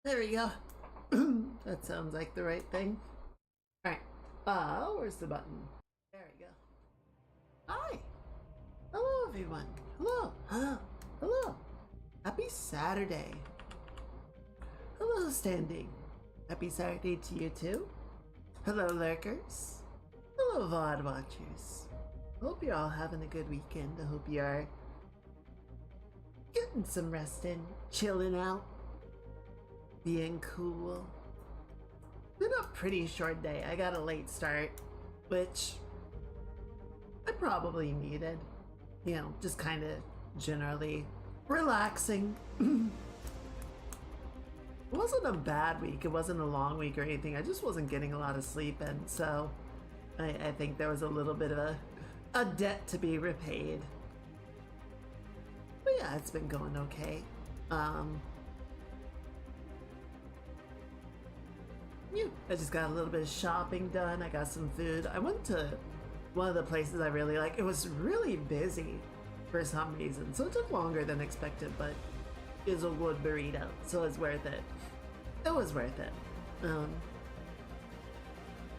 There we go. That sounds like the right thing. Alright. Where's the button? There we go. Hi. Hello, everyone. Hello. Hello. Hello. Happy Saturday. Hello, Standing. Happy Saturday to you too. Hello, lurkers. Hello, VOD watchers. Hope you're all having a good weekend. I hope you are getting some rest in, chilling out, being cool. Been a pretty short day. I got a late start, which I probably needed. You know, just kind of generally relaxing. It wasn't a bad week. It wasn't a long week or anything. I just wasn't getting a lot of sleep, and so I think there was a little bit of a debt to be repaid. But yeah, it's been going okay. Yeah, I just got a little bit of shopping done. I got some food. I went to one of the places I really like. It was really busy for some reason, so it took longer than expected, but it was a good burrito, so it's worth it. It was worth it.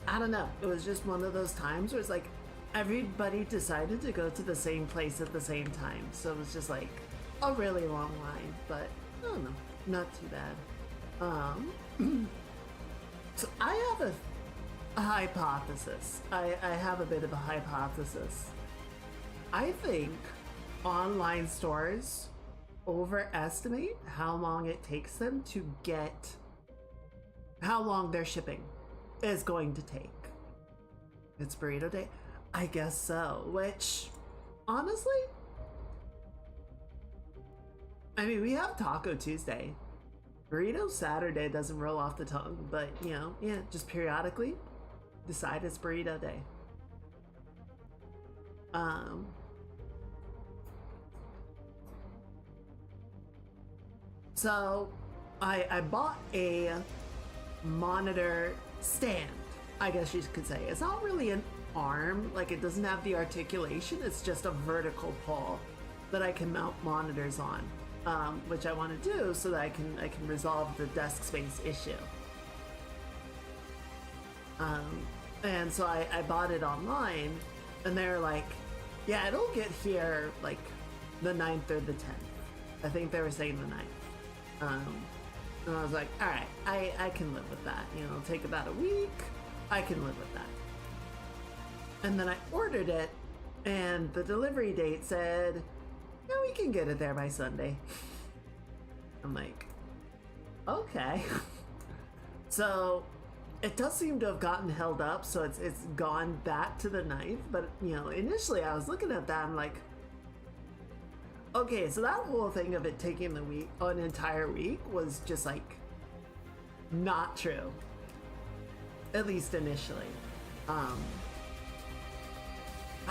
I don't know. It was just one of those times where it's like everybody decided to go to the same place at the same time, so it was just like a really long line, but I don't know, not too bad. So I have a hypothesis. I have a bit of a hypothesis. I think online stores overestimate how long it takes them to get, how long their shipping is going to take. It's burrito day? I guess so, which honestly, I mean, we have Taco Tuesday. Burrito Saturday doesn't roll off the tongue, but you know, yeah, just periodically decide it's burrito day. So I bought a monitor stand, I guess you could say. It's not really an arm, like it doesn't have the articulation, it's just a vertical pole that I can mount monitors on. Which I want to do so that I can resolve the desk space issue. And so I bought it online, and they're like, yeah, it'll get here like the 9th or the 10th. I think they were saying the 9th. And I was like, all right, I can live with that. You know, it'll take about a week. I can live with that. And then I ordered it, and the delivery date said, yeah, we can get it there by Sunday. I'm like, okay. So it does seem to have gotten held up, so it's gone back to the 9th. But you know, initially I was looking at that, I'm like, okay, so that whole thing of it taking the week, an entire week, was just like not true. At least initially.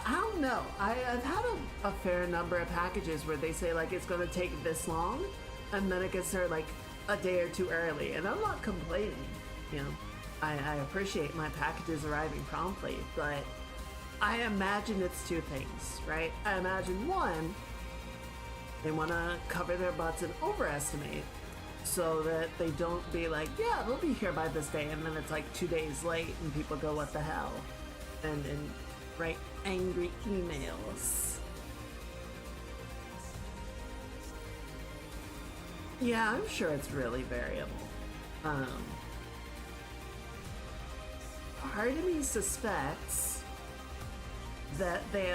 I don't know. I've had a fair number of packages where they say like it's gonna take this long, and then it gets there like a day or two early, and I'm not complaining. You know, I appreciate my packages arriving promptly, but I imagine it's two things, right? I imagine one, they want to cover their butts and overestimate, so that they don't be like, yeah, they'll be here by this day, and then it's like 2 days late, and people go, what the hell, and write angry emails. Yeah, I'm sure it's really variable. Part of me suspects that they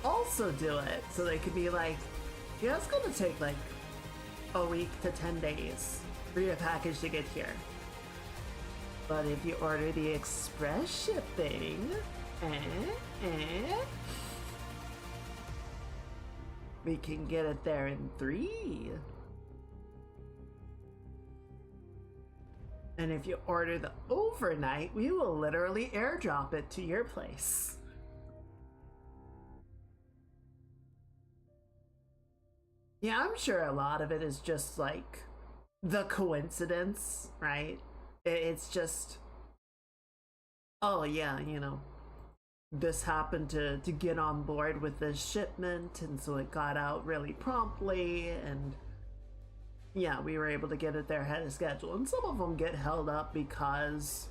also do it so they could be like, yeah, it's gonna take like a week to 10 days for your package to get here. But if you order the express shipping, we can get it there in 3. And if you order the overnight, we will literally airdrop it to your place. Yeah, I'm sure a lot of it is just like the coincidence, right? It's just, oh yeah, you know, this happened to get on board with this shipment, and so it got out really promptly, and yeah, we were able to get it there ahead of schedule. And some of them get held up because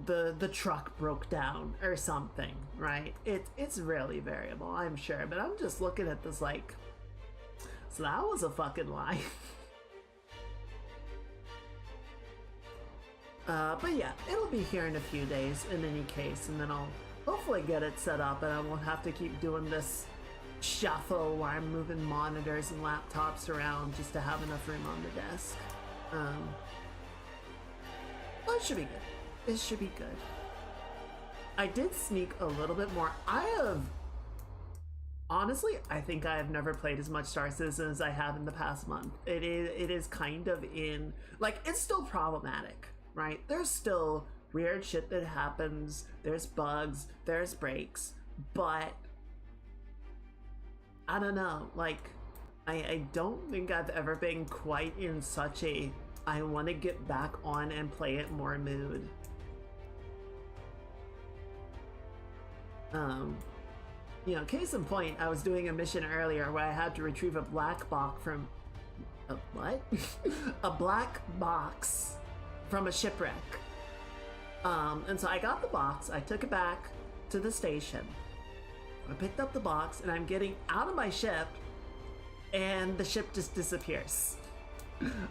the truck broke down or something, right? It's really variable, I'm sure. But I'm just looking at this like, so that was a fucking lie. But yeah, it'll be here in a few days in any case, and then I'll hopefully get it set up and I won't have to keep doing this shuffle where I'm moving monitors and laptops around just to have enough room on the desk. But it should be good. It should be good. I did sneak a little bit more. Honestly, I think I have never played as much Star Citizen as I have in the past month. It is kind of in, like, it's still problematic, right? There's still weird shit that happens, there's bugs, there's breaks, but I don't know, like, I don't think I've ever been quite in such a I want to get back on and play it more mood. You know, case in point, I was doing a mission earlier where I had to retrieve a black box from a what? A black box from a shipwreck. And so I got the box, I took it back to the station. I picked up the box and I'm getting out of my ship and the ship just disappears.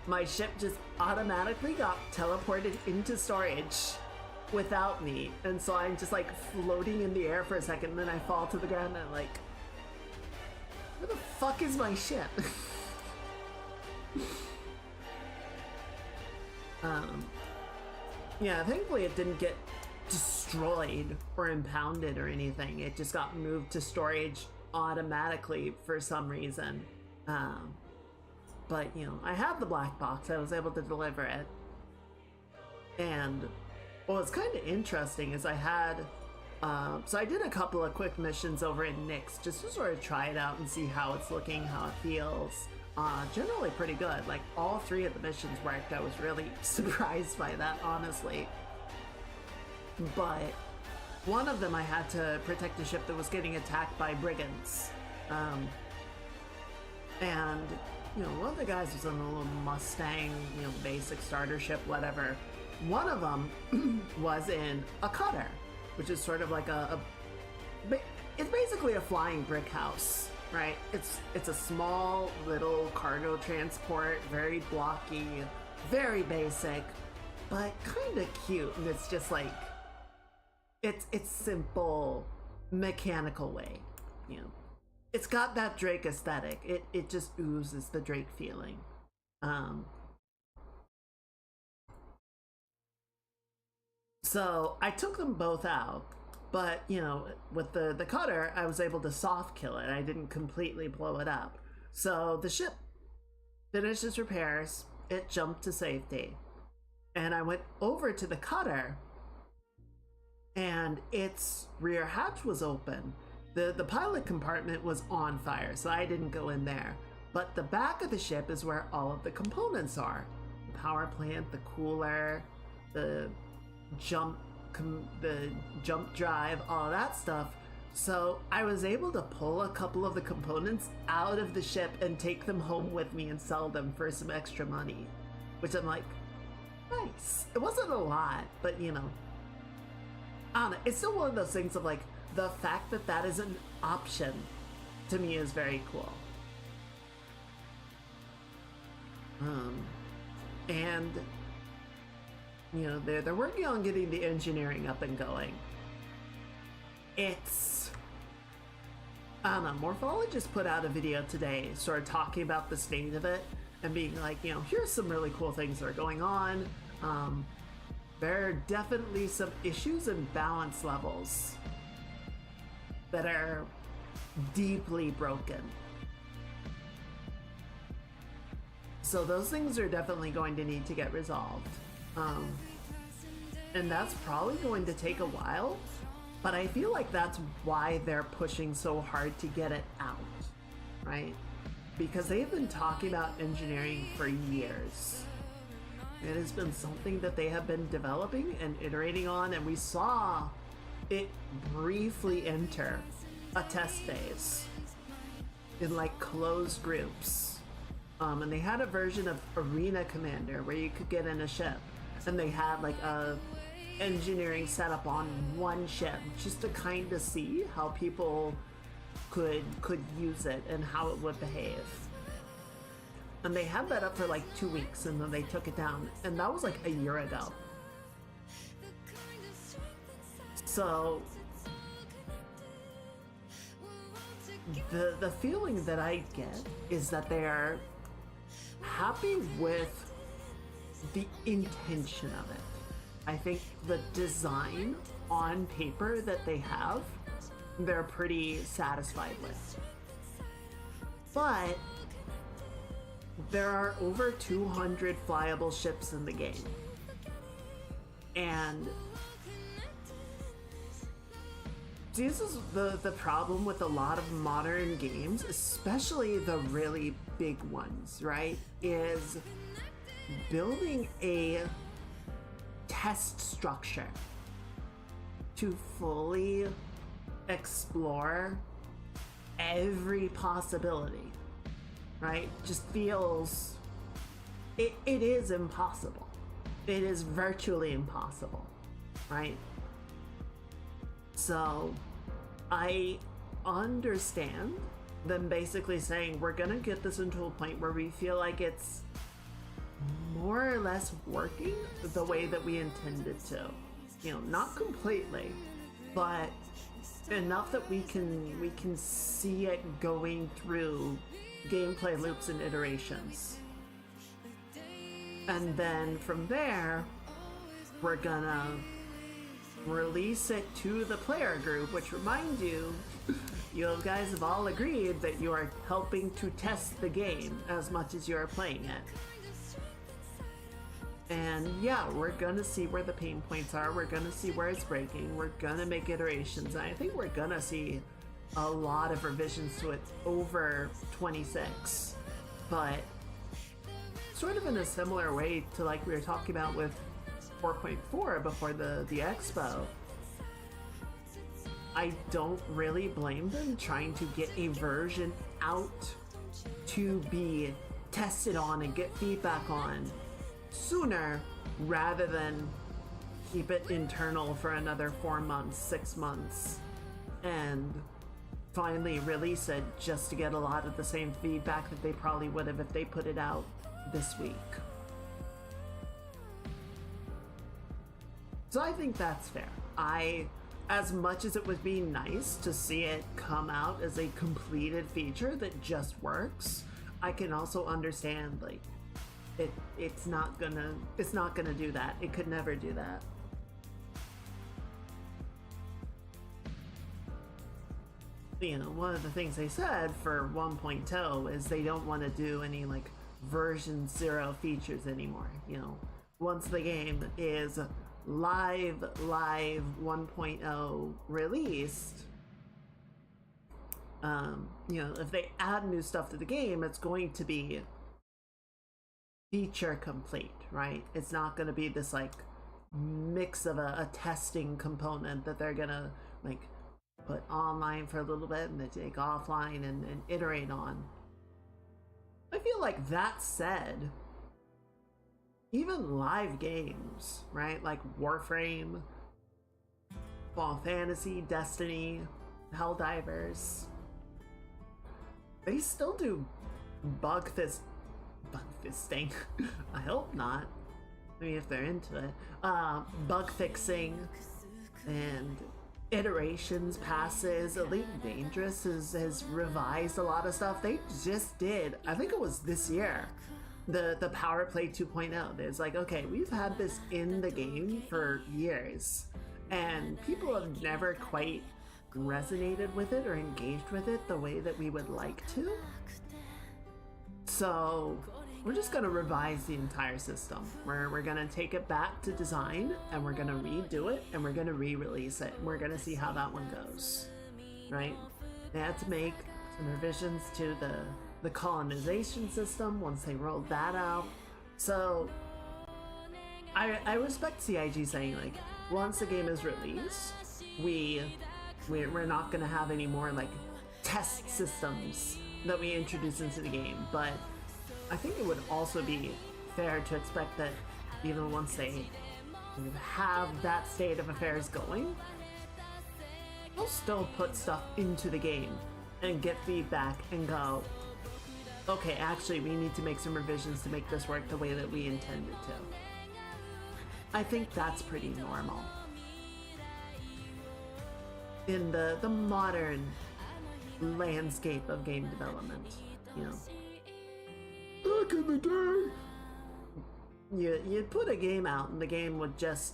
My ship just automatically got teleported into storage without me, and so I'm just like floating in the air for a second, and then I fall to the ground and I'm like, where the fuck is my ship? Yeah, thankfully it didn't get destroyed or impounded or anything. It just got moved to storage automatically for some reason. But, you know, I had the black box. I was able to deliver it. And what was kind of interesting is I had... so I did a couple of quick missions over in Nyx just to sort of try it out and see how it's looking, how it feels. Generally pretty good. Like, all three of the missions worked. I was really surprised by that, honestly. But one of them I had to protect a ship that was getting attacked by brigands. And, you know, one of the guys was in a little Mustang, you know, basic starter ship, whatever. One of them was in a cutter, which is sort of like it's basically a flying brick house, right? It's a small little cargo transport, very blocky, very basic, but kind of cute. And it's just like, it's simple, mechanical way, you know. It's got that Drake aesthetic. It just oozes the Drake feeling. So I took them both out, but you know, with the cutter, I was able to soft kill it. I didn't completely blow it up. So the ship finished its repairs. It jumped to safety, and I went over to the cutter, and its rear hatch was open. The pilot compartment was on fire, so I didn't go in there. But the back of the ship is where all of the components are. The power plant, the cooler, the jump drive, all that stuff. So I was able to pull a couple of the components out of the ship and take them home with me and sell them for some extra money. Which I'm like, nice. It wasn't a lot, but you know, I don't know. It's still one of those things of like, the fact that that is an option to me is very cool. And you know, they're working on getting the engineering up and going. It's, I don't know, Morphologist put out a video today sort of talking about the state of it and being like, you know, here's some really cool things that are going on. There are definitely some issues and balance levels that are deeply broken. So those things are definitely going to need to get resolved. And that's probably going to take a while, but I feel like that's why they're pushing so hard to get it out, right? Because they've been talking about engineering for years. It has been something that they have been developing and iterating on, and we saw it briefly enter a test phase in like closed groups And they had a version of Arena Commander where you could get in a ship, and they had like a engineering setup on one ship just to kind of see how people could use it and how it would behave. And they had that up for like 2 weeks, and then they took it down, and that was like a year ago. So the feeling that I get is that they're happy with the intention of it. I think the design on paper that they have, they're pretty satisfied with. But there are over 200 flyable ships in the game. And this is the problem with a lot of modern games, especially the really big ones, right? Is building a test structure to fully explore every possibility, right? Just feels, it is impossible. It is virtually impossible, right? So I understand them basically saying we're gonna get this into a point where we feel like it's more or less working the way that we intended to. You know, not completely, but enough that we can see it going through gameplay loops and iterations. And then from there, we're gonna release it to the player group, which, remind you, you guys have all agreed that you are helping to test the game as much as you are playing it. And yeah, we're gonna see where the pain points are, we're gonna see where it's breaking, we're gonna make iterations, and I think we're gonna see a lot of revisions to it over 26. But sort of in a similar way to like we were talking about with 4.4 before the expo, I don't really blame them trying to get a version out to be tested on and get feedback on sooner rather than keep it internal for another 4 months, 6 months, and finally release it just to get a lot of the same feedback that they probably would have if they put it out this week. So I think that's fair. As much as it would be nice to see it come out as a completed feature that just works, I can also understand like it's not gonna do that. It could never do that. You know, one of the things they said for 1.0 is they don't want to do any like version 0 features anymore. You know, once the game is live 1.0 released, you know, if they add new stuff to the game, it's going to be feature complete, right? It's not going to be this like mix of a testing component that they're gonna like put online for a little bit and then take offline and iterate on. I feel like that said, even live games, right? Like Warframe, Final Fantasy, Destiny, Helldivers, they still do bug fisting. I hope not. Maybe if they're into it. Bug fixing and iterations, passes. Elite Dangerous has revised a lot of stuff. They just did, I think it was this year, the Power Play 2.0. It's like, okay, we've had this in the game for years, and people have never quite resonated with it or engaged with it the way that we would like to. So we're just gonna revise the entire system. We're gonna take it back to design, and we're gonna redo it, and we're gonna re-release it. We're gonna see how that one goes, right? They had to make some revisions to the colonization system once they rolled that out. So I respect CIG saying like, once the game is released, we're not gonna have any more like test systems that we introduce into the game, but I think it would also be fair to expect that even once they have that state of affairs going, they'll still put stuff into the game and get feedback and go, okay, actually, we need to make some revisions to make this work the way that we intended to. I think that's pretty normal. In the modern landscape of game development, you know. Back in the day, you'd put a game out and the game would just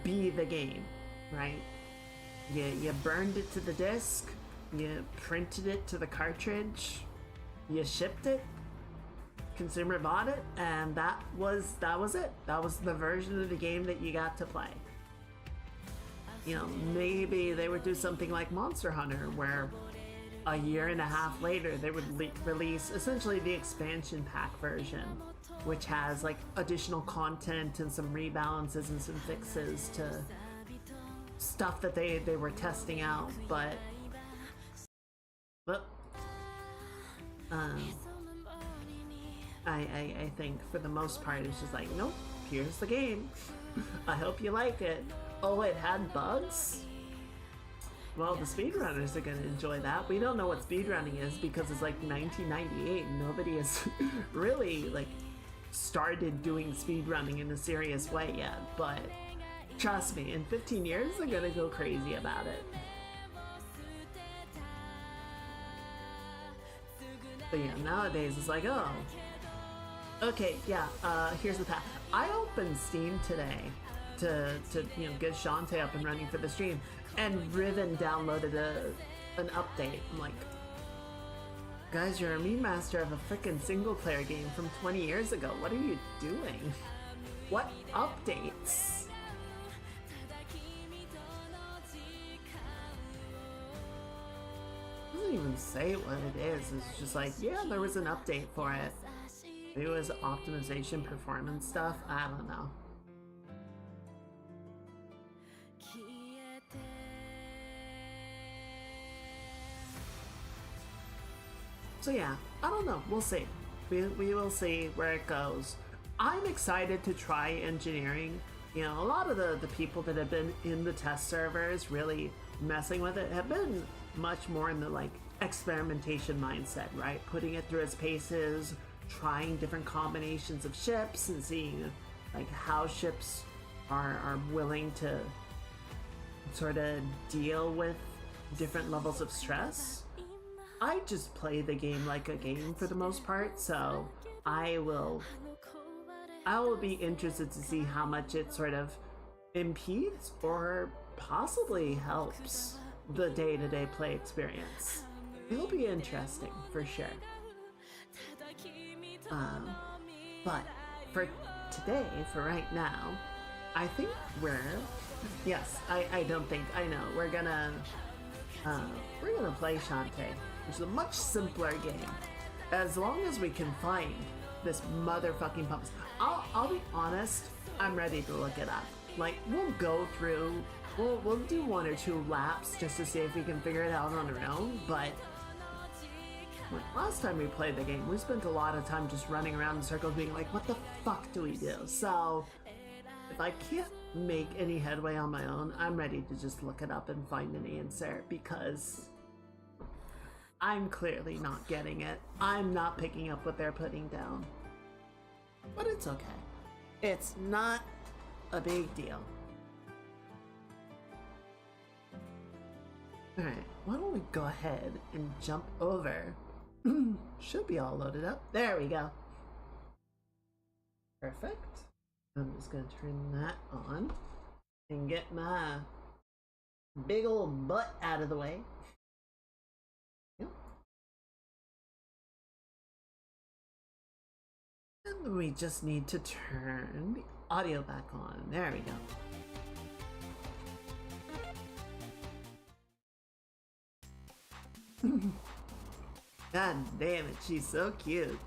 be the game, right? You burned it to the disc, you printed it to the cartridge, you shipped it, consumer bought it, and that was it. That was the version of the game that you got to play. You know, maybe they would do something like Monster Hunter, where a year and a half later they would release essentially the expansion pack version, which has like additional content and some rebalances and some fixes to stuff that they were testing out. But I think for the most part it's just like, nope, here's the game. I hope you like it. Oh, it had bugs? Well, the speedrunners are gonna enjoy that. We don't know what speedrunning is because it's like 1998 and nobody has really like started doing speedrunning in a serious way yet. But trust me, in 15 years they're gonna go crazy about it. But yeah, nowadays it's like, oh, okay, yeah, here's the path. I opened Steam today to you know, get Shantae up and running for the stream, and Riven downloaded an update. I'm like, guys, you're a meme master of a freaking single player game from 20 years ago. What are you doing? What updates? It doesn't even say what it is. It's just like, yeah, there was an update for it. Maybe it was optimization, performance stuff. I don't know. So yeah, I don't know. We'll see. We will see where it goes. I'm excited to try engineering. You know, a lot of the people that have been in the test servers really messing with it have been much more in the like experimentation mindset, right? Putting it through its paces, trying different combinations of ships and seeing like how ships are willing to sort of deal with different levels of stress. I just play the game like a game for the most part, so I will be interested to see how much it sort of impedes or possibly helps the day-to-day play experience. It'll be interesting for sure. But for today, for right now, I think yes, I don't think, I know, we're gonna play Shantae, which is a much simpler game. As long as we can find this motherfucking Pumice. I'll be honest, I'm ready to look it up. Like, we'll go through, we'll do 1 or 2 laps just to see if we can figure it out on our own, but last time we played the game, we spent a lot of time just running around in circles being like, what the fuck do we do? So, if I can't make any headway on my own, I'm ready to just look it up and find an answer, because I'm clearly not getting it. I'm not picking up what they're putting down. But it's okay. It's not a big deal. Alright, why don't we go ahead and jump over. Should be all loaded up. There we go. Perfect. I'm just gonna turn that on and get my big old butt out of the way. Yep. And we just need to turn the audio back on. There we go. God damn it, she's so cute.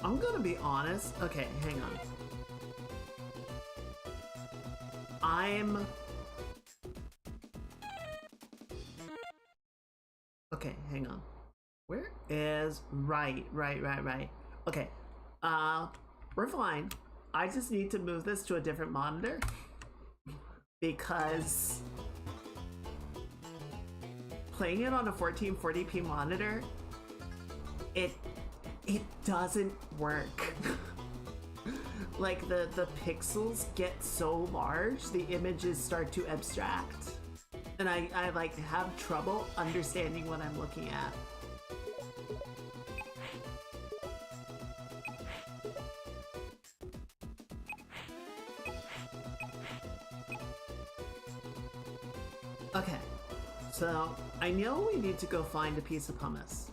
I'm gonna be honest. Okay, hang on. Okay, hang on. Where is... Right. Okay. We're fine. I just need to move this to a different monitor because playing it on a 1440p monitor, it doesn't work. Like the pixels get so large, the images start to abstract. And I like have trouble understanding what I'm looking at. Okay, so I know we need to go find a piece of pumice.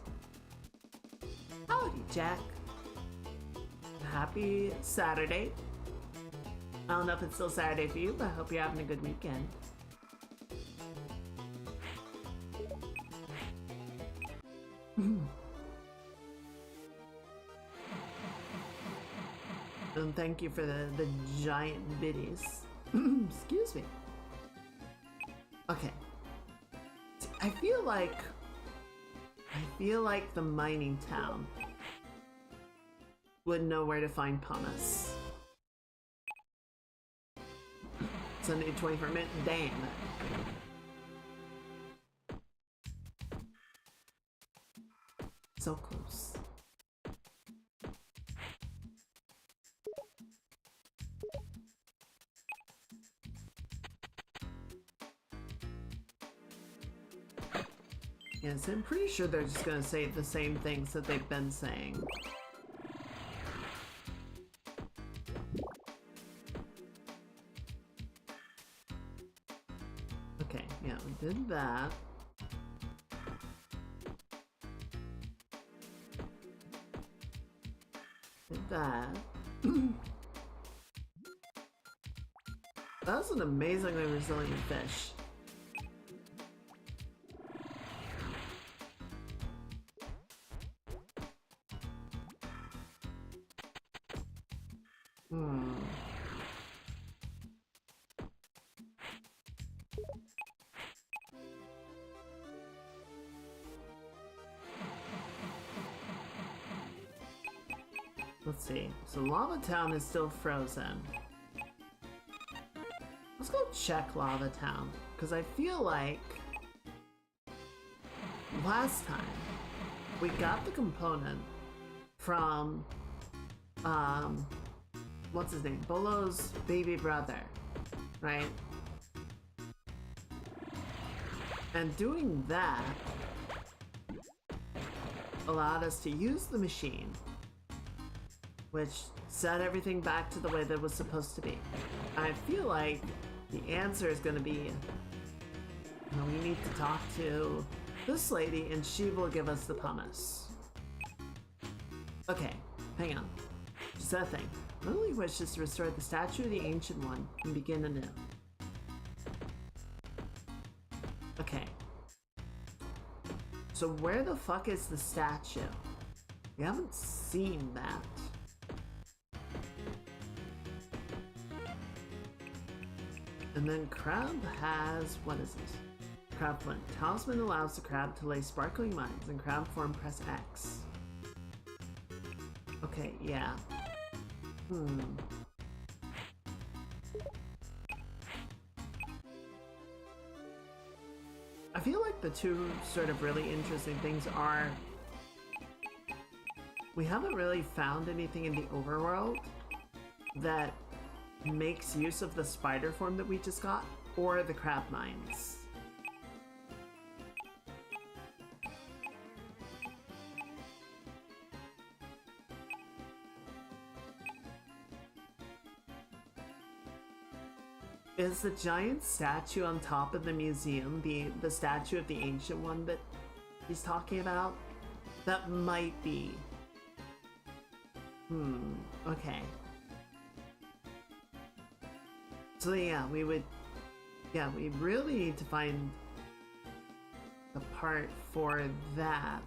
Howdy, Jack. Happy Saturday. I don't know if it's still Saturday for you, but I hope you're having a good weekend. And thank you for the giant biddies. Excuse me. Okay. I feel like the mining town would know where to find pumice. Sunday 24 minutes. Damn. So close. Yes, I'm pretty sure they're just gonna say the same things that they've been saying. Okay, yeah, we did that. Did that. That was an amazingly resilient fish. Let's see. So Lava Town is still frozen. Let's go check Lava Town, because I feel like last time we got the component from what's his name? Bolo's baby brother, right? And doing that allowed us to use the machine, which set everything back to the way that it was supposed to be. I feel like the answer is going to be, you know, we need to talk to this lady and she will give us the pumice. Okay, hang on. Just that thing. Lily wishes to restore the statue of the Ancient One and begin anew. Okay. So where the fuck is the statue? We haven't seen that. And then crab has, what is this? Crab flint. Talisman allows the crab to lay sparkling mines. In crab form, press X. Okay, yeah. I feel like the two sort of really interesting things are we haven't really found anything in the overworld that makes use of the spider form that we just got, or the crab mines. Is the giant statue on top of the museum the statue of the Ancient One that he's talking about? That might be. Okay. So yeah, we really need to find the part for that.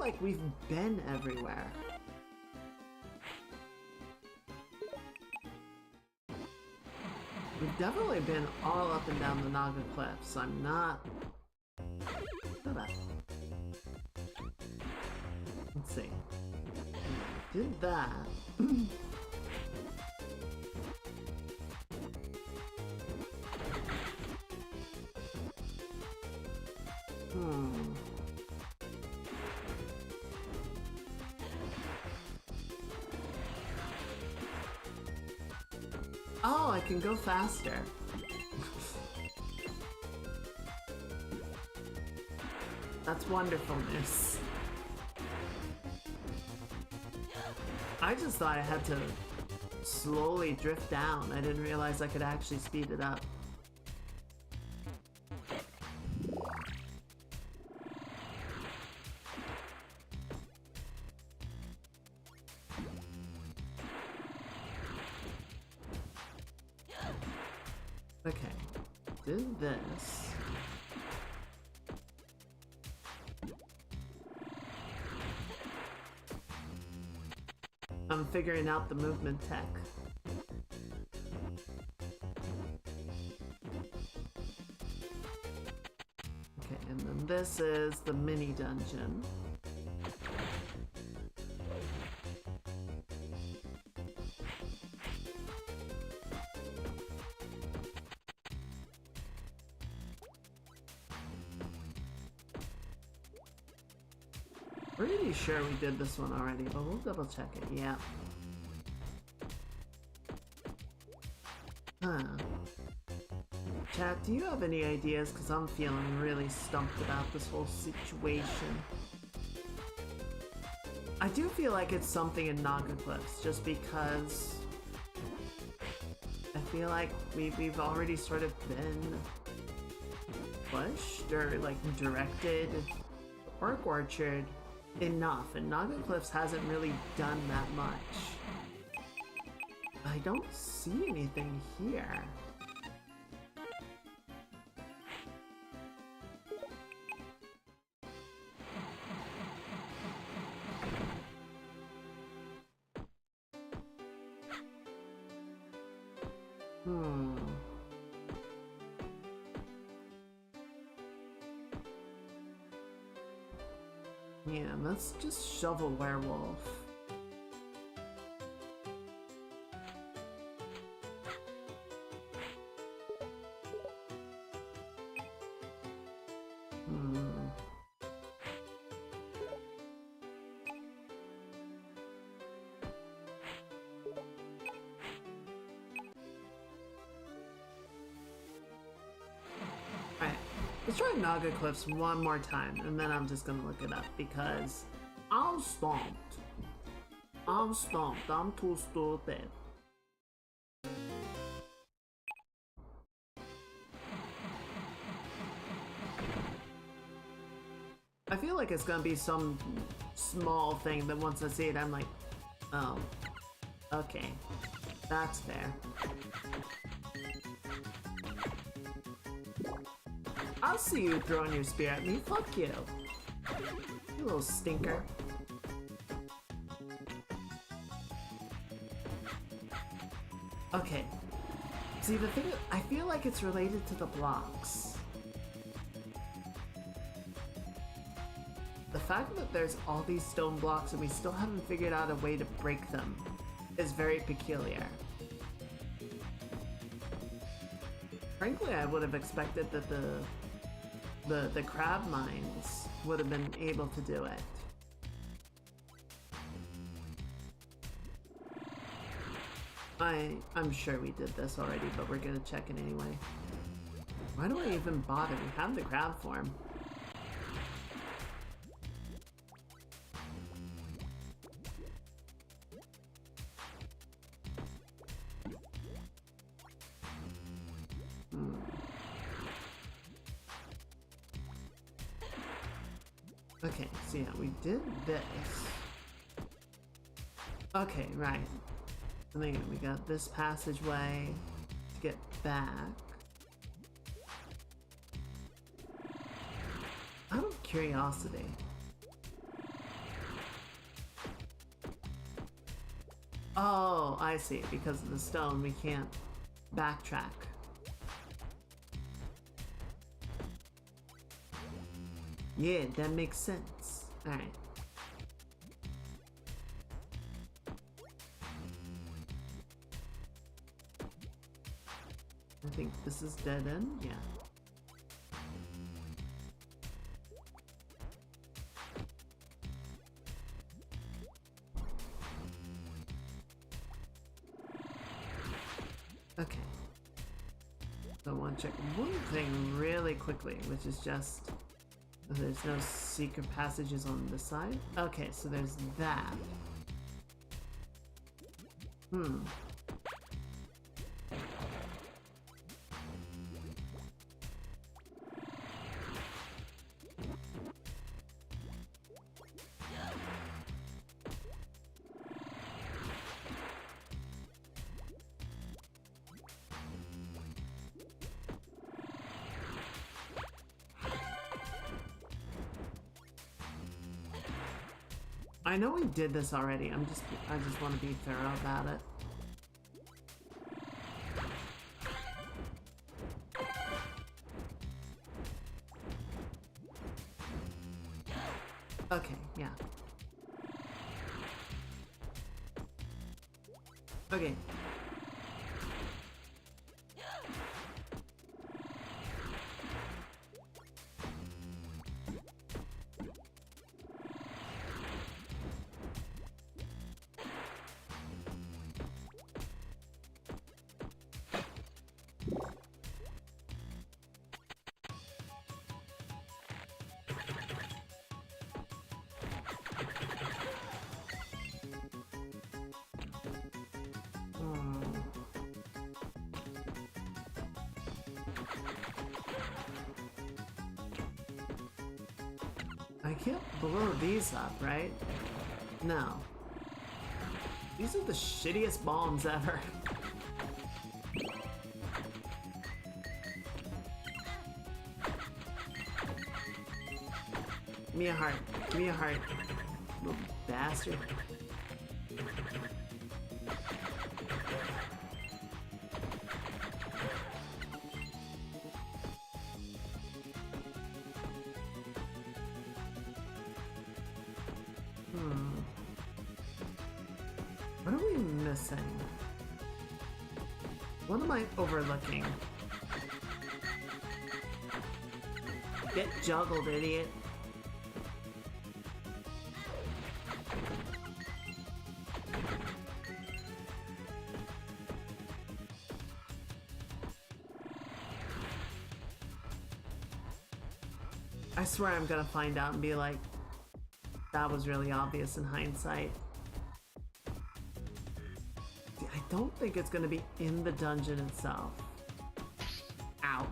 like we've been everywhere. We've definitely been all up and down the Naga Cliffs. I'm not... Shut up. Let's see. Did that. Oh, I can go faster. That's wonderfulness. I just thought I had to slowly drift down. I didn't realize I could actually speed it up. Okay, did this. I'm figuring out the movement tech. Okay, and then this is the mini dungeon. Pretty sure we did this one already, but we'll double check it. Yeah. Huh. Chat, do you have any ideas? Because I'm feeling really stumped about this whole situation. I do feel like it's something in Naga Cliffs, just because I feel like we've already sort of been pushed or like directed. Orc Orchard enough, and Naga Cliffs hasn't really done that much. I don't see anything here. Yeah, let's just shovel werewolf. Let's try Naga Cliffs one more time, and then I'm just gonna look it up, because I'm stumped. I'm stumped. I'm too stupid. I feel like it's gonna be some small thing that once I see it, I'm like, oh, okay, that's fair. I'll see you throwing your spear at me. Fuck you. You little stinker. Okay. See, the thing is, I feel like it's related to the blocks. The fact that there's all these stone blocks and we still haven't figured out a way to break them is very peculiar. Frankly, I would have expected that the crab mines would have been able to do it. I'm sure we did this already, but we're gonna check it anyway. Why do I even bother? We have the crab form. Okay, so yeah, we did this. Okay, right. And then we got this passageway to get back. Out of curiosity, Oh, I see. Because of the stone, we can't backtrack. Yeah, that makes sense. Alright. I think this is dead end, yeah. Okay. So I want to check one thing really quickly, which is just there's no secret passages on this side. Okay, so there's that. I know we did this already. I just want to be thorough about it. Okay, yeah. Okay. I can't blow these up, right? No. These are the shittiest bombs ever. Give me a heart. Give me a heart. Little bastard. What are we missing? What am I overlooking? Get juggled, idiot. I swear I'm gonna find out and be like, that was really obvious in hindsight. I don't think it's gonna be in the dungeon itself. Ow.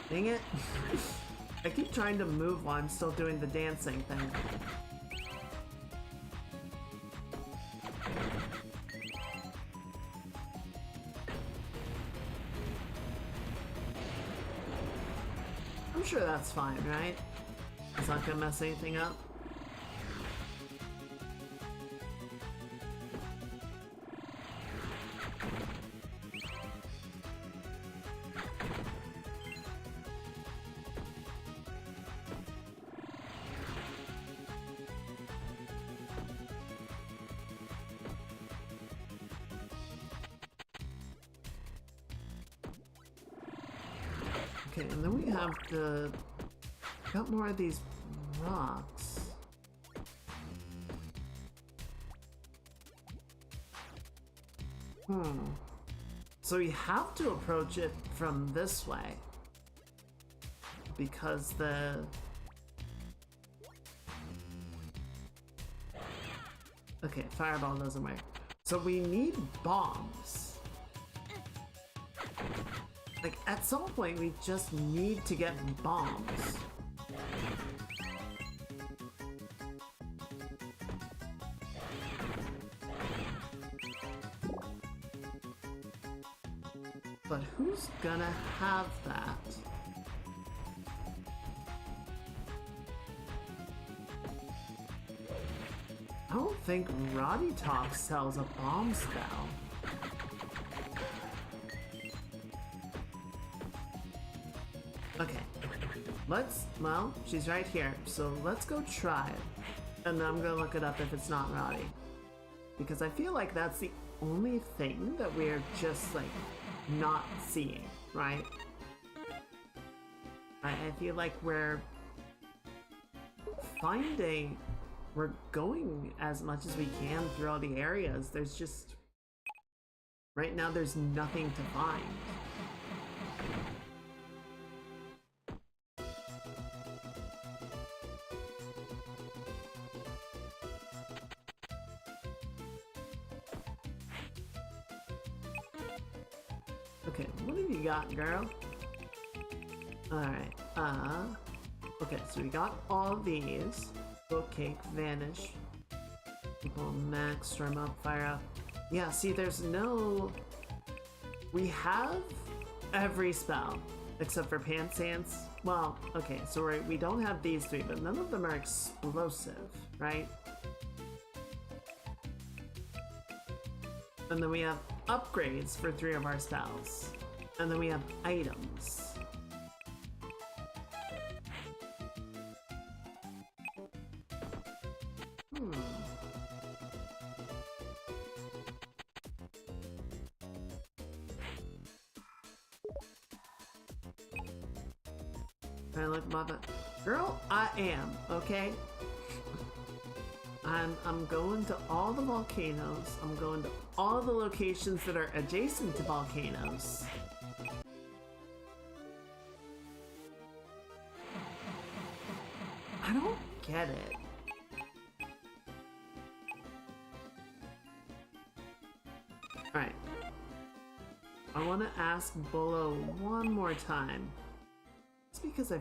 Dang it. I keep trying to move while I'm still doing the dancing thing. I'm sure that's fine, right? It's not gonna mess anything up. Okay, and then we have got more of these rocks. So we have to approach it from this way. Because okay, fireball doesn't work. So we need bombs. Like, at some point, we just need to get bombs. But who's gonna have that? I don't think Roddy Talk sells a bomb spell. Okay. Well, she's right here, so let's go try it. And then I'm gonna look it up if it's not Roddy. Because I feel like that's the only thing that we're just, like, not seeing, right? I feel like we're going as much as we can through all the areas. There's just... Right now, there's nothing to find. Okay, what have you got, girl? Alright, okay, so we got all these. Book cake, vanish. People max, storm up, fire up. Yeah, see, there's no... We have every spell, except for Pants. Well, okay, so we don't have these three, but none of them are explosive, right? And then we have upgrades for 3 of our spells. And then we have items. I look mother. Girl, I am, okay? I'm going to all the volcanoes. I'm going to all the locations that are adjacent to volcanoes. I don't get it. Alright. I want to ask Bolo one more time. It's because I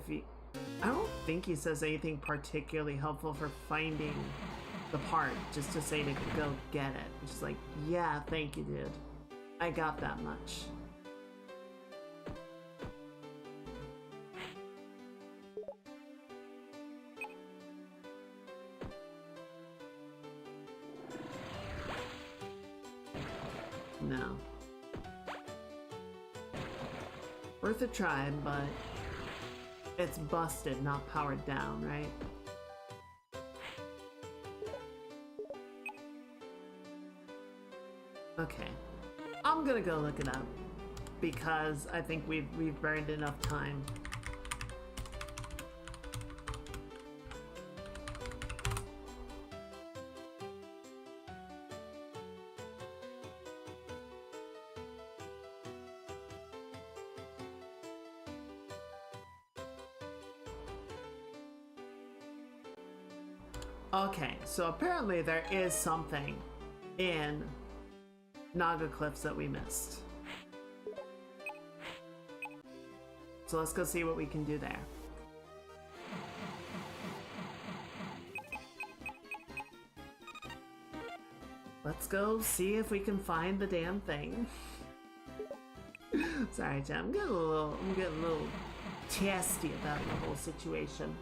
don't think he says anything particularly helpful for finding the part, just to say to go get it. It's just like, yeah, thank you, dude. I got that much. No. Worth a try, but it's busted, not powered down, right? Okay. I'm gonna go look it up because I think we've burned enough time. Okay, so apparently there is something in Naga Cliffs that we missed. So let's go see what we can do there. Let's go see if we can find the damn thing. Sorry, Tim. I'm getting a little testy about the whole situation.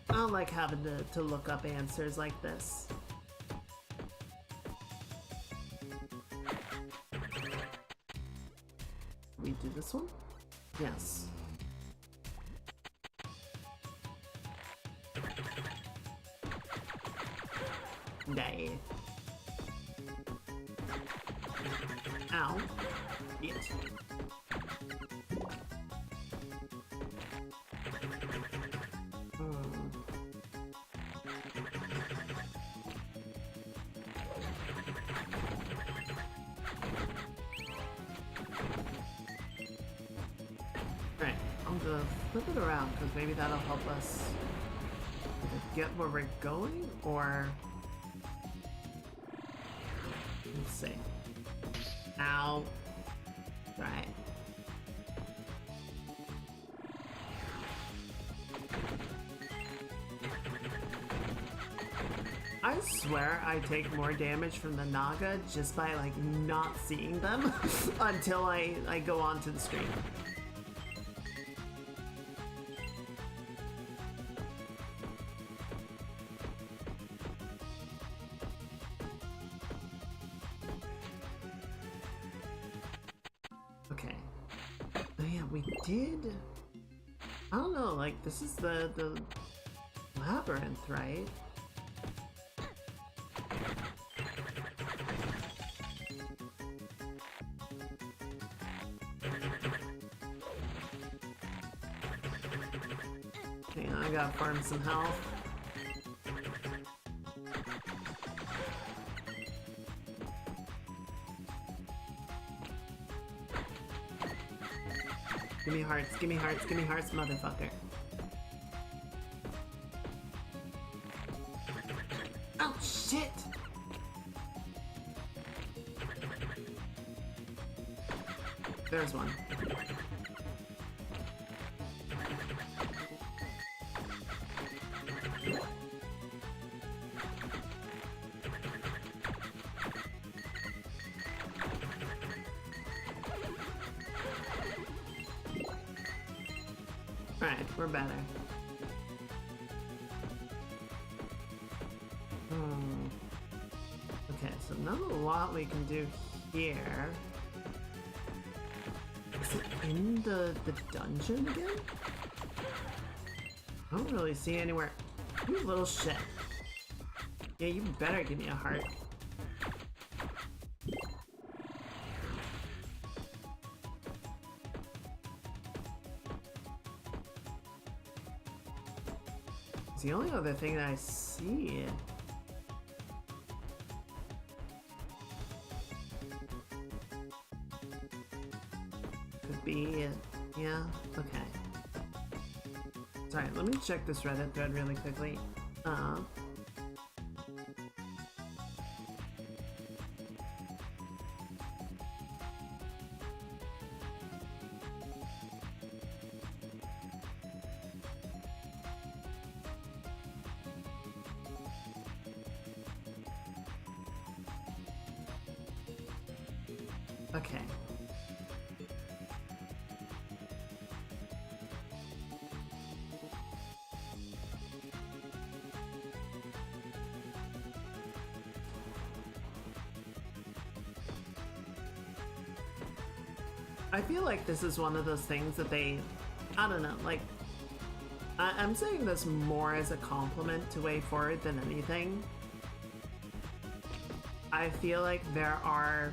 I don't like having to look up answers like this. We do this one? Yes. Nay. Ow. Yes. Flip it around, because maybe that'll help us either get where we're going, or... Let's see. Ow. Right. I swear I take more damage from the Naga just by like not seeing them until I go onto the stream. Okay. Oh yeah, we did. I don't know, like this is the labyrinth, right? Hang on, I gotta farm some health. Give me hearts, give me hearts, give me hearts, motherfucker. Oh, shit! There's one. Alright, we're better. Okay, so not a lot we can do here. Is it in the dungeon again? I don't really see anywhere. You little shit. Yeah, you better give me a heart. It's the only other thing that I see. Could be, yeah, okay. Sorry, let me check this Reddit thread really quickly. Okay. I feel like this is one of those things that they, I don't know, like, I'm saying this more as a compliment to Way Forward than anything. I feel like there are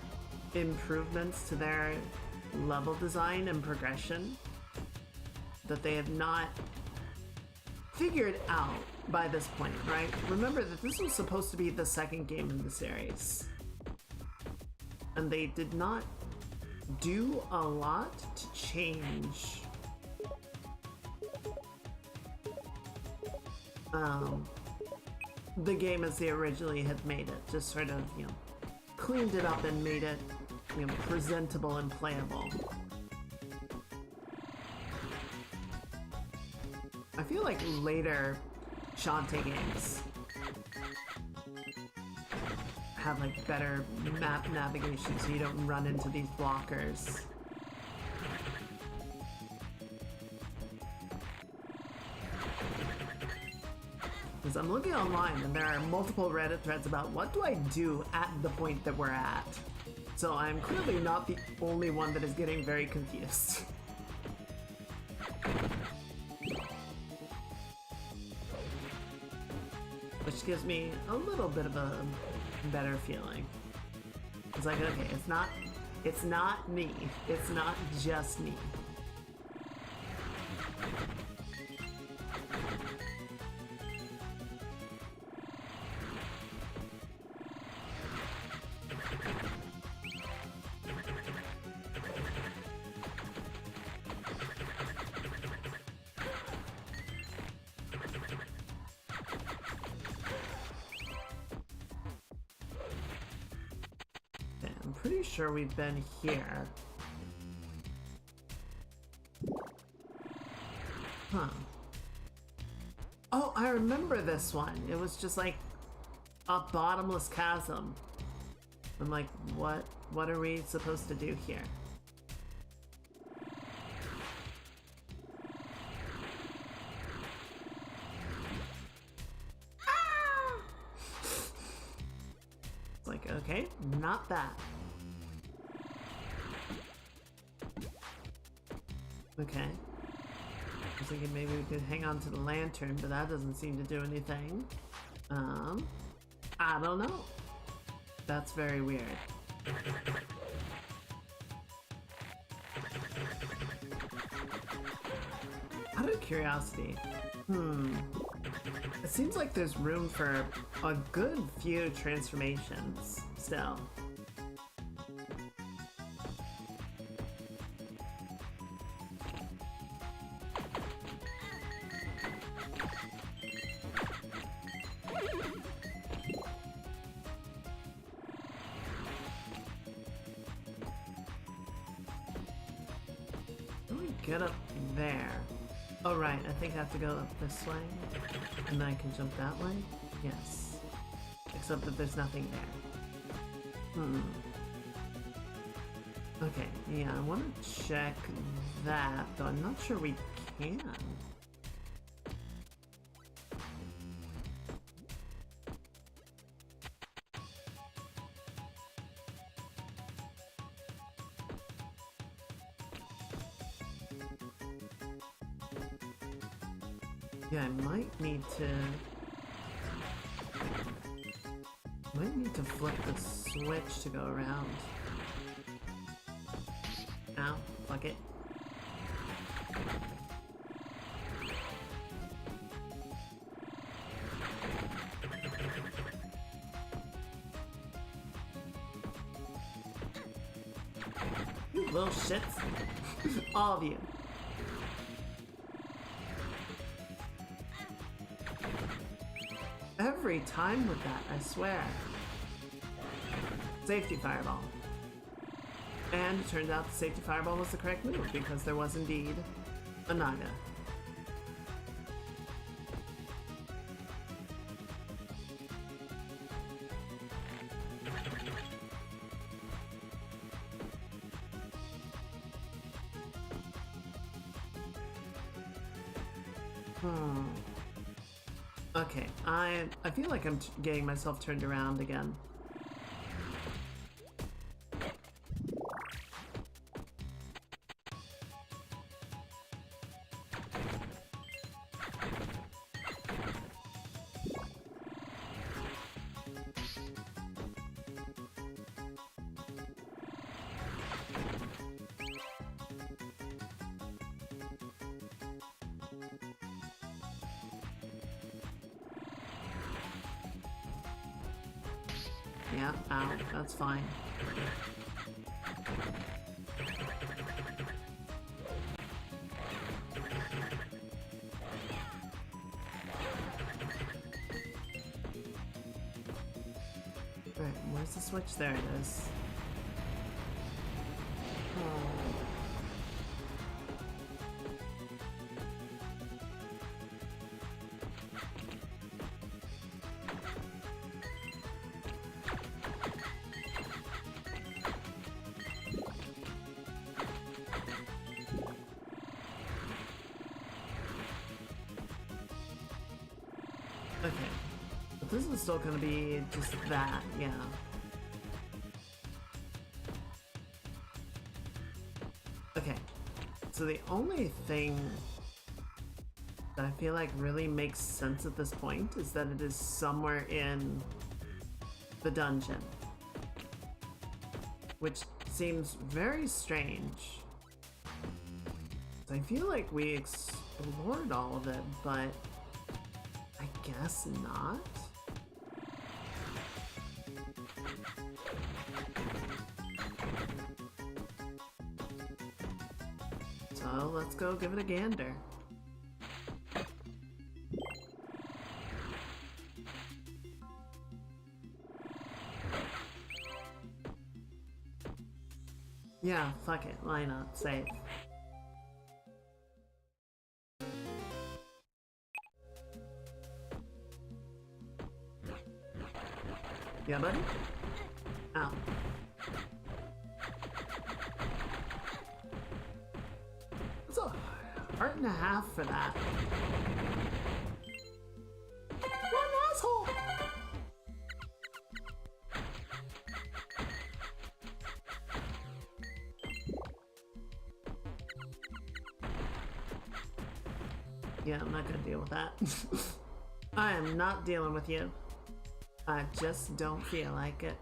improvements to their level design and progression that they have not figured out by this point, right? Remember that this was supposed to be the second game in the series, and they did not do a lot to change the game as they originally had made it. Just sort of, you know, cleaned it up and made it, you know, presentable and playable. I feel like later Shantae games have like better map navigation so you don't run into these blockers. Because I'm looking online and there are multiple Reddit threads about what do I do at the point that we're at. So I'm clearly not the only one that is getting very confused. Which gives me a little bit of a better feeling. It's like, okay, it's not me. It's not just me. I'm pretty sure we've been here. Huh. Oh, I remember this one. It was just like a bottomless chasm. I'm like, what are we supposed to do here? It's like, okay, not that. Okay. I was thinking maybe we could hang on to the lantern, but that doesn't seem to do anything. I don't know. That's very weird. Out of curiosity, it seems like there's room for a good few transformations still. How do we get up there? Oh right, I think I have to go up this way, and then I can jump that way? Yes. Except that there's nothing there. Okay, yeah, I want to check that, though I'm not sure we can. Yeah, I might need to flip the switch to go around. Ow, fuck it. You little shits. All of you. Every time with that, I swear. Safety fireball. And it turned out the safety fireball was the correct move because there was indeed a Naga. Okay, I feel like I'm getting myself turned around again. Yeah, ow, that's fine. Right, where's the switch? There it is. Okay, but this is still gonna be just that, yeah. Okay, so the only thing that I feel like really makes sense at this point is that it is somewhere in the dungeon, which seems very strange. I feel like we explored all of it, but I guess not. So let's go give it a gander. Yeah, fuck it, why not? Save. Yeah, buddy? Ow. That's a heart and a half for that. What an asshole! Yeah, I'm not gonna deal with that. I am not dealing with you. I just don't feel like it.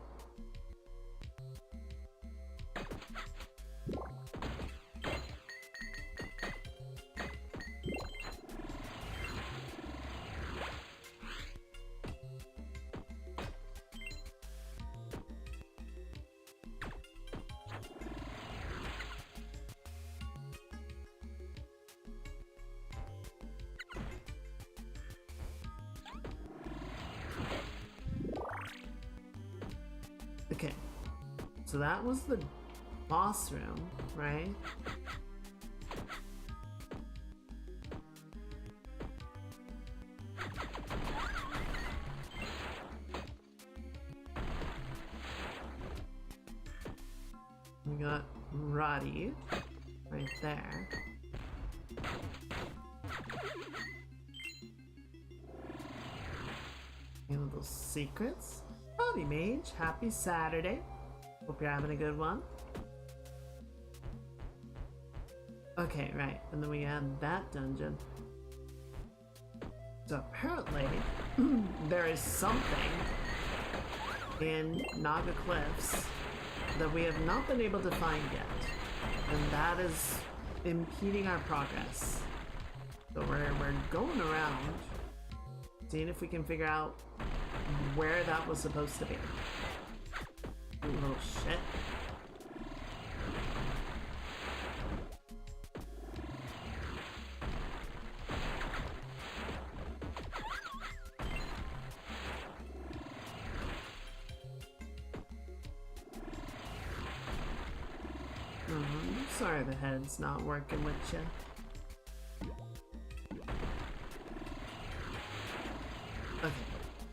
Okay, so that was the boss room, right? We got Roddy right there. Any of those secrets? Howdy, Mage. Happy Saturday. Hope you're having a good one. Okay, right. And then we have that dungeon. So apparently, there is something in Naga Cliffs that we have not been able to find yet. And that is impeding our progress. So we're going around, seeing if we can figure out where that was supposed to be. You little shit. Sorry the head's not working with you. Okay,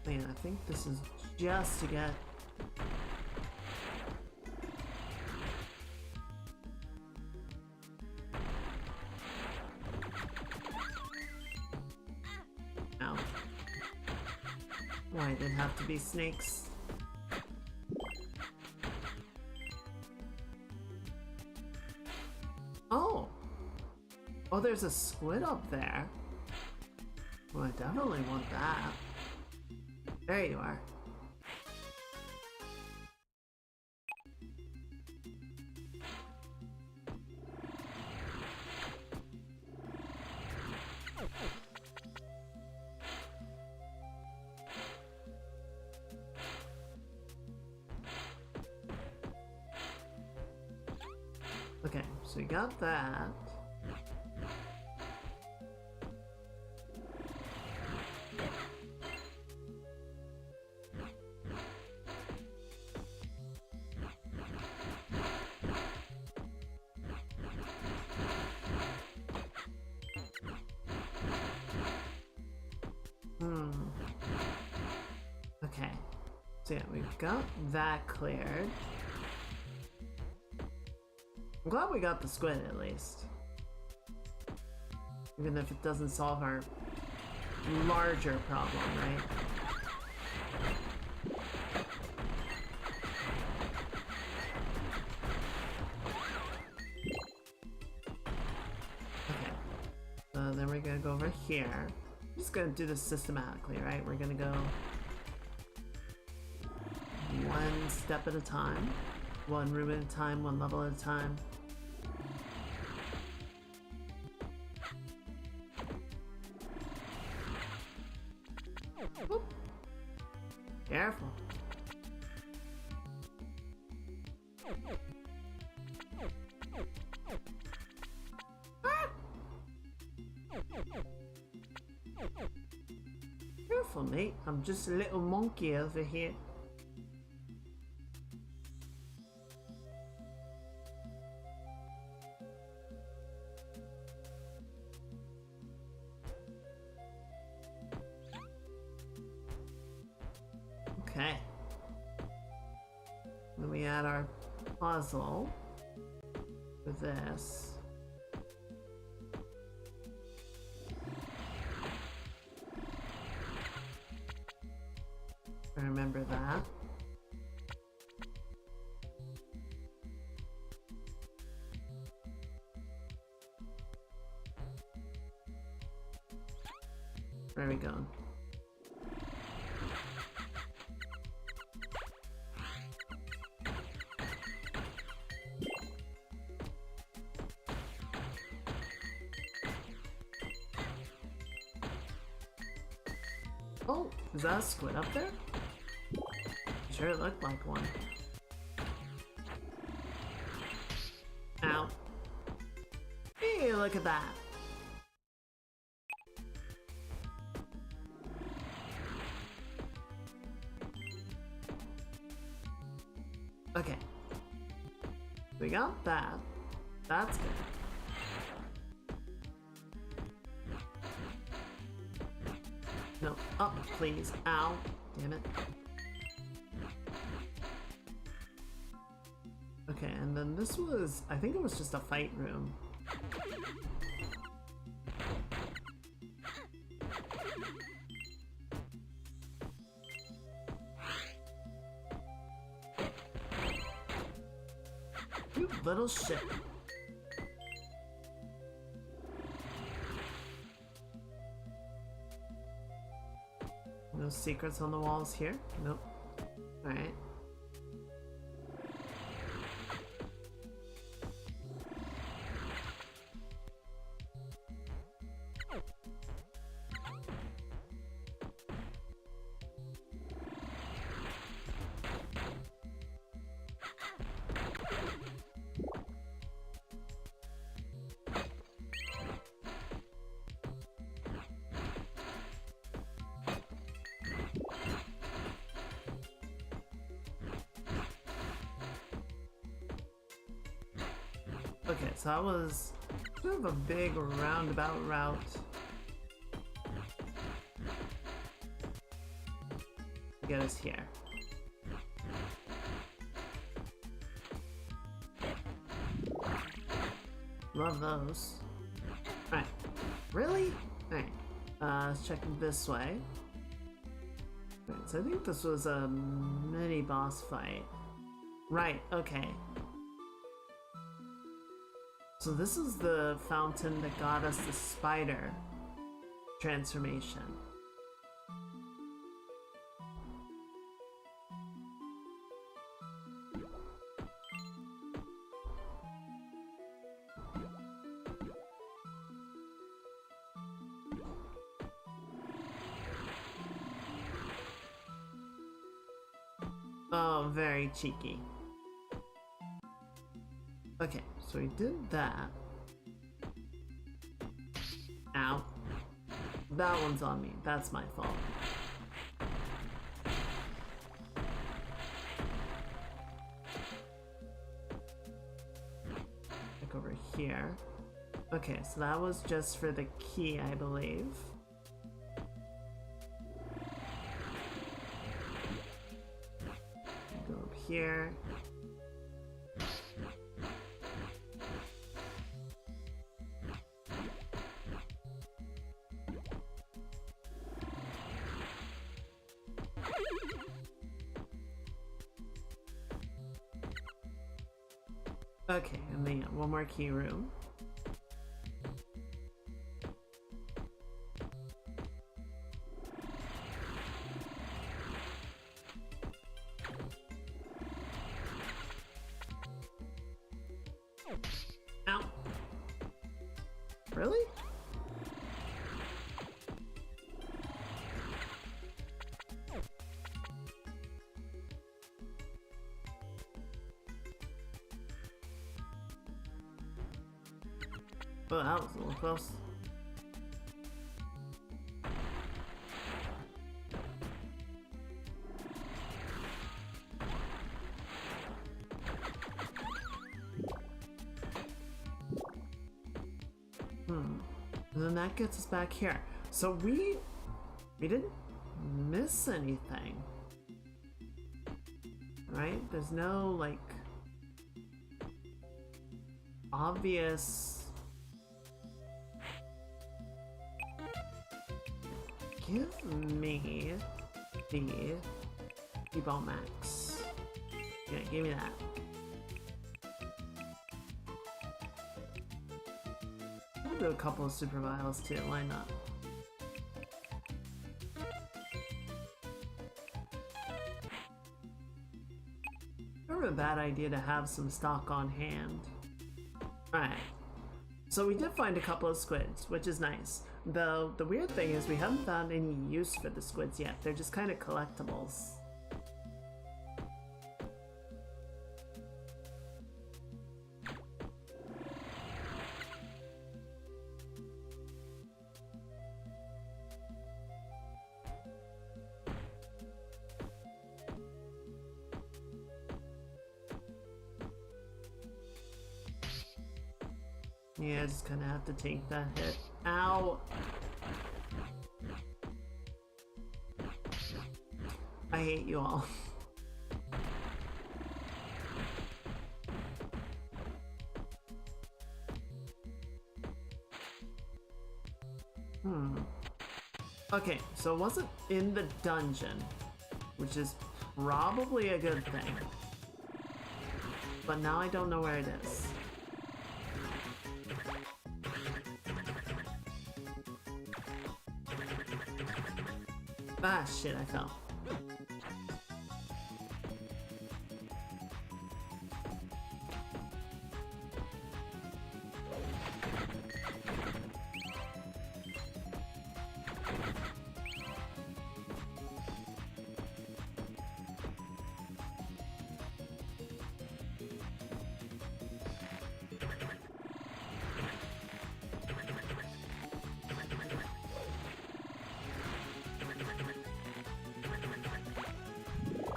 man, I think this is just to get... Ow. Why did it have to be snakes? Oh, there's a squid up there. Well, I definitely want that. There you are. Okay, so we got that. Okay, so yeah, we've got that cleared. I'm glad we got the squid at least. Even if it doesn't solve our larger problem, right? Okay, so then we're gonna go over here. I'm just gonna do this systematically, right? We're gonna go one step at a time, one room at a time, one level at a time. Oop. Careful. Ah! Careful, mate. I'm just a little monkey over here. Okay. at our puzzle for this. I remember that. Where are we going? Oh, is that a squid up there? Sure looked like one. Ow. Hey, look at that. Okay. We got that. That's good. No, up, please. Ow. Damn it. Okay, and then this was, I think it was just a fight room. You little shit. No secrets on the walls here? Nope. Alright. Okay, so that was sort of a big roundabout route. To get us here. Love those. Alright. Really? Alright. Let's check this way. Right, so I think this was a mini boss fight. Right, okay. So this is the fountain that got us the spider transformation. Oh, very cheeky. Okay, so we did that. Ow. That one's on me. That's my fault. Look over here. Okay, so that was just for the key, I believe. Go up here. Okay, and then one more key room. Ow. Really? Oh, that was a little close. And then that gets us back here. So we didn't miss anything. right? There's no, like, obvious... Give me the T-Ball Max. Yeah, give me that. I'll do a couple of Super Vials too, why not? Never a bad idea to have some stock on hand. Alright. So we did find a couple of squids, which is nice. Though the weird thing is we haven't found any use for the squids yet. They're just kind of collectibles. Yeah, just kind of have to take that hit. Ow! I hate you all. Okay, so it wasn't in the dungeon, which is probably a good thing. But now I don't know where it is. Ah, shit, I fell.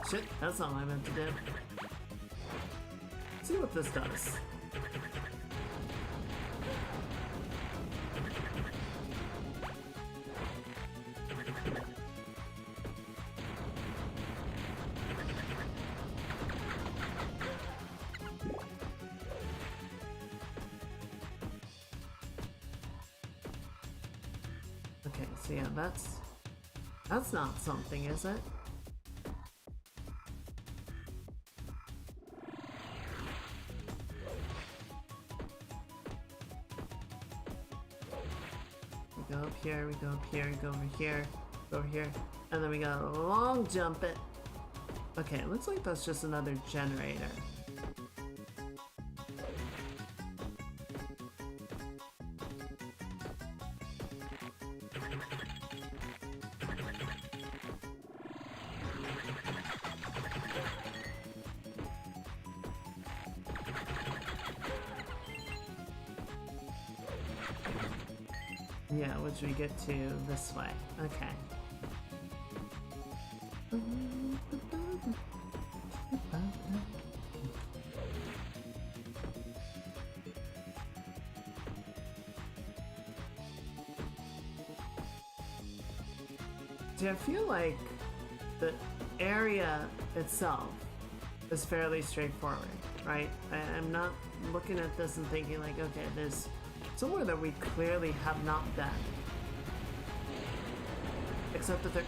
Shit, that's not what I meant to do. Let's see what this does. Okay, so yeah, that's not something, is it? We go up here, we go up here, we go over here, go over here, and then we gotta long jump it. Okay, it looks like that's just another generator. Yeah, which we get to this way. Okay. See, I feel like the area itself is fairly straightforward, right? I'm not looking at this and thinking like, okay, there's somewhere that we clearly have not been. Except that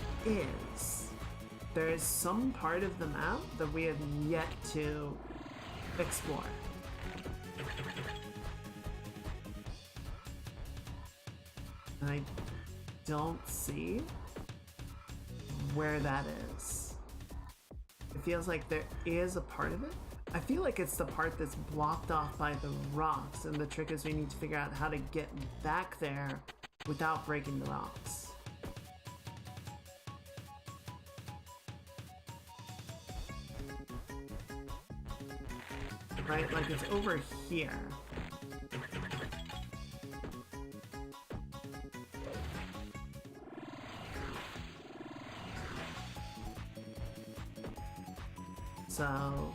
there is some part of the map that we have yet to explore. And I don't see where that is. It feels like there is a part of it. I feel like it's the part that's blocked off by the rocks, and the trick is we need to figure out how to get back there without breaking the rocks. Right? Like it's over here. So...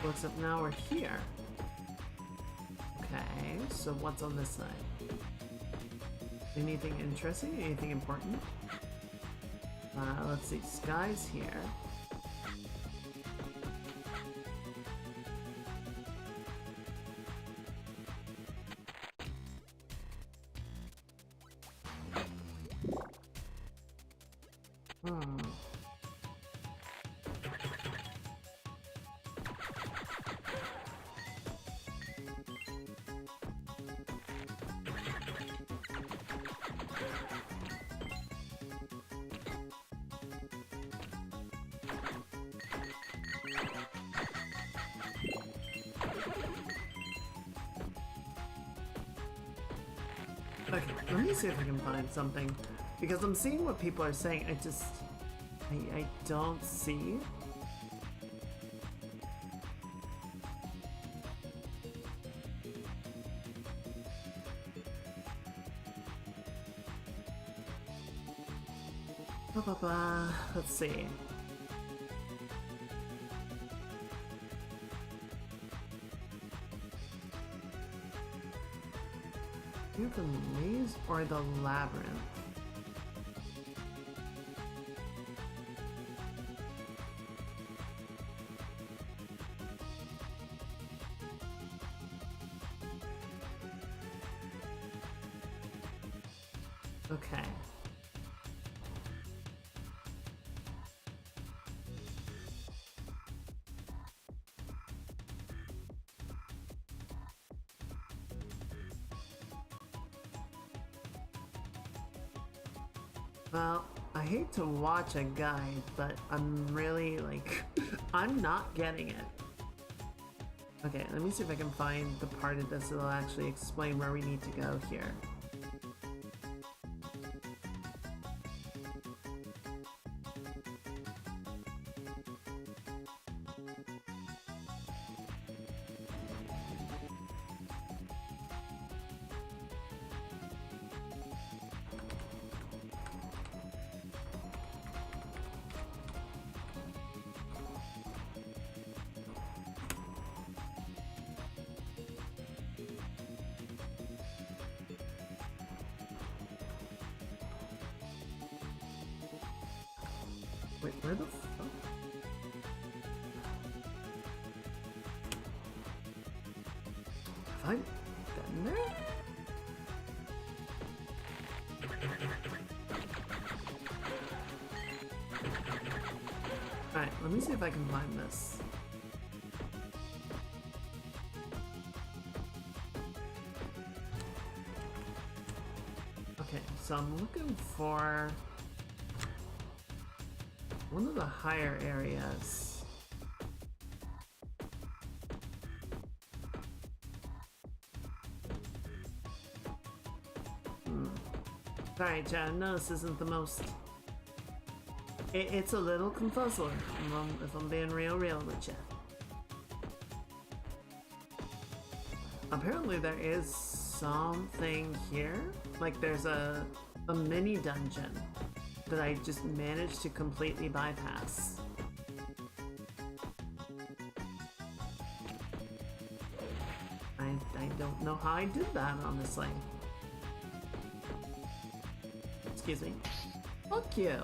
except now we're here. Okay, So what's on this side? Anything interesting? Anything important? Let's see. Sky's here. Okay, let me see if I can find something. Because I'm seeing what people are saying. I don't see. Let's see. Either the maze or the labyrinth. Okay. Well, I hate to watch a guide, but I'm really, like, I'm not getting it. Okay, let me see if I can find the part of this that'll actually explain where we need to go here. Wait, where the fuck? Have I been there? Alright, let me see if I can find this. Okay, so I'm looking for one of the higher areas. Alright, Chad, no, this isn't the most... It's a little confuzzling, if I'm being real with you. Apparently there is something here. Like there's a mini dungeon that I just managed to completely bypass. I don't know how I did that, honestly. Excuse me. Fuck you!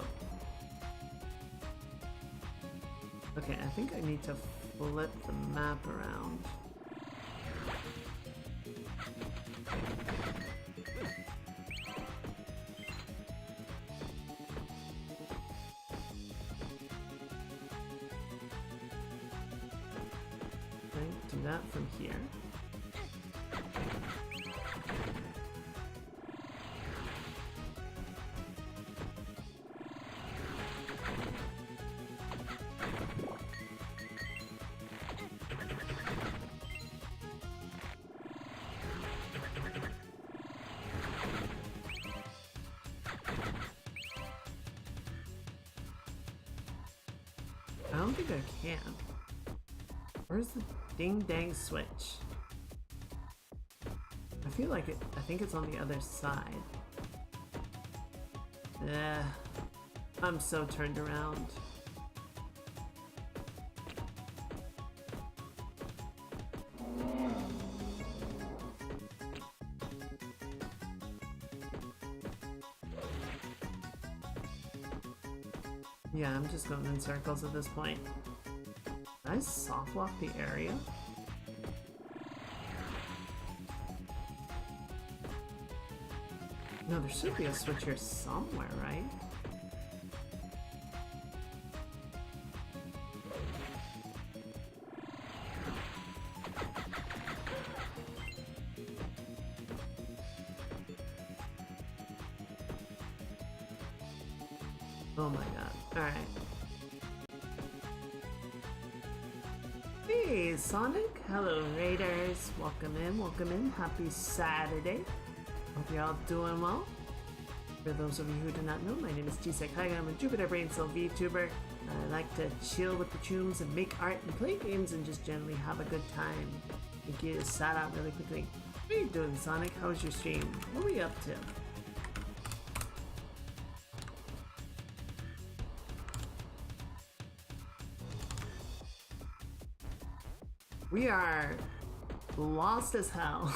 Okay, I think I need to flip the map around. Do that from here. I don't think I can. Where's the ding dang switch? I feel like I think it's on the other side. I'm so turned around. Yeah, I'm just going in circles at this point. Did I soft lock the area? No, there should be a switch here somewhere, right? Oh my god. Alright. Hey, Sonic. Hello, Raiders. Welcome in, welcome in. Happy Saturday. Hope you're all doing well. For those of you who do not know, my name is G-Sec Hyga. I'm a Jupiter Brain Cell VTuber. I like to chill with the tunes and make art and play games and just generally have a good time. Thank you. Sat out really quickly. What are you doing, Sonic? How was your stream? What were you up to? We are lost as hell.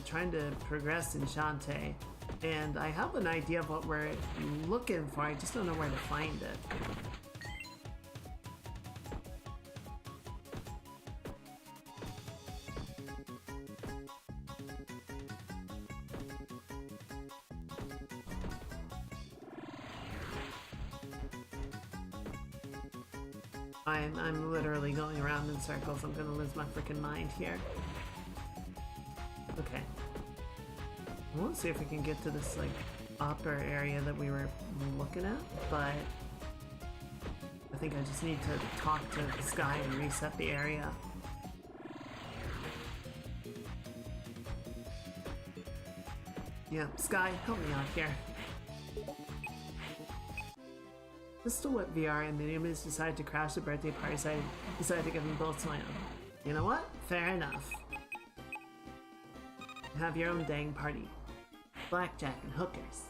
trying to progress in Shantae, and I have an idea of what we're looking for. I just don't know where to find it. I'm literally going around in circles. I'm gonna lose my freaking mind here. Okay. I want to see if we can get to this, like, upper area that we were looking at, but I think I just need to talk to Sky and reset the area. Yeah, Sky, help me out here. Pistol Whip VR and the Pumice decided to crash the birthday party, so I decided to give them both to my own. You know what? Fair enough. Have your own dang party. Blackjack and hookers.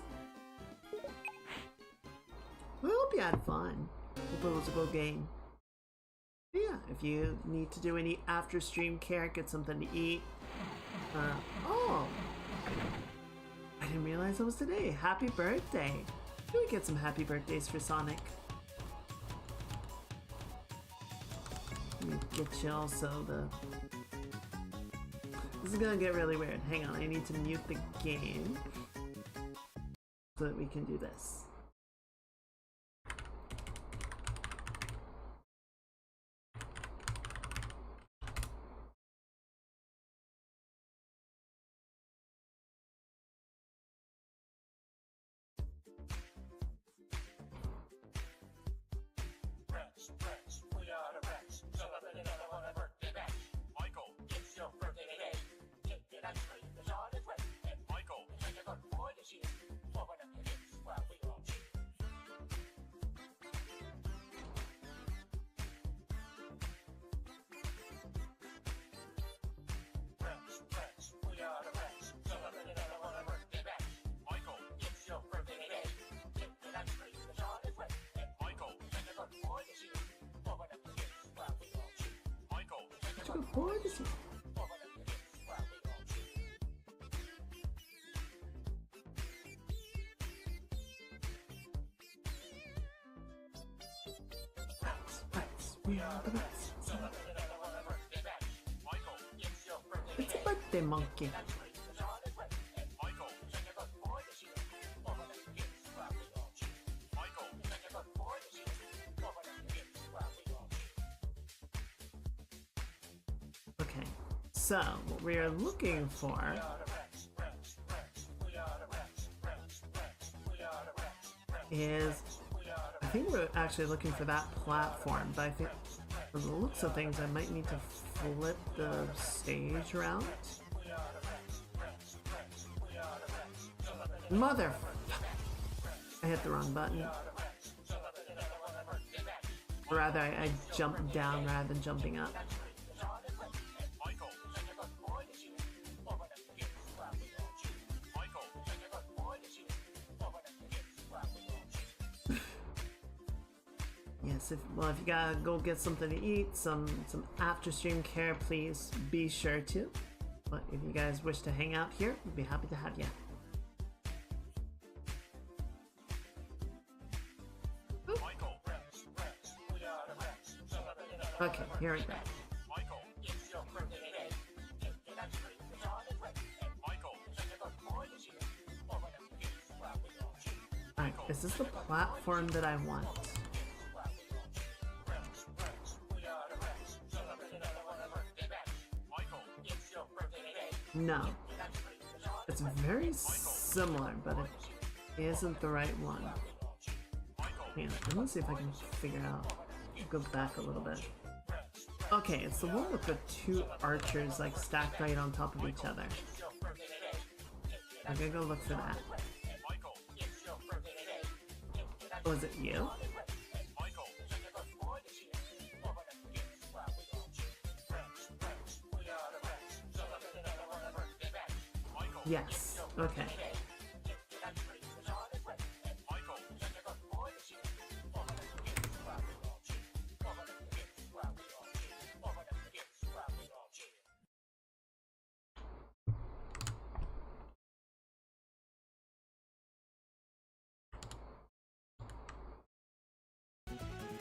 We hope you had fun. Hope it was a good game. But yeah, if you need to do any after stream care, get something to eat. Oh! I didn't realize it was today. Happy birthday! Can we get some happy birthdays for Sonic? Let me get you also the... This is gonna get really weird. Hang on, I need to mute the game so that we can do this. Friends, we are the Reds. Celebrate another one of birthday bash. Michael, it's your birthday today. Get the ice cream, the shot is wet. And Michael, take a good boy this year. Open up your lips while we all cheer. Friends, we are the Reds. Celebrate another one of birthday bash. Michael, it's your birthday today. Get the ice cream, the shot is wet. And Michael, take a good boy this year. Open up your lips while we all cheer. Michael, take a good boy this year. Open up your lips while we all cheer. Rats, we are the rats. Celebrate another one of birthday bash. Michael, it's your birthday It's a today. birthday monkey. Ice cream, the shot is wet. And Michael, take a good boy this year. Open up your lips while we all cheer. Michael, take a good boy this year. Open up your lips while we all cheer. Okay, so what we are looking for We are the Reds. We are the Reds. We are the Reds. is, I think we're actually looking for that platform, but I think from the looks of things I might need to flip the stage around. Mother! I hit the wrong button. Or rather, I jumped down rather than jumping up. Michael, take a good boy this year. Open up your lips while we all cheer. Michael, take a good boy this year. Open up your lips while we all cheer. Yes, if you gotta go get something to eat, some after stream care, please be sure to. But if you guys wish to hang out here, we'd be happy to have you. Okay, here we go. Michael, it's your birthday today. Get the ice cream, the shot is wet. And Michael, Santa Claus boy is here. Over the gifts while we all cheer. Alright, is this the platform that I want? Rex, we are the Rex. Celebrate another one of birthday back. Michael, it's your birthday today. No. Get the ice cream, the shot It's very similar, but it isn't the right one. Hang on, let me see if I can figure out. Go back a little bit. Okay, it's the one with the two archers like stacked right on top of each other. I'm gonna go look for that. Oh, is it you? Yes. Okay.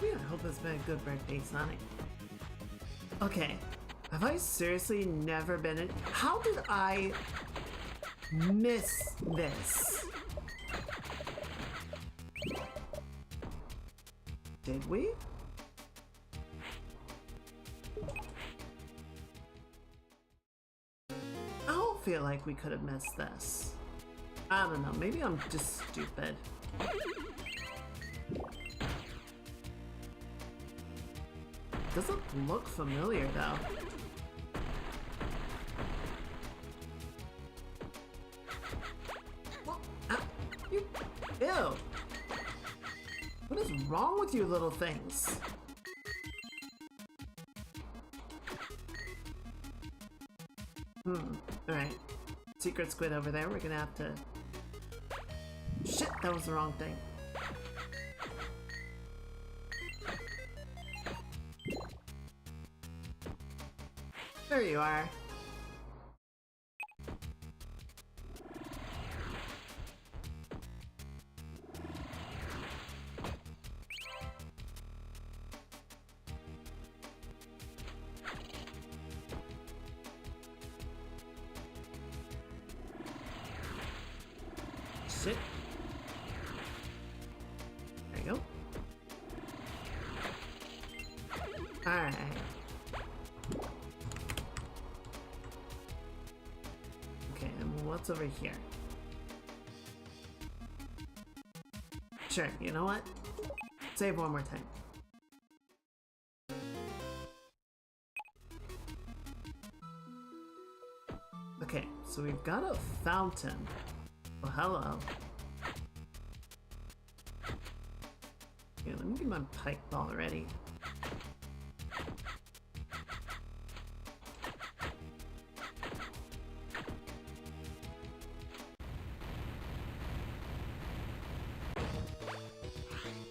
Yeah, I hope it's been a good birthday, Sonic. Okay. Have I seriously never been in? How did I miss this? Did we? I don't feel like we could have missed this. I don't know, maybe I'm just stupid. Doesn't look familiar though. What? You. Ew. What is wrong with you little things? Alright. Secret squid over there. We're gonna have to. Shit, that was the wrong thing. There you are. Shit. There you go. Alright. Okay, and what's over here? Sure, you know what? Save one more time. Okay, so we've got a fountain. Oh, hello. Okay, let me get my pike ball ready.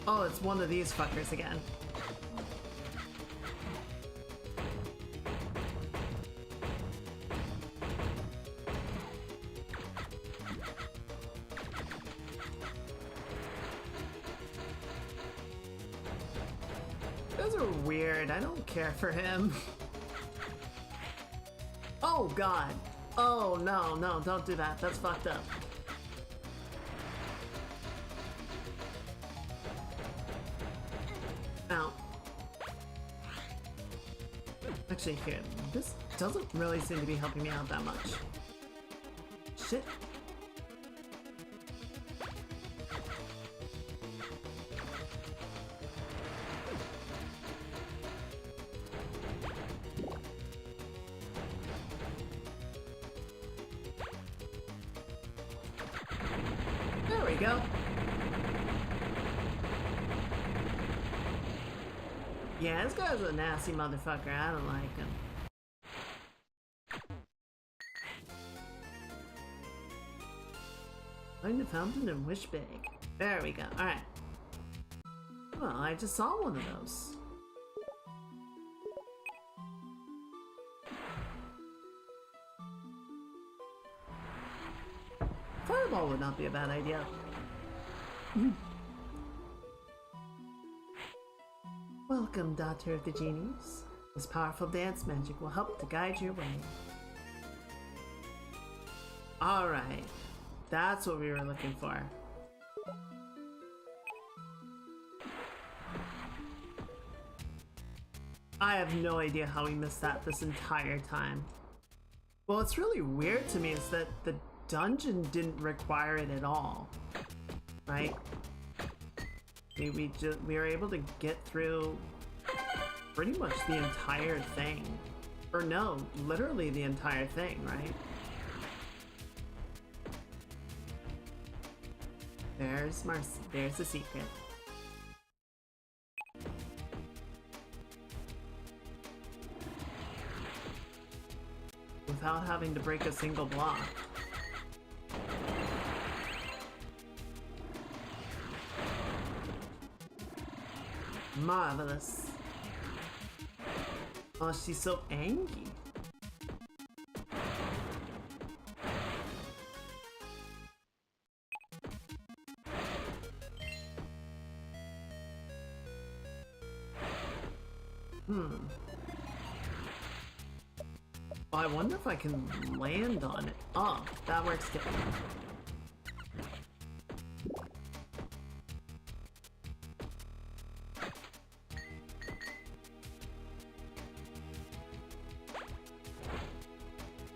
Oh, it's one of these fuckers again. Those are weird. I don't care for him. Oh god. Oh no, no, don't do that. That's fucked up. Ow. Actually, here, this doesn't really seem to be helping me out that much. Shit. There we go. Yeah, this guy's a nasty motherfucker. I don't like him. Find the fountain and wish big. There we go. Alright. Well, I just saw one of those. Fireball would not be a bad idea. Welcome Welcome, daughter of the genies. This powerful dance magic will help to guide your way. Alright, that's what we were looking for. I have no idea how we missed that this entire time. Well, what's really weird to me is that the dungeon didn't require it at all, right? We were able to get through pretty much the entire thing. Or no, literally the entire thing, right? There's the secret. Without having to break a single block. Marvelous. Oh, she's so angry. Oh, I wonder if I can land on it. Oh, that works too.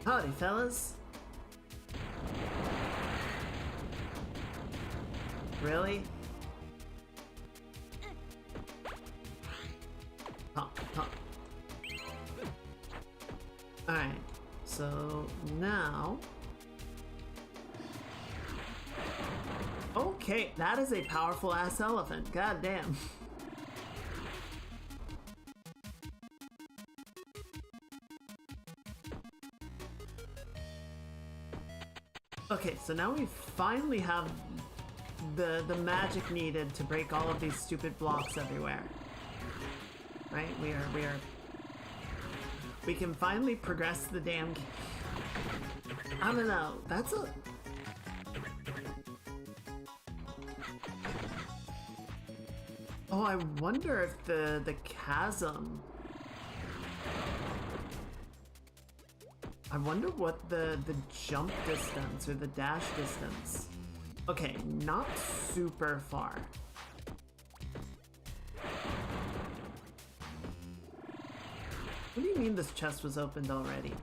Howdy, fellas. Really? Alright, so now... Okay, that is a powerful ass elephant, god damn. Okay, so now we finally have the magic needed to break all of these stupid blocks everywhere. Right? We can finally progress the damn game. I don't know, that's a... Oh, I wonder if the chasm... I wonder what the jump distance or the dash distance. Okay, not super far. What do you mean this chest was opened already?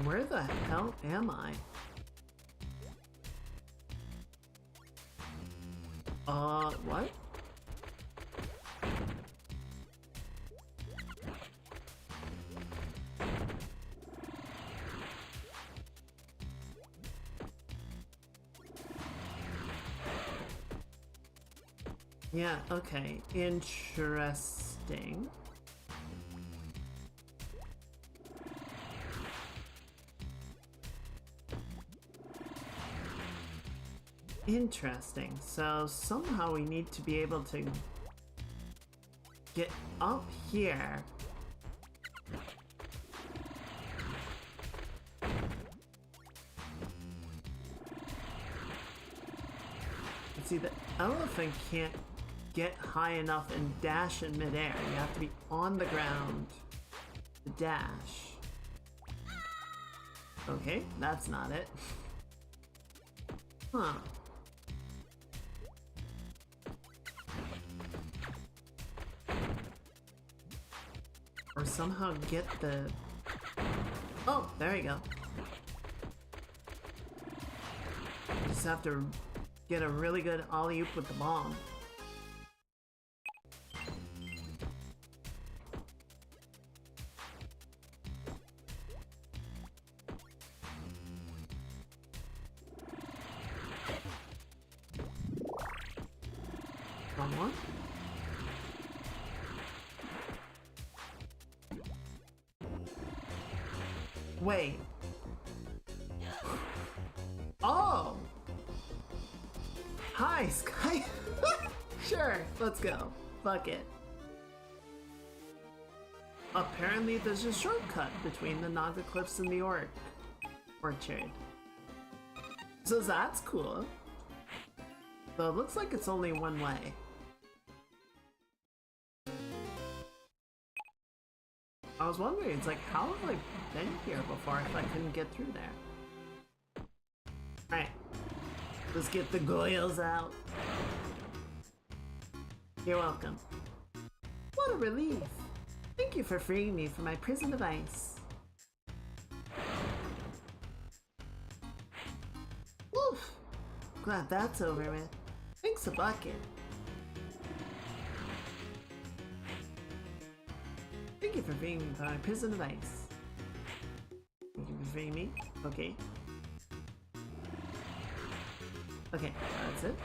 Where the hell am I? What? Yeah, okay. Interesting. Interesting. So somehow we need to be able to get up here. See, the elephant can't get high enough and dash in midair. You have to be on the ground to dash. Okay, that's not it. Huh. Or somehow get the... Oh, there you go. Just have to get a really good alley-oop with the bomb. One more. Wait. Oh! Hi, Sky! Sure, let's go. Fuck it. apparently there's a shortcut between the Naga Cliffs and the Orchard. So that's cool. But it looks like it's only one way. I was wondering, it's like, how have I been here before if I couldn't get through there? Alright. Let's get the goyles out. You're welcome. What a relief. Thank you for freeing me from my prison of ice. Oof. Glad that's over with. Thanks a bucket. Thank you for freeing me from my prison of ice. Thank you for freeing me. Okay. Okay, that's it.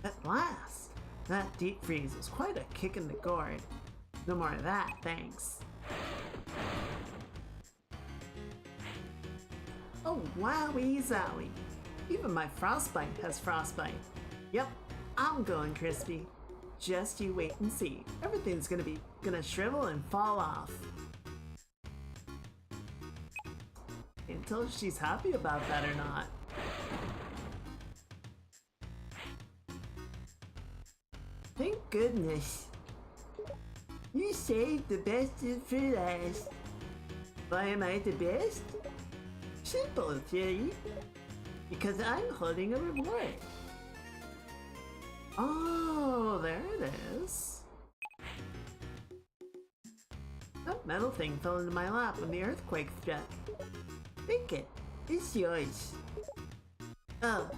At last! That deep freeze was quite a kick in the gourd. No more of that, thanks. Oh, wowie zowie. Even my frostbite has frostbite. Yep, I'm going crispy. Just you wait and see. Everything's gonna shrivel and fall off. Can't tell if she's happy about that or not. Thank goodness. You saved the best for last. Why am I the best? Simple, Tilly. Because I'm holding a reward. Oh, there it is. That metal thing fell into my lap when the earthquake struck. Take it. It's yours. Oh,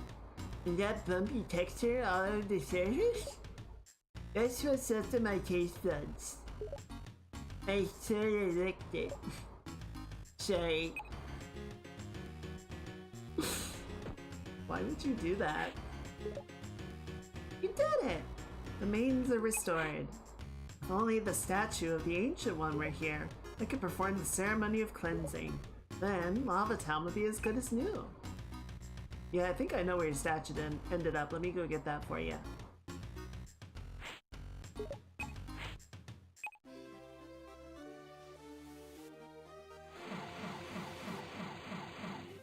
and that bumpy texture all over the surface? That's what's up to my taste buds. I sorta licked it. Sorry. Why would you do that? You did it! The maidens are restored. If only the statue of the Ancient One were here, I could perform the ceremony of cleansing. Then, Lava Town would be as good as new. Yeah, I think I know where your statue ended up. Let me go get that for you.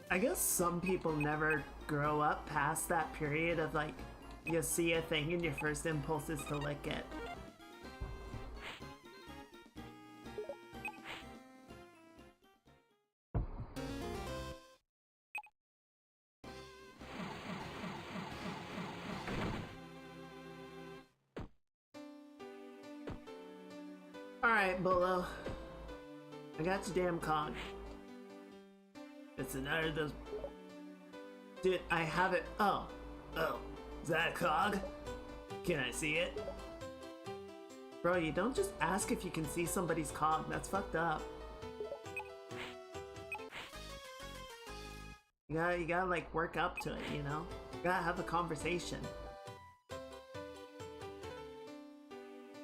I guess some people never grow up past that period of like, you see a thing and your first impulse is to lick it. Alright, Bolo. I got your damn cog. It's another of those. Dude, I have it. Oh. Is that a cog? Can I see it? Bro, you don't just ask if you can see somebody's cog. That's fucked up. You gotta like work up to it, you know? You gotta have a conversation.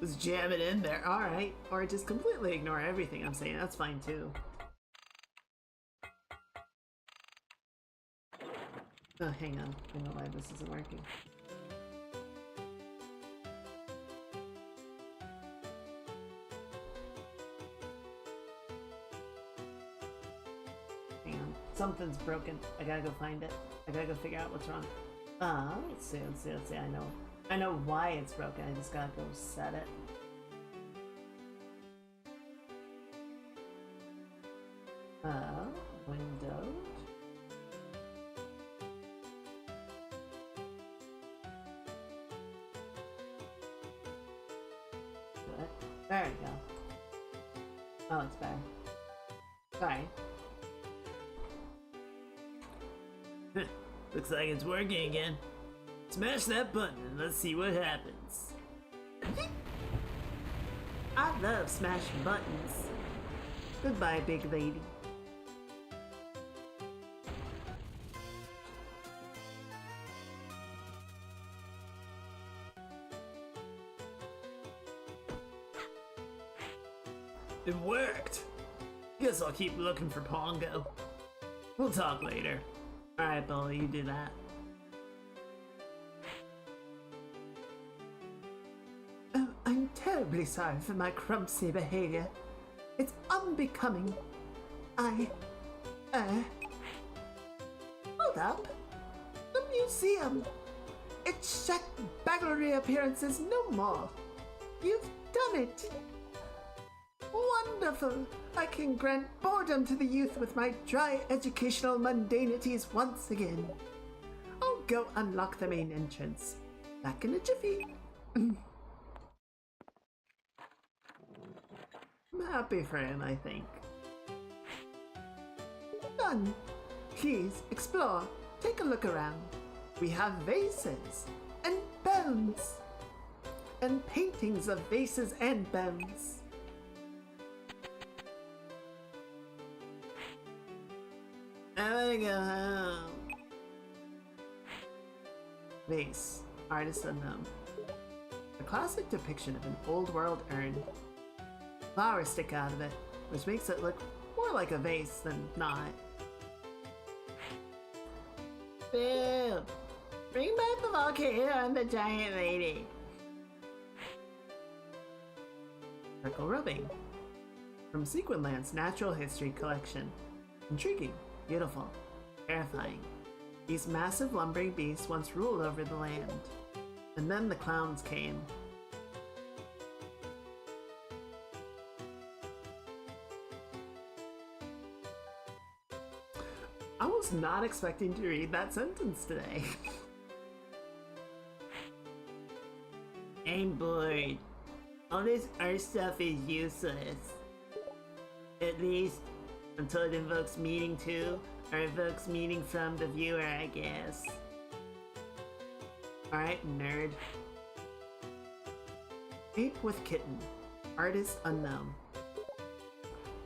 Just jam it in there. Alright. Or just completely ignore everything I'm saying. That's fine too. Oh, hang on. I know why this isn't working. Hang on. Something's broken. I gotta go find it. I gotta go figure out what's wrong. Let's see. I know why it's broken. I just gotta go set it. Window. There we go. Oh, it's better. Sorry. Looks like it's working again. Smash that button and let's see what happens. I love smashing buttons. Goodbye, big lady. It worked! Guess I'll keep looking for Pongo. We'll talk later. Alright, Bella, you do that. terribly sorry for my clumsy behavior. It's unbecoming. Hold up. The museum. Its shack baggery appearances no more. You've done it. Wonderful. I can grant boredom to the youth with my dry educational mundanities once again. I'll go unlock the main entrance. Back in a jiffy. I'm happy for him, I think. Done. Please, explore. Take a look around. We have vases and bones. And paintings of vases and bones. I wanna go home. Vase. Artist unknown. A classic depiction of an old world urn. Flowers stick out of it, which makes it look more like a vase than not. Boo! Bring back the volcano and the giant lady. Circle rubbing. From Sequinland's Natural History Collection. Intriguing, beautiful, terrifying. These massive lumbering beasts once ruled over the land. And then the clowns came. I was not expecting to read that sentence today. I'm bored. All this art stuff is useless. At least until it invokes meaning to, or evokes meaning from the viewer, I guess. Alright, nerd. Ape with Kitten. Artist unknown.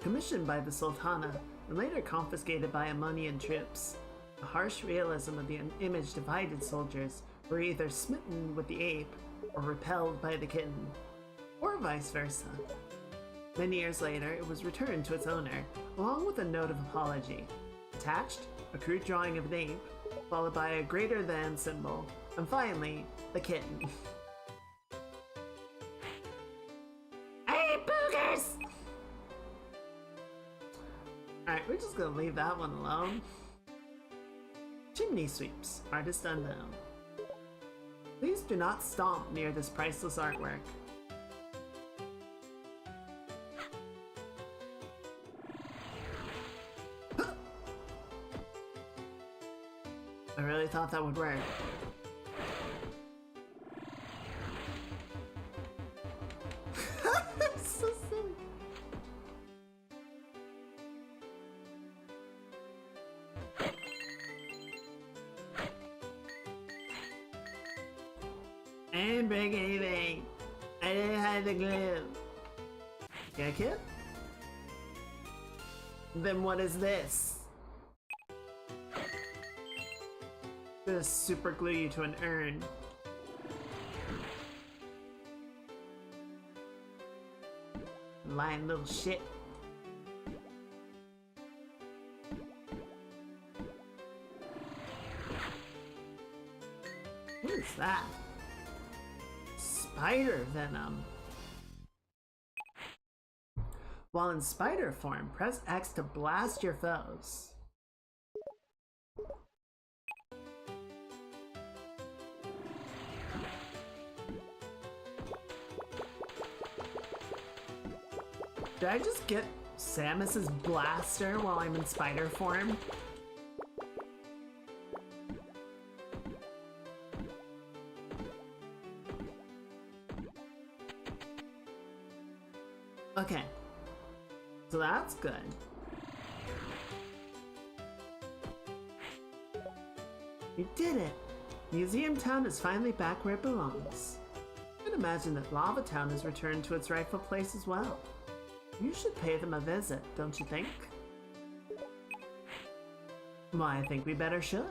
Commissioned by the Sultana, and later confiscated by Ammonian troops. The harsh realism of the image divided soldiers were either smitten with the ape or repelled by the kitten, or vice versa. Many years later, it was returned to its owner, along with a note of apology. Attached, a crude drawing of an ape, followed by a greater than symbol, and finally, the kitten. Hey, boogers! Alright, we're just gonna leave that one alone. Chimney sweeps, artist unknown. Please do not stomp near this priceless artwork. I really thought that would work. So silly. I didn't break anything. I didn't have the glue. Got a kid? Then what is this? I'm gonna super glue you to an urn. Lying little shit. What is that? Spider venom. While in spider form, press X to blast your foes. Did I just get Samus's blaster while I'm in spider form? Okay. So that's good. We did it! Museum Town is finally back where it belongs. I can imagine that Lava Town has returned to its rightful place as well. You should pay them a visit, don't you think? Why, I think we better should.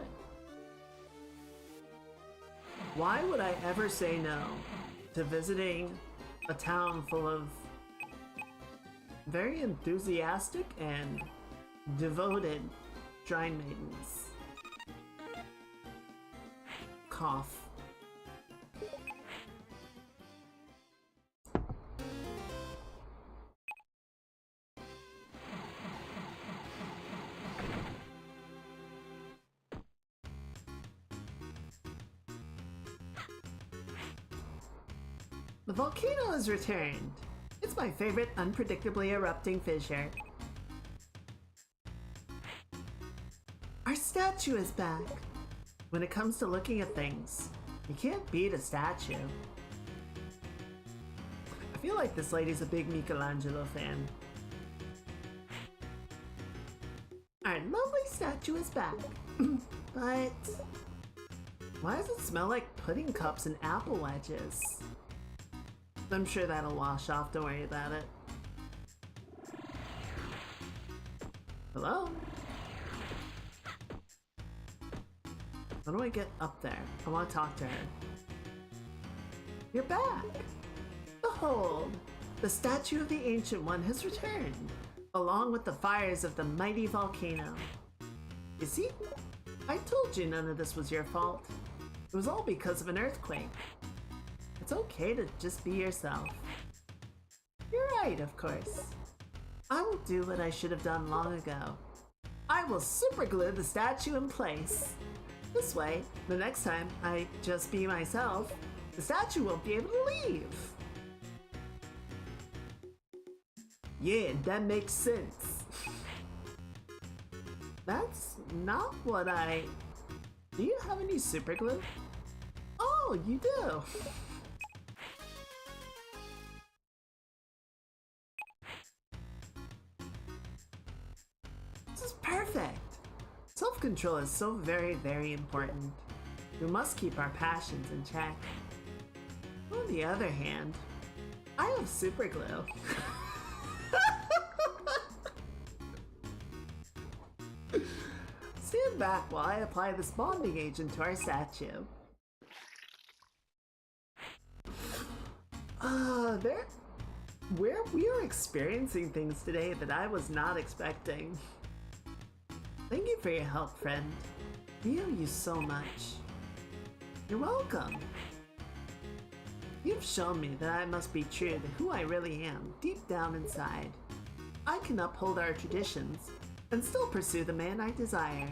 Why would I ever say no to visiting a town full of very enthusiastic and devoted shrine maidens? Cough. The volcano has returned. It's my favorite unpredictably erupting fissure. Our statue is back. When it comes to looking at things, you can't beat a statue. I feel like this lady's a big Michelangelo fan. Our lovely statue is back. But why does it smell like pudding cups and apple wedges? I'm sure that'll wash off, don't worry about it. Hello? How do I get up there? I want to talk to her. You're back! Behold! The statue of the Ancient One has returned, along with the fires of the mighty volcano. You see? I told you none of this was your fault. It was all because of an earthquake. It's okay to just be yourself. You're right, of course. I will do what I should have done long ago. I will superglue the statue in place. This way, the next time I just be myself, the statue won't be able to leave. Yeah, that makes sense. That's not what I... Do you have any super glue? Oh, you do. This is perfect. Self-control is so very, very important. We must keep our passions in check. On the other hand, I have super glue. Stand back while I apply this bonding agent to our statue. We are experiencing things today that I was not expecting. Thank you for your help, friend. We owe you so much. You're welcome. You've shown me that I must be true to who I really am, deep down inside. I can uphold our traditions and still pursue the man I desire.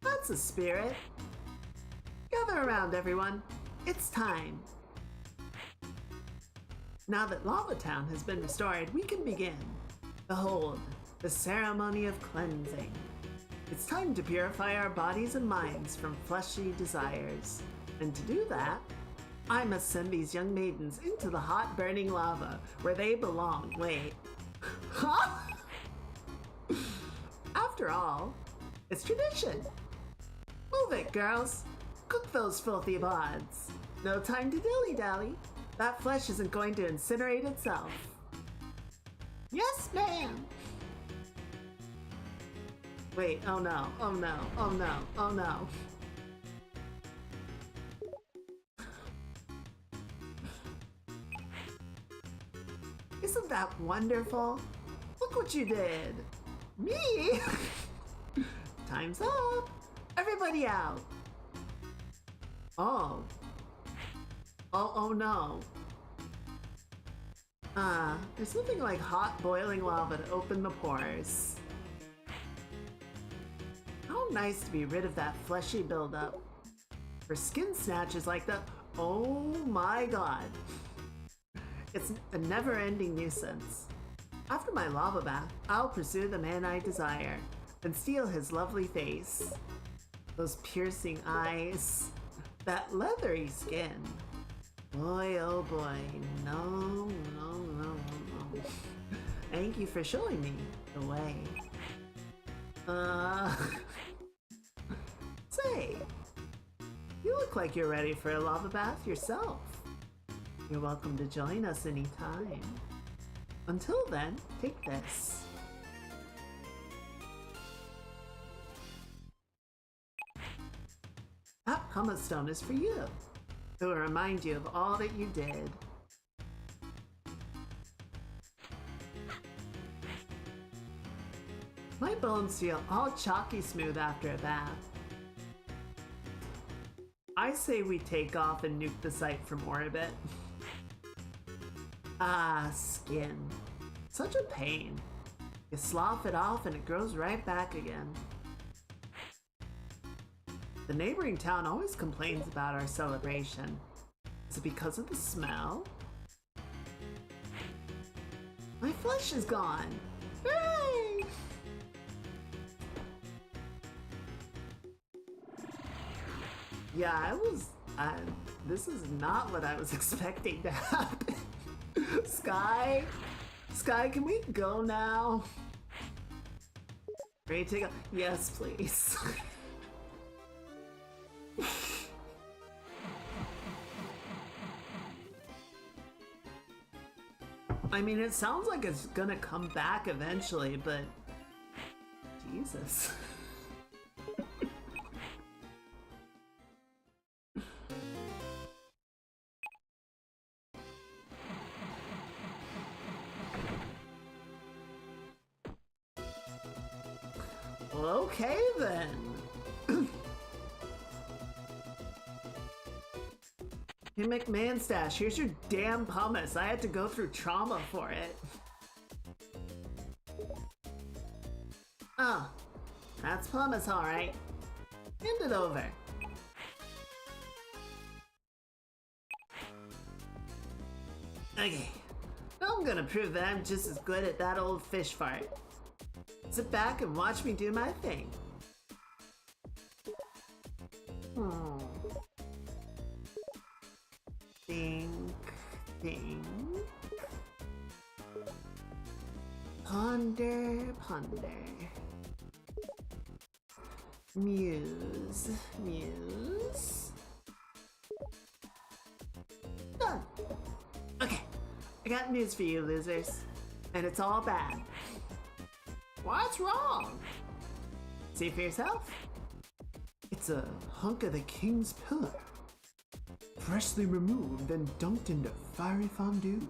That's a spirit. Gather around, everyone. It's time. Now that Lava Town has been restored, we can begin. Behold, the ceremony of cleansing. It's time to purify our bodies and minds from fleshy desires. And to do that, I must send these young maidens into the hot burning lava where they belong. Wait. Huh? After all, it's tradition. Move it, girls. Cook those filthy bods. No time to dilly-dally. That flesh isn't going to incinerate itself. Yes, ma'am. Wait, oh no, oh no, oh no, oh no. Isn't that wonderful? Look what you did. Me? Time's up. Everybody out. Oh. Oh no. There's nothing like hot boiling lava to open the pores. How nice to be rid of that fleshy buildup. For skin snatches like that, oh my god. It's a never-ending nuisance. After my lava bath, I'll pursue the man I desire and steal his lovely face. Those piercing eyes. That leathery skin. Boy, oh boy, no. Thank you for showing me the way. Say, you look like you're ready for a lava bath yourself. You're welcome to join us anytime. Until then, take this. That pumice stone is for you. It will remind you of all that you did. My bones feel all chalky smooth after a bath. I say we take off and nuke the site from orbit. Ah, skin. Such a pain. You slough it off and it grows right back again. The neighboring town always complains about our celebration. Is it because of the smell? My flesh is gone! Hooray! Yeah, this is not what I was expecting to happen. Sky? Sky, can we go now? Ready to go? Yes, please. I mean, it sounds like it's gonna come back eventually, but... Jesus. Well, okay then. Hey McMahon Stash, here's your damn pumice. I had to go through trauma for it. Oh, that's pumice, alright. Hand it over. Okay, now I'm gonna prove that I'm just as good at that old fish fart. Sit back and watch me do my thing. Think. Ponder. Muse. Done. Okay, I got news for you, losers. And it's all bad. What's wrong? See for yourself? It's a hunk of the king's pillar. Freshly removed and dunked into fiery fondue.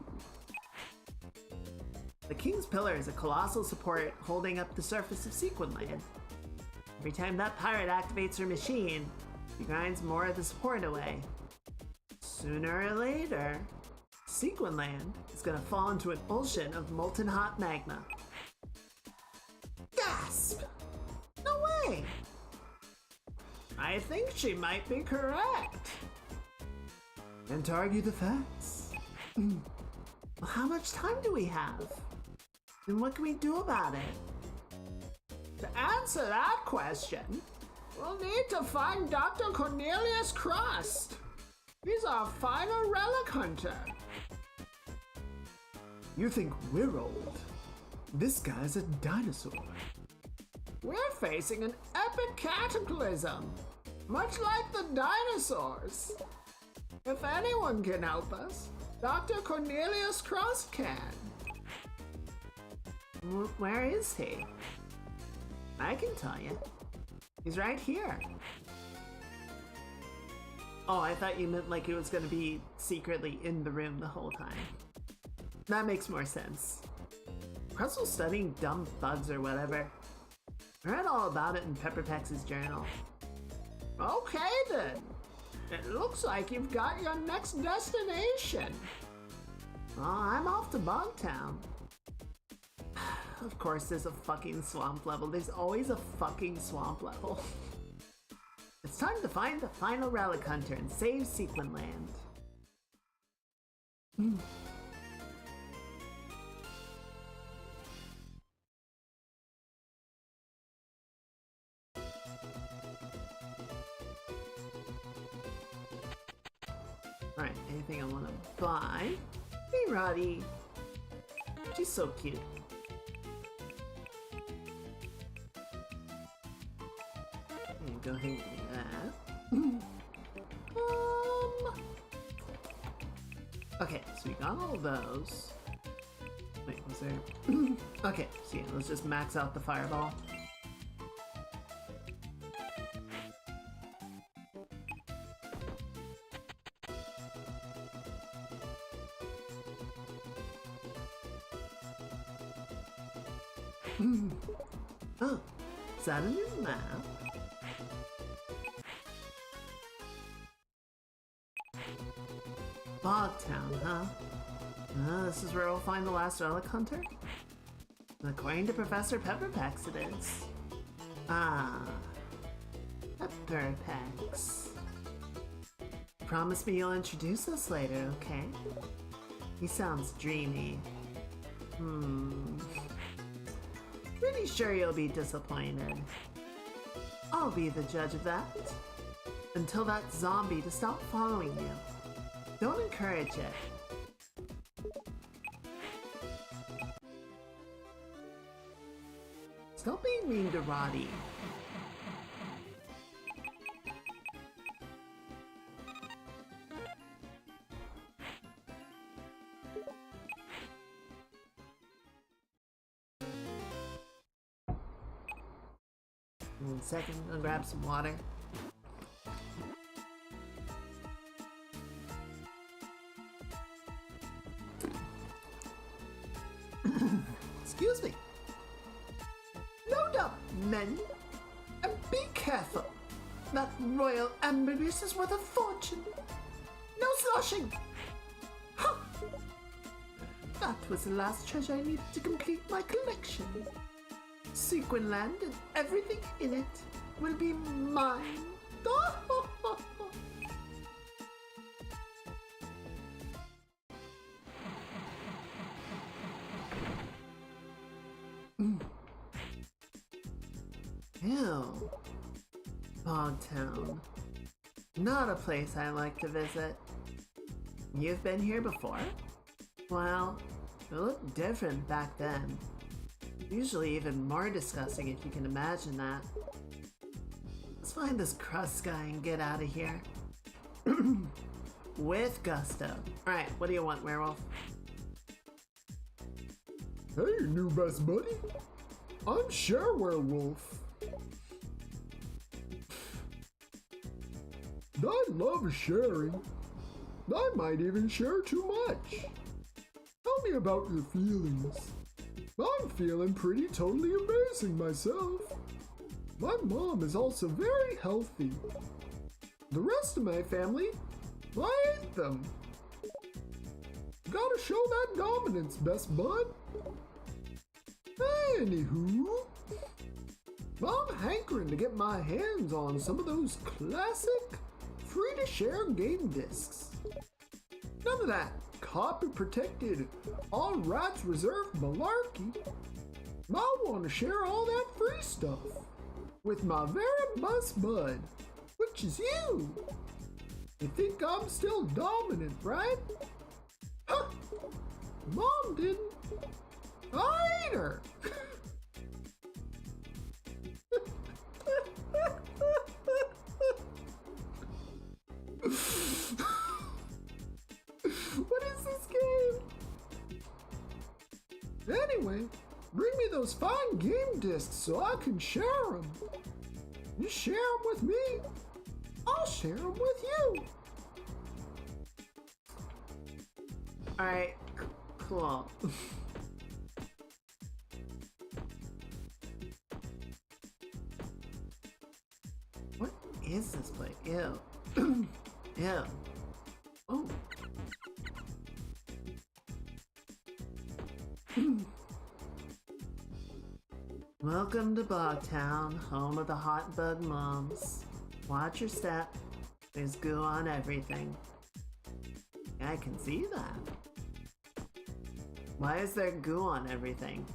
The king's pillar is a colossal support holding up the surface of Sequin Land. Every time that pirate activates her machine, she grinds more of the support away. Sooner or later, Sequin Land is gonna fall into an ocean of molten hot magma. Gasp! No way! I think she might be correct. And to argue the facts. Well, how much time do we have? And what can we do about it? To answer that question, we'll need to find Dr. Cornelius Crust. He's our final relic hunter. You think we're old? This guy's a dinosaur. We're facing an epic cataclysm, much like the dinosaurs. If anyone can help us, Dr. Cornelius Crust can. Where is he? I can tell you. He's right here. Oh, I thought you meant like it was gonna be secretly in the room the whole time. That makes more sense. Crust's studying dumb bugs or whatever. I read all about it in Pepper Pex's journal. Okay then. It looks like you've got your next destination. Oh, I'm off to Bogtown. Of course there's a fucking swamp level. There's always a fucking swamp level. It's time to find the final relic hunter and save Sequin Land. Alright, anything I want to buy? Hey, Roddy. She's so cute. Go ahead and do that. Okay, so we got all those. Wait, was there? Okay, so yeah, let's just max out the fireball. Oh, is that a new map? Bogtown, huh? This is where we'll find the last relic hunter? According to Professor Pepperpex, it is. Ah, Pepperpex. promise me you'll introduce us later, okay? He sounds dreamy. Pretty sure you'll be disappointed. I'll be the judge of that. Until that zombie to stop following you. Don't encourage it. Stop being mean to Roddy. One second, I'll grab some water. Excuse me. Load up, men, and be careful. That royal ambergris is worth a fortune. No sloshing. Ha! That was the last treasure I needed to complete my collection. Sequin land and everything in it will be mine. Ew. Bogtown. Not a place I like to visit. You've been here before? Well, it looked different back then. Usually even more disgusting if you can imagine that. Let's find this crust guy and get out of here. With gusto. Alright, what do you want, werewolf? Hey, new best buddy. I'm Share Werewolf. I love sharing. I might even share too much. Tell me about your feelings. I'm feeling pretty totally amazing myself. My mom is also very healthy. The rest of my family, I hate them. Gotta show that dominance, best bud. Anywho, I'm hankering to get my hands on some of those classic free-to-share game discs. None of that copy-protected, all rights reserved malarkey. I want to share all that free stuff with my very best bud, which is you. You think I'm still dominant, right? Huh. Mom didn't. I hate her. What is this game? Anyway, bring me those fine game discs so I can share them. You share them with me, I'll share them with you. Alright, cool. What is this place? Ew. Ew. Oh. Welcome to Bogtown, home of the hot bug moms. Watch your step. There's goo on everything. I can see that. Why is there goo on everything?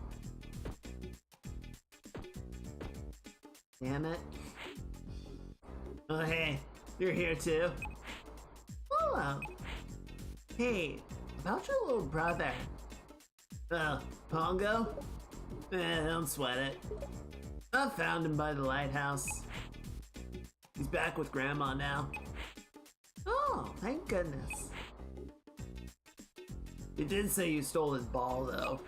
Damn it. Oh hey, you're here too? Hello. Hey, about your little brother. Oh, Pongo? Don't sweat it. I found him by the lighthouse. He's back with Grandma now. Oh, thank goodness. He did say you stole his ball, though.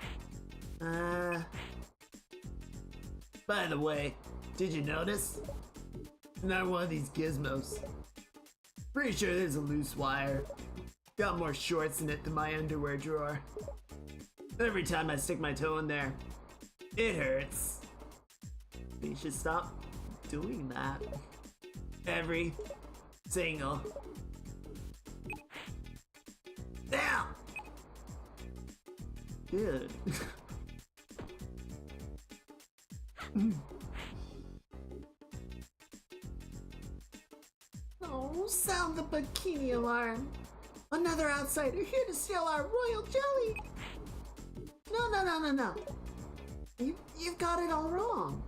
By the way, did you notice? Not one of these gizmos. Pretty sure there's a loose wire. Got more shorts in it than my underwear drawer. Every time I stick my toe in there, it hurts. You should stop doing that. Every single. Damn! Dude. Oh, sound the bikini alarm. Another outsider here to steal our royal jelly. No. You've got it all wrong.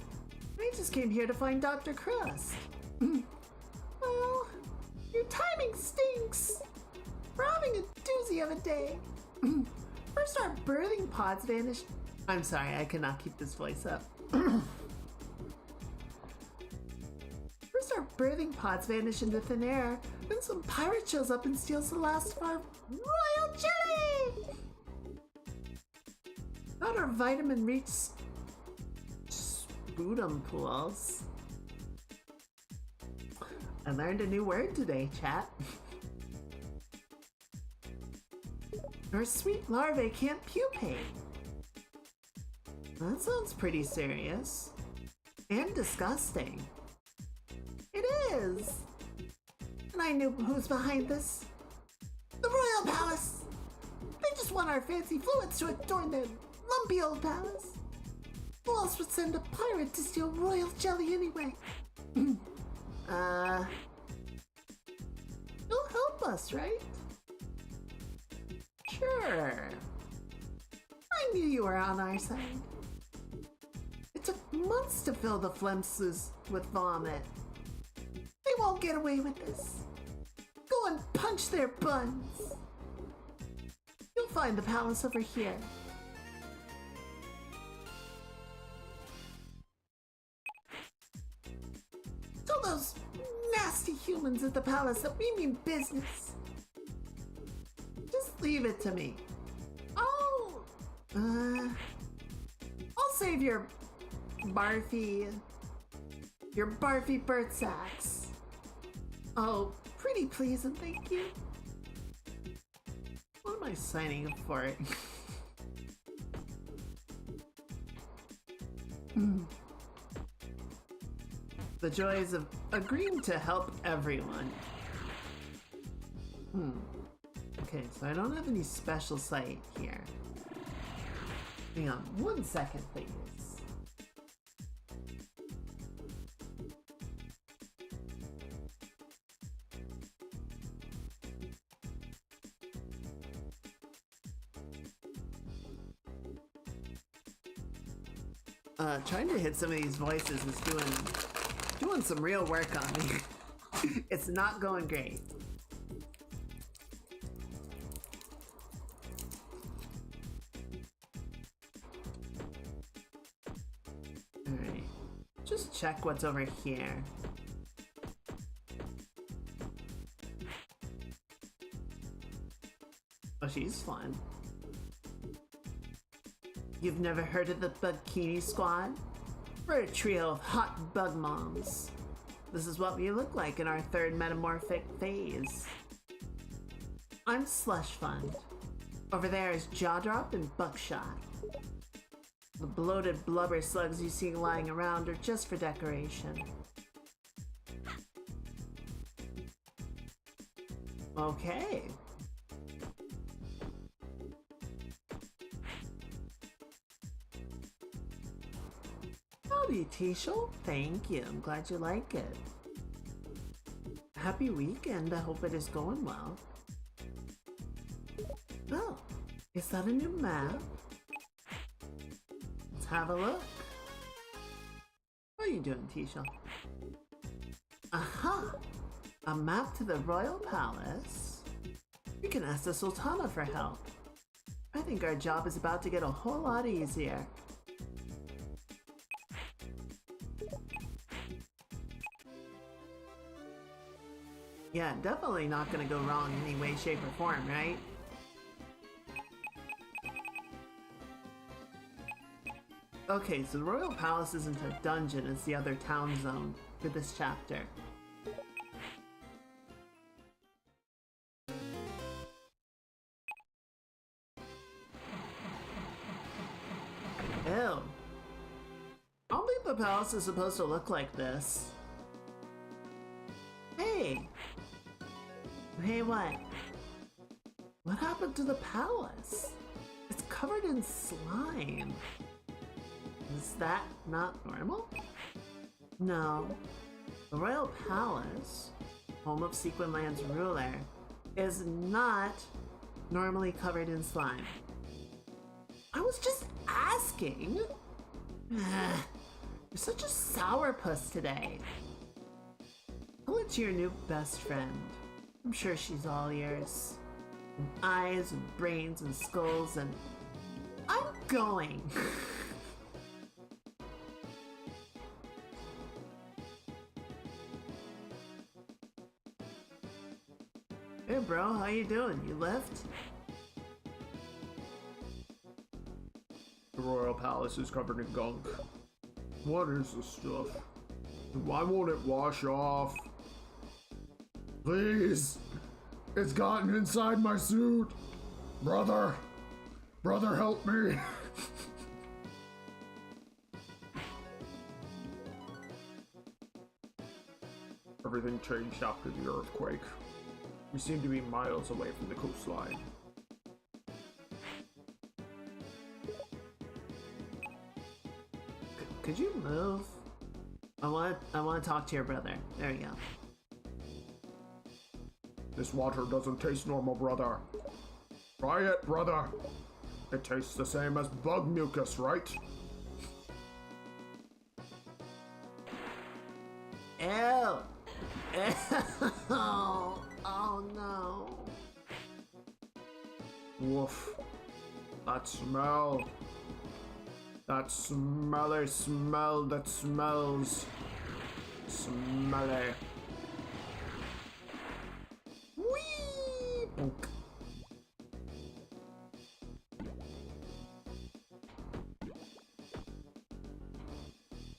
I just came here to find Dr. Crust. Well, your timing stinks. We're having a doozy of a day. First our birthing pods vanished. I'm sorry, I cannot keep this voice up. First our birthing pods vanish into thin air, then some pirate shows up and steals the last of our royal jelly! Not our vitamin-rich sputum pools. I learned a new word today, chat. Our sweet larvae can't pupate. That sounds pretty serious. And disgusting. It is! And I knew who's behind this. The Royal Palace! They just want our fancy fluids to adorn their lumpy old palace. Who else would send a pirate to steal royal jelly anyway? You'll help us, right? Sure. I knew you were on our side. It took months to fill the flemses with vomit. They won't get away with this. Go and punch their buns. You'll find the palace over here. Tell those nasty humans at the palace that we mean business. Just leave it to me. I'll save your barfy bird sacks. Oh, pretty please and thank you. What am I signing up for it? The joys of agreeing to help everyone. Okay, so I don't have any special sight here. Hang on 1 second, please. Trying to hit some of these voices is doing some real work on me. It's not going great. Alright. Just check what's over here. Oh, she's fun. You've never heard of the Bikini Squad? We're a trio of hot bug moms. This is what we look like in our third metamorphic phase. I'm Slush Fund. Over there is Jawdrop and Buckshot. The bloated blubber slugs you see lying around are just for decoration. Okay. Howdy, Tishel. Thank you. I'm glad you like it. Happy weekend. I hope it is going well. Oh, is that a new map? Let's have a look. What are you doing, Tishel? Aha! A map to the Royal Palace. We can ask the Sultana for help. I think our job is about to get a whole lot easier. Yeah, definitely not gonna go wrong in any way, shape, or form, right? Okay, so the Royal Palace isn't a dungeon, it's the other town zone for this chapter. Ew. I don't think the palace is supposed to look like this. Hey! Hey, what? What happened to the palace? It's covered in slime. Is that not normal? No. The Royal Palace home of Sequinland's ruler, is not normally covered in slime. I was just asking. You're such a sourpuss today. Tell it to your new best friend. I'm sure she's all ears. And eyes and brains and skulls and... I'm going. Hey bro, how you doing? You left? The royal palace is covered in gunk. What is this stuff? Why won't it wash off? Please! It's gotten inside my suit! Brother! Brother, help me! Everything changed after the earthquake. We seem to be miles away from the coastline. Could you move? I want to talk to your brother. There you go. This water doesn't taste normal, brother. Try it, brother. It tastes the same as bug mucus, right? Ew! Ew! Oh no. Woof. That smell. That smelly smell that smells. Smelly. Whee! Bonk.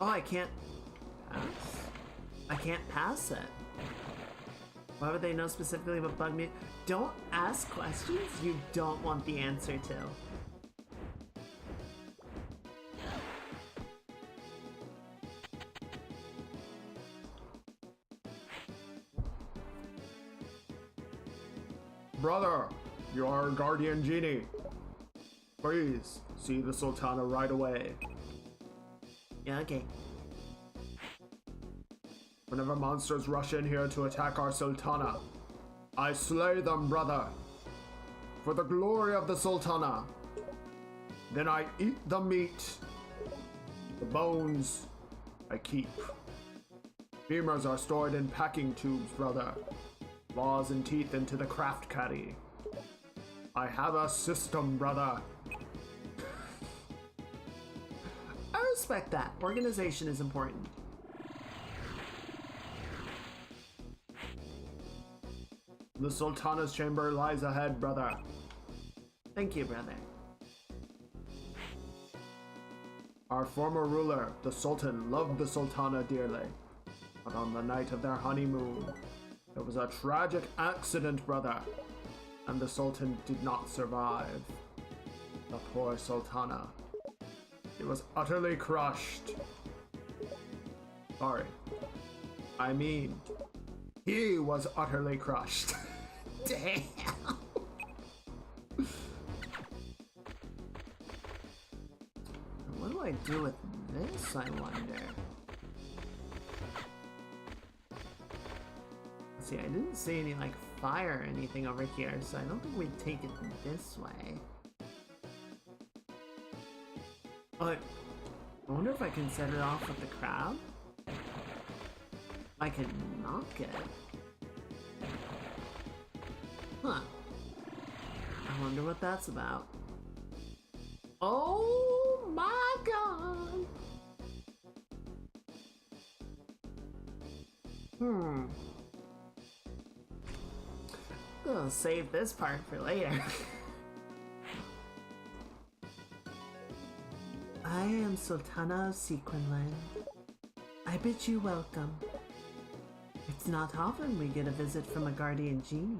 Oh, I can't pass? I can't pass it. Why would they know specifically what bug me? Don't ask questions you don't want the answer to. Brother, you are a guardian genie. Please, see the Sultana right away. Yeah, okay. Whenever monsters rush in here to attack our Sultana, I slay them, brother. For the glory of the Sultana. Then I eat the meat. The bones I keep. Femurs are stored in packing tubes, brother. Claws and teeth into the craft caddy. I have a system, brother. I respect that. Organization is important. The Sultana's chamber lies ahead, brother. Thank you, brother. Our former ruler, the Sultan, loved the Sultana dearly. But on the night of their honeymoon, there was a tragic accident, brother. And the Sultan did not survive. The poor Sultana. She was utterly crushed. Sorry. I mean, he was utterly crushed. Damn. What do I do with this, I wonder? Let's see, I didn't see any, like, fire or anything over here, so I don't think we'd take it this way. Oh, I wonder if I can set it off with the crab? I can knock it. Huh. I wonder what that's about. Oh my god! I'll save this part for later. I am Sultana of Sequinland. I bid you welcome. It's not often we get a visit from a guardian genie.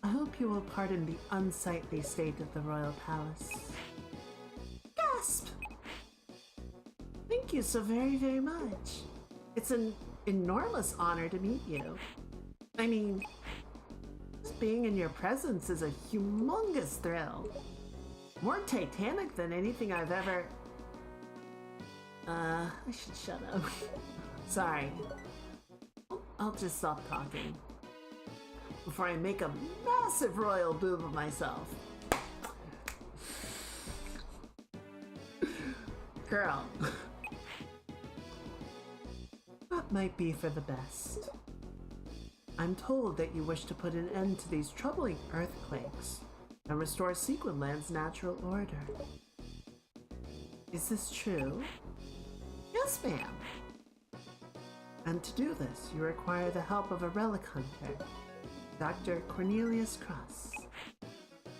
I hope you will pardon the unsightly state of the royal palace. Gasp! Thank you so very, very much. It's an enormous honor to meet you. I mean, just being in your presence is a humongous thrill. More titanic than anything I've ever... I should shut up. Sorry. I'll just stop talking before I make a massive royal boob of myself. Girl. That might be for the best. I'm told that you wish to put an end to these troubling earthquakes and restore Sequinland's natural order. Is this true? Yes, ma'am. And to do this, you require the help of a relic hunter, Dr. Cornelius Cross.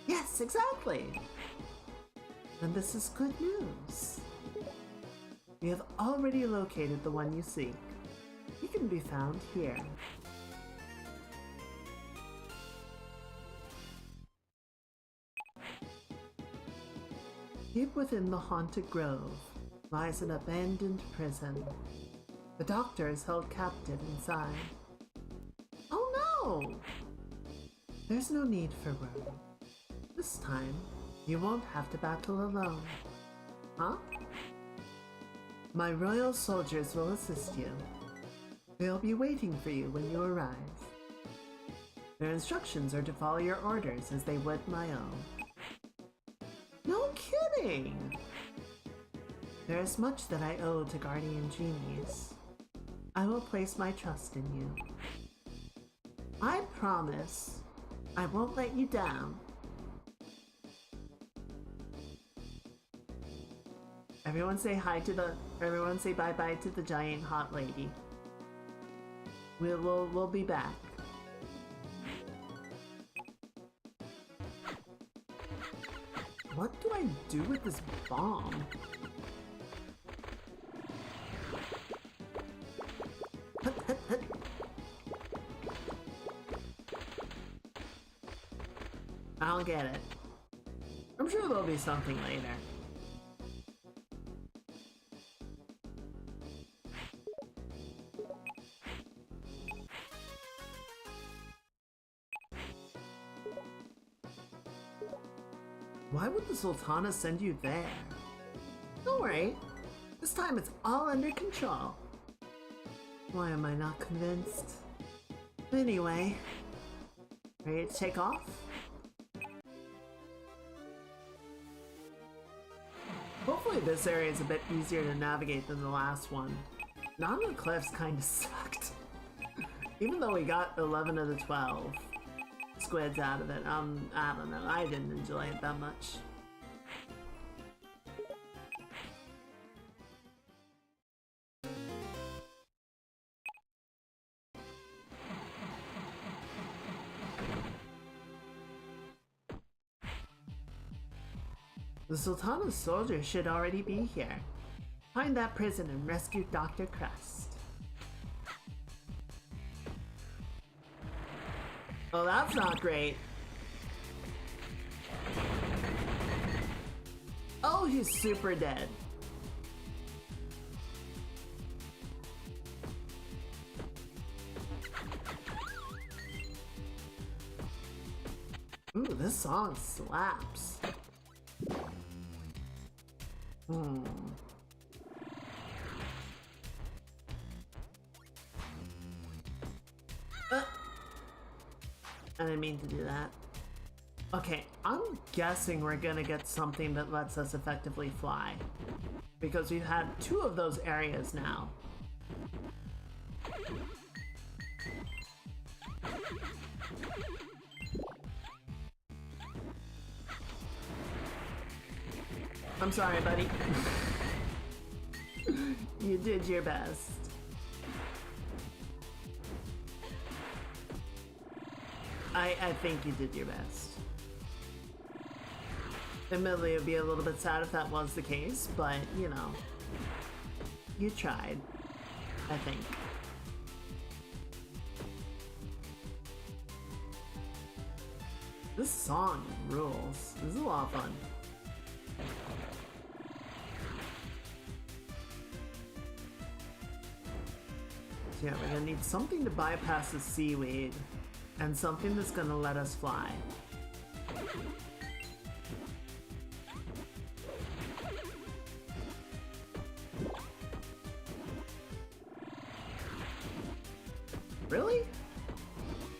Yes, exactly. And this is good news. We have already located the one you seek. He can be found here. Deep within the haunted grove lies an abandoned prison. The doctor is held captive inside. Oh no! There's no need for worry. This time, you won't have to battle alone. Huh? My royal soldiers will assist you. They'll be waiting for you when you arrive. Their instructions are to follow your orders as they would my own. No kidding! There is much that I owe to Guardian Genies. I will place my trust in you. I promise I won't let you down. Everyone say bye-bye to the giant hot lady. We'll be back. What do I do with this bomb? I'll get it. I'm sure there'll be something later. Why would the Sultana send you there? Don't worry. This time it's all under control. Why am I not convinced? Anyway, ready to take off? Hopefully this area is a bit easier to navigate than the last one. None of the cliffs kind of sucked. Even though we got 11 of the 12 squids out of it, I don't know, I didn't enjoy it that much. The Sultana's soldiers should already be here. Find that prison and rescue Dr. Crest. Oh, that's not great. Oh, he's super dead. Ooh, this song slaps. I didn't mean to do that. Okay, I'm guessing we're gonna get something that lets us effectively fly. Because we've had 2 of those areas now. I'm sorry, buddy. You did your best. I think you did your best. Admittedly, it would be a little bit sad if that was the case, but, you know, you tried, I think. This song rules. This is a lot of fun. So yeah, we're gonna need something to bypass the seaweed, and something that's gonna let us fly. Really?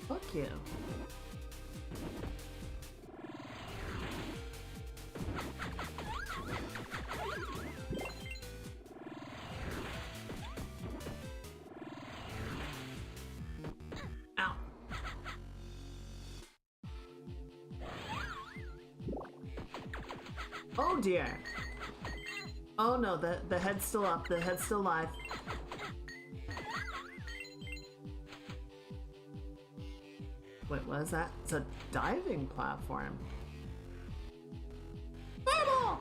Fuck you. Ow. Oh dear. Oh no, the head's still up, the head's still live. Wait, what is that? It's a diving platform. Fireball!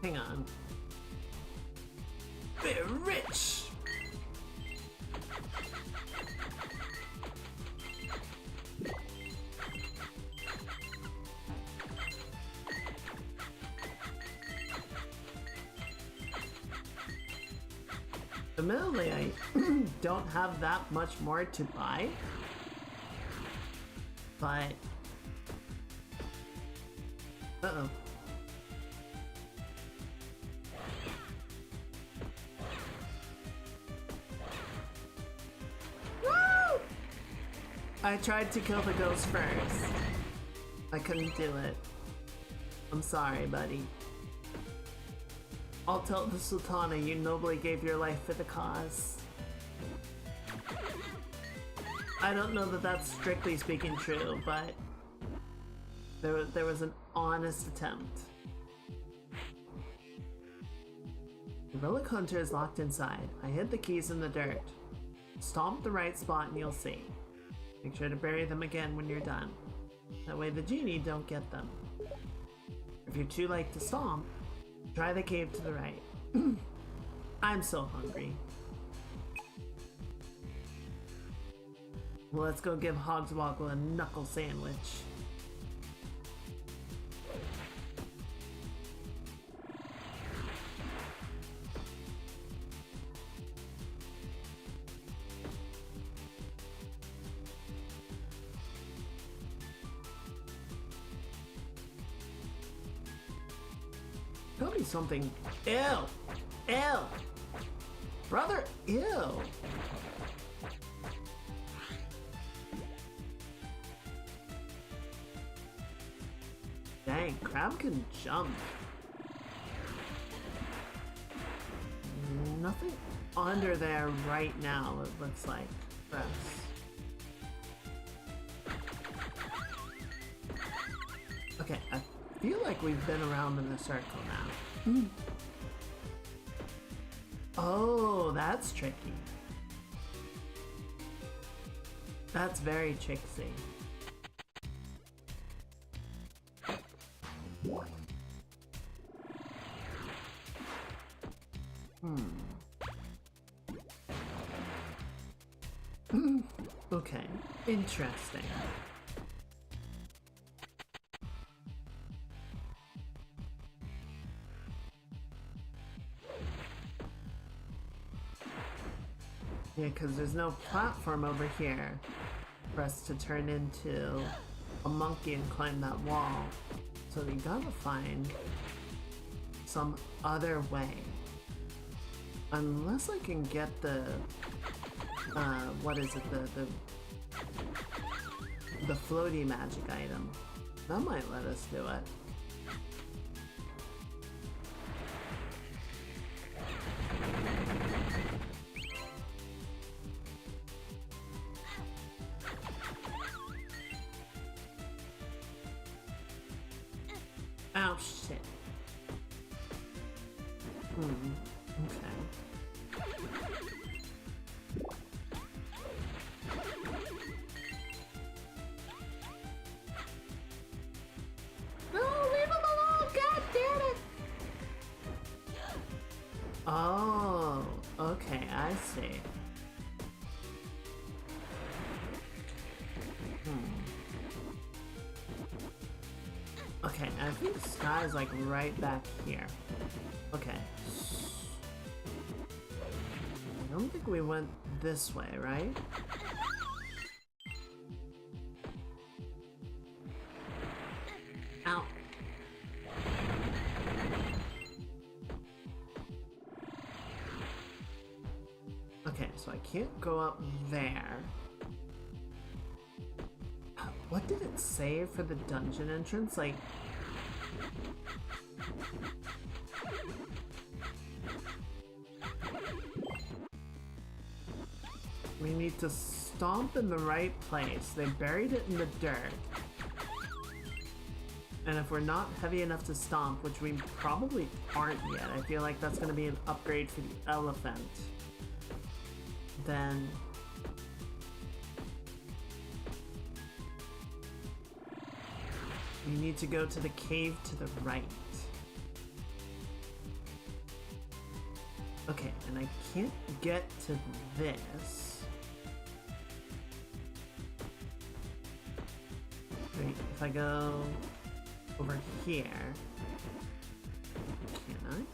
Hang on. Very rich. Admittedly, I don't have that much more to buy, but uh-oh. I tried to kill the ghost first. I couldn't do it. I'm sorry, buddy. I'll tell the Sultana you nobly gave your life for the cause. I don't know that that's strictly speaking true, but there was an honest attempt. The relic hunter is locked inside. I hid the keys in the dirt. Stomp the right spot and you'll see. Make sure to bury them again when you're done. That way the genie don't get them. If you're too late to stomp, try the cave to the right. I'm so hungry. Well, let's go give Hogswoggle a knuckle sandwich. Tell me something. Ew! Ew! Brother, ew! Dang, crab can jump. Nothing under there right now, it looks like. Press. Okay, I feel like we've been around in a circle now. Oh, that's tricky. That's very tricksy. Okay, interesting. Yeah, because there's no platform over here for us to turn into a monkey and climb that wall. So we gotta find some other way. Unless I can get the, what is it, the floaty magic item. That might let us do it. Oh shit. Okay. No, leave him alone! God damn it! Oh, okay, I see. Okay, I think Sky's like right back here. Okay. I don't think we went this way, right? Ow. Okay, so I can't go up there. What did it say for the dungeon entrance? Like... We need to stomp in the right place. They buried it in the dirt. And if we're not heavy enough to stomp, which we probably aren't yet, I feel like that's going to be an upgrade for the elephant, then we need to go to the cave to the right. Okay, and I can't get to this. Wait, if I go over here, can I?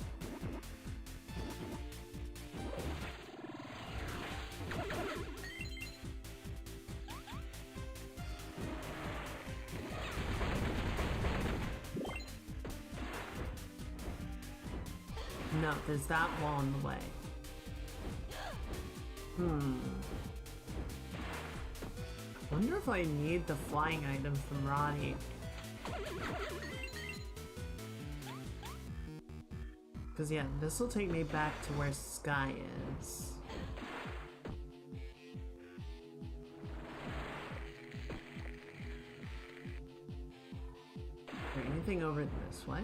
No, there's that wall in the way. I wonder if I need the flying item from Ronnie. Because yeah, this will take me back to where Sky is. Is there anything over this way?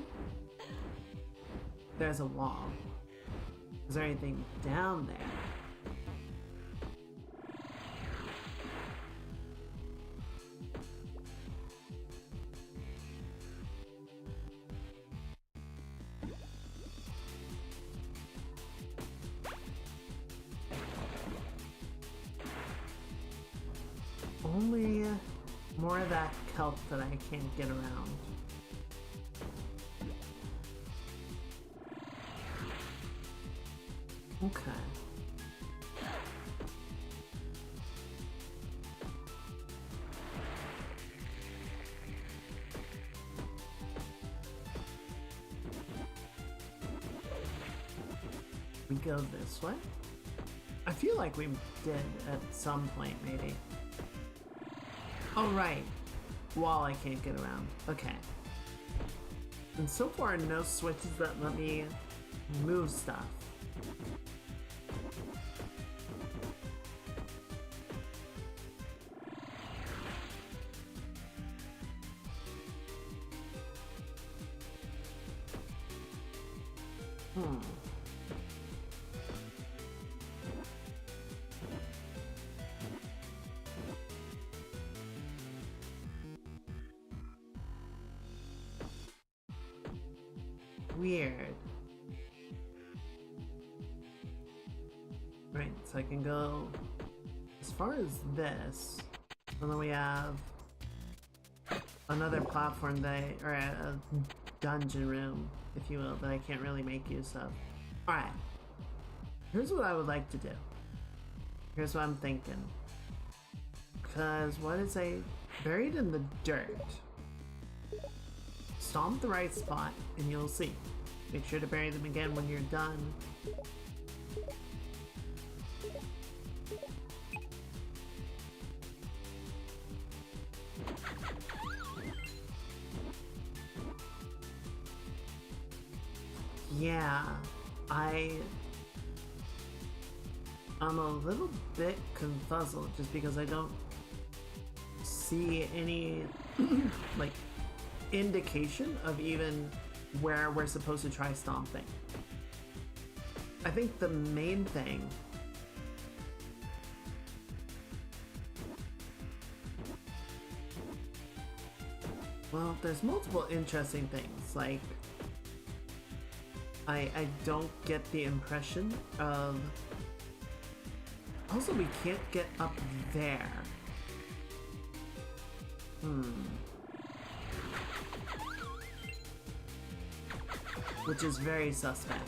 There's a wall. Is there anything down there? Only more of that kelp that I can't get around. Okay. We go this way? I feel like we did at some point, maybe. Oh, right. Wall I can't get around. Okay. And so far, no switches that let me move stuff. Weird. Right, so I can go as far as this, and then we have another platform or a dungeon room, if you will, that I can't really make use of. Alright, here's what I would like to do. Here's what I'm thinking. Because what is buried in the dirt? Stomp the right spot and you'll see. Make sure to bury them again when you're done. Yeah, I'm a little bit confuzzled just because I don't see any like indication of even where we're supposed to try stomping. I think the main thing well, there's multiple interesting things, like I don't get the impression of also we can't get up there. which is very suspect.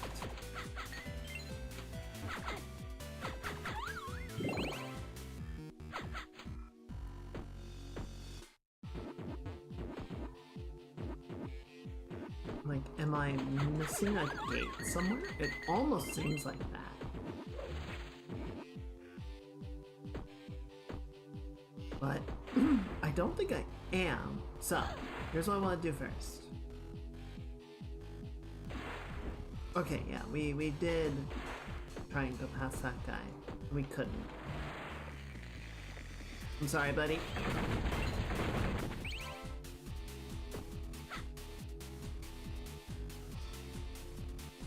Like, am I missing a gate somewhere? It almost seems like that. But I don't think I am. So, here's what I want to do first. Okay, yeah, we did try and go past that guy. We couldn't. I'm sorry, buddy.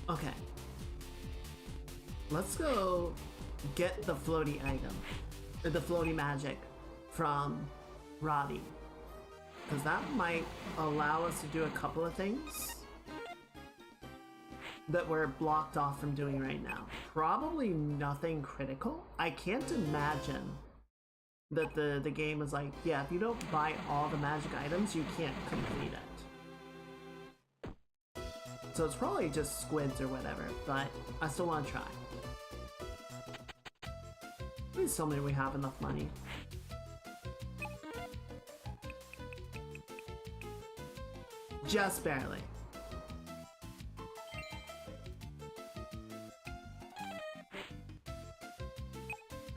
Okay. Let's go get the floaty item, or the floaty magic from Roddy. Because that might allow us to do a couple of things that we're blocked off from doing right now. Probably nothing critical. I can't imagine that the game is like, yeah, if you don't buy all the magic items, you can't complete it. So it's probably just squids or whatever, but I still want to try. Please tell me we have enough money. Just barely.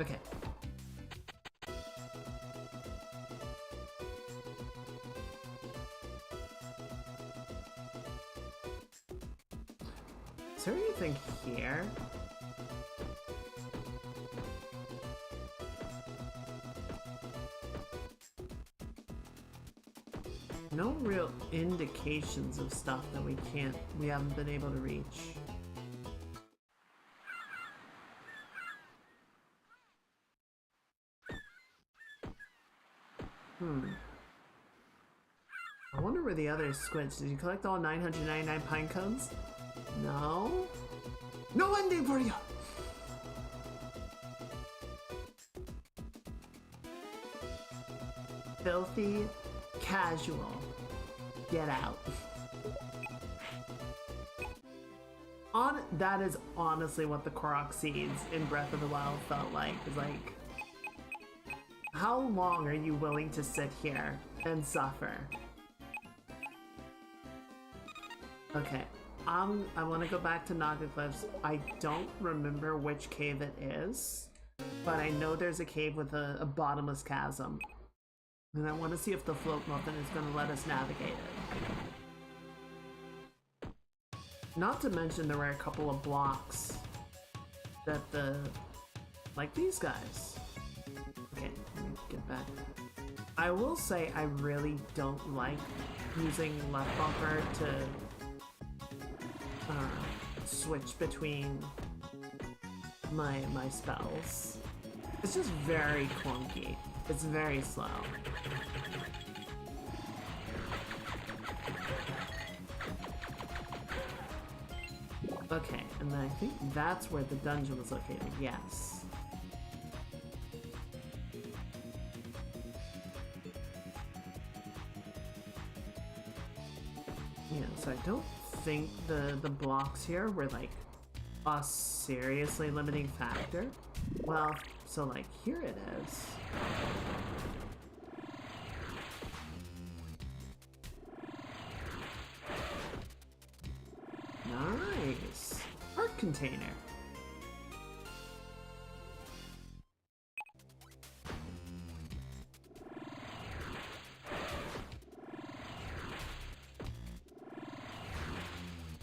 Okay. Is there anything here? No real indications of stuff that we haven't been able to reach. I wonder where the other squids. Did you collect all 999 pine cones? No? No ending for you! Filthy casual. Get out. That is honestly what the Korok seeds in Breath of the Wild felt like. It's like, how long are you willing to sit here and suffer? Okay, I want to go back to Naga Cliffs. I don't remember which cave it is, but I know there's a cave with a bottomless chasm. And I want to see if the float muffin is going to let us navigate it. Not to mention there were a couple of blocks that like these guys. Okay, let me get back. I will say I really don't like using left bumper to switch between my spells. It's just very clunky. It's very slow. Okay, and then I think that's where the dungeon was located, yes. Yeah, so I don't think the blocks here were like a seriously limiting factor. Well, so like here it is. Nice! Art container.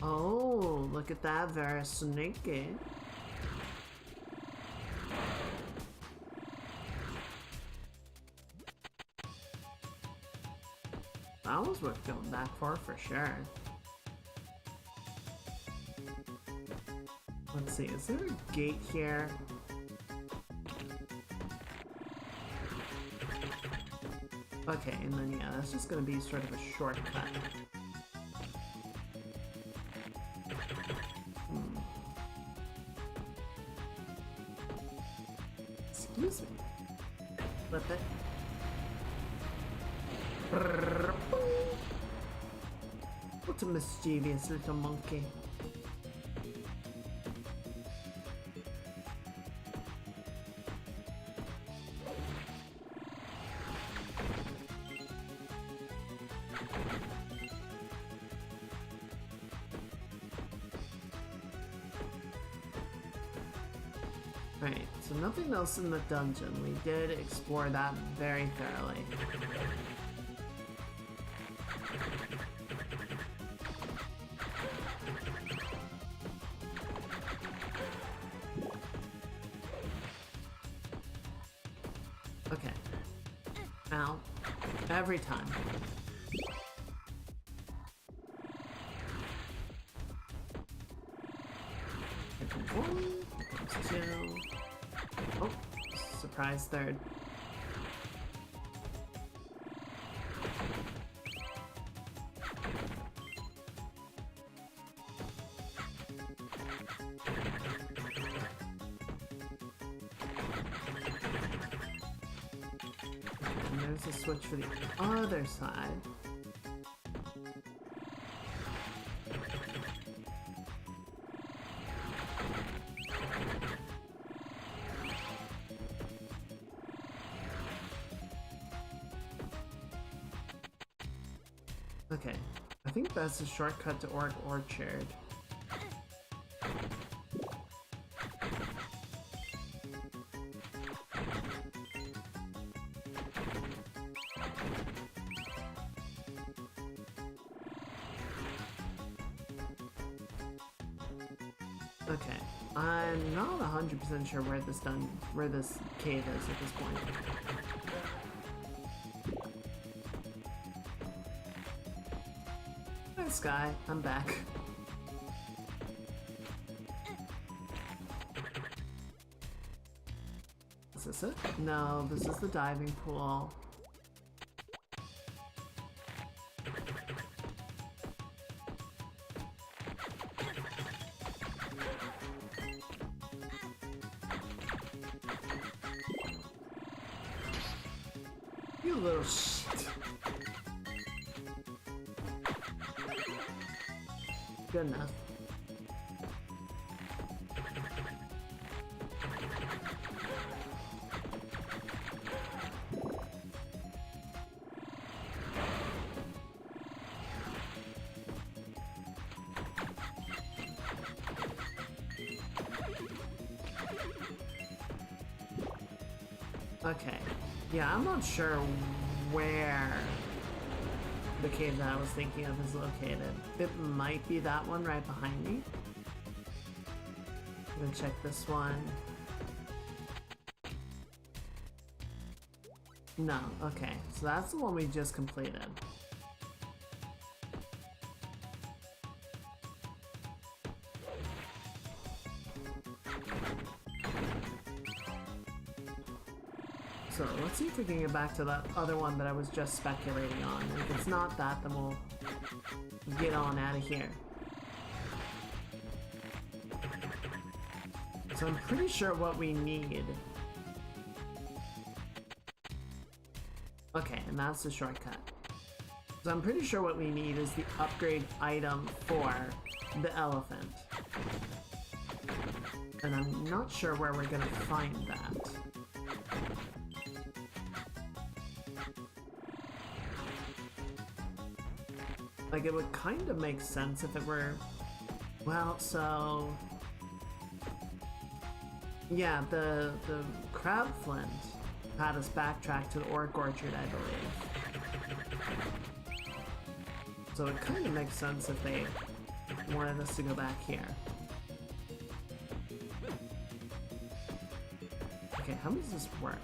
Oh, look at that, very sneaky. That was worth going back for sure. Let's see, is there a gate here? Okay, and then yeah, that's just gonna be sort of a shortcut. Excuse me. Flip it. What a mischievous little monkey. Right, so nothing else in the dungeon. We did explore that very thoroughly. Okay. Ow. Every time. Here comes one, here comes two. Oh, surprise third. And there's a switch for the other side. Okay, I think that's a shortcut to Orc Orchard. Okay, I'm not 100% sure where this cave is at this point. Hi, Sky, I'm back. Is this it? No, this is the diving pool. You little shit. Good enough. Okay. Yeah, I'm not sure where the cave that I was thinking of is located. It might be that one right behind me. I'm gonna check this one. No, okay. So that's the one we just completed. So let's see if we can get back to that other one that I was just speculating on. And if it's not that, then we'll get on out of here. So I'm pretty sure what we need... Okay, and that's the shortcut. So I'm pretty sure what we need is the upgrade item for the elephant. And I'm not sure where we're gonna find that. Like, it would kind of make sense if it were... Well, so... Yeah, the crab flint had us backtrack to the Orc Orchard, I believe. So it kind of makes sense if they wanted us to go back here. Okay, how does this work?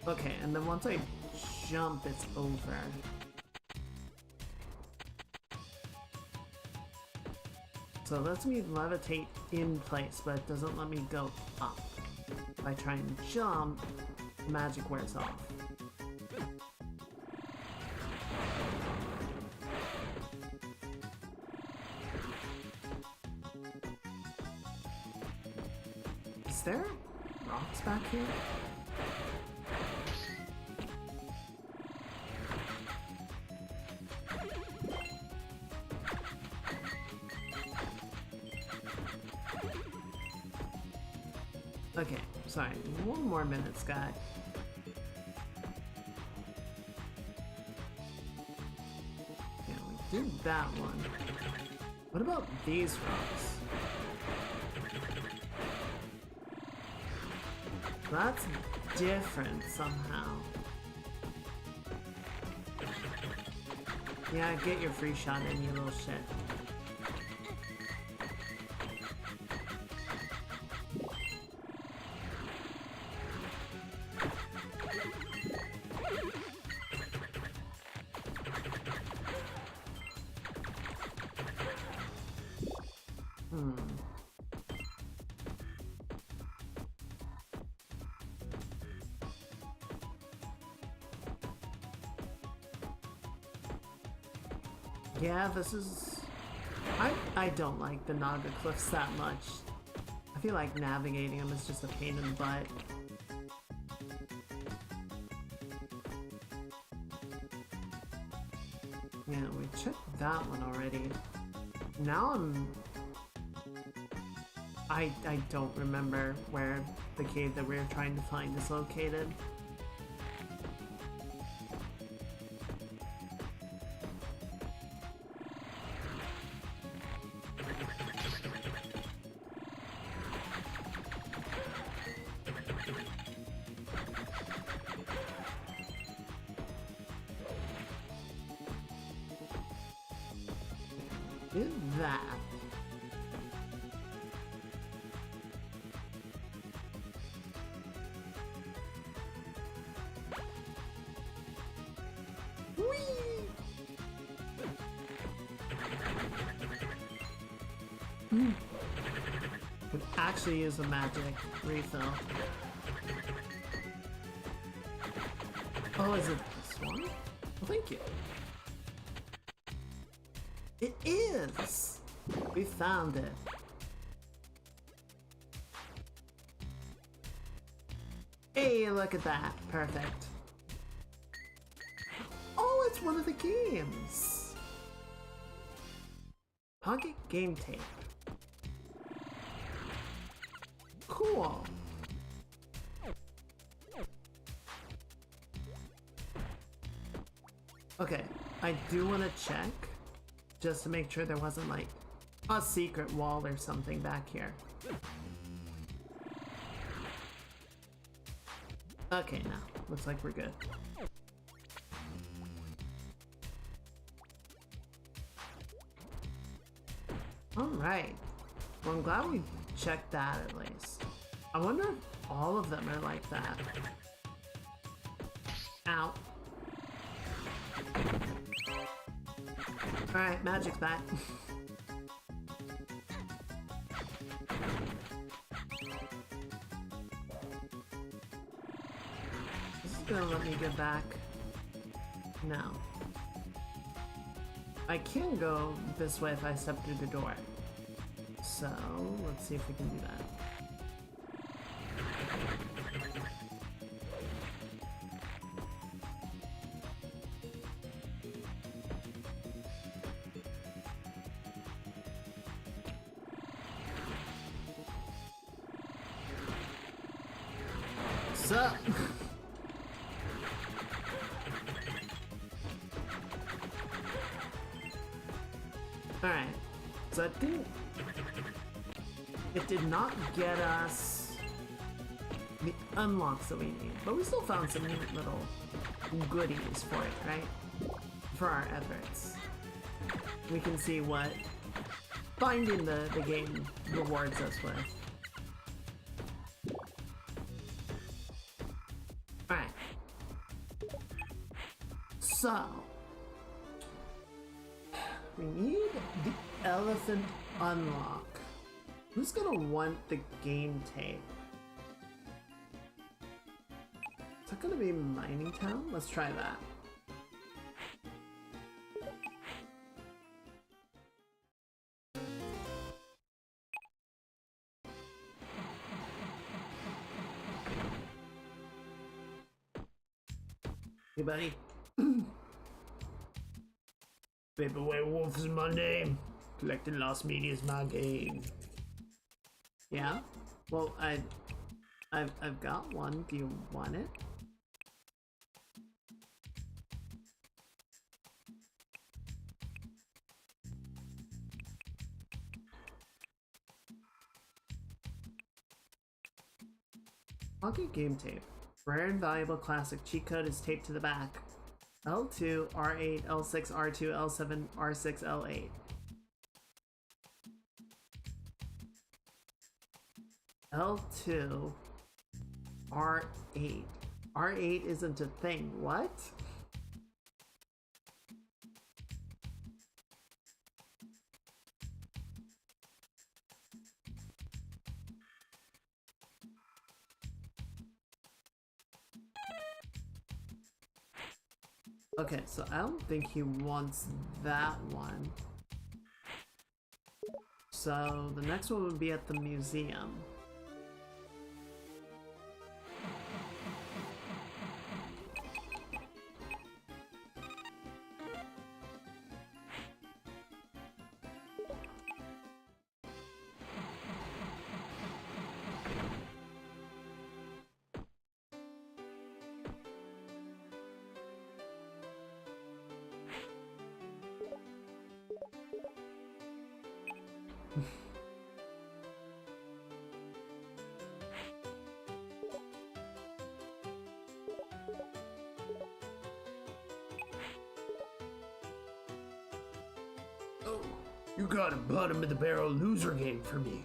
Okay, and then once I jump, it's over. So it lets me levitate in place, but it doesn't let me go up. If I try and jump, magic wears off. Is there rocks back here? Okay, sorry. One more minute, Sky. Yeah, we did that one. What about these rocks? That's different somehow. Yeah, get your free shot in, you little shit. Yeah, this is... I don't like the Naga cliffs that much. I feel like navigating them is just a pain in the butt. Yeah, we checked that one already. Now I don't remember where the cave that we were trying to find is located. Did that. Whee! Could actually use a magic refill. Oh, is it this one? Well, thank you. It is! We found it. Hey, look at that. Perfect. Oh, it's one of the games! Pocket game tape. Cool. Okay, I do want to check. Just to make sure there wasn't like a secret wall or something back here. Okay, now looks like we're good. Alright. Well, I'm glad we checked that at least. I wonder if all of them are like that. Ow. Alright, magic's back. This is gonna let me get back. No. I can go this way if I step through the door. So, let's see if we can do that. Sup? Alright, so I think it did not get us the unlocks that we need, but we still found some neat little goodies for it, right? For our efforts. We can see what finding the game rewards us with. Alright. So, we need the elephant unlock. Who's gonna want the game tape? Is that gonna be Mining Town? Let's try that. Hey, buddy. Paper Werewolf is my name. Collecting lost media is my game. Yeah? Well, I've got one. Do you want it? Pocket game tape. Rare and valuable classic cheat code is taped to the back. L2, R8, L6, R2, L7, R6, L8. L2, R8. R8 isn't a thing. What? Okay, so I don't think he wants that one. So the next one would be at the museum. Oh, you got a bottom of the barrel loser game for me.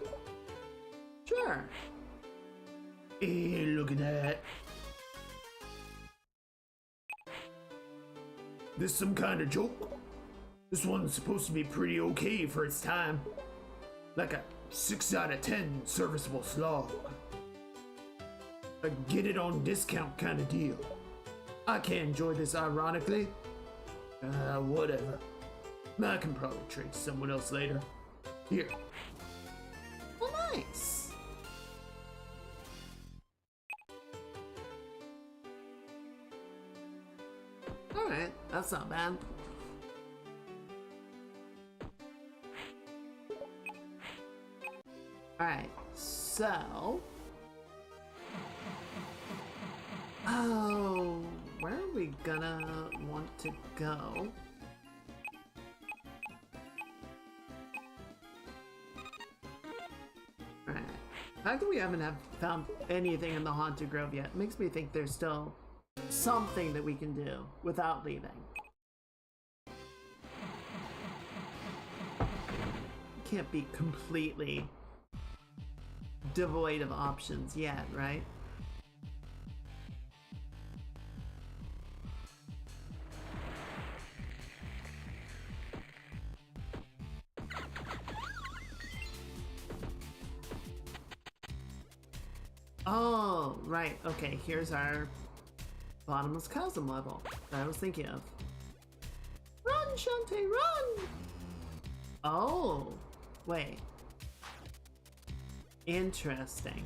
Sure. Hey, look at that. This some kind of joke? This one's supposed to be pretty okay for its time. Like a 6 out of 10 serviceable slog. A get it on discount kind of deal. I can't enjoy this ironically. Whatever. I can probably trade to someone else later. Here. Well, nice. Alright, that's not bad. Alright, so... Oh, where are we gonna want to go? Alright, the fact that we haven't found anything in the Haunted Grove yet makes me think there's still something that we can do without leaving. Can't be completely devoid of options yet, right? Oh, right. Okay, here's our bottomless chasm level that I was thinking of. Run, Shantae, run! Oh, wait. Interesting.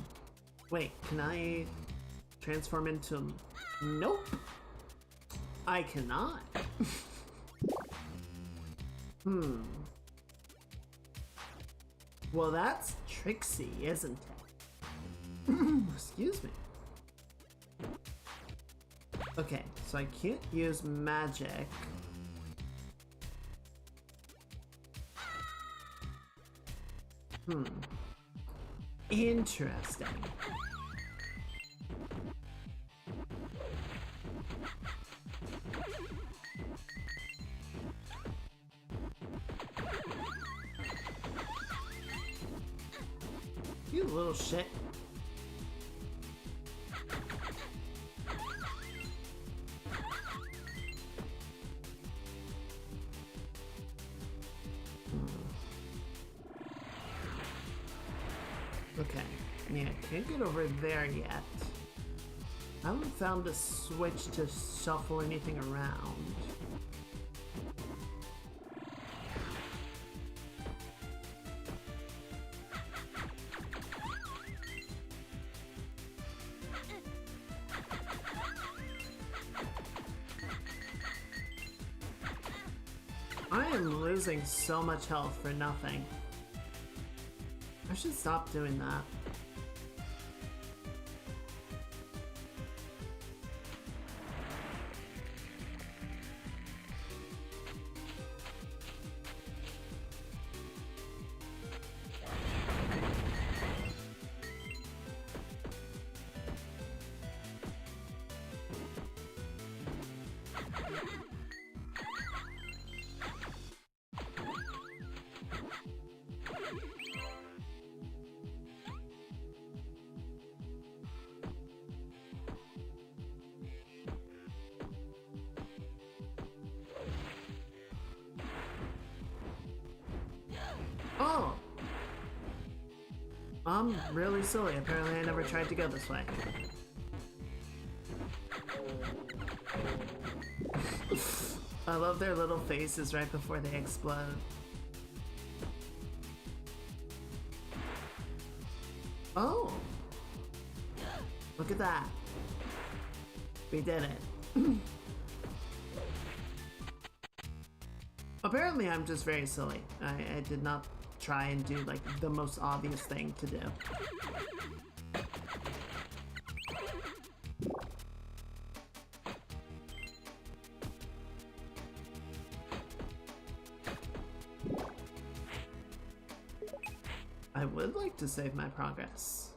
Wait, can I transform into... Nope. I cannot. Well, that's tricksy, isn't it? Excuse me. Okay, so I can't use magic. Interesting. You little shit. Okay, yeah, can't get over there yet. I haven't found a switch to shuffle anything around. I am losing so much health for nothing. I should stop doing that. Oh! I'm really silly. Apparently I never tried to go this way. I love their little faces right before they explode. Oh! Look at that. We did it. Apparently I'm just very silly. I did not try and do like the most obvious thing to do. I would like to save my progress.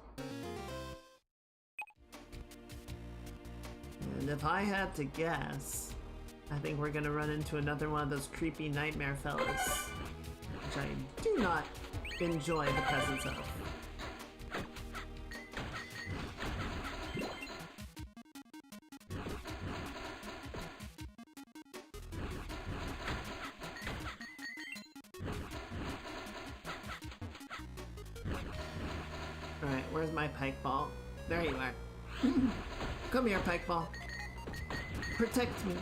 And if I had to guess, I think we're gonna run into another one of those creepy nightmare fellas, which I do not enjoy the presence of. Alright, where's my pike ball? There you are. Come here, pike ball. Protect me.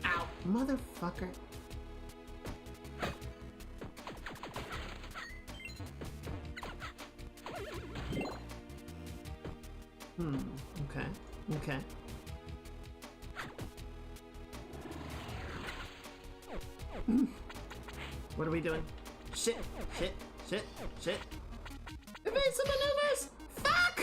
Ow, motherfucker. Okay, okay. What are we doing? Shit, shit, shit, shit. Evasive maneuvers! Fuck!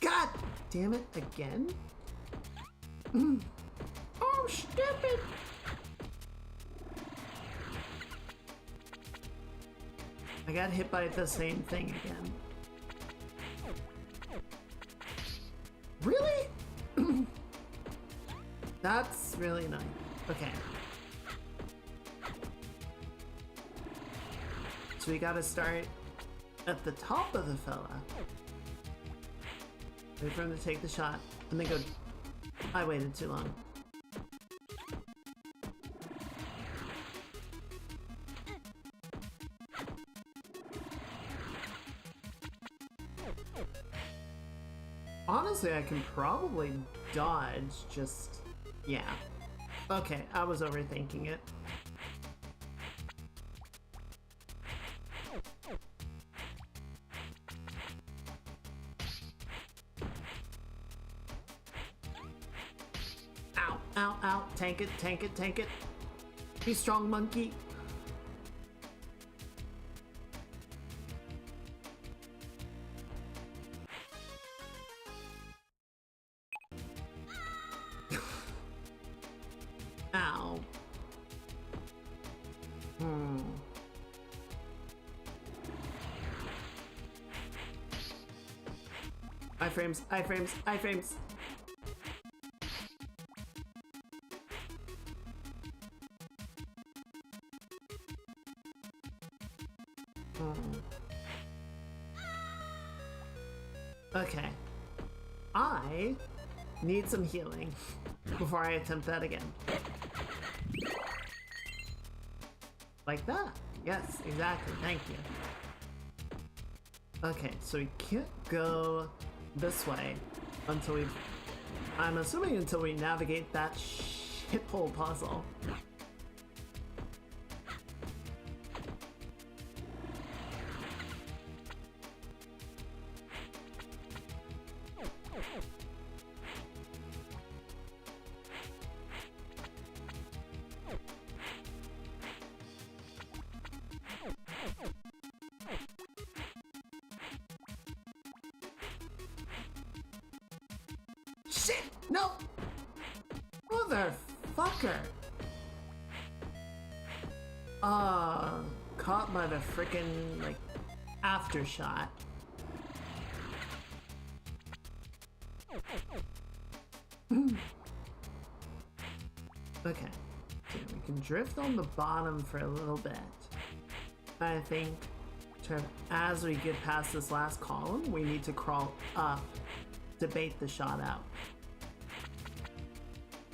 God damn it, again? Oh, stupid! I got hit by the same thing again. Really? That's really annoying. Okay. So we gotta start at the top of the fella. Wait for him to take the shot, and then go. I waited too long. Honestly, I can probably dodge, just... yeah. Okay, I was overthinking it. Ow, ow, ow. Tank it, tank it, tank it. Be strong, monkey. Ow. Iframes, iframes, iframes. Okay. I need some healing before I attempt that again. Like that. Yes, exactly. Thank you. Okay, so we can't go this way until we... I'm assuming until we navigate that shithole puzzle. Shit! No! Motherfucker! Caught by the frickin' like aftershock. Okay, so we can drift on the bottom for a little bit. I think as we get past this last column, we need to crawl up to bait the shot out.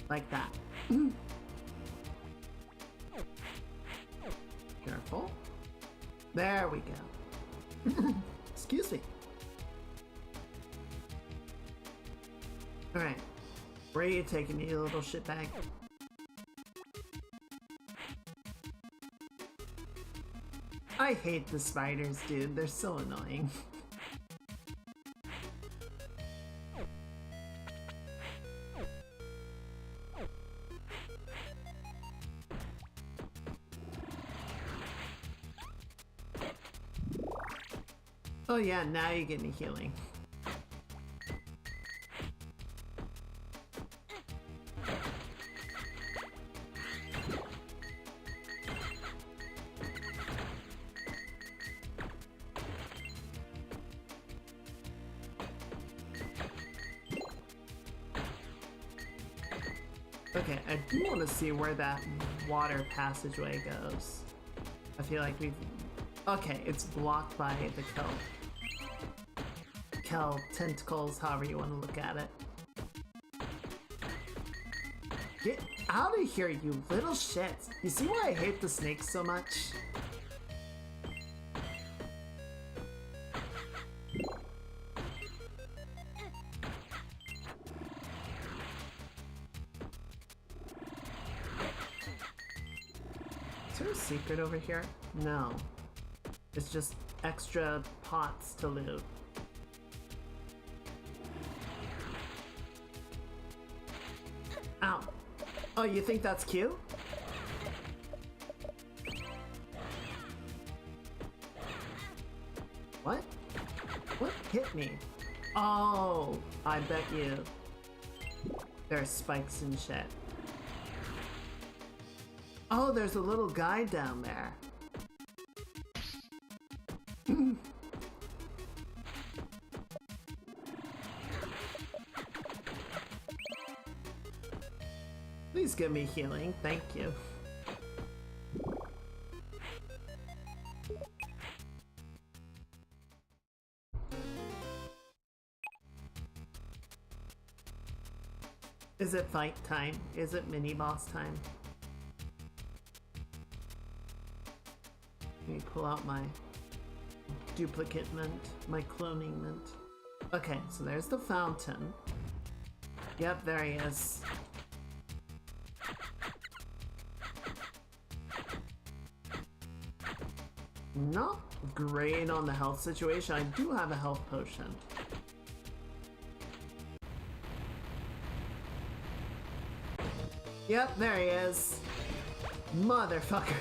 Like that. Careful. There we go. Excuse me. Alright. Where are you taking me, you little shitbag? I hate the spiders, dude. They're so annoying. Oh yeah, now you get me healing. Okay, I do want to see where that water passageway goes. I feel like we've... Okay, it's blocked by the kelp tentacles, however you want to look at it. Get out of here, you little shits! You see why I hate the snakes so much? Is there a secret over here? No. It's just extra pots to loot. Ow. Oh, you think that's cute? What? What hit me? Oh, I bet you. There are spikes and shit. Oh, there's a little guy down there. Please give me healing, thank you. Is it fight time? Is it mini boss time? Let me pull out my duplicate mint, my cloning mint. Okay, so there's the fountain. Yep, there he is. Not great on the health situation. I do have a health potion. Yep, there he is. Motherfucker.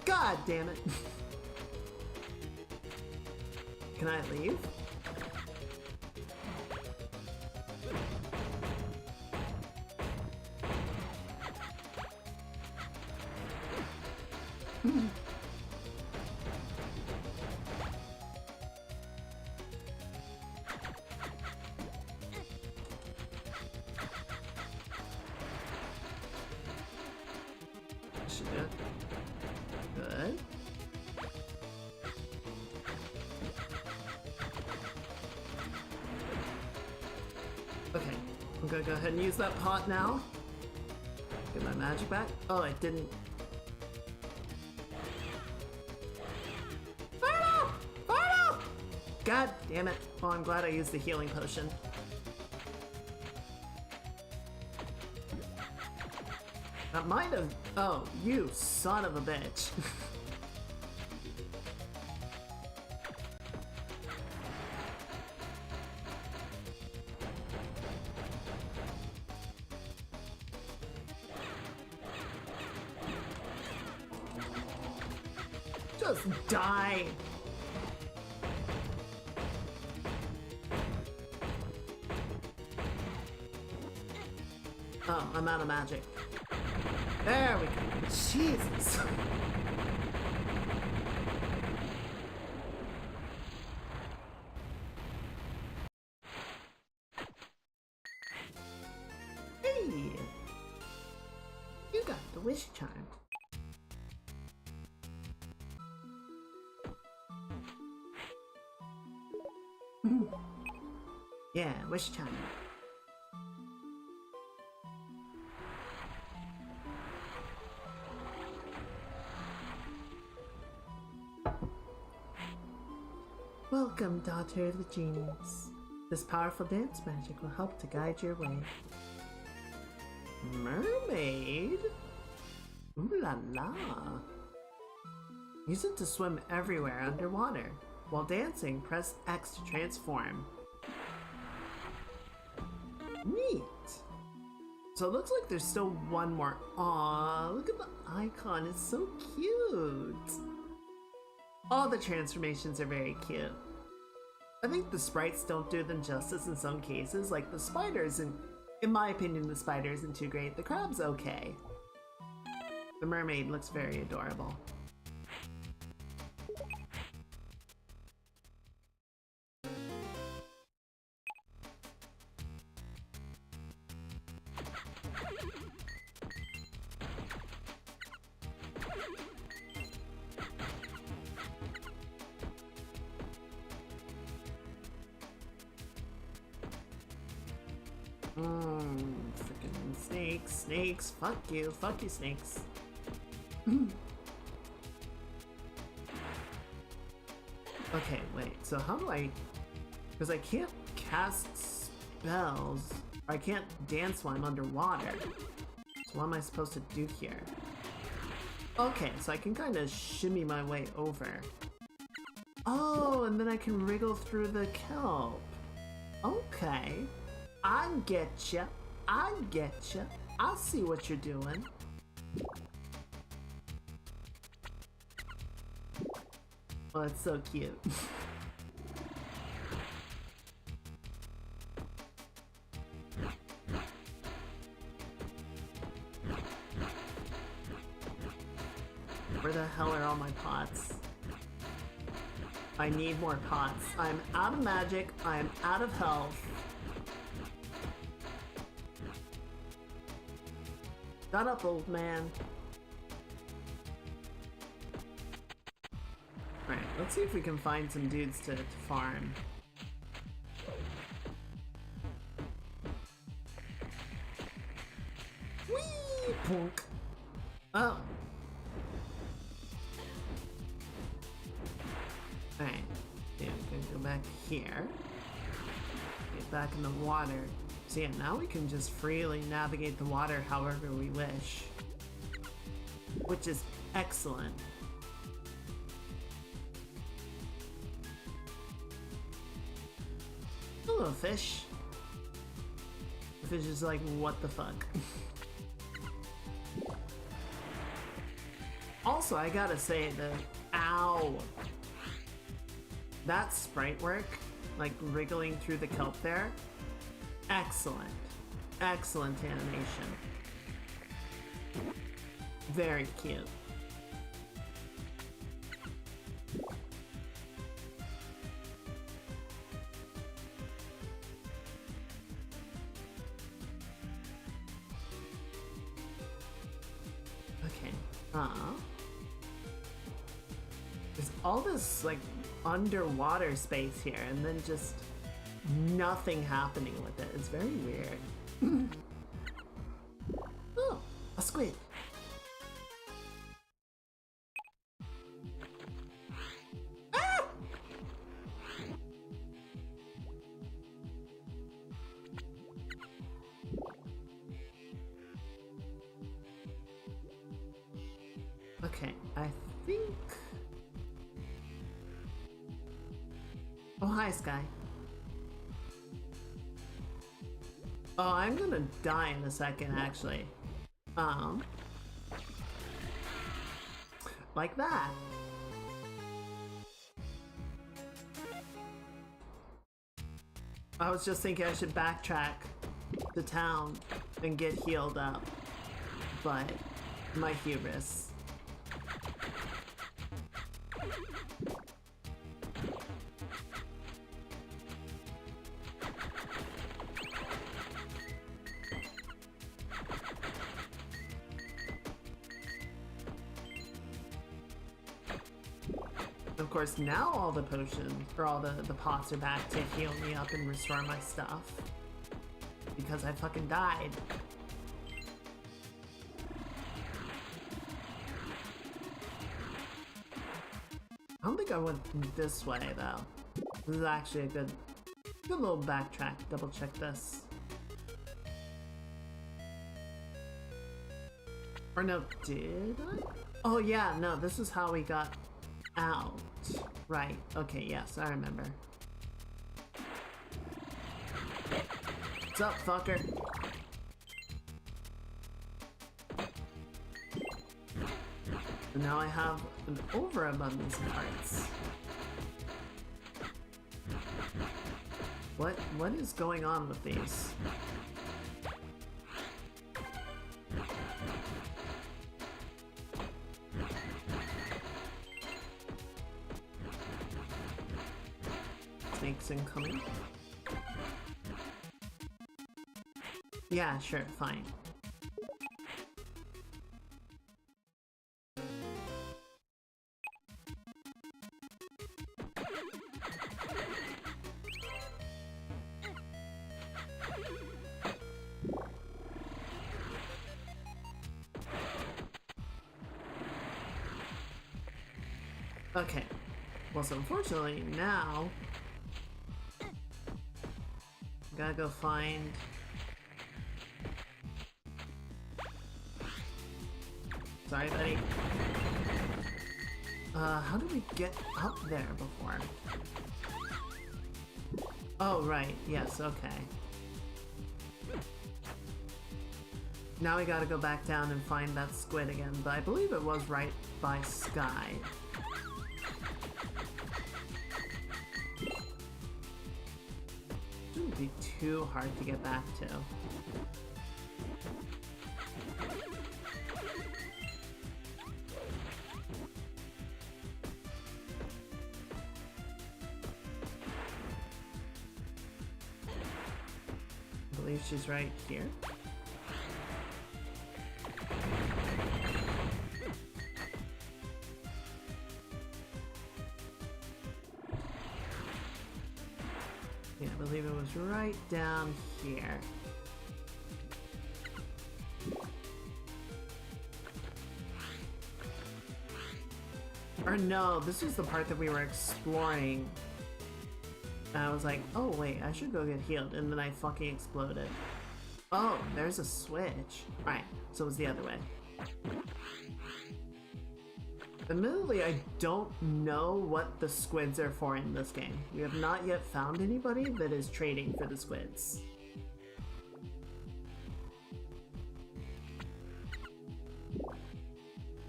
God damn it. Can I leave? Shit. Good. Okay, I'm gonna go ahead and use that pot now. Get my magic back. Oh, it didn't. Fire! Fire! God damn it. Oh, I'm glad I used the healing potion. That might have... Oh, you son of a bitch. Just die. Oh, I'm out of magic. There we go. Jesus. Hey! You got the wish charm. Yeah, wish charm. Welcome, daughter of the genies. This powerful dance magic will help to guide your way. Mermaid? Ooh la la. Use it to swim everywhere underwater. While dancing, press X to transform. Neat. So it looks like there's still one more. Aw, look at the icon. It's so cute. All the transformations are very cute. I think the sprites don't do them justice in some cases. Like the spiders, and in my opinion, the spider isn't too great. The crab's okay. The mermaid looks very adorable. Freaking snakes, snakes, fuck you, snakes. Okay, wait, so how do I, because I can't cast spells, or I can't dance while I'm underwater. So what am I supposed to do here? Okay, so I can kind of shimmy my way over. Oh, and then I can wriggle through the kelp. Okay. I getcha. I getcha. I see what you're doing. Oh, it's so cute. Where the hell are all my pots? I need more pots. I'm out of magic. I am out of health. Shut up, old man. Alright, let's see if we can find some dudes to farm. Whee! Punk. Oh. Alright. Yeah, I'm gonna go back here. Get back in the water. So yeah, now we can just freely navigate the water however we wish. Which is excellent. Hello, fish. The fish is like, what the fuck? Also, I gotta say that, ow! That sprite work, like wriggling through the kelp there, excellent. Excellent animation. Very cute. Okay. There's all this like underwater space here and then just nothing happening with it. It's very weird. Oh, a squid. Ah! Okay, I think... Oh, hi, Sky. Oh, I'm gonna die in a second, actually. Like that. I was just thinking I should backtrack to town. and get healed up, but my hubris. Of course, now all the potions, or all the pots are back to heal me up and restore my stuff. Because I fucking died. I don't think I went this way, though. This is actually a good little backtrack. Double check this. Or no, did I? Oh yeah, no, this is how we got out. Right, okay, yes, I remember. What's up, fucker? And now I have an overabundance of hearts. What is going on with these? Snakes incoming. Yeah, sure, fine. Okay. Well, so unfortunately, now gotta go find sorry, buddy. How did we get up there before? Oh, right. Yes, okay. Now we gotta go back down and find that squid again, but I believe it was right by Sky. Shouldn't be too hard to get back to. I believe she's right here. Yeah, I believe it was right down here. Or no, this was the part that we were exploring. And I was like, oh wait, I should go get healed, and then I fucking exploded. Oh, there's a switch. Right, so it was the other way. Admittedly, I don't know what the squids are for in this game. We have not yet found anybody that is trading for the squids.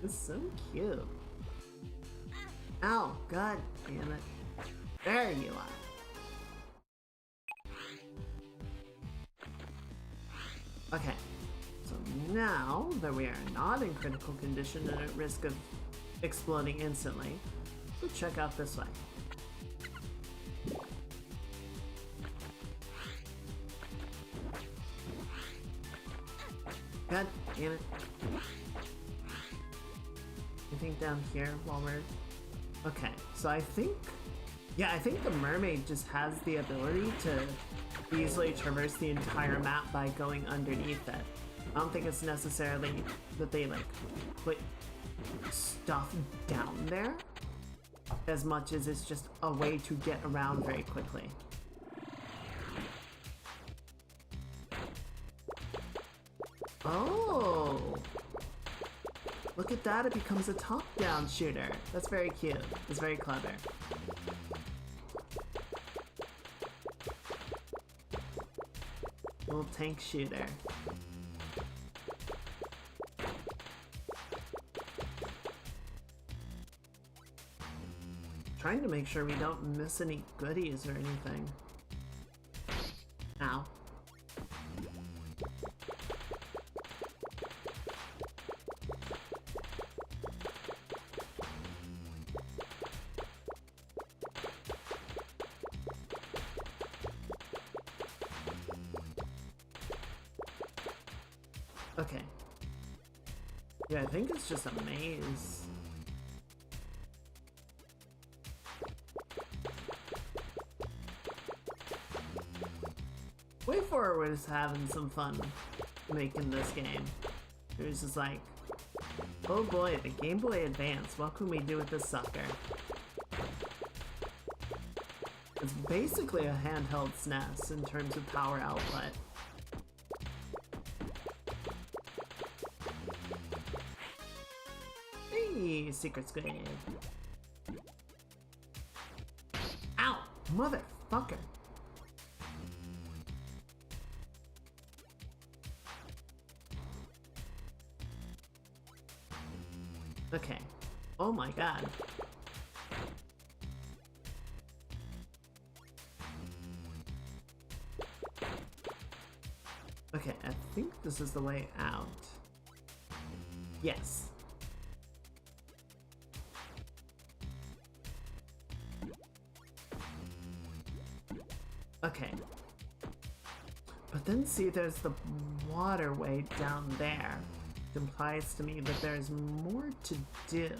It's so cute. Ow, god damn it. There you are. Okay, so now that we are not in critical condition and at risk of exploding instantly, let's check out this way. God damn it. Anything down here while we're... Okay, so I think... Yeah, I think the mermaid just has the ability to easily traverse the entire map by going underneath it. I don't think it's necessarily that they, like, put stuff down there as much as it's just a way to get around very quickly. Oh! Look at that, it becomes a top-down shooter. That's very cute. It's very clever. Little tank shooter. Trying to make sure we don't miss any goodies or anything. Ow. Okay. Yeah, I think it's just a maze. Way Forward is having some fun making this game. It was just like, oh boy, the Game Boy Advance, what can we do with this sucker? It's basically a handheld SNES in terms of power output. Hey, Secret Squid. Ow, motherfucker. Okay. Oh my god. Okay, I think this is the way out. Yes. Okay. But then see, there's the waterway down there. It implies to me that there's more to do.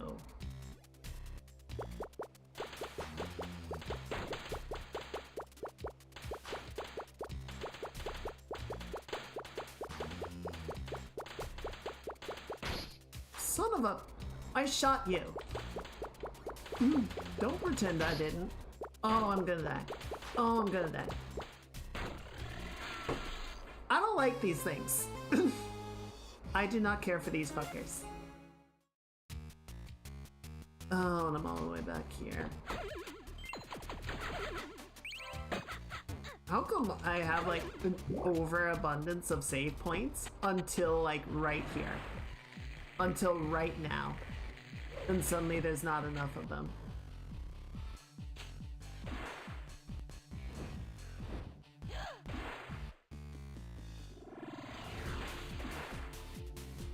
Son of a... I shot you. Don't pretend I didn't. Oh, I'm gonna die. Oh, I'm gonna die. I don't like these things. I do not care for these fuckers. Oh, and I'm all the way back here. How come I have like an overabundance of save points until like right here? Until right now. And suddenly there's not enough of them.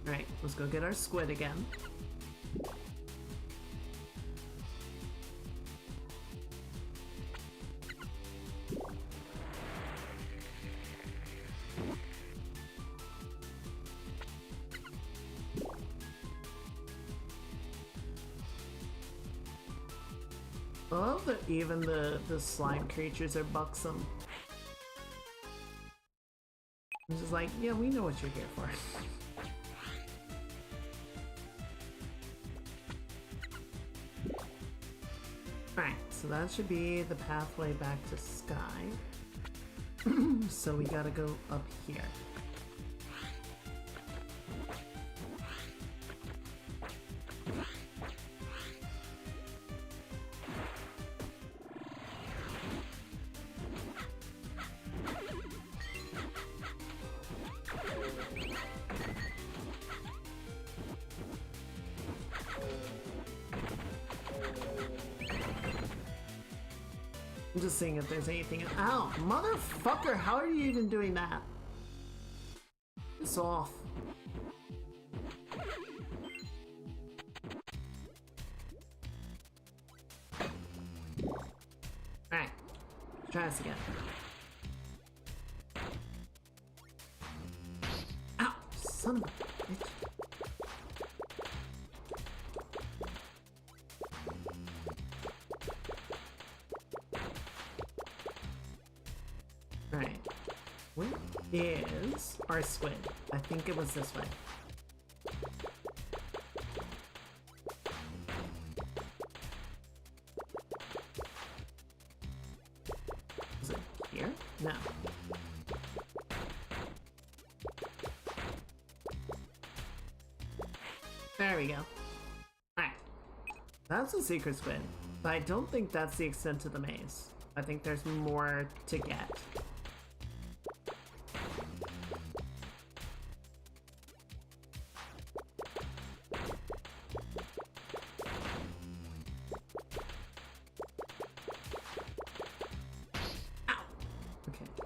Alright, let's go get our squid again. I love that even the slime creatures are buxom. It's just like, yeah, we know what you're here for. Alright, so that should be the pathway back to Sky. So we gotta go up here. I'm just seeing if there's anything. Ow, motherfucker, how are you even doing that? It's off. Alright, try this again. Ow, son of a bitch. Right. Where is our squid? I think it was this way. Is it here? No. There we go. Alright. That's a secret squid, but I don't think that's the extent of the maze. I think there's more to get.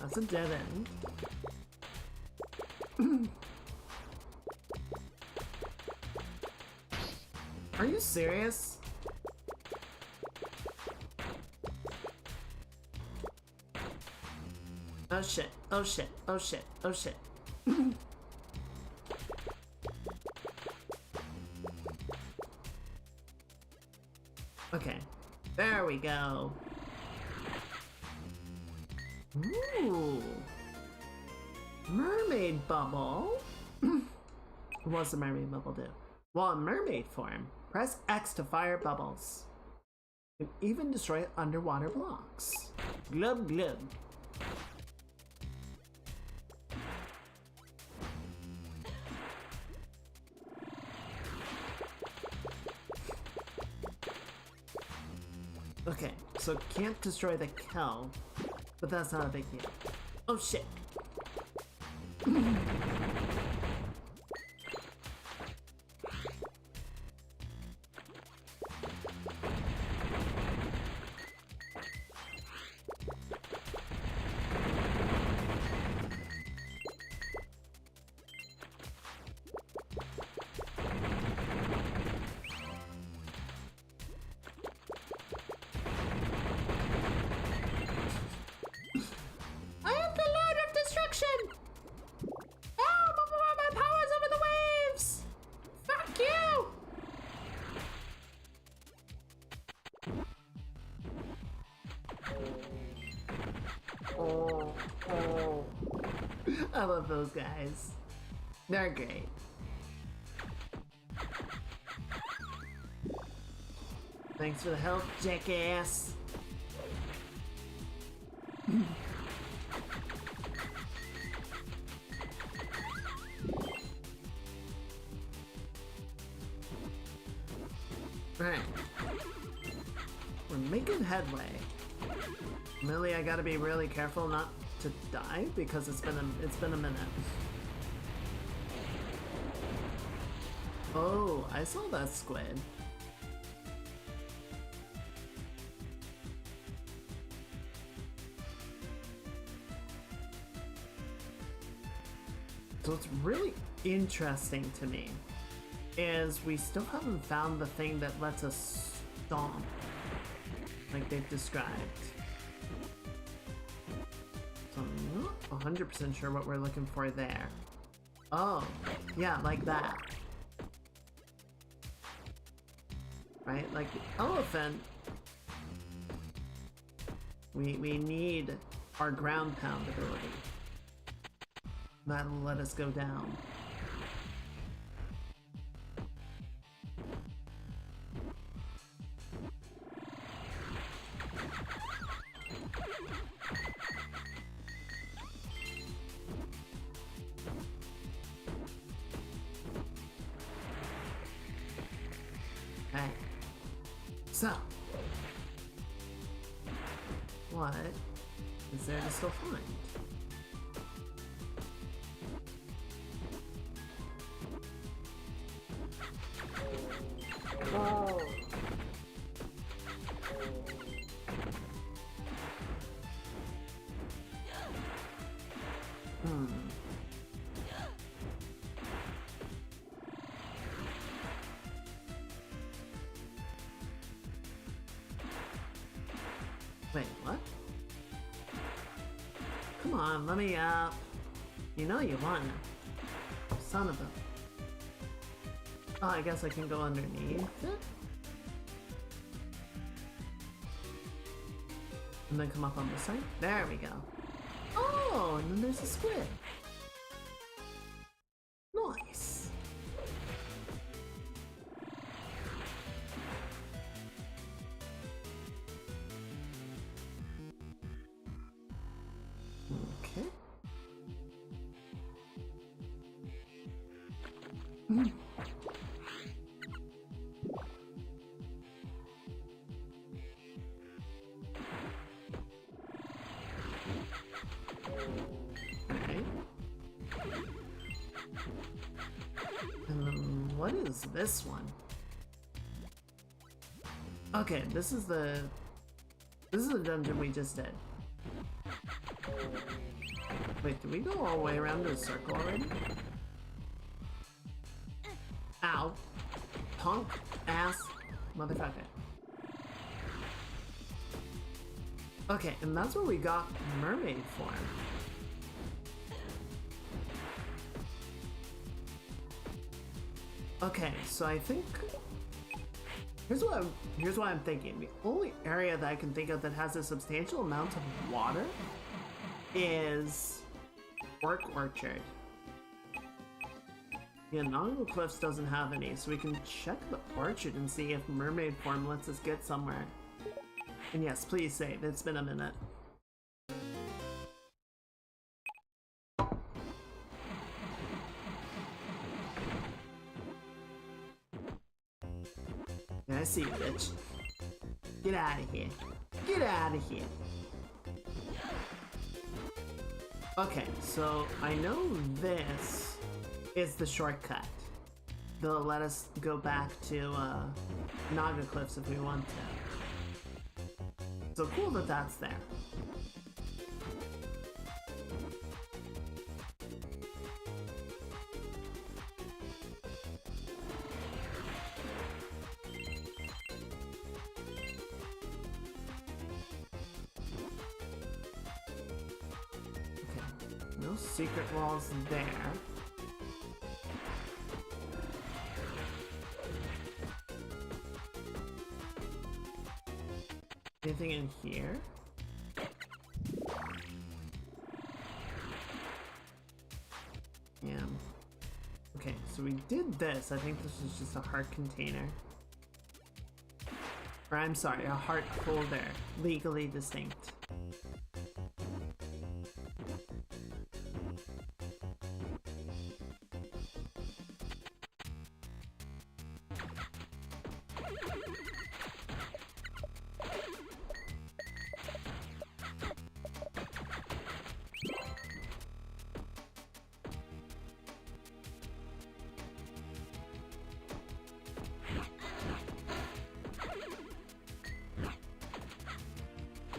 That's a dead end. Are you serious? Oh shit, oh shit, oh shit, oh shit. we go. Ooh. Mermaid bubble. What's the mermaid bubble do? While in mermaid form, press X to fire bubbles. You can even destroy underwater blocks. Glub glub. Okay, so can't destroy the cow, but that's not a big deal. Oh shit. I love those guys. They're great. Thanks for the help, jackass. Alright. We're making headway. Millie, I gotta be really careful not to die because it's been a minute. Oh, I saw that squid. So what's really interesting to me is we still haven't found the thing that lets us stomp like they've described. So I'm not 100% sure what we're looking for there. Oh, yeah, like that. Right, like the elephant, we need our ground pound ability. That'll let us go down. Okay. So, what is there to still find? Oh. Wait, what? Come on, let me up. You know you want it. Son of a... Oh, I guess I can go underneath it? And then come up on this side? There we go. Oh, and then there's a squid. Nice. Okay. And then what is this one? Okay, this is the dungeon we just did. Wait, did we go all the way around the circle already? Ow. Punk ass motherfucker. Okay, and that's where we got mermaid form. Okay, so I think Here's what I'm thinking. The only area that I can think of that has a substantial amount of water is Orc Orchard. Yeah, Nautical Cliffs doesn't have any, so we can check the orchard and see if mermaid form lets us get somewhere. And yes, please save. It's been a minute. Yeah, I see you, bitch. Get out of here. Get out of here. Okay, so I know this is the shortcut. They'll let us go back to Naga Cliffs if we want to. So cool that that's there. No secret walls there. Anything in here? Yeah. Okay, so we did this. I think this is just a heart container. Or I'm sorry, a heart holder. Legally distinct.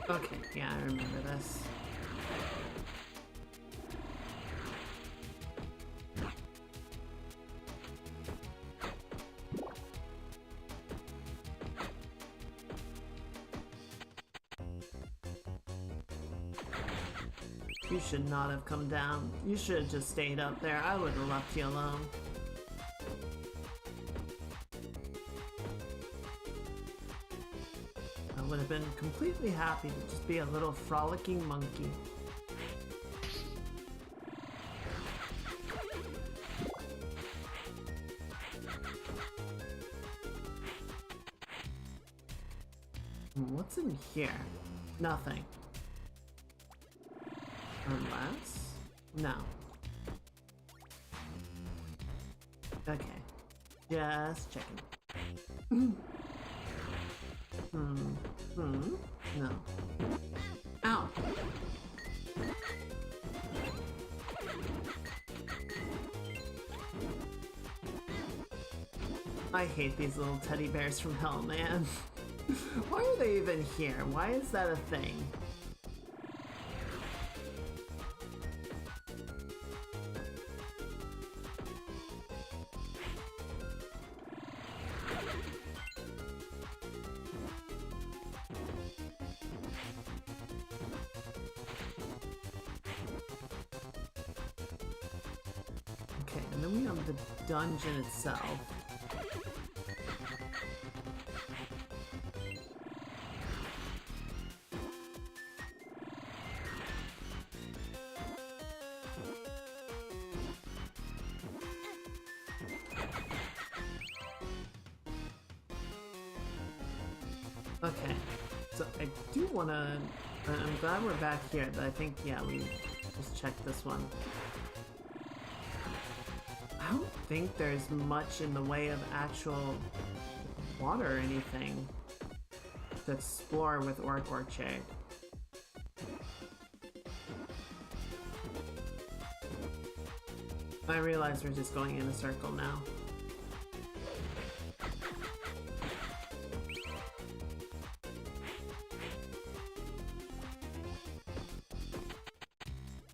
Okay, yeah, I remember this. You should not have come down. You should have just stayed up there. I would have left you alone. I would have been completely happy to just be a little frolicking monkey. What's in here? Nothing. Unless... no. Okay. Just checking. No. Ow! I hate these little teddy bears from hell, man. Why are they even here? Why is that a thing? Okay, and then we have the dungeon itself. Okay, so I do want to... I'm glad we're back here, but I think, yeah, we just checked this one. I don't think there's much in the way of actual water or anything to explore with Orc Orchard. I realize we're just going in a circle now.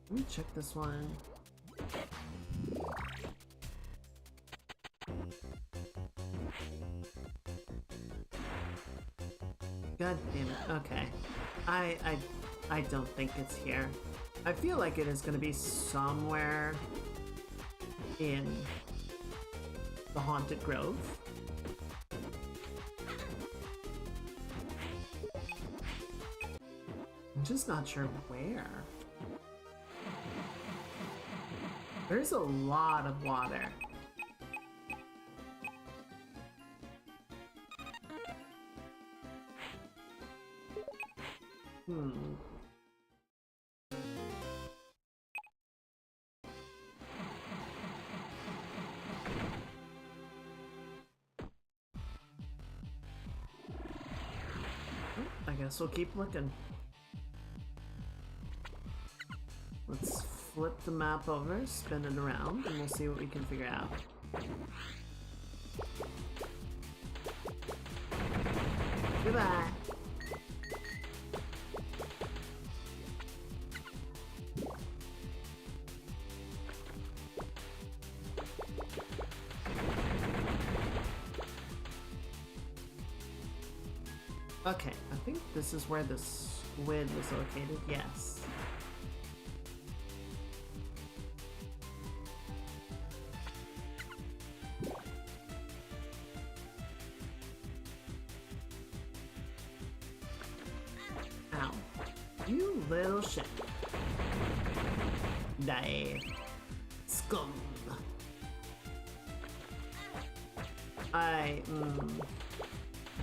Let me check this one. God damn it. Okay. I don't think it's here. I feel like it is going to be somewhere in the Haunted Grove. just not sure where. There's a lot of water. I guess we'll keep looking. Let's flip the map over, spin it around, and we'll see what we can figure out. Goodbye. Okay, I think this is where the squid was located, yes. Ow. You little shit. Die. Scum.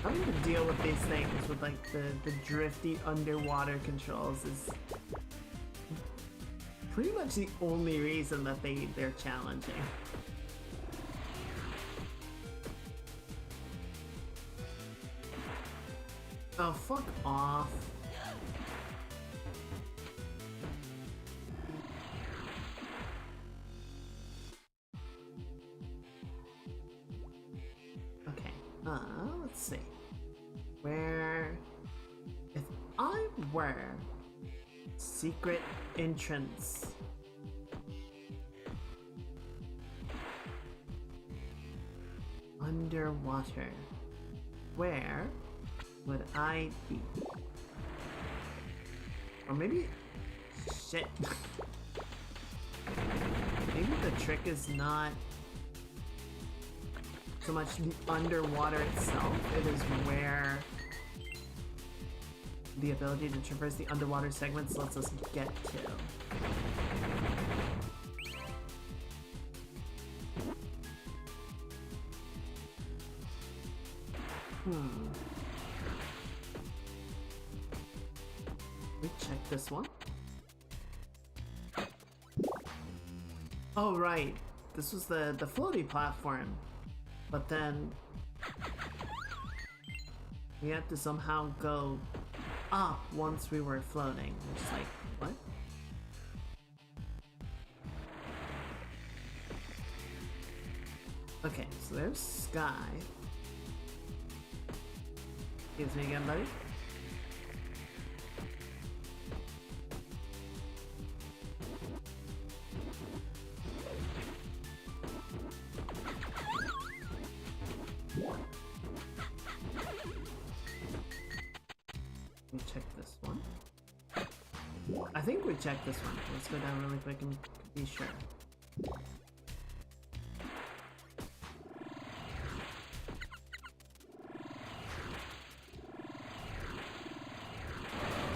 Having to deal with these things with like the drifty underwater controls is pretty much the only reason that they're challenging. Oh, fuck off. Okay, let's see. If I were secret entrance. Underwater. Where would I be? Or maybe... Shit. Maybe the trick is not so much the underwater itself, it is where the ability to traverse the underwater segments lets us get to. We check this one. Oh right, this was the floaty platform, but then we had to somehow go up once we were floating, which is like, what? Okay, so there's Sky. Excuse me again, buddy. We check this one. I think we checked this one. Let's go down really quick and be sure.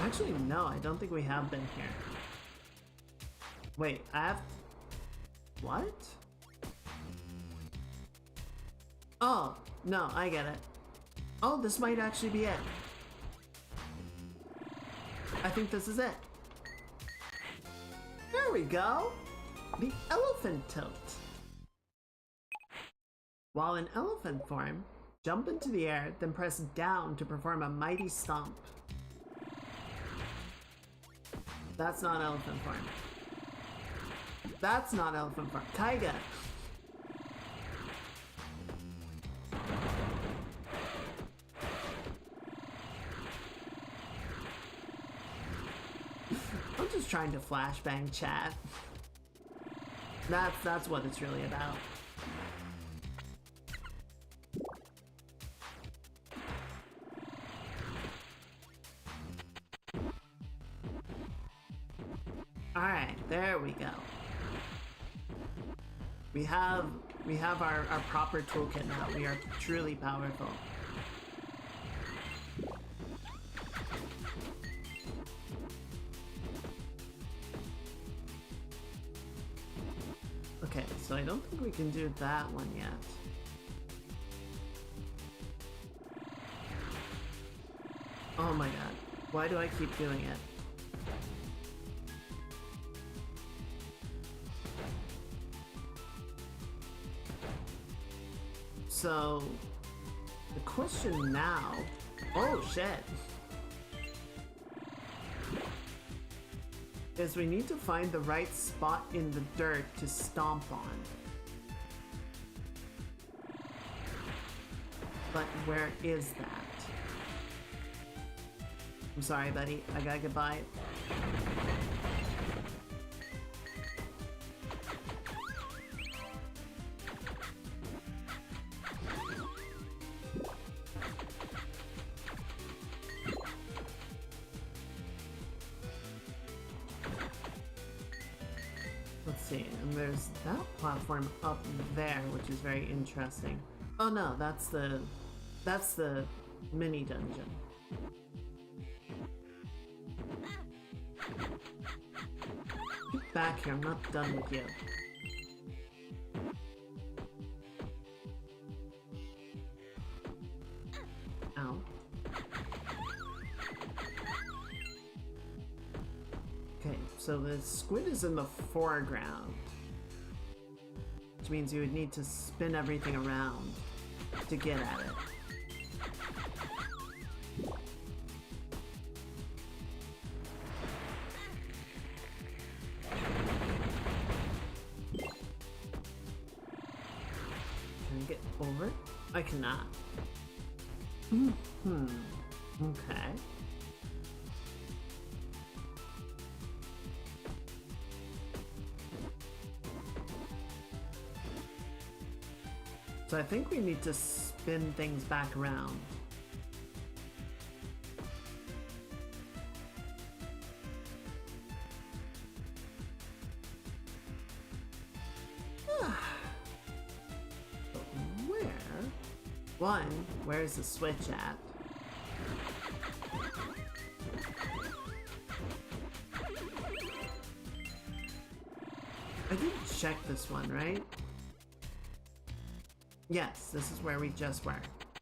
Actually, no, I don't think we have been here. Wait, I have... What? Oh, no, I get it. Oh, this might actually be it. I think this is it. There we go! The elephant tilt. While in elephant form, jump into the air, then press down to perform a mighty stomp. That's not elephant form. That's not elephant form. Taiga! I'm just trying to flashbang chat. That's what it's really about. Alright, there we go. We have our proper toolkit now. We are truly powerful. Okay, so I don't think we can do that one yet. Oh my god. Why do I keep doing it? So, the question now... Oh shit! Is we need to find the right spot in the dirt to stomp on. But where is that? I'm sorry, buddy. I gotta get by. Let's see, and there's that platform up there, which is very interesting. Oh no, that's the mini dungeon. Get back here, I'm not done with you. Ow. Okay, so the squid is in the foreground, which means you would need to spin everything around to get at it. Can I get over it? I cannot. Okay. So I think we need to spin things back around. But where? One, where's the switch at? I didn't check this one, right? Yes, this is where we just were.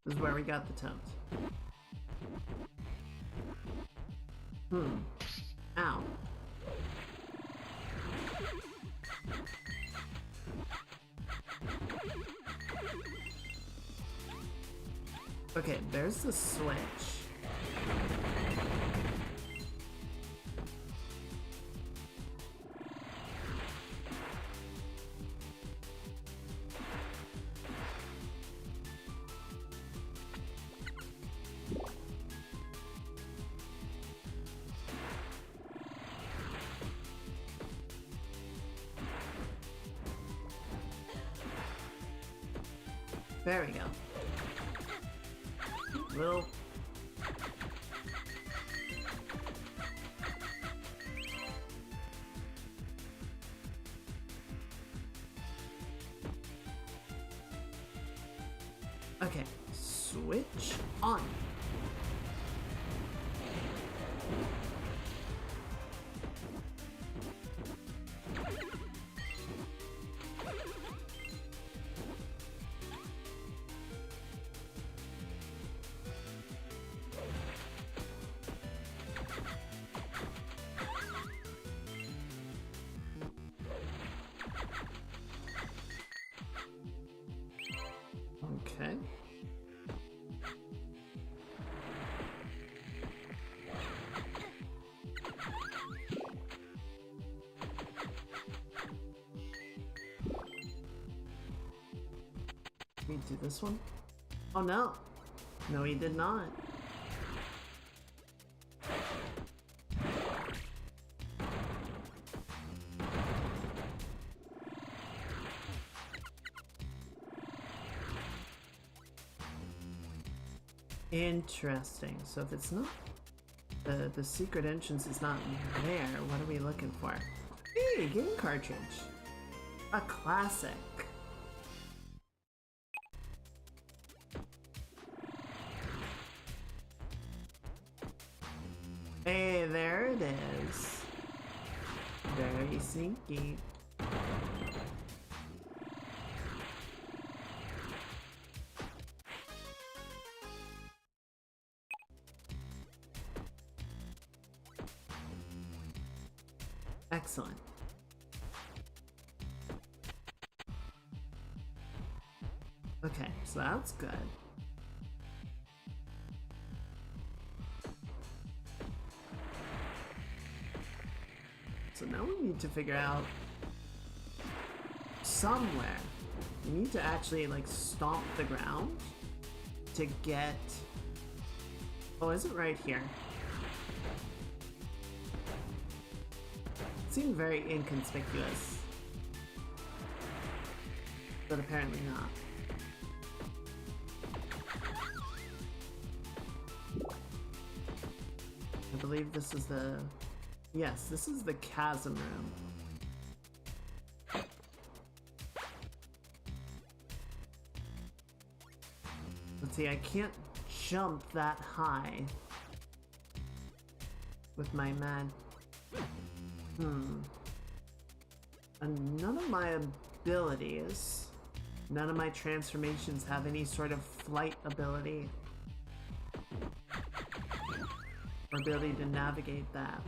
This is where we got the tones. Ow. Okay, there's the switch. There we go. Little... Okay, switch on. Okay. Did we do this one? Oh no! No, he did not. Interesting. So if it's not the secret entrance is not there, what are we looking for? Hey, game cartridge. A classic. Hey, there it is. Very sneaky. Excellent. Okay, so that's good. So now we need to figure out somewhere. We need to actually like stomp the ground to get. Oh, is it right here? It seemed very inconspicuous, but apparently not. I believe this is the... Yes, this is the chasm room. Let's see, I can't jump that high with my man. And none of my abilities, none of my transformations have any sort of flight ability. Or ability to navigate that.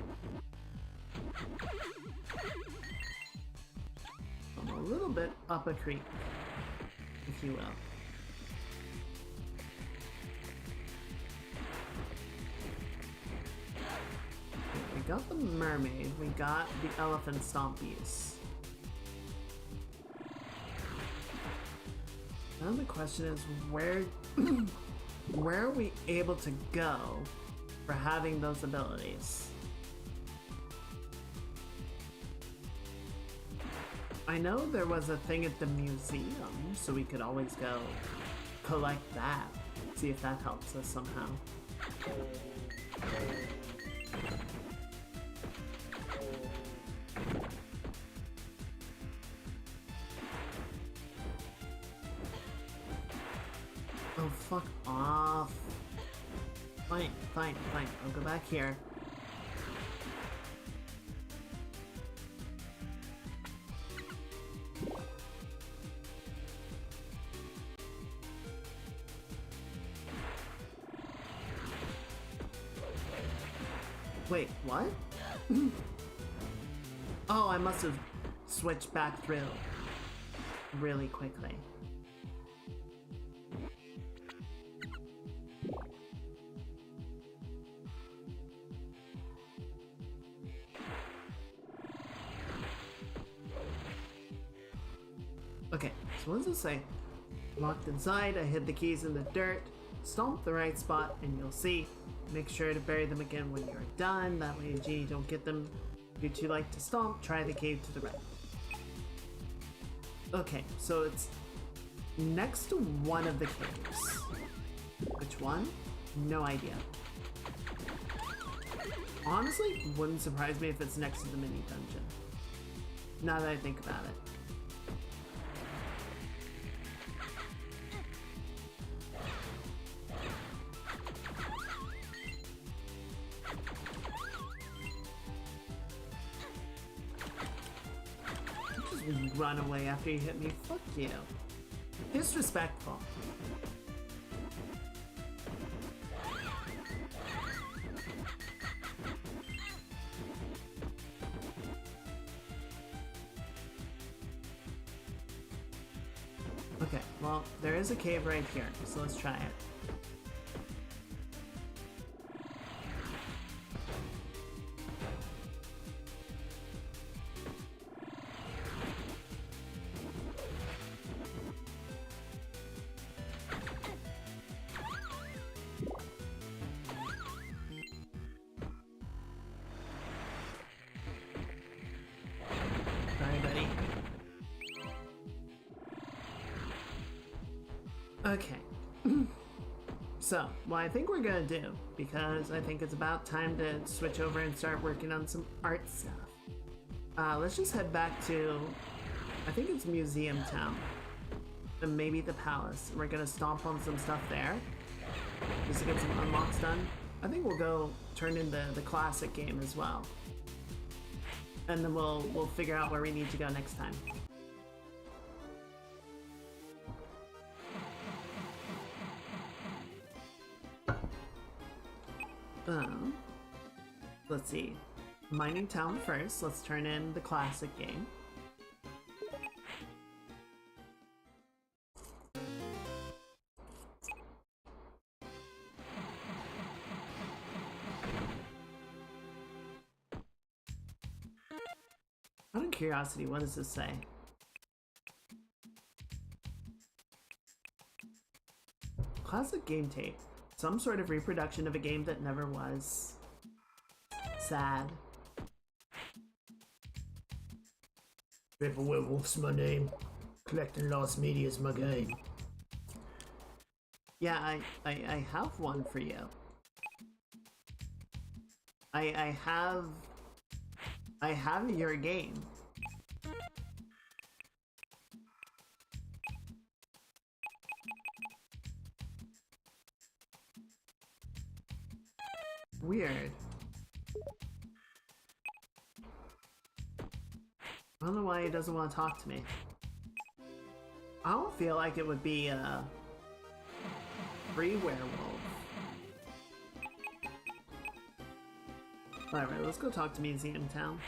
I'm a little bit up a creek, if you will. We got the mermaid, we got the elephant stompies. Now the question is, where are we able to go for having those abilities? I know there was a thing at the museum, so we could always go collect that, see if that helps us somehow. Oh, fuck off. Fine, fine, fine. I'll go back here. Wait, what? Oh, I must have switched back through really quickly. Okay, so what does it say? Locked inside, I hid the keys in the dirt. Stomp the right spot and you'll see. Make sure to bury them again when you're done. That way Genie don't get them. If you're too light to stomp, try the cave to the right. Okay, so it's next to one of the caves. Which one? No idea. Honestly, wouldn't surprise me if it's next to the mini dungeon. Now that I think about it. Run away after you hit me. Fuck you. Disrespectful. Okay, well, there is a cave right here, so let's try it. Okay. So, what I think we're gonna do, because I think it's about time to switch over and start working on some art stuff. Let's just head back to, I think it's Museum Town. And maybe the palace. We're gonna stomp on some stuff there. Just to get some unlocks done. I think we'll go turn in the classic game as well. And then we'll figure out where we need to go next time. Let's see. Mining Town first. Let's turn in the classic game. Out of curiosity, what does this say? Classic game tape. Some sort of reproduction of a game that never was. Sad. Ripper Werewolf's my name. Collecting lost media's my game. Yeah, I have one for you. I have your game. Weird. I don't know why he doesn't want to talk to me. I don't feel like it would be a free werewolf. Alright, let's go talk to Museum Town.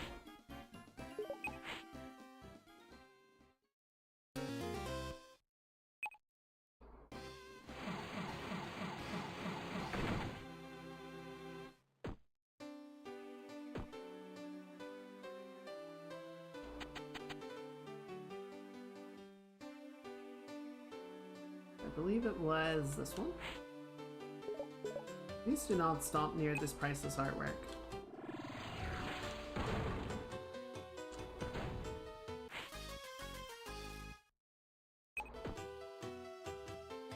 I believe it was this one. Please do not stop near this priceless artwork.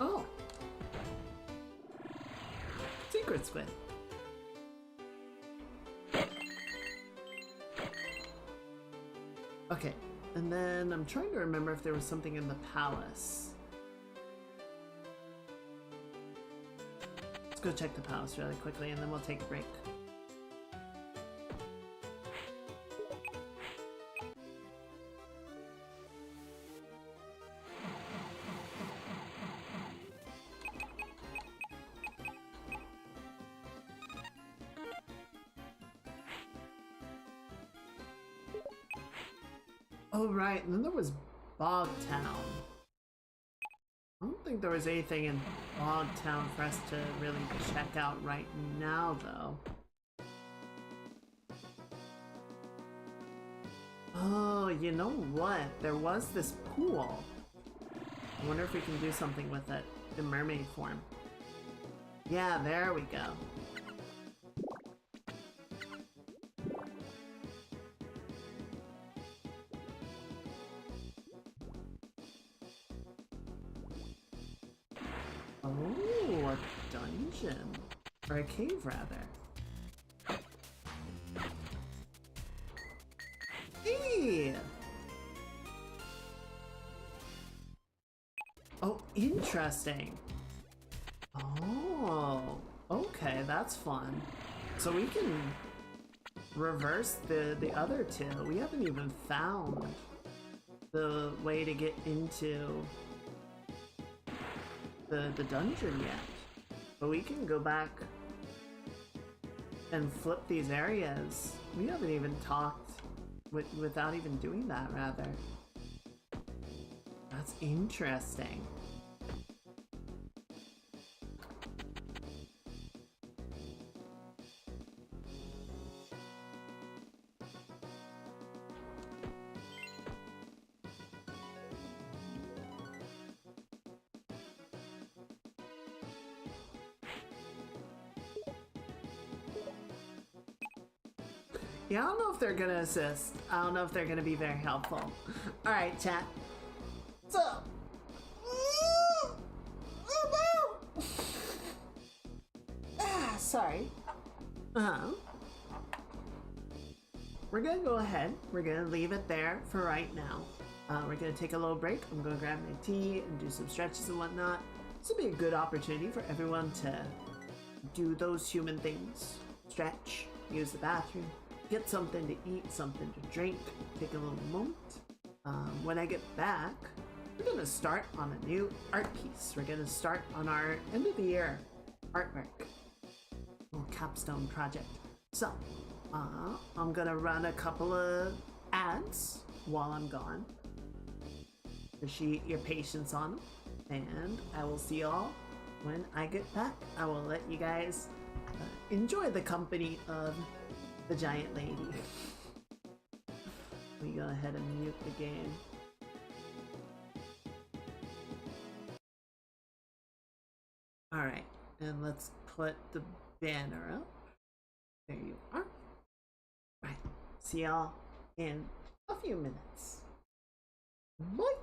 Oh! Secret squid. Okay, and then I'm trying to remember if there was something in the palace. Let's go check the palace really quickly and then we'll take a break. Oh right, and then there was Bog Town. I don't think there was anything in Bog Town for us to really check out right now, though. Oh, you know what? There was this pool. I wonder if we can do something with it in mermaid form. Yeah, there we go. Oh, a dungeon. Or a cave, rather. Hey! Oh, interesting. Oh, okay, that's fun. So we can reverse the other two. We haven't even found the way to get into the dungeon yet, but we can go back and flip these areas. We haven't even talked without even doing that, rather. That's interesting. Yeah, I don't know if they're gonna assist. I don't know if they're gonna be very helpful. Alright, chat. So. Sorry. We're gonna go ahead. We're gonna leave it there for right now. We're gonna take a little break. I'm gonna grab my tea and do some stretches and whatnot. This will be a good opportunity for everyone to do those human things. Stretch, use the bathroom, get something to eat, something to drink, take a little moment. When I get back, we're gonna start on a new art piece. We're gonna start on our end of the year artwork, little capstone project. So, I'm gonna run a couple of ads while I'm gone. Appreciate your patience on them, and I will see y'all when I get back. I will let you guys enjoy the company of the giant lady. Let me go ahead and mute the game. Alright, and let's put the banner up. There you are. Alright, see y'all in a few minutes. Bye!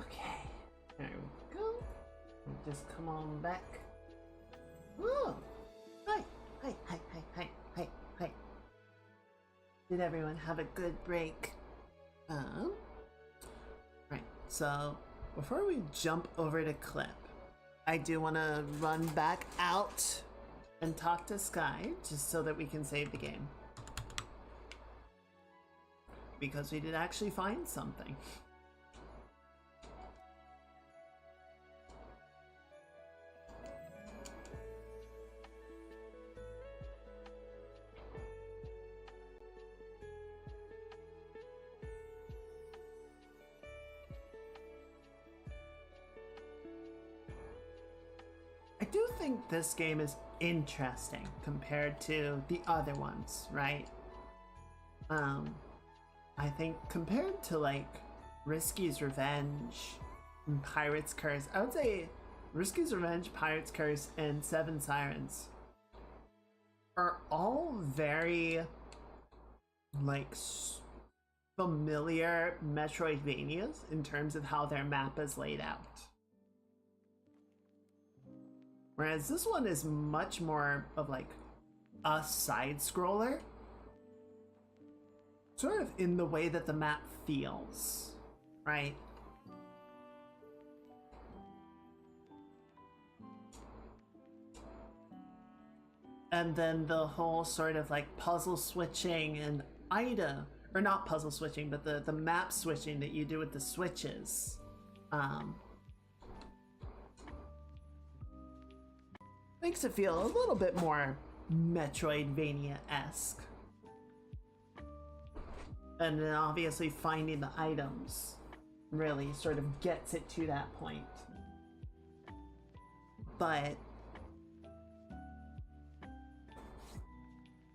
Okay, there we go. Just come on back. Oh, hi, hi, hi, hi, hi, hi, hi. Did everyone have a good break? Right, so before we jump over to clip, I do want to run back out and talk to Sky just so that we can save the game. Because we did actually find something. I do think this game is interesting compared to the other ones, right? I think compared to like Risky's Revenge and Pirate's Curse, I would say Risky's Revenge, Pirate's Curse, and Seven Sirens are all very like familiar Metroidvanias in terms of how their map is laid out. Whereas this one is much more of like a side scroller. Sort of in the way that the map feels, right? And then the whole sort of like puzzle switching and item, or not puzzle switching, but the map switching that you do with the switches. Makes it feel a little bit more Metroidvania-esque. And then obviously finding the items really sort of gets it to that point. But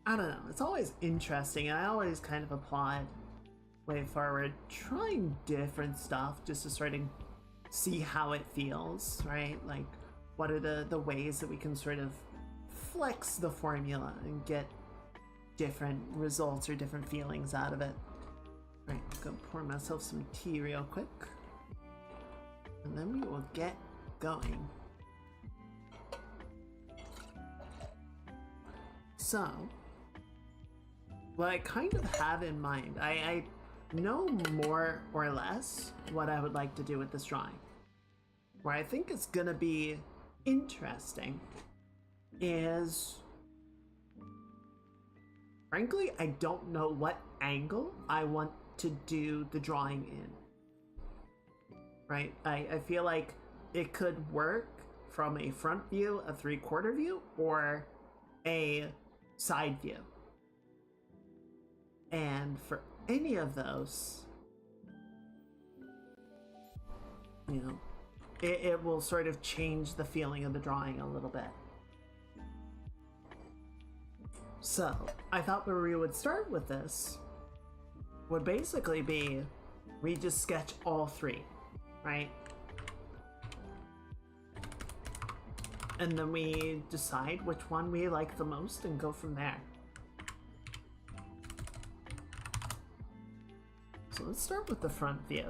I don't know, it's always interesting, and I always kind of applaud Way Forward trying different stuff just to sort of see how it feels, right? Like, what are the ways that we can sort of flex the formula and get different results or different feelings out of it. Right, I'm gonna pour myself some tea real quick, and then we will get going. So, what I kind of have in mind, I know more or less what I would like to do with this drawing. Where I think it's gonna be interesting is, frankly, I don't know what angle I want to do the drawing in. Right? I feel like it could work from a front view, a 3/4 view, or a side view. And for any of those, you know, it will sort of change the feeling of the drawing a little bit. So, I thought where we would start with this would basically be, we just sketch all three, right? And then we decide which one we like the most and go from there. So let's start with the front view.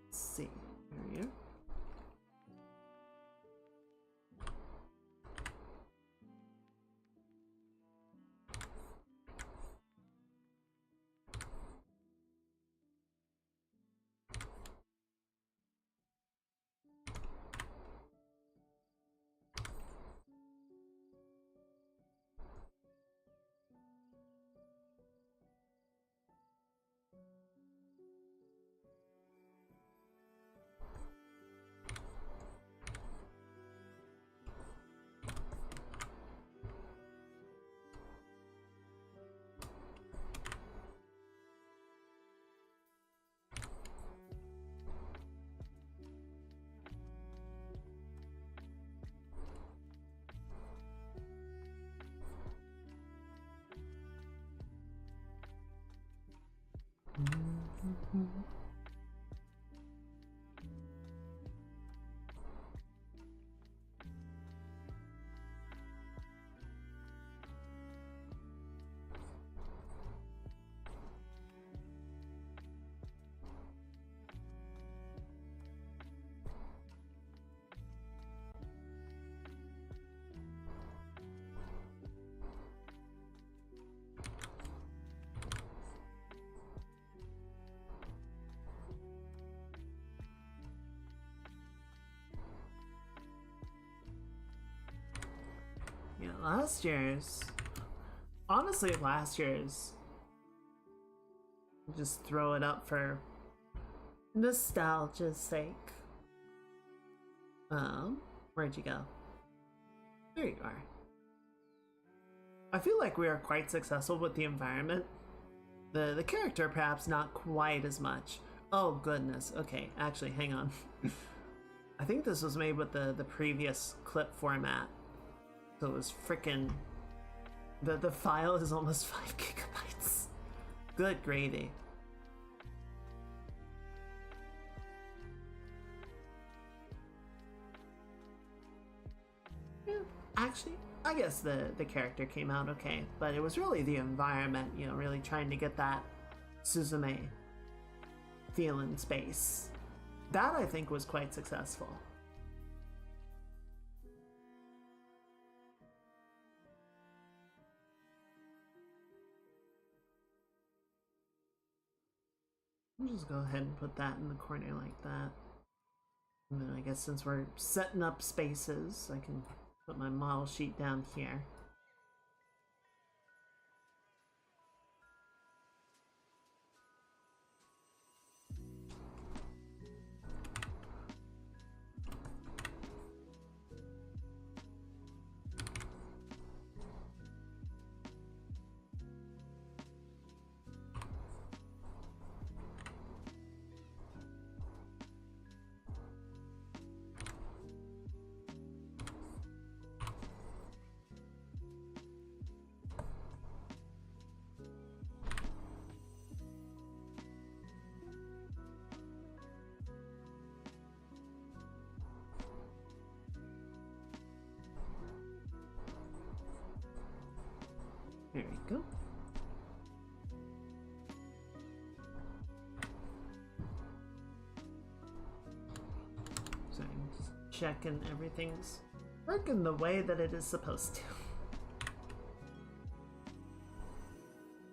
Let's see, here you. last year's... Honestly, last year's... Just throw it up for nostalgia's sake. Where'd you go? There you are. I feel like we are quite successful with the environment. The character perhaps not quite as much. Oh goodness, okay, actually hang on. I think this was made with the previous clip format. So it was frickin'... The file is almost 5 gigabytes. Good gravy. Yeah, actually, I guess the character came out okay, but it was really the environment, you know, really trying to get that Suzume feel in space. That I think was quite successful. I'll just go ahead and put that in the corner like that. And then I guess since we're setting up spaces, I can put my model sheet down here. There we go. So I'm just checking everything's working the way that it is supposed to.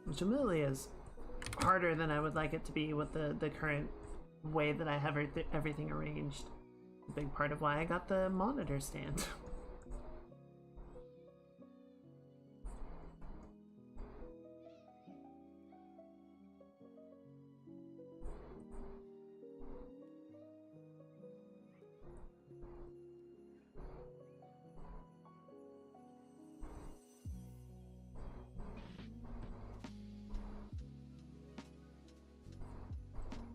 Which admittedly is harder than I would like it to be with the current way that I have everything arranged. A big part of why I got the monitor stand.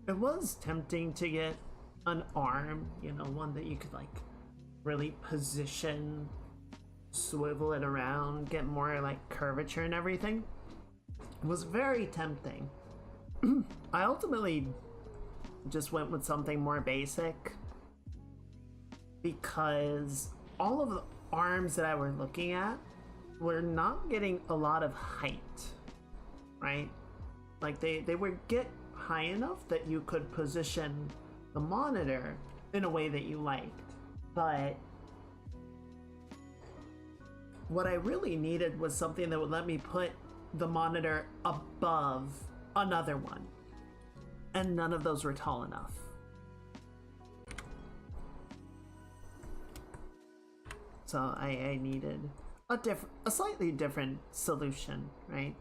It was tempting to get an arm, you know, one that you could like really position, swivel it around, get more like curvature and everything. It was very tempting. I ultimately just went with something more basic because all of the arms that I were looking at were not getting a lot of height, right? Like they would get high enough that you could position the monitor in a way that you liked, but what I really needed was something that would let me put the monitor above another one, and none of those were tall enough. So I needed a slightly different solution, right?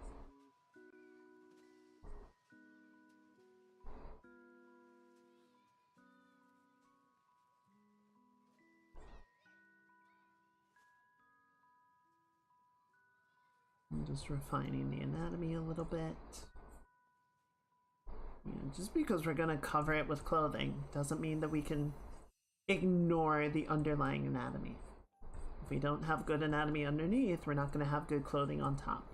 I'm just refining the anatomy a little bit. You know, just because we're gonna cover it with clothing doesn't mean that we can ignore the underlying anatomy. If we don't have good anatomy underneath, we're not gonna have good clothing on top.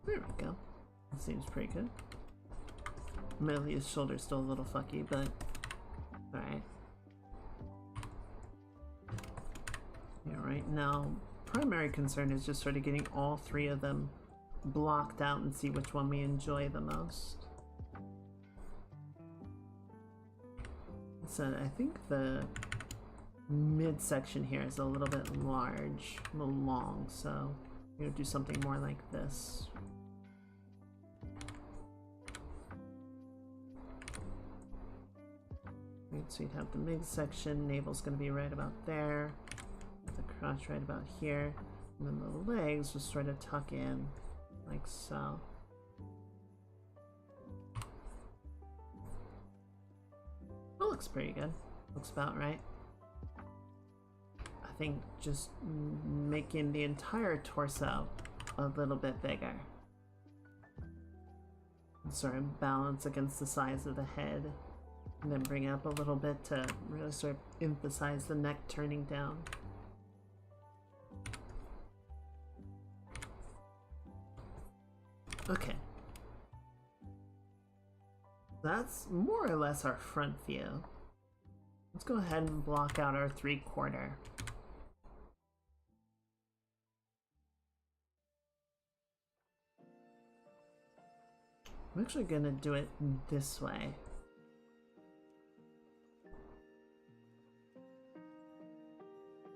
There we go. That seems pretty good. Admittedly, his shoulder's still a little fucky, but alright. Yeah, right now, primary concern is just sort of getting all three of them blocked out and see which one we enjoy the most. So I think the midsection here is a little bit large, a little long, so we're gonna do something more like this. Right, so you'd have the midsection, navel's gonna be right about there, the crotch right about here, and then the legs will sort of tuck in like so. That looks pretty good. Looks about right. I think just making the entire torso a little bit bigger. And sort of balance against the size of the head. And then bring it up a little bit to really sort of emphasize the neck turning down. Okay. That's more or less our front view. Let's go ahead and block out our 3/4. I'm actually gonna do it this way.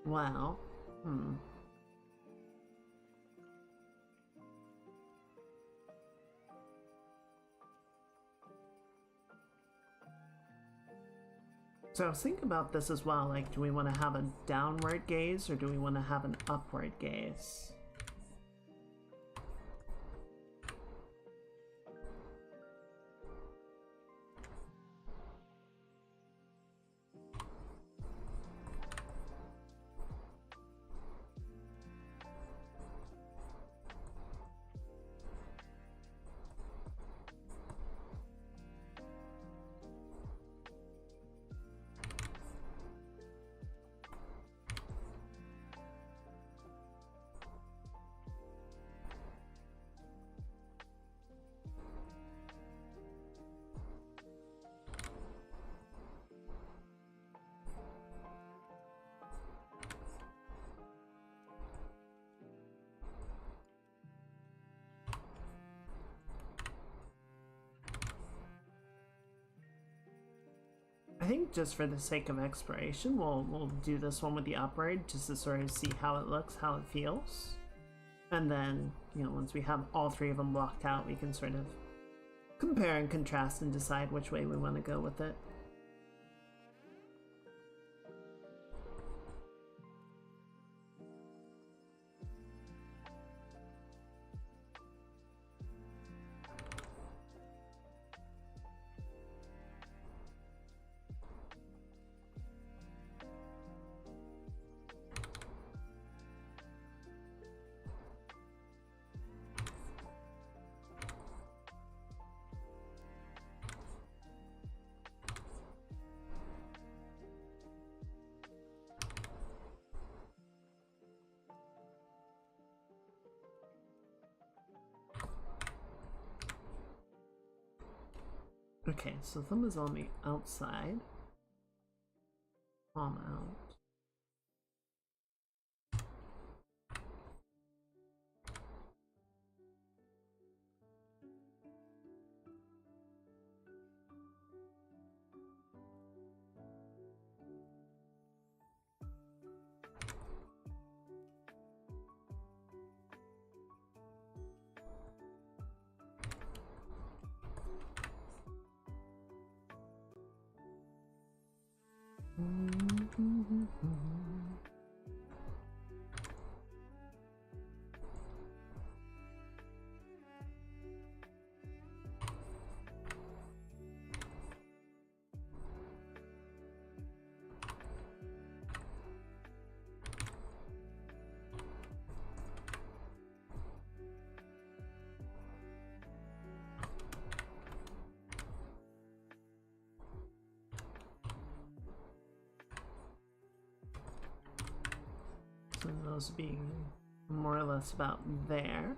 Wow. So I was thinking about this as well, like, do we want to have a downward gaze or do we want to have an upward gaze? I think just for the sake of exploration, we'll do this one with the upward just to sort of see how it looks, how it feels. And then, you know, once we have all three of them blocked out, we can sort of compare and contrast and decide which way we want to go with it. Okay, so thumb is on the outside. Palm out. So those being more or less about there.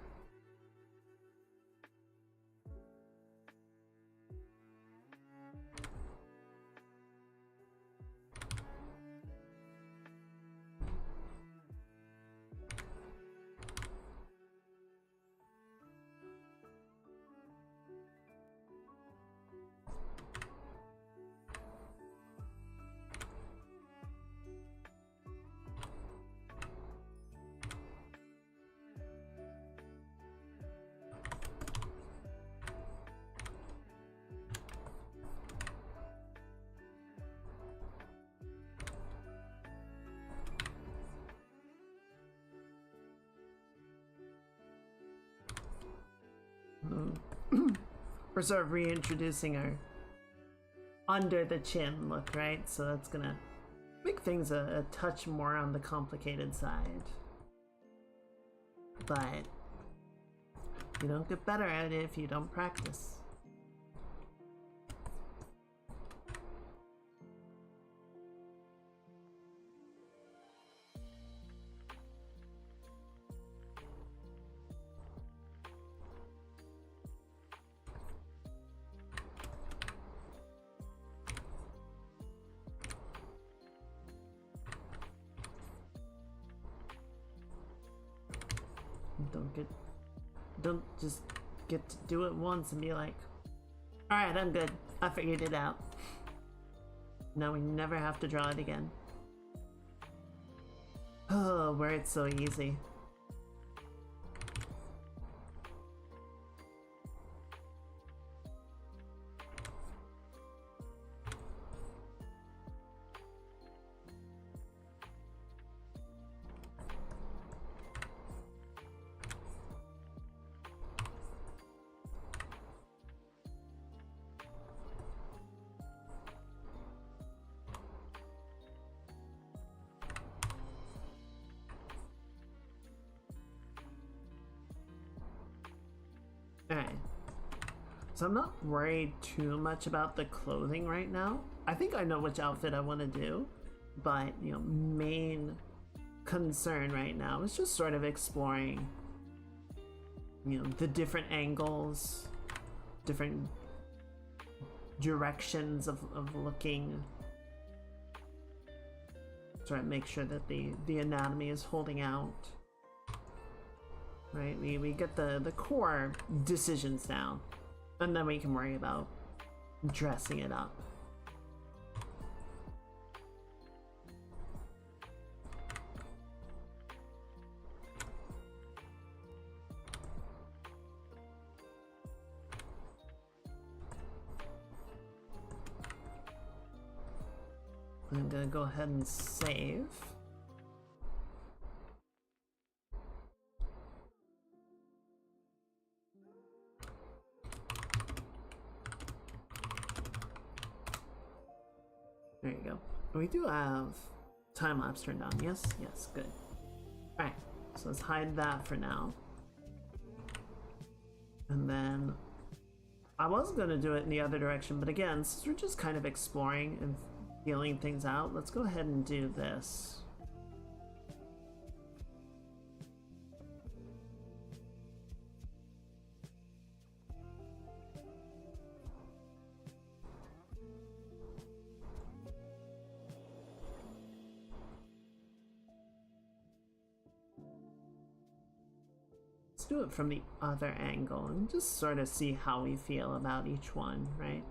we're sort of reintroducing our under the chin look, right? So that's gonna make things a touch more on the complicated side. But you don't get better at it if you don't practice. Don't just get to do it once and be like, alright, I'm good. I figured it out. Now we never have to draw it again. Oh, where it's so easy. Alright. So I'm not worried too much about the clothing right now. I think I know which outfit I want to do, but, you know, main concern right now is just sort of exploring, you know, the different angles, different directions of looking. Try to make sure that the anatomy is holding out. Right, we get the core decisions down, and then we can worry about dressing it up. I'm gonna go ahead and save. There you go. We do have time lapse turned on. Yes, yes, good. Alright, so let's hide that for now. And then I was gonna do it in the other direction, but again, since we're just kind of exploring and feeling things out, let's go ahead and do this. Let's do it from the other angle and just sort of see how we feel about each one, right?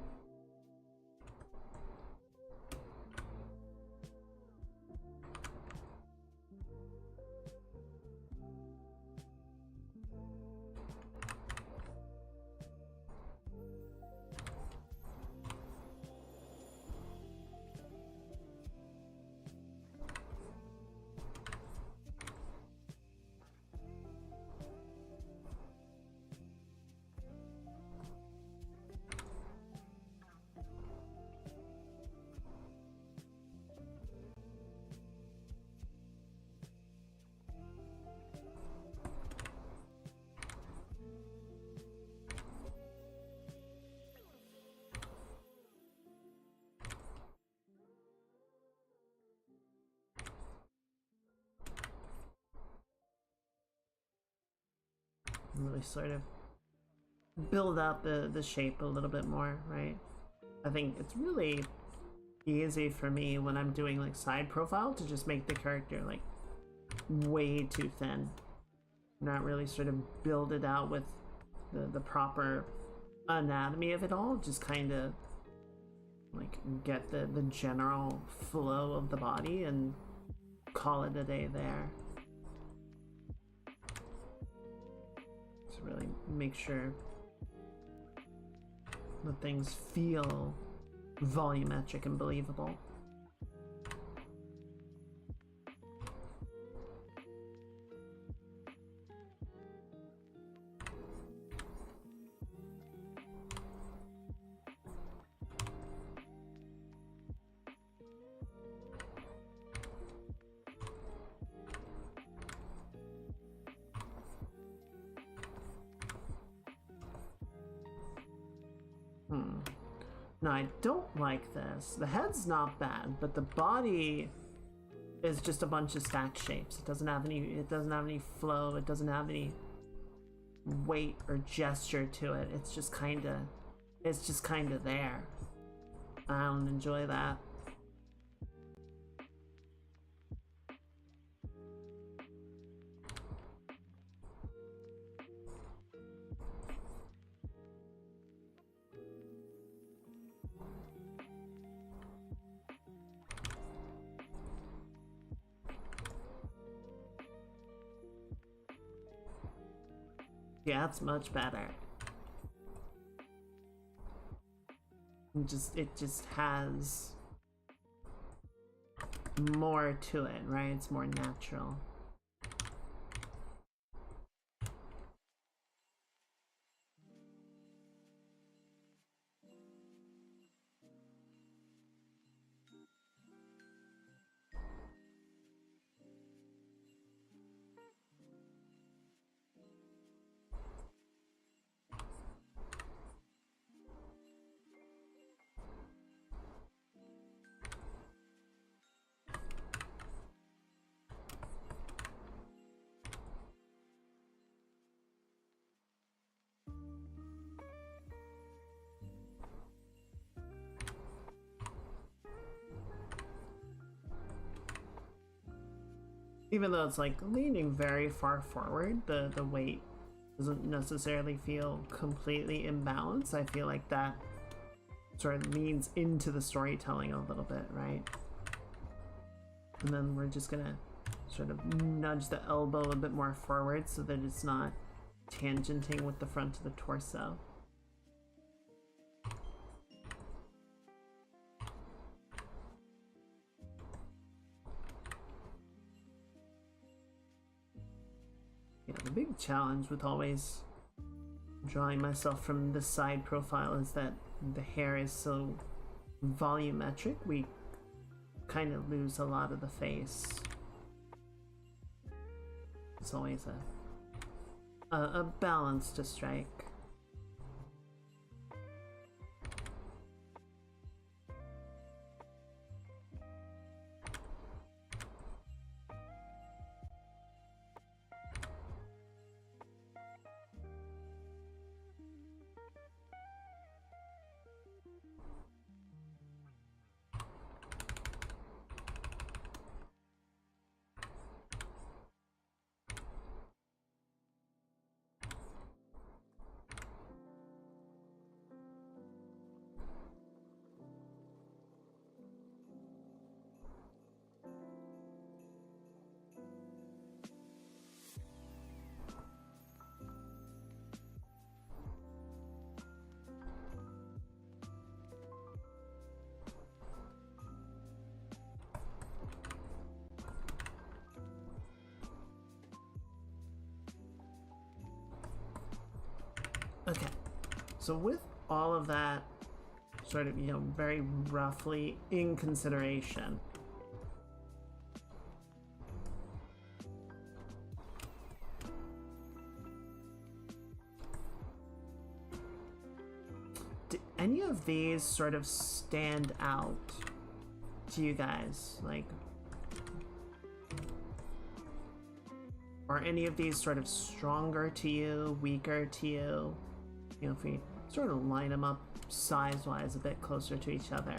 Really sort of build out the shape a little bit more, right? I think it's really easy for me when I'm doing like side profile to just make the character like way too thin. Not really sort of build it out with the proper anatomy of it all, just kind of like get the general flow of the body and call it a day there. Really make sure that things feel volumetric and believable. No, I don't like this. The head's not bad, but the body is just a bunch of stacked shapes. It doesn't have any flow, it doesn't have any weight or gesture to it. It's just kinda there. I don't enjoy that. Yeah, it's much better. It just has more to it, right? It's more natural. Even though it's like leaning very far forward, the weight doesn't necessarily feel completely imbalanced. I feel like that sort of leans into the storytelling a little bit, right? And then we're just gonna sort of nudge the elbow a bit more forward so that it's not tangenting with the front of the torso. Yeah, the big challenge with always drawing myself from the side profile is that the hair is so volumetric, we kind of lose a lot of the face. It's always a balance to strike. Okay, so with all of that sort of, very roughly in consideration, do any of these sort of stand out to you guys? Like, are any of these sort of stronger to you, weaker to you? If we sort of line them up size-wise a bit closer to each other.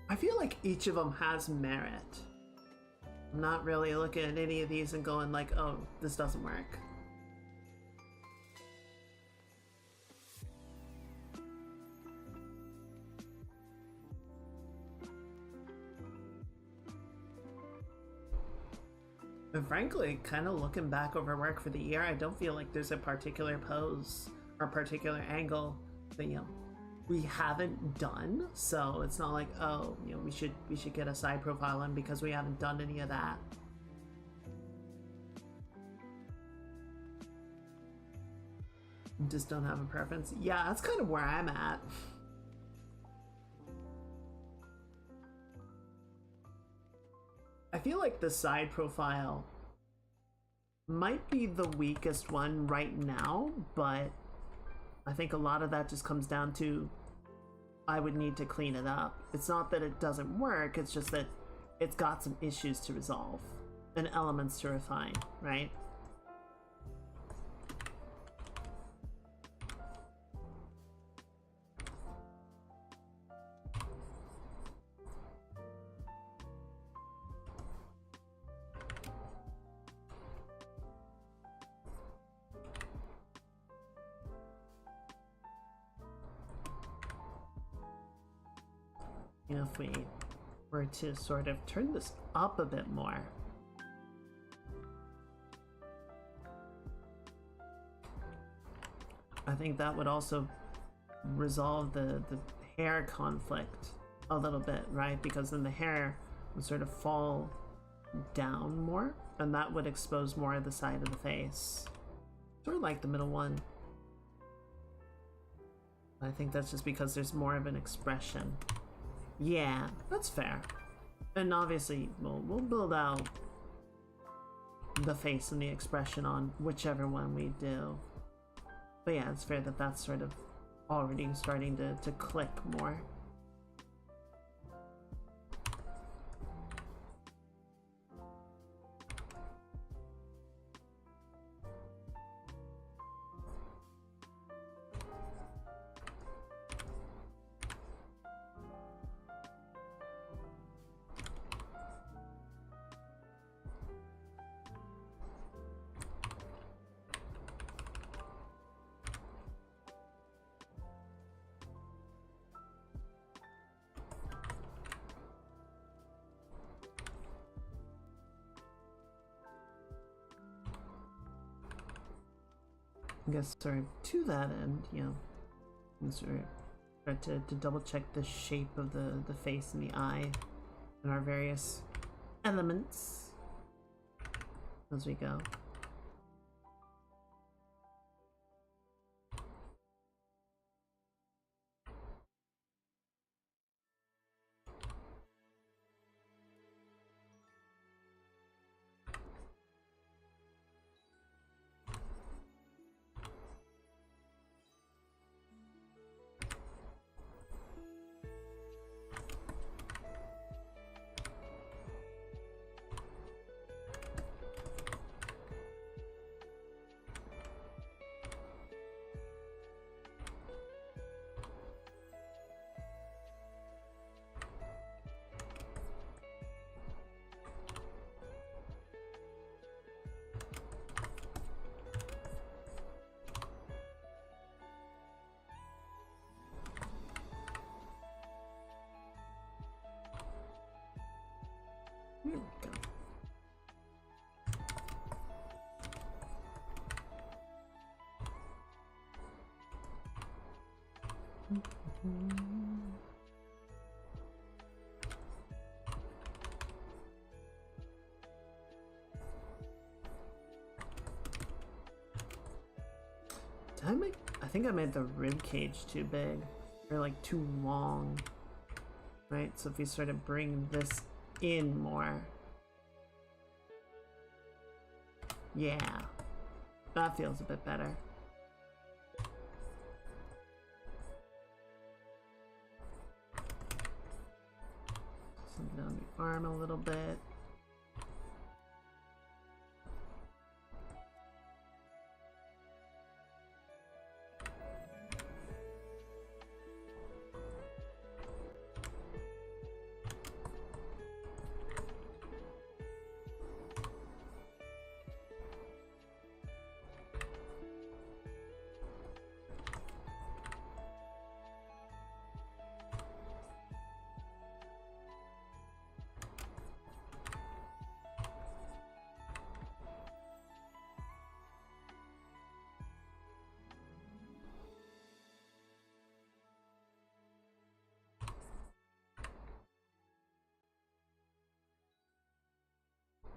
I feel like each of them has merit. I'm not really looking at any of these and going like, oh, this doesn't work. And frankly, kind of looking back over work for the year, I don't feel like there's a particular pose or particular angle that, we haven't done. So it's not like, oh, you know, we should get a side profile in because we haven't done any of that. Just don't have a preference. Yeah, that's kind of where I'm at. I feel like the side profile might be the weakest one right now, but I think a lot of that just comes down to I would need to clean it up. It's not that it doesn't work, it's just that it's got some issues to resolve and elements to refine, right? You know, if we were to sort of turn this up a bit more, I think that would also resolve the hair conflict a little bit, right? Because then the hair would sort of fall down more, and that would expose more of the side of the face. Sort of like the middle one. I think that's just because there's more of an expression. Yeah, that's fair. And obviously, we'll build out the face and the expression on whichever one we do. But yeah, it's fair that that's sort of already starting to click more. I guess sort of to that end, you know, and sort of start to double check the shape of the face and the eye and our various elements as we go. Here we go. I think I made the rib cage too big, or like too long, right? So if we sort of bring this in more, yeah, that feels a bit better. Send down the arm a little bit.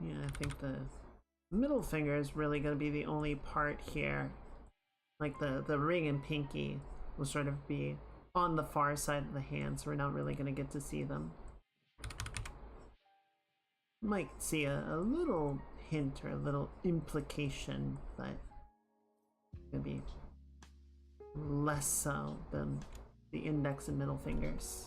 Yeah, I think the middle finger is really going to be the only part here. Like the ring and pinky will sort of be on the far side of the hand, so we're not really going to get to see them. Might see a little hint or a little implication, but maybe less so than the index and middle fingers.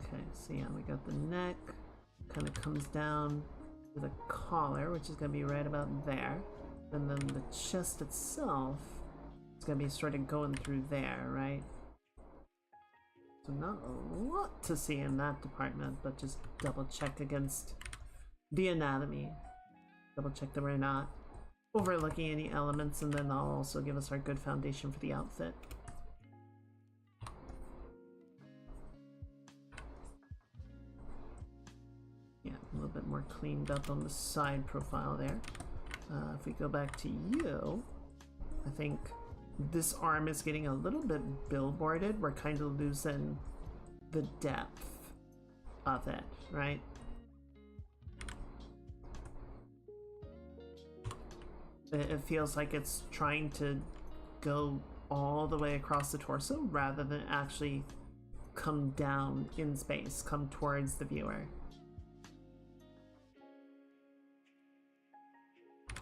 Okay, so yeah, we got the neck, kind of comes down to the collar, which is going to be right about there. And then the chest itself is going to be sort of going through there, right? So not a lot to see in that department, but just double check against the anatomy. Double check that we're not overlooking any elements, and then that'll also give us our good foundation for the outfit. Yeah, a little bit more cleaned up on the side profile there. If we go back to you, I think this arm is getting a little bit billboarded. We're kind of losing the depth of it, right? It feels like it's trying to go all the way across the torso rather than actually come down in space, come towards the viewer.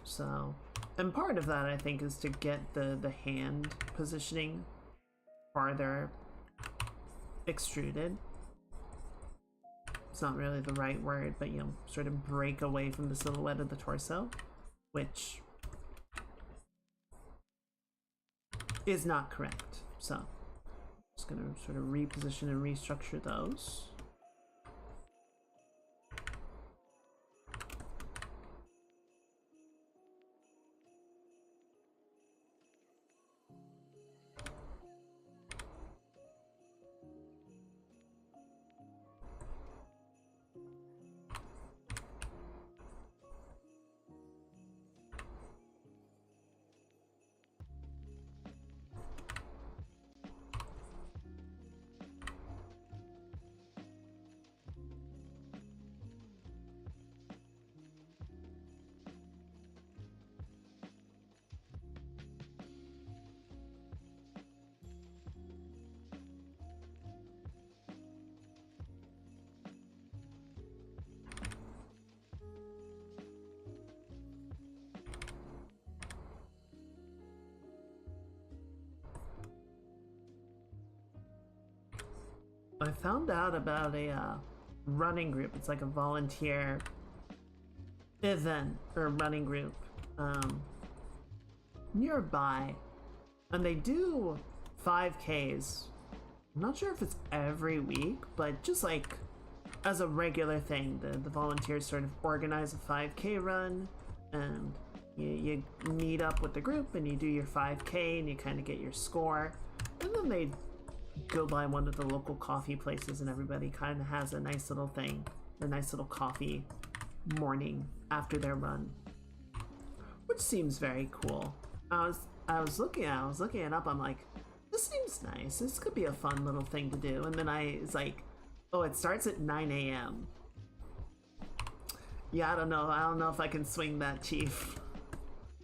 So, and part of that I think is to get the hand positioning farther extruded. It's not really the right word, but you know, sort of break away from the silhouette of the torso, which is not correct. So, just gonna sort of reposition and restructure those. I found out about a running group. It's like a volunteer event or running group nearby, and they do 5Ks. I'm not sure if it's every week, but just like as a regular thing, the volunteers sort of organize a 5K run, and you meet up with the group and you do your 5K and you kind of get your score, and then they go by one of the local coffee places and everybody kind of has a nice little thing, a nice little coffee morning after their run, which seems very cool. I was looking it up. I'm like, this seems nice. This could be a fun little thing to do. And then it's like, oh, it starts at 9 a.m. Yeah, I don't know if I can swing that, Chief.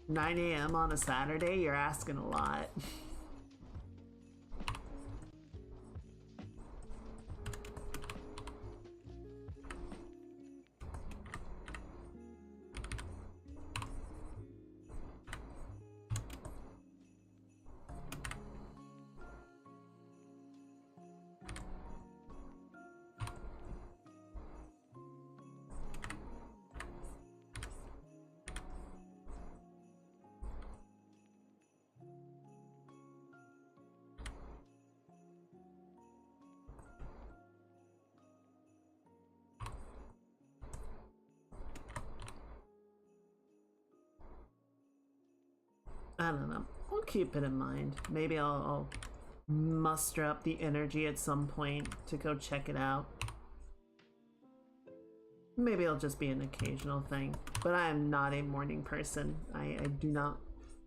9 a.m. on a Saturday? You're asking a lot. I don't know. I'll keep it in mind. Maybe I'll muster up the energy at some point to go check it out. Maybe it'll just be an occasional thing. But I am not a morning person. I do not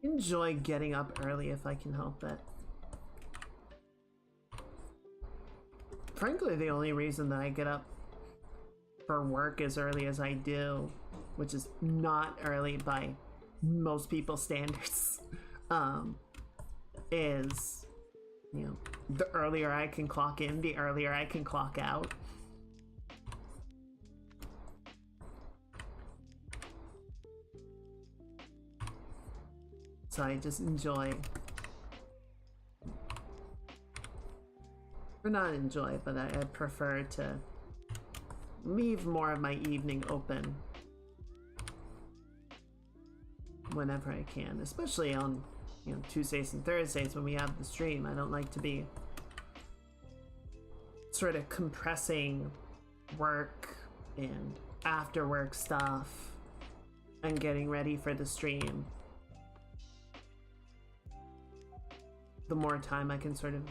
enjoy getting up early if I can help it. Frankly, the only reason that I get up for work as early as I do, which is not early by most people's standards, is, you know, the earlier I can clock in, the earlier I can clock out. So I just enjoy, or not enjoy, but I prefer to leave more of my evening open whenever I can, especially on, you know, Tuesdays and Thursdays when we have the stream. I don't like to be sort of compressing work and after work stuff and getting ready for the stream. The more time I can sort of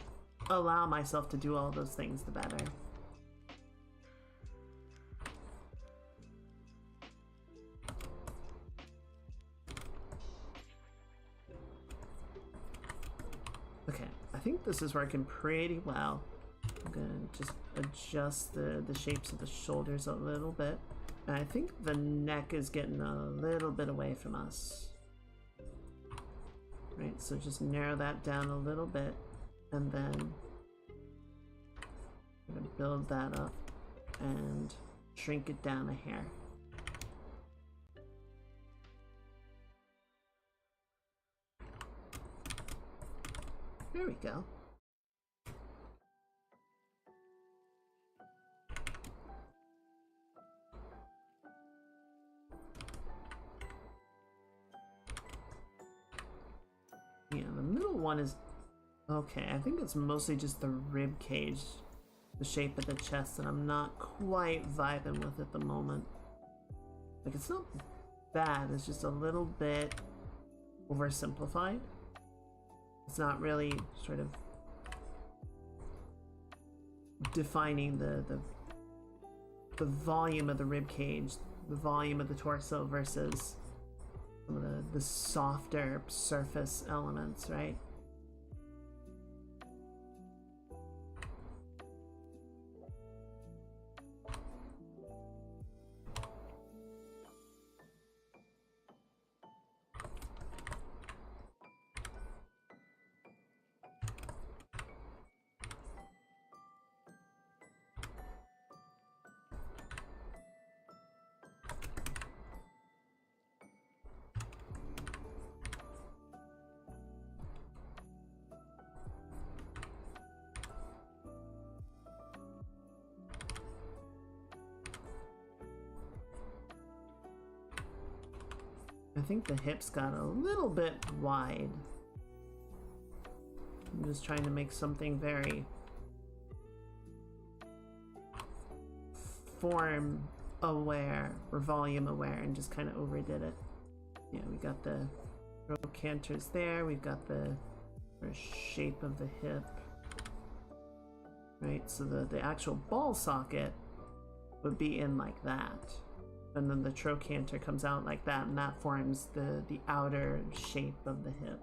allow myself to do all those things, the better. Okay, I think this is working pretty well. I'm gonna just adjust the shapes of the shoulders a little bit. And I think the neck is getting a little bit away from us. Right, so just narrow that down a little bit, and then I'm gonna build that up and shrink it down a hair. There we go. Yeah, the middle one is okay. I think it's mostly just the rib cage, the shape of the chest, that I'm not quite vibing with at the moment. Like, it's not bad, it's just a little bit oversimplified. It's not really sort of defining the volume of the rib cage, the volume of the torso versus some of the softer surface elements, right? I think the hips got a little bit wide. I'm just trying to make something very form aware or volume aware and just kind of overdid it. Yeah, we got the canters there, we've got the shape of the hip. Right, so the actual ball socket would be in like that. And then the trochanter comes out like that, and that forms the outer shape of the hip.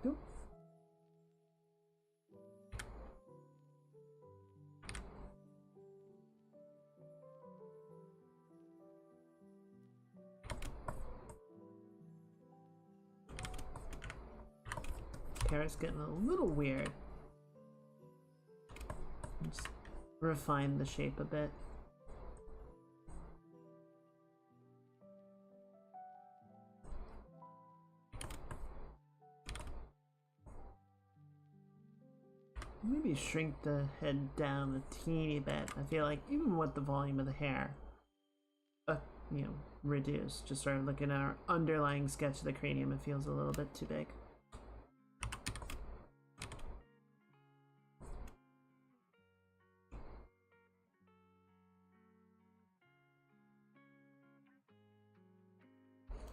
Nope. Hair's getting a little weird. Just refine the shape a bit. Maybe shrink the head down a teeny bit. I feel like even with the volume of the hair, you know, reduced. Just sort of looking at our underlying sketch of the cranium, it feels a little bit too big.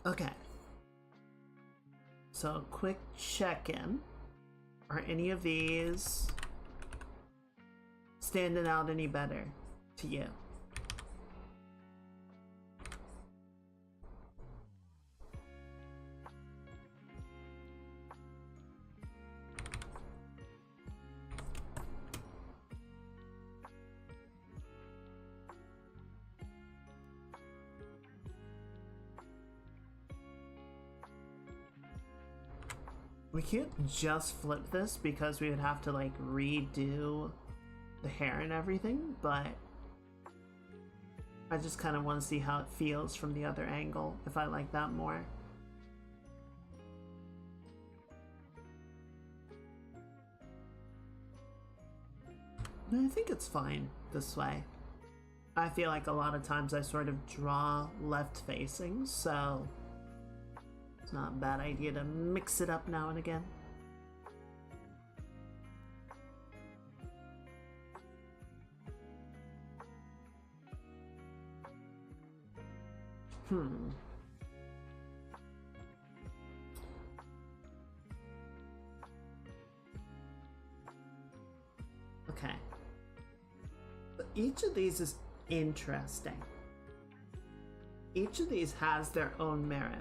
Okay. So, quick check-in. Are any of these standing out any better to you? We can't just flip this because we would have to like redo the hair and everything, but I just kind of want to see how it feels from the other angle, if I like that more. I think it's fine this way. I feel like a lot of times I sort of draw left facing, so it's not a bad idea to mix it up now and again. Okay. But each of these is interesting. Each of these has their own merit.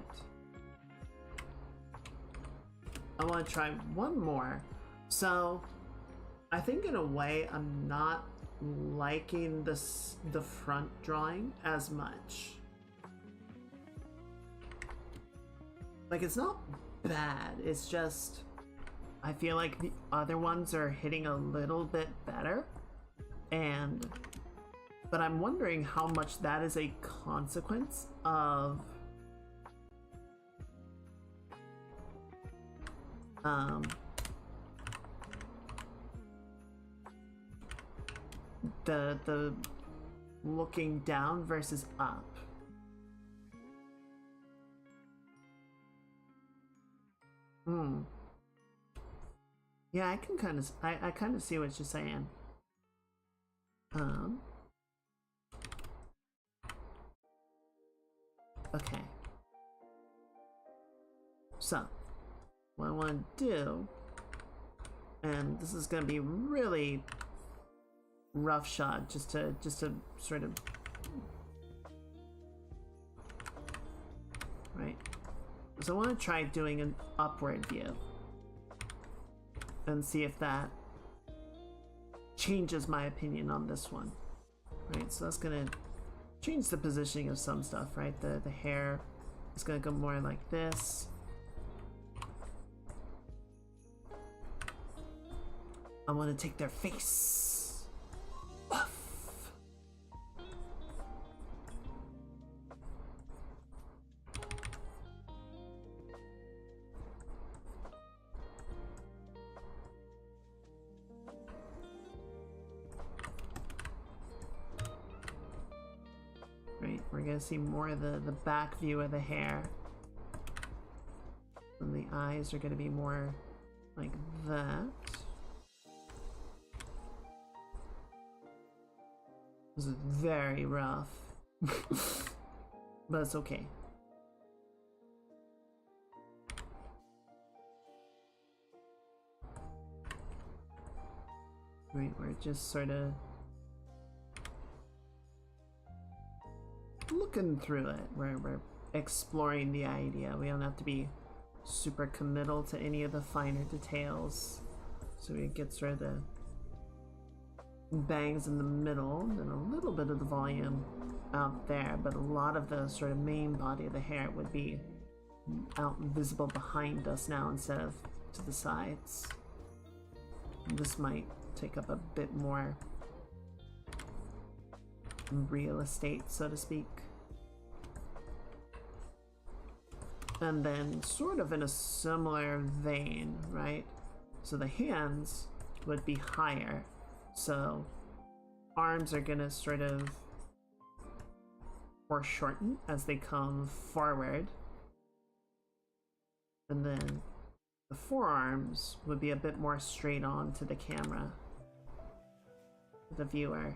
I want to try one more. So, I think in a way I'm not liking the front drawing as much. Like, it's not bad, it's just I feel like the other ones are hitting a little bit better, but I'm wondering how much that is a consequence of the looking down versus up. Yeah, I can kind of I kind of see what you're saying. Okay. So, what I want to do, and this is going to be really rough shot, just to sort of, right. So I want to try doing an upward view and see if that changes my opinion on this one. Right, so that's gonna change the positioning of some stuff, right? The hair is gonna go more like this. I want to take their face off. Right, we're gonna see more of the back view of the hair. And the eyes are gonna be more like that. This is very rough. But it's okay. Right, we're just sort of looking through it. We're exploring the idea. We don't have to be super committal to any of the finer details. So he gets rid of the bangs in the middle, and a little bit of the volume out there, but a lot of the sort of main body of the hair would be out visible behind us now instead of to the sides. This might take up a bit more real estate, so to speak. And then sort of in a similar vein, right? So the hands would be higher. So arms are gonna sort of foreshorten as they come forward. And then the forearms would be a bit more straight on to the camera, the viewer.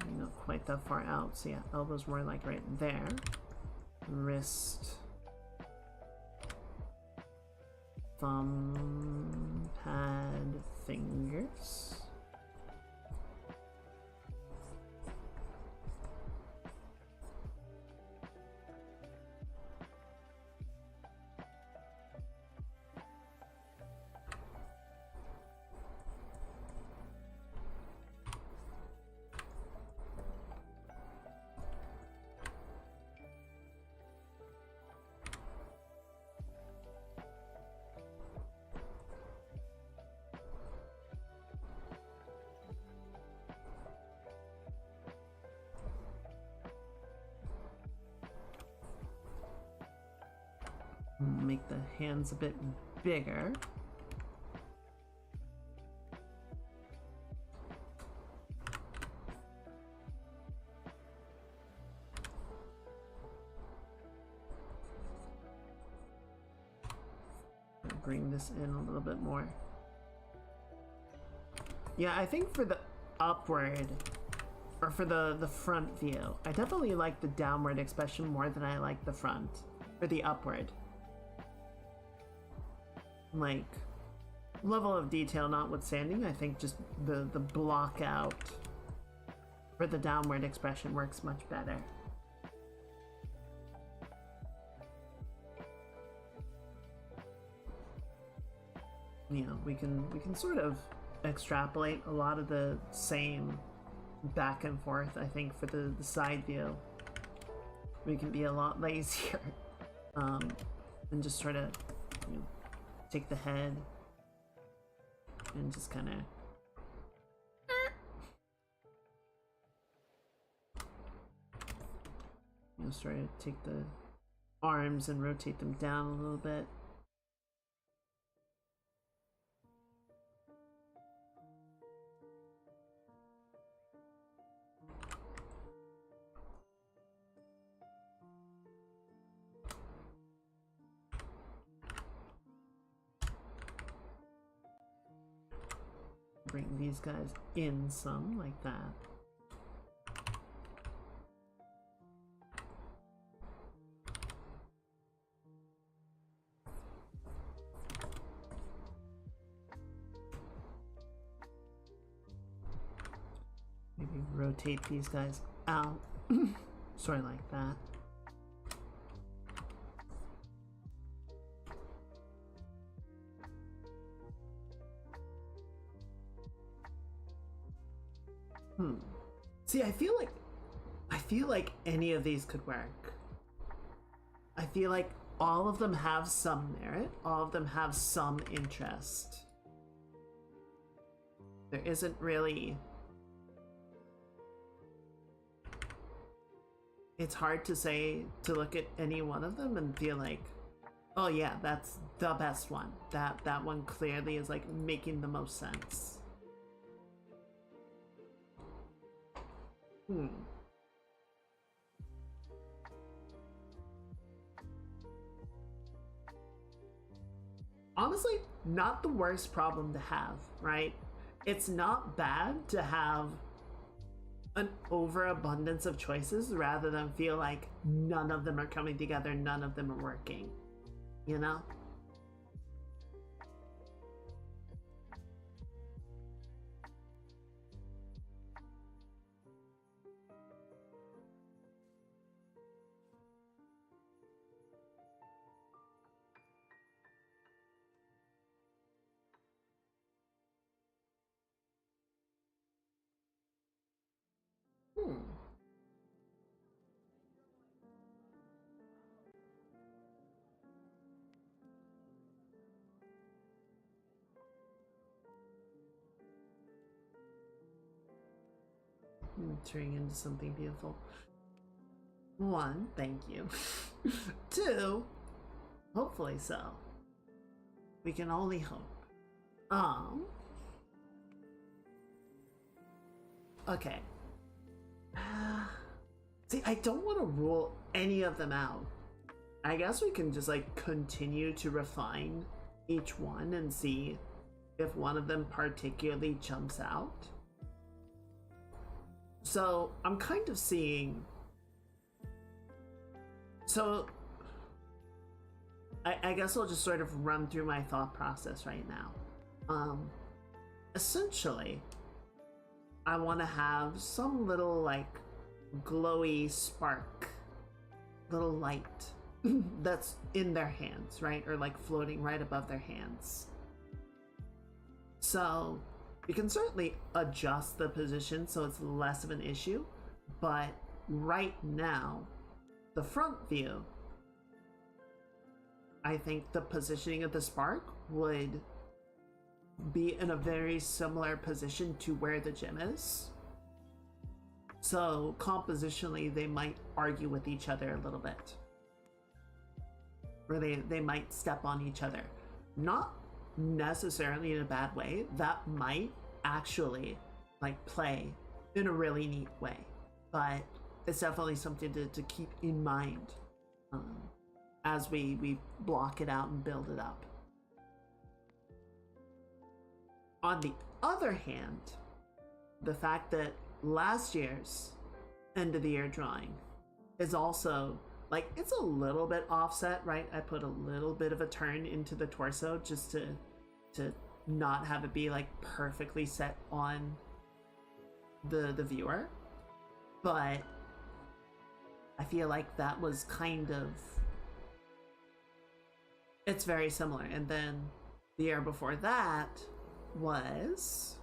Maybe not quite that far out, so yeah, elbows more like right there. Wrist, thumb, pad, fingers. Make the hands a bit bigger. Bring this in a little bit more. Yeah, I think for the upward, or for the front view, I definitely like the downward expression more than I like the front, or the upward. Like, level of detail notwithstanding, I think just the block out for the downward expression works much better. You know, we can sort of extrapolate a lot of the same back and forth, I think, for the side view. We can be a lot lazier and just sort of, you know, take the head and just kind of sort of take the arms and rotate them down a little bit. Bring these guys in some, like that. Maybe rotate these guys out, sort of like that. See, I feel like any of these could work. I feel like all of them have some merit, all of them have some interest. There isn't really... It's hard to say, to look at any one of them and feel like, oh yeah, that's the best one. That one clearly is like making the most sense. Honestly, not the worst problem to have, right? It's not bad to have an overabundance of choices rather than feel like none of them are coming together, none of them are working, you know? turning into something beautiful. One, thank you. Two, hopefully so. We can only hope. Okay. See, I don't want to rule any of them out. I guess we can just like continue to refine each one and see if one of them particularly jumps out. So I'm kind of seeing. So I guess I'll just sort of run through my thought process right now. Essentially, I want to have some little like glowy spark, little light that's in their hands, right? Or like floating right above their hands. So you can certainly adjust the position so it's less of an issue, but right now, the front view, I think the positioning of the spark would be in a very similar position to where the gym is. So compositionally, they might argue with each other a little bit. Or they might step on each other. Not necessarily in a bad way. That might actually like play in a really neat way. But it's definitely something to keep in mind as we block it out and build it up. On the other hand, the fact that last year's end of the year drawing is also like, it's a little bit offset, right? I put a little bit of a turn into the torso just to not have it be like perfectly set on the viewer. But I feel like that was kind of, it's very similar. And then the year before that was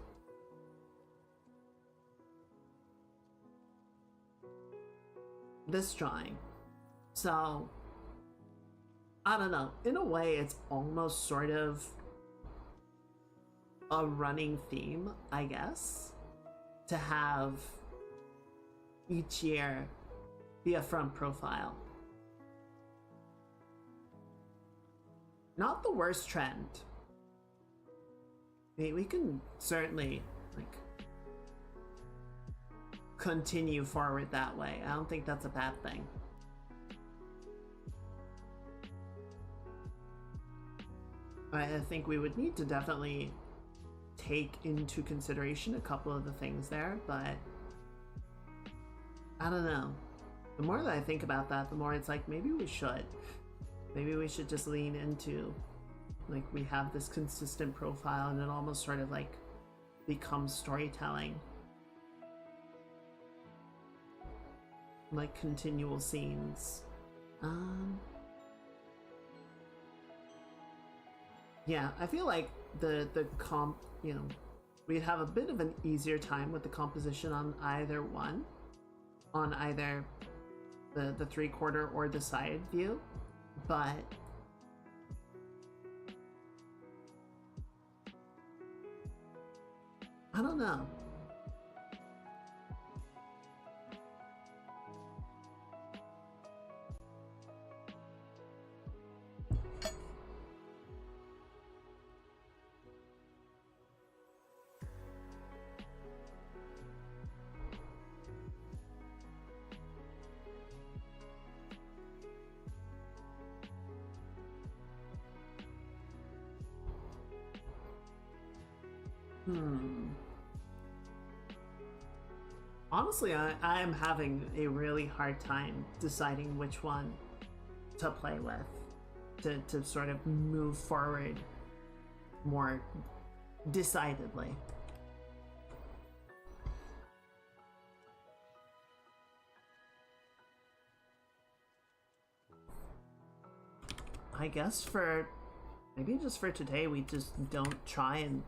this drawing. So I don't know, in a way it's almost sort of a running theme, I guess, to have each year be a front profile. Not the worst trend. We can certainly like continue forward that way. I don't think that's a bad thing. I think we would need to definitely take into consideration a couple of the things there, but I don't know. The more that I think about that, the more it's like, maybe we should. Maybe we should just lean into, like, we have this consistent profile and it almost sort of like becomes storytelling. Like continual scenes. Yeah, I feel like the comp, you know, we'd have a bit of an easier time with the composition on either one. On either the 3/4 or the side view. But I don't know. Honestly, I am having a really hard time deciding which one to play with, to sort of move forward more decidedly. I guess for maybe just for today, we just don't try and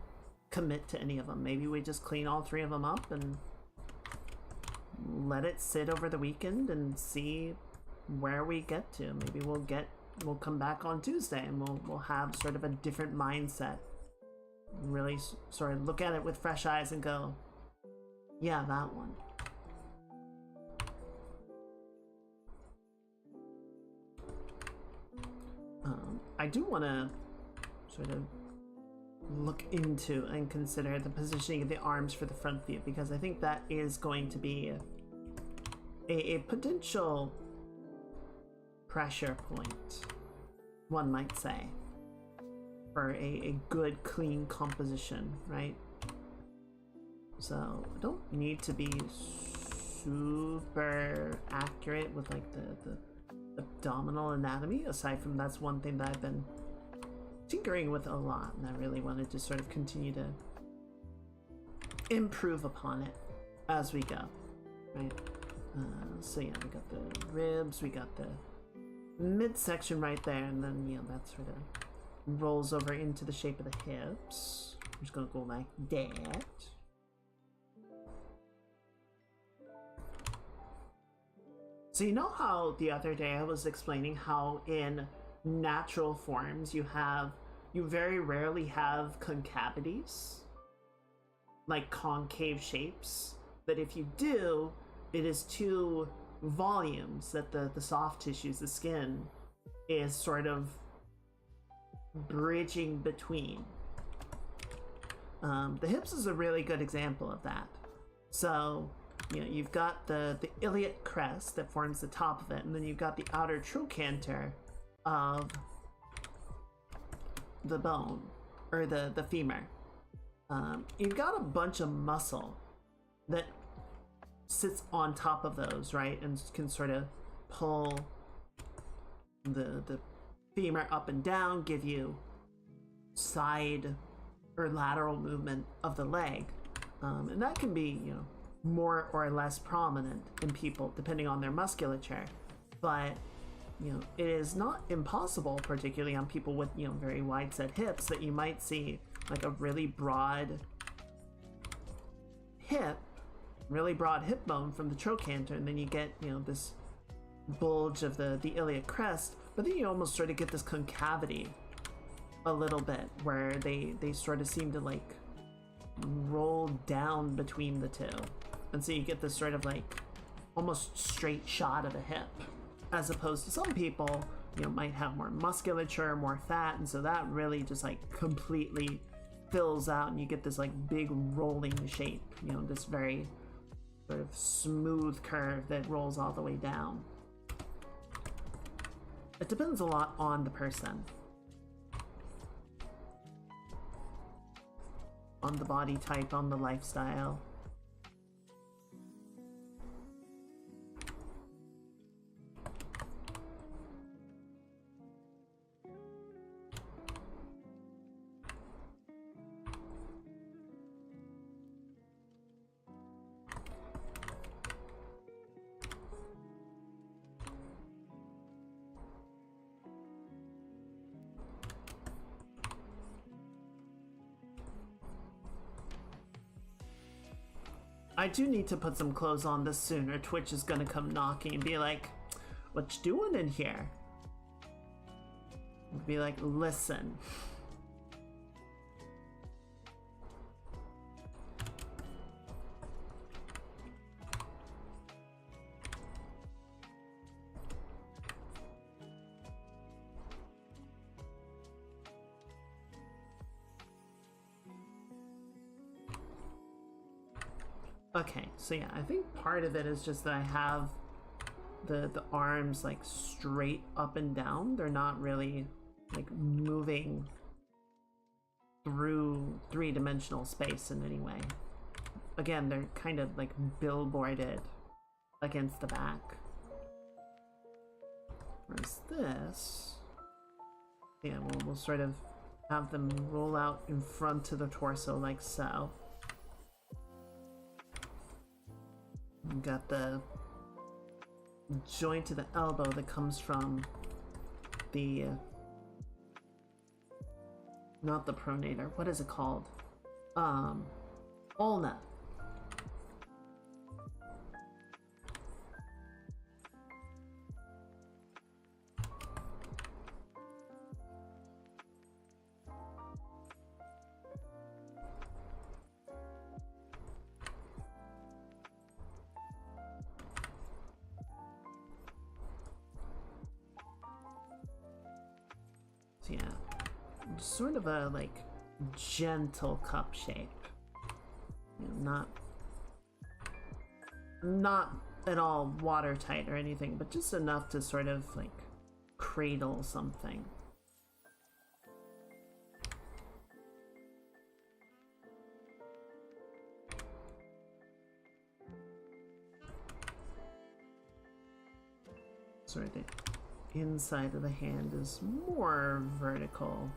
commit to any of them. Maybe we just clean all 3 of them up and let it sit over the weekend and see where we get to. Maybe we'll come back on Tuesday and we'll have sort of a different mindset. Really sort of look at it with fresh eyes and go, yeah, that one. I do want to sort of look into and consider the positioning of the arms for the front view, because I think that is going to be a potential pressure point, one might say, for a good, clean composition, right? So I don't need to be super accurate with like the abdominal anatomy. Aside from that's one thing that I've been tinkering with a lot, and I really wanted to sort of continue to improve upon it as we go, right? So yeah, we got the ribs, we got the midsection right there, and then, you know, that sort of rolls over into the shape of the hips. I'm just gonna go like that. So you know how the other day I was explaining how in natural forms you very rarely have concavities, like concave shapes, that if you do, it is two volumes that the soft tissues, the skin, is sort of bridging between. The hips is a really good example of that. So, you know, you've got the iliac crest that forms the top of it, and then you've got the outer trochanter of the bone, or the femur. You've got a bunch of muscle that sits on top of those, right, and can sort of pull the femur up and down, give you side or lateral movement of the leg, and that can be, you know, more or less prominent in people depending on their musculature. But, you know, it is not impossible, particularly on people with, you know, very wide set hips, that you might see like a really broad hip bone from the trochanter, and then you get, you know, this bulge of the iliac crest, but then you almost sort of get this concavity a little bit where they sort of seem to like roll down between the two, and so you get this sort of like almost straight shot of a hip, as opposed to some people, you know, might have more musculature, more fat, and so that really just like completely fills out, and you get this like big rolling shape, you know, this very sort of smooth curve that rolls all the way down. It depends a lot on the person, on the body type, on the lifestyle. I do need to put some clothes on this soon, or Twitch is gonna come knocking and be like, "What you doing in here?" I'd be like, "Listen." Okay, so yeah, I think part of it is just that I have the arms like straight up and down. They're not really like moving through three-dimensional space in any way. Again, they're kind of like billboarded against the back. Whereas this, yeah, we'll sort of have them roll out in front of the torso like so. We've got the joint of the elbow that comes from the, not the pronator, what is it called? Ulna. So yeah, sort of a like gentle cup shape. You know, not at all watertight or anything, but just enough to sort of like cradle something. Sorry, the inside of the hand is more vertical.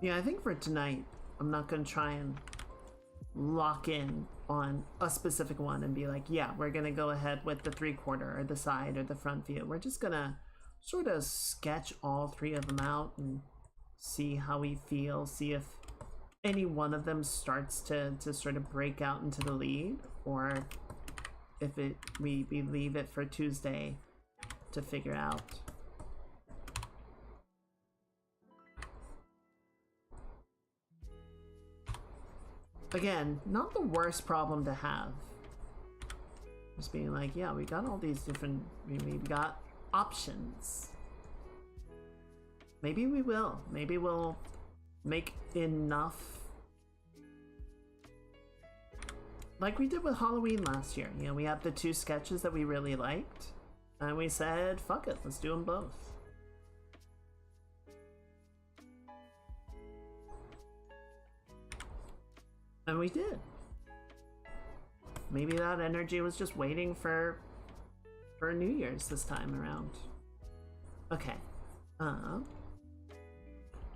Yeah, I think for tonight, I'm not gonna try and lock in on a specific one and be like, yeah, we're gonna go ahead with the 3/4 or the side or the front view. We're just gonna sort of sketch all three of them out and see how we feel, see if any one of them starts to sort of break out into the lead, or if we leave it for Tuesday to figure out. Again, not the worst problem to have. Just being like, yeah, we got all these different, we got options. Maybe we will. Maybe we'll make enough. Like we did with Halloween last year. You know, we had the 2 sketches that we really liked, and we said, fuck it, let's do them both. And we did. Maybe that energy was just waiting for New Year's this time around. Okay.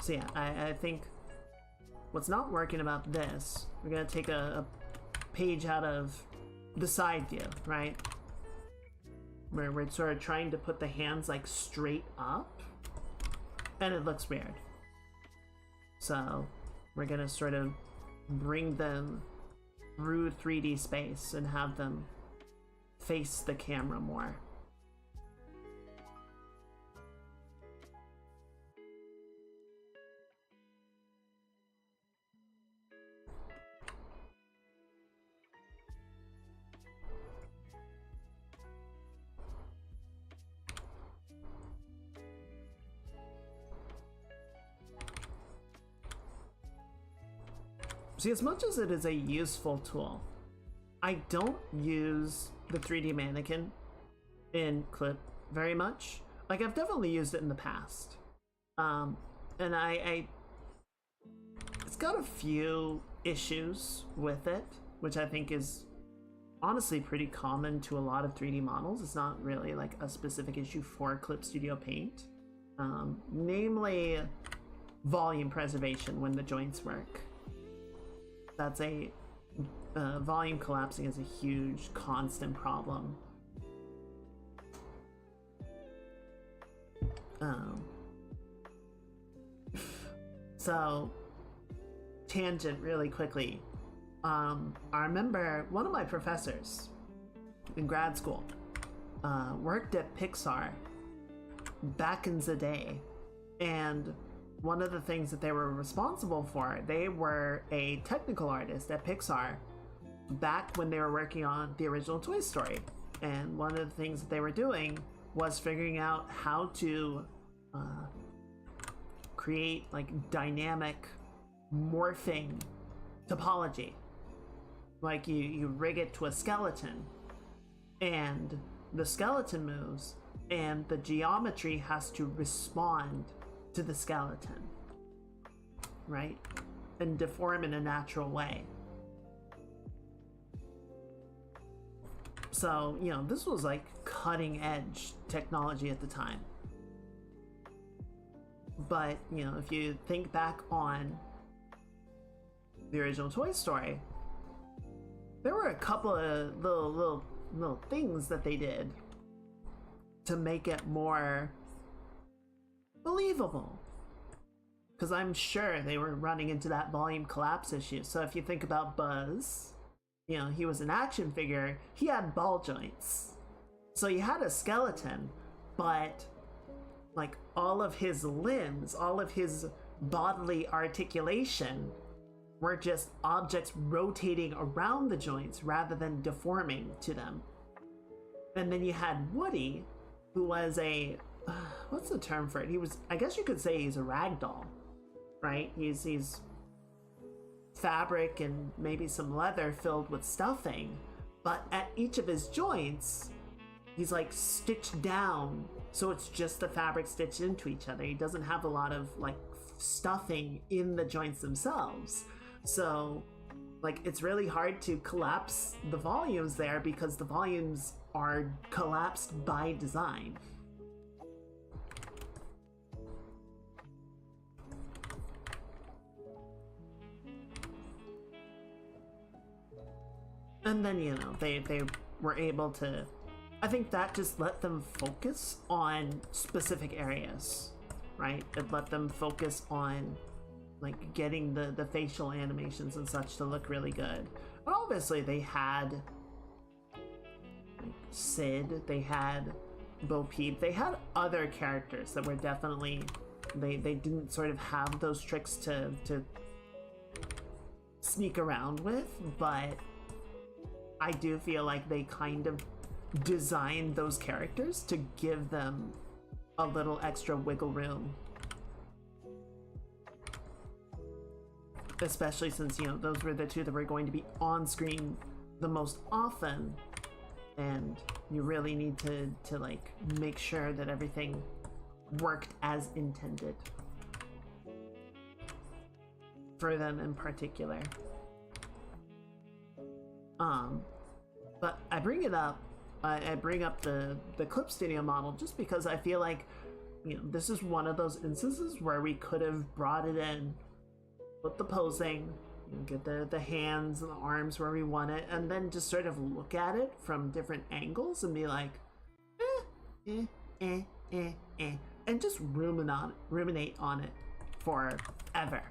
So yeah, I think what's not working about this, we're gonna take a page out of the side view, right? Where we're sort of trying to put the hands like straight up, and it looks weird. So we're gonna sort of bring them through 3D space and have them face the camera more. See, as much as it is a useful tool, I don't use the 3D mannequin in Clip very much. Like, I've definitely used it in the past. And it's got a few issues with it, which I think is honestly pretty common to a lot of 3D models. It's not really like a specific issue for Clip Studio Paint. Namely, volume preservation when the joints work. That's a volume collapsing is a huge constant problem. So, tangent really quickly. I remember one of my professors in grad school worked at Pixar back in the day, and one of the things that they were responsible for, they were a technical artist at Pixar back when they were working on the original Toy Story. And one of the things that they were doing was figuring out how to create like dynamic morphing topology. Like you rig it to a skeleton, and the skeleton moves, and the geometry has to respond to the skeleton, right? And deform in a natural way. So, you know, this was like cutting edge technology at the time. But, you know, if you think back on the original Toy Story, there were a couple of little things that they did to make it more believable, because I'm sure they were running into that volume collapse issue. So if you think about Buzz, you know, he was an action figure, he had ball joints. So you had a skeleton, but like all of his limbs, all of his bodily articulation were just objects rotating around the joints rather than deforming to them. And then you had Woody, who was a what's the term for it? He was, I guess you could say he's a ragdoll, right? He's fabric and maybe some leather filled with stuffing, but at each of his joints, he's like stitched down, so it's just the fabric stitched into each other. He doesn't have a lot of like stuffing in the joints themselves. So like it's really hard to collapse the volumes there because the volumes are collapsed by design. And then, you know, they were able to, I think that just let them focus on specific areas, right? It let them focus on like getting the facial animations and such to look really good. But obviously they had like Sid, they had Bo Peep, they had other characters that were definitely, they didn't sort of have those tricks to sneak around with, but I do feel like they kind of designed those characters to give them a little extra wiggle room. Especially since, you know, those were the two that were going to be on screen the most often, and you really need to like make sure that everything worked as intended for them in particular. But I bring it up, I bring up the Clip Studio model just because I feel like, you know, this is one of those instances where we could have brought it in, put the posing, you know, get the hands and the arms where we want it, and then just sort of look at it from different angles and be like, and just ruminate on it forever.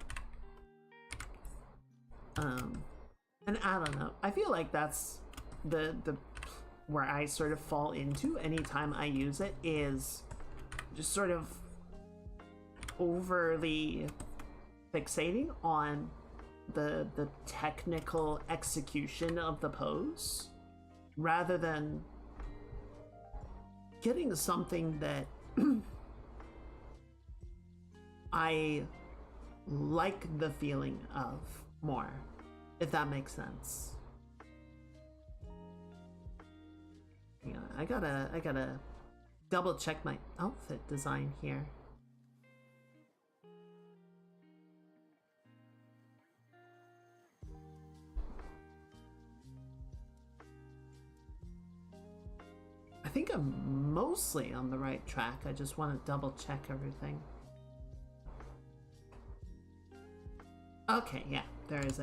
And I don't know, I feel like that's the where I sort of fall into anytime I use it, is just sort of overly fixating on the technical execution of the pose rather than getting something that I like the feeling of more, if that makes sense. Yeah, I gotta double check my outfit design here. I think I'm mostly on the right track. I just want to double check everything. Okay, yeah, there is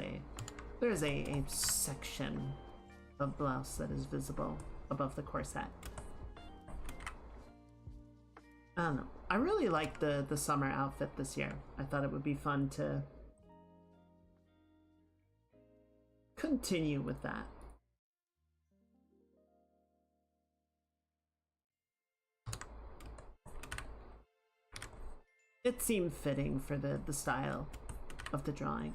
a section of blouse that is visible above the corset. I don't know. I really like the summer outfit this year. I thought it would be fun to continue with that. It seemed fitting for the style of the drawing.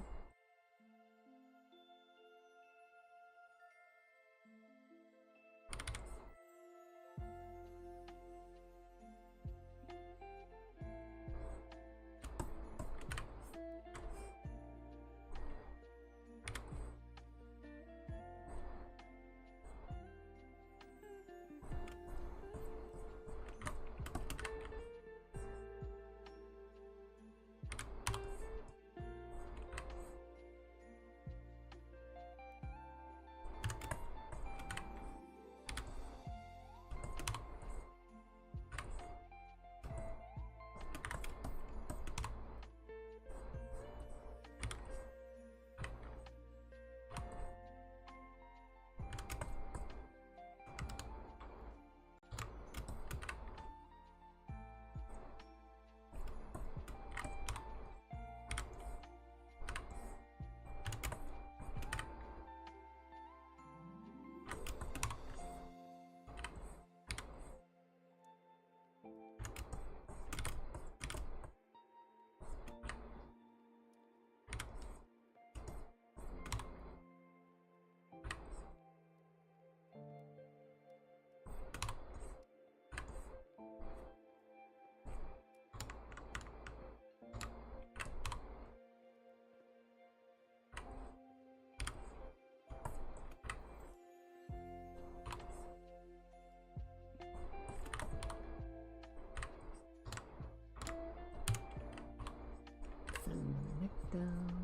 down.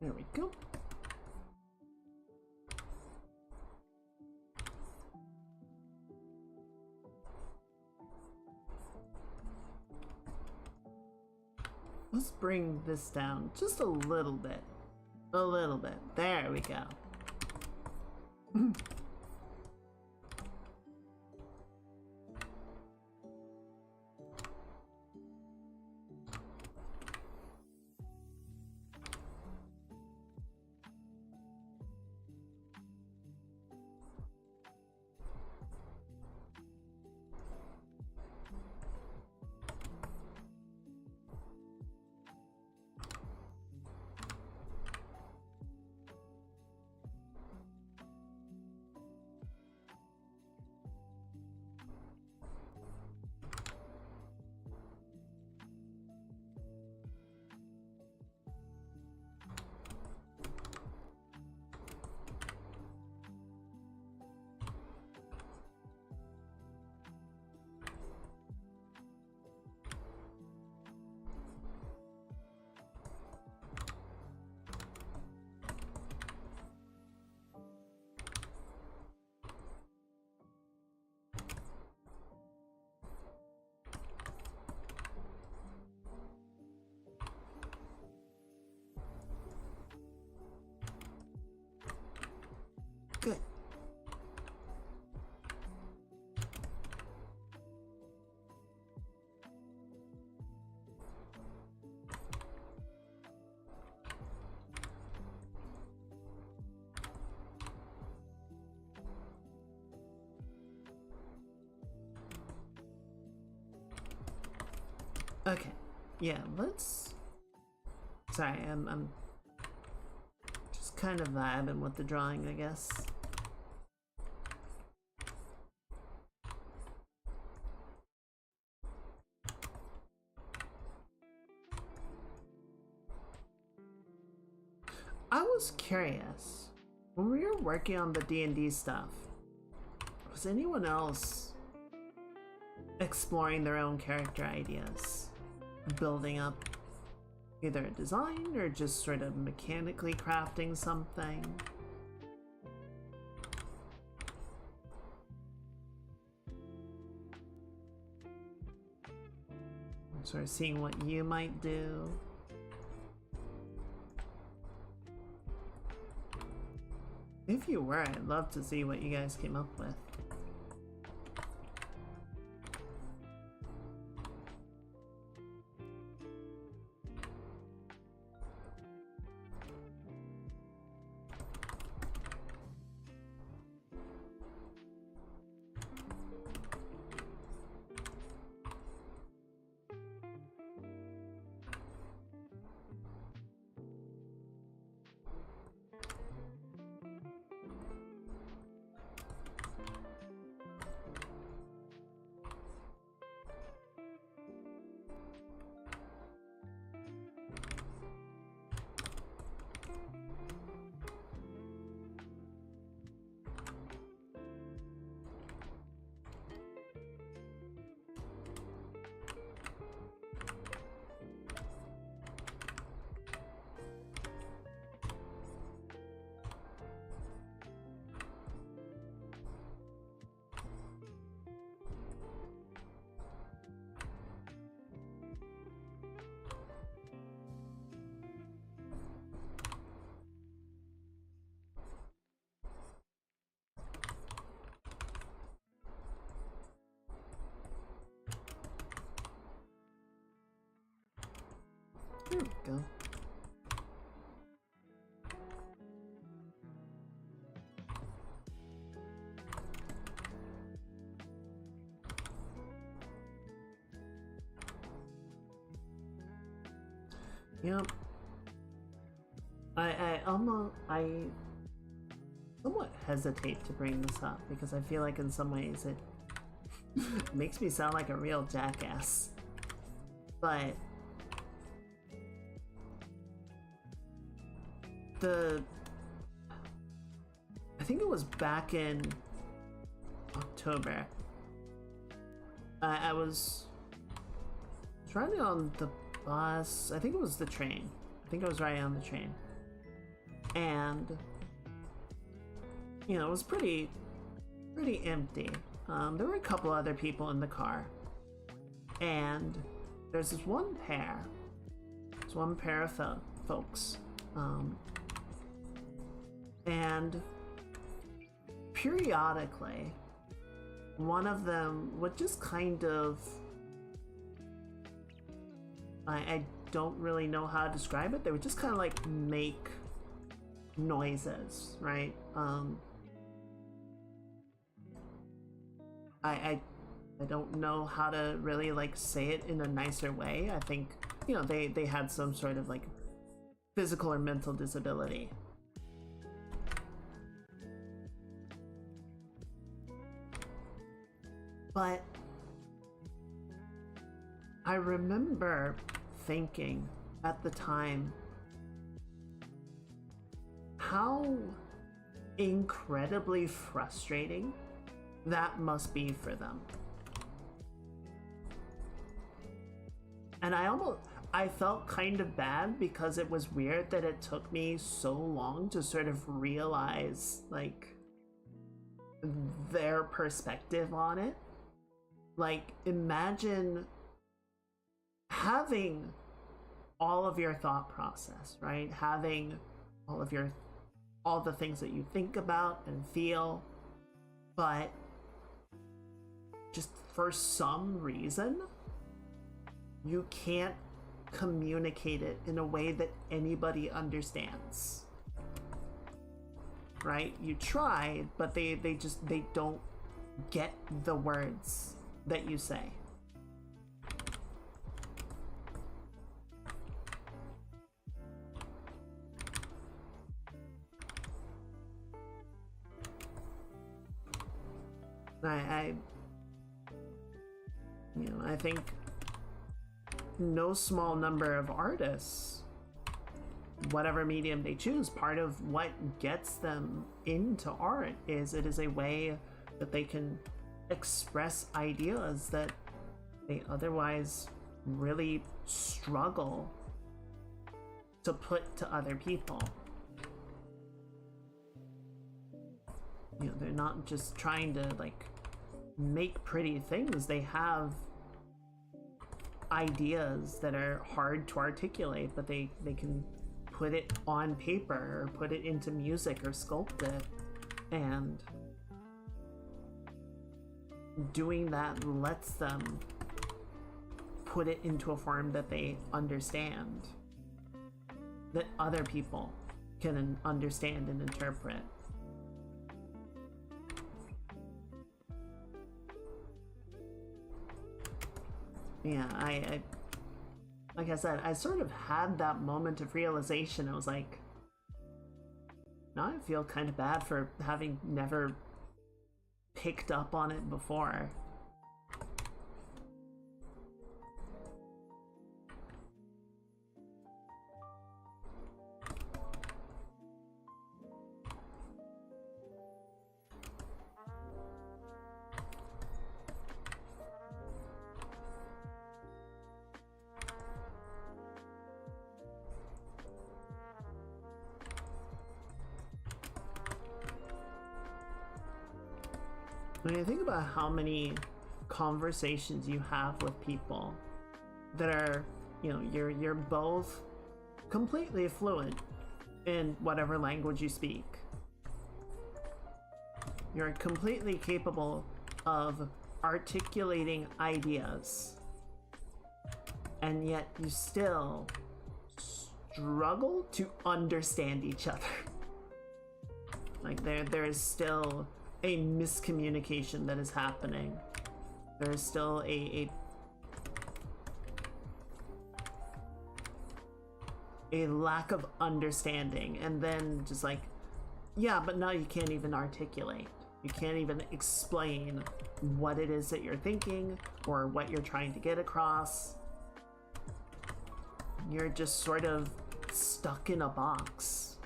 There we go. Let's bring this down just a little bit. A little bit. There we go. Good. Okay. Yeah, let's... Sorry, I'm just kind of vibing with the drawing, I guess. I was curious, when we were working on the D&D stuff, was anyone else exploring their own character ideas? Building up either a design or just sort of mechanically crafting something? Sort of seeing what you might do. If you were, I'd love to see what you guys came up with. There we go. Yep. I somewhat hesitate to bring this up because I feel like in some ways it makes me sound like a real jackass. But I think it was back in October. I was riding on the bus. I think it was the train. I think I was riding on the train. And you know, it was pretty empty. There were a couple other people in the car. And there's this one pair. There's one pair of folks. And periodically, one of them would just kind of... I don't really know how to describe it. They would just kind of like make noises, right? I don't know how to really like say it in a nicer way. I think, you know, they had some sort of like physical or mental disability. But I remember thinking at the time how incredibly frustrating that must be for them. And I felt kind of bad because it was weird that it took me so long to sort of realize like their perspective on it. Like, imagine having all of your thought process, right? Having all the things that you think about and feel, but just for some reason, you can't communicate it in a way that anybody understands, right? You try, but they don't get the words that you say. I think no small number of artists, whatever medium they choose, part of what gets them into art is it is a way that they can express ideas that they otherwise really struggle to put to other people. You know, they're not just trying to like make pretty things. They have ideas that are hard to articulate, but they can put it on paper or put it into music or sculpt it, and doing that lets them put it into a form that they understand, that other people can understand and interpret. Yeah, I like I said, I sort of had that moment of realization. I was like, now I feel kind of bad for having never picked up on it before. When you think about how many conversations you have with people that are, you know, you're both completely fluent in whatever language you speak. You're completely capable of articulating ideas, and yet you still struggle to understand each other. Like there is still a miscommunication that is happening. There is still a lack of understanding, and then just like, yeah, but now you can't even articulate. You can't even explain what it is that you're thinking or what you're trying to get across. You're just sort of stuck in a box.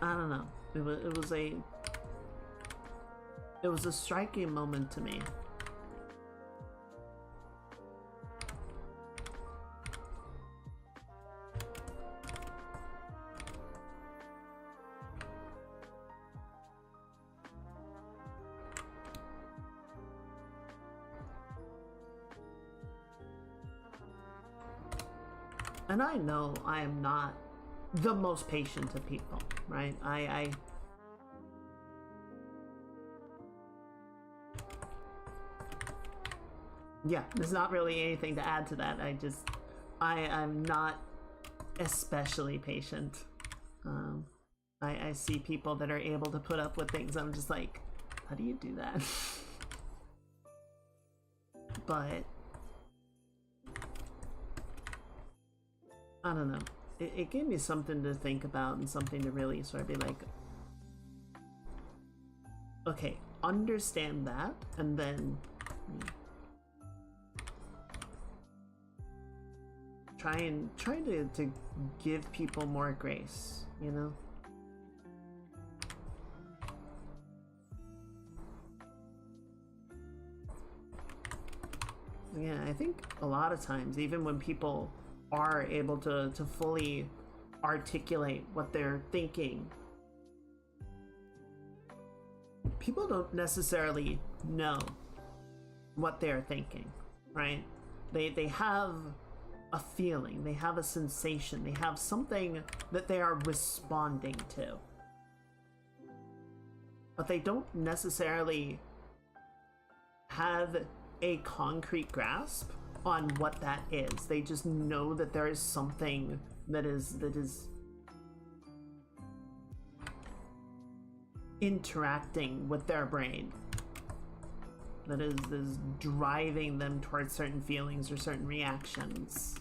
I don't know. It was a striking moment to me. And I know I am not the most patient of people, right? Yeah, there's not really anything to add to that. I'm not especially patient. I see people that are able to put up with things. I'm just like, how do you do that? But I don't know. It gave me something to think about and something to really sort of be like, okay, understand that, and then try to give people more grace, you know? Yeah, I think a lot of times, even when people are able to fully articulate what they're thinking, people don't necessarily know what they're thinking, right? They have a feeling, they have a sensation, they have something that they are responding to, but they don't necessarily have a concrete grasp on what that is. They just know that there is something that is interacting with their brain, that is driving them towards certain feelings or certain reactions.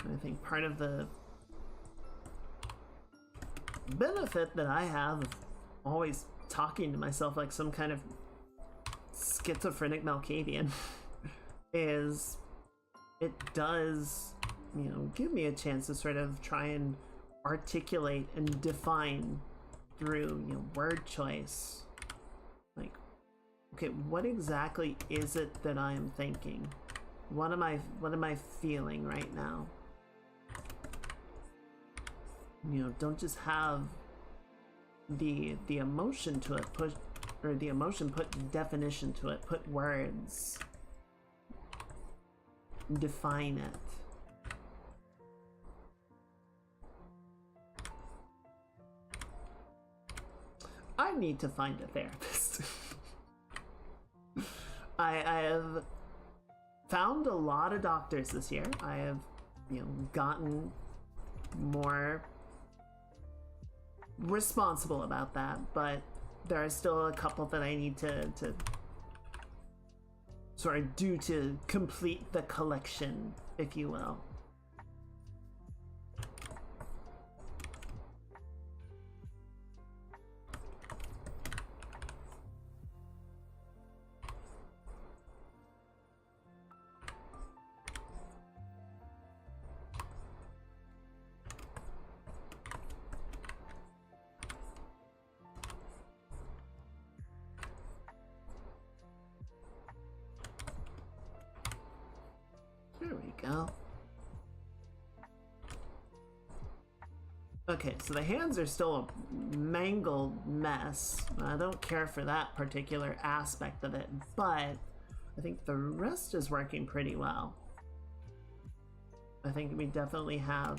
I think part of the benefit that I have of always talking to myself like some kind of schizophrenic Malkavian is it does, you know, give me a chance to sort of try and articulate and define through, you know, word choice. Like, okay, what exactly is it that I am thinking? What am I feeling right now? You know, don't just have the emotion to it, put definition to it, put words, define it. I need to find a therapist. I have found a lot of doctors this year. I have, you know, gotten more responsible about that, but there are still a couple that I need to sort of do to complete the collection, if you will. There we go. Okay, so the hands are still a mangled mess. I don't care for that particular aspect of it, but I think the rest is working pretty well. I think we definitely have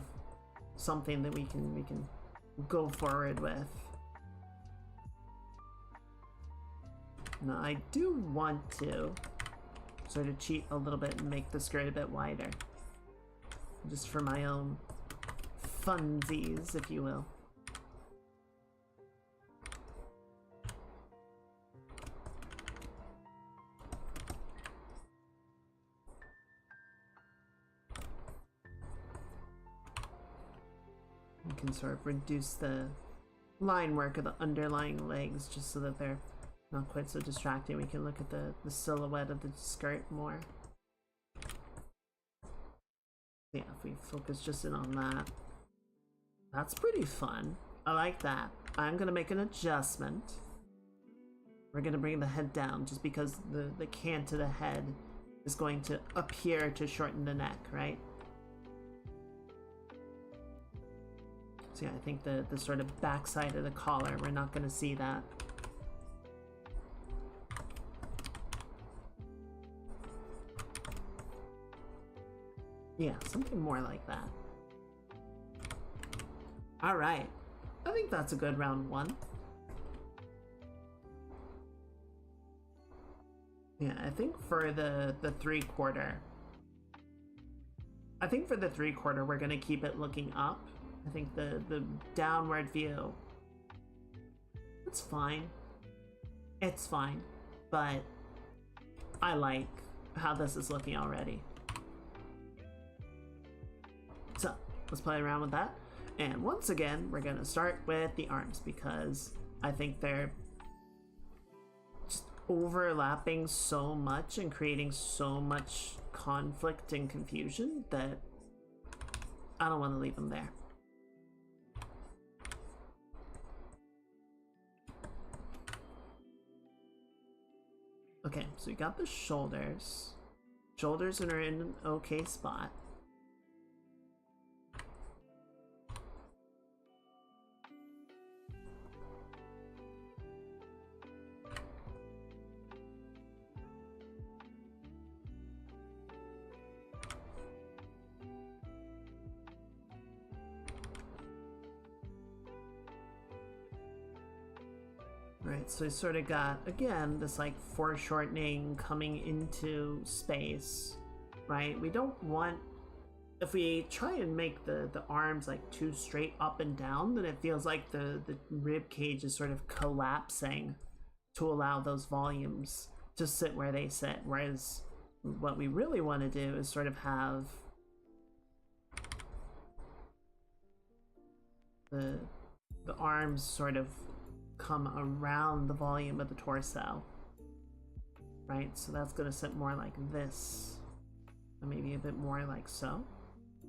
something that we can go forward with. Now, I do want to sort of cheat a little bit and make the skirt a bit wider. Just for my own funsies, if you will. You can sort of reduce the line work of the underlying legs just so that they're not quite so distracting. We can look at the silhouette of the skirt more. Yeah, if we focus just in on that. That's pretty fun. I like that. I'm gonna make an adjustment. We're gonna bring the head down just because the cant of the head is going to appear to shorten the neck, right? So yeah, I think the sort of backside of the collar, we're not gonna see that. Yeah, something more like that. Alright. I think that's a good round one. Yeah, I think for the 3/4. I think for the 3/4 we're gonna keep it looking up. I think the downward view. It's fine. It's fine. But I like how this is looking already. So, let's play around with that. And once again, we're gonna start with the arms because I think they're just overlapping so much and creating so much conflict and confusion that I don't want to leave them there. Okay, so we got the shoulders. Shoulders are in an okay spot. Right, so we sort of got, again, this like foreshortening coming into space, right? We don't want, if we try and make the arms like too straight up and down, then it feels like the rib cage is sort of collapsing to allow those volumes to sit where they sit. Whereas what we really want to do is sort of have the arms sort of come around the volume of the torso, right? So that's going to sit more like this, and maybe a bit more like so.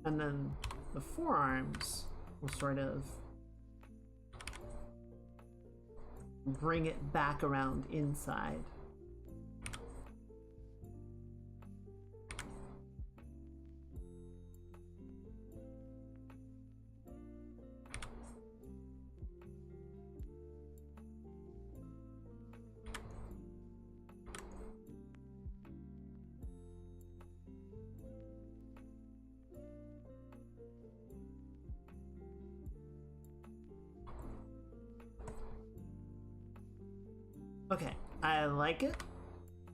And then the forearms will sort of bring it back around inside. Okay, I like it.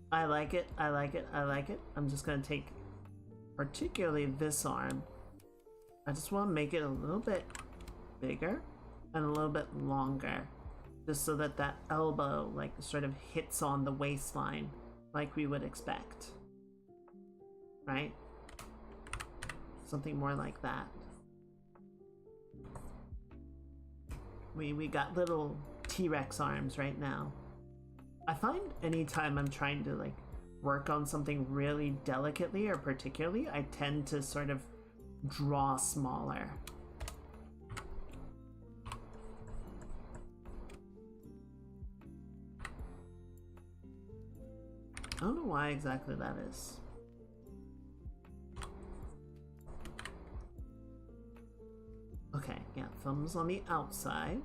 I like it. I like it. I like it. I'm just gonna take particularly this arm. I just want to make it a little bit bigger and a little bit longer, just so that that elbow like sort of hits on the waistline like we would expect, right? Something more like that. We got little T-Rex arms right now. I find anytime I'm trying to like work on something really delicately or particularly, I tend to sort of draw smaller. I don't know why exactly that is. Okay, yeah, thumbs on the outside.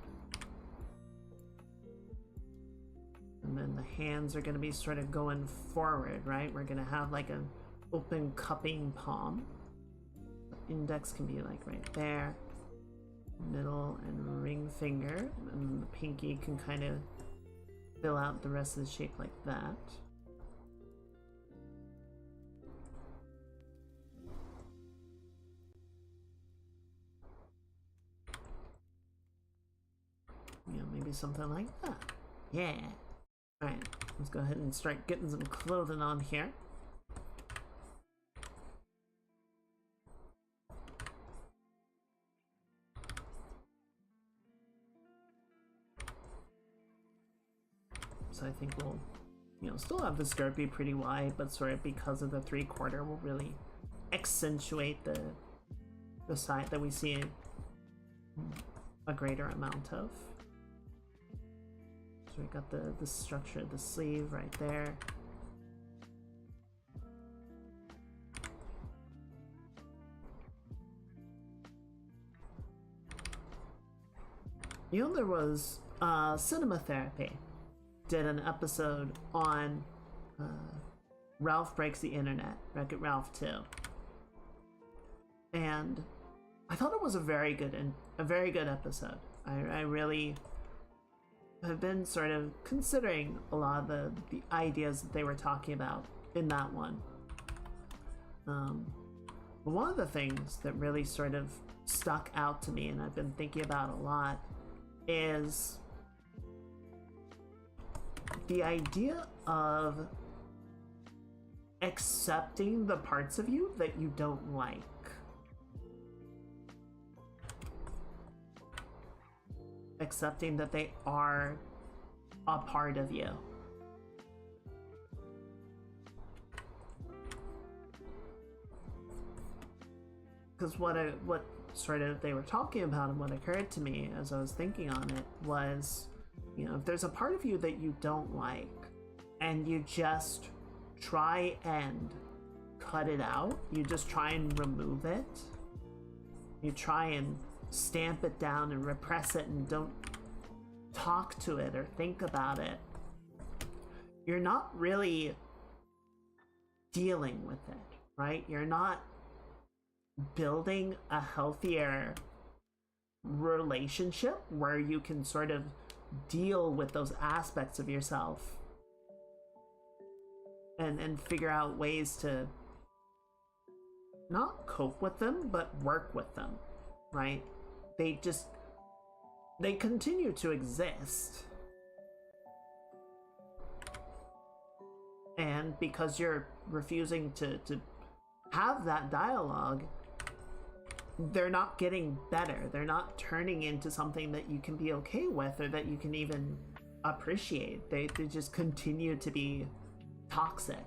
And then the hands are going to be sort of going forward, right? We're going to have like an open cupping palm. The index can be like right there. Middle and ring finger. And the pinky can kind of fill out the rest of the shape like that. You know, maybe something like that. Yeah. Alright, let's go ahead and start getting some clothing on here. So I think we'll, you know, still have the skirt be pretty wide, but sort of because of the 3/4 will really accentuate the side that we see a greater amount of. So we got the structure of the sleeve right there. You know, there was Cinema Therapy did an episode on Ralph Breaks the Internet, Wreck-It Ralph 2. And I thought it was a very good episode. I really have been sort of considering a lot of the ideas that they were talking about in that one. But one of the things that really sort of stuck out to me and I've been thinking about a lot is the idea of accepting the parts of you that you don't like. Accepting that they are a part of you. Because what sort of they were talking about and what occurred to me as I was thinking on it was, you know, if there's a part of you that you don't like and you just try and cut it out, you just try and remove it, you try and stamp it down and repress it and don't talk to it or think about it, you're not really dealing with it, right? You're not building a healthier relationship where you can sort of deal with those aspects of yourself and figure out ways to not cope with them but work with them, right? They continue to exist, and because you're refusing to have that dialogue, they're not getting better. They're not turning into something that you can be okay with or that you can even appreciate. They just continue to be toxic.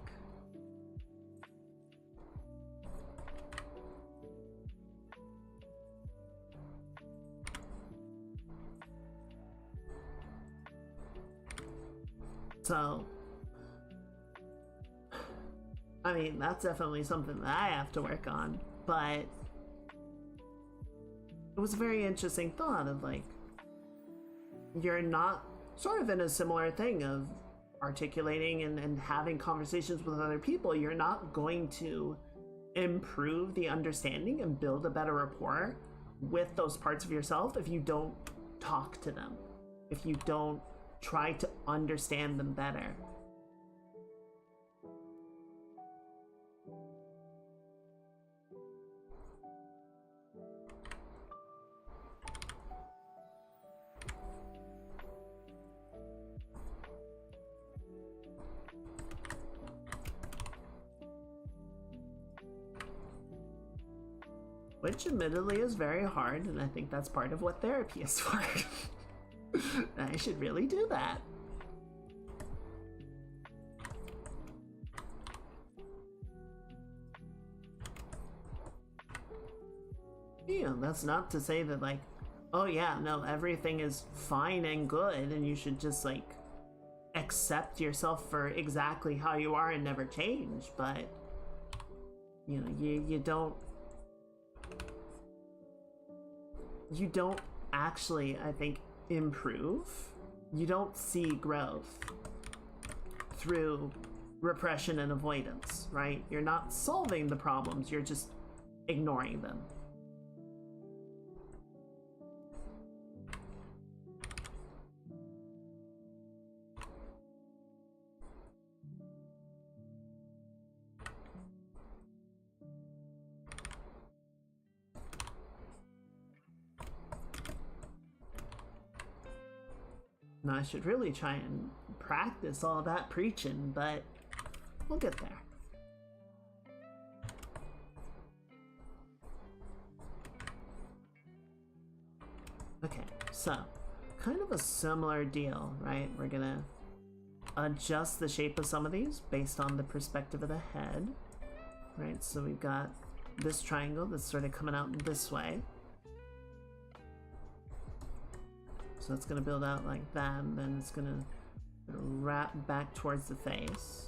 So, I mean, that's definitely something that I have to work on, but it was a very interesting thought of like, you're not sort of in a similar thing of articulating and having conversations with other people. You're not going to improve the understanding and build a better rapport with those parts of yourself if you don't talk to them, if you don't try to understand them better. Which admittedly is very hard, and I think that's part of what therapy is for. I should really do that. You know, that's not to say that like, oh yeah, no, everything is fine and good and you should just like accept yourself for exactly how you are and never change, but you know, you don't actually, I think, improve. You don't see growth through repression and avoidance, right? You're not solving the problems, you're just ignoring them. And I should really try and practice all that preaching, but we'll get there. Okay, so kind of a similar deal, right? We're gonna adjust the shape of some of these based on the perspective of the head, right? So we've got this triangle that's sort of coming out this way. So it's gonna build out like that, and then it's gonna wrap back towards the face.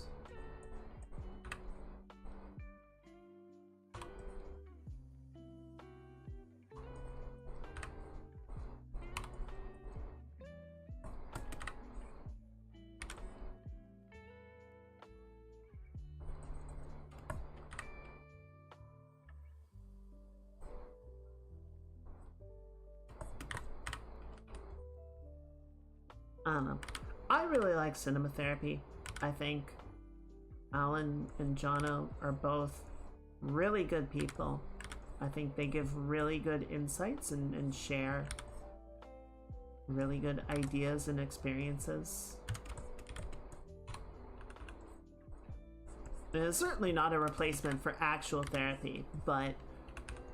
I don't know. I really like cinema therapy. I think Alan and Jono are both really good people. I think they give really good insights and share really good ideas and experiences. And it's certainly not a replacement for actual therapy, but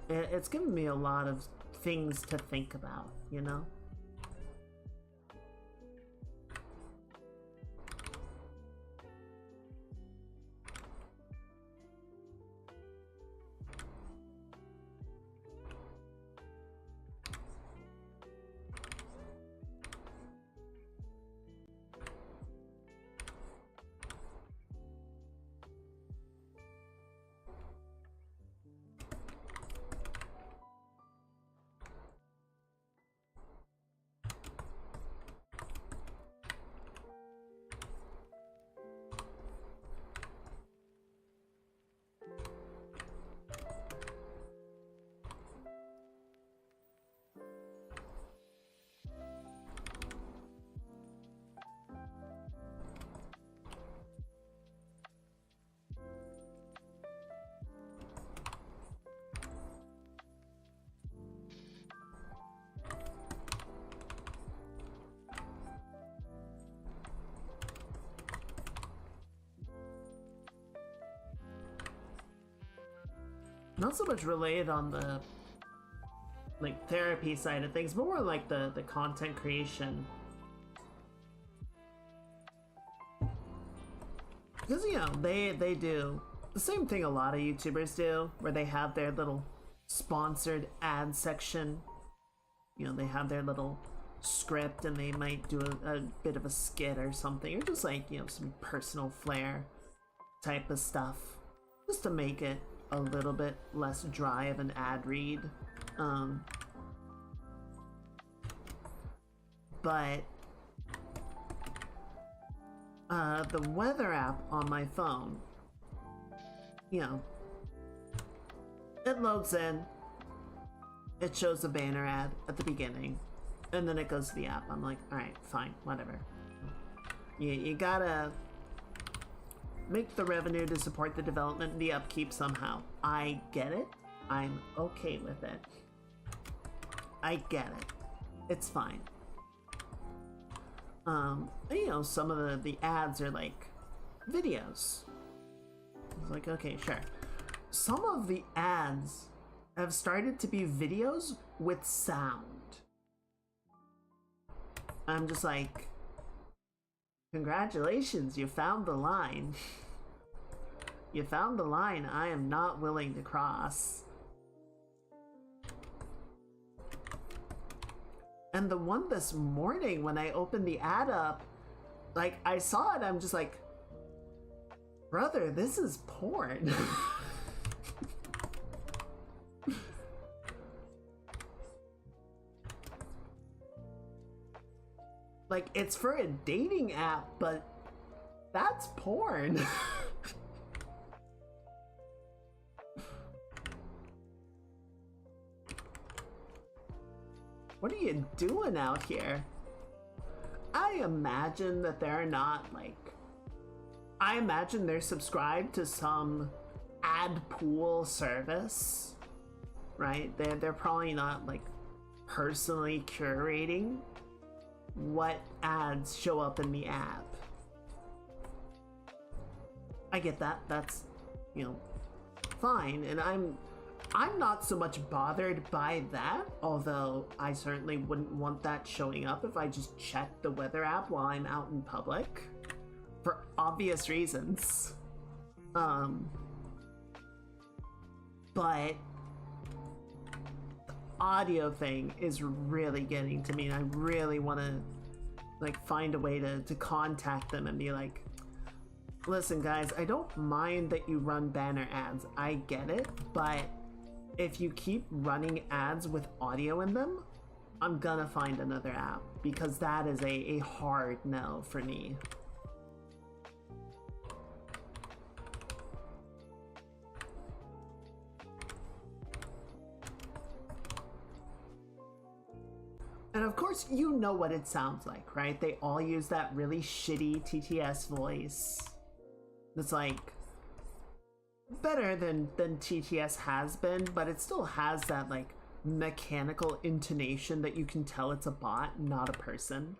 it's given me a lot of things to think about, you know? Not so much related on the like therapy side of things, but more like the content creation. Because, you know, they do the same thing a lot of YouTubers do, where they have their little sponsored ad section. You know, they have their little script and they might do a bit of a skit or something, or just like, you know, some personal flair type of stuff, just to make it a little bit less dry of an ad read. But the weather app on my phone, you know, it loads in, it shows a banner ad at the beginning, and then it goes to the app. I'm like, alright, fine, whatever. You gotta make the revenue to support the development and the upkeep somehow. I get it. I'm okay with it. I get it. It's fine. You know, some of the ads are like videos. It's like, okay, sure. Some of the ads have started to be videos with sound. I'm just like, congratulations, you found the line. You found the line I am not willing to cross. And the one this morning, when I opened the ad up, like, I saw it, I'm just like, brother, this is porn. Like, it's for a dating app, but that's porn. What are you doing out here? I imagine that they're not like... I imagine they're subscribed to some ad pool service, right? They're probably not like personally curating what ads show up in the app. I get that. That's, you know, fine. And I'm not so much bothered by that, although I certainly wouldn't want that showing up if I just check the weather app while I'm out in public, for obvious reasons. But the audio thing is really getting to me, and I really want to like find a way to contact them and be like, listen guys, I don't mind that you run banner ads, I get it, but if you keep running ads with audio in them, I'm gonna find another app, because that is a hard no for me. And of course, you know what it sounds like, right? They all use that really shitty TTS voice. It's like better than TTS has been, but it still has that like mechanical intonation that you can tell it's a bot, not a person.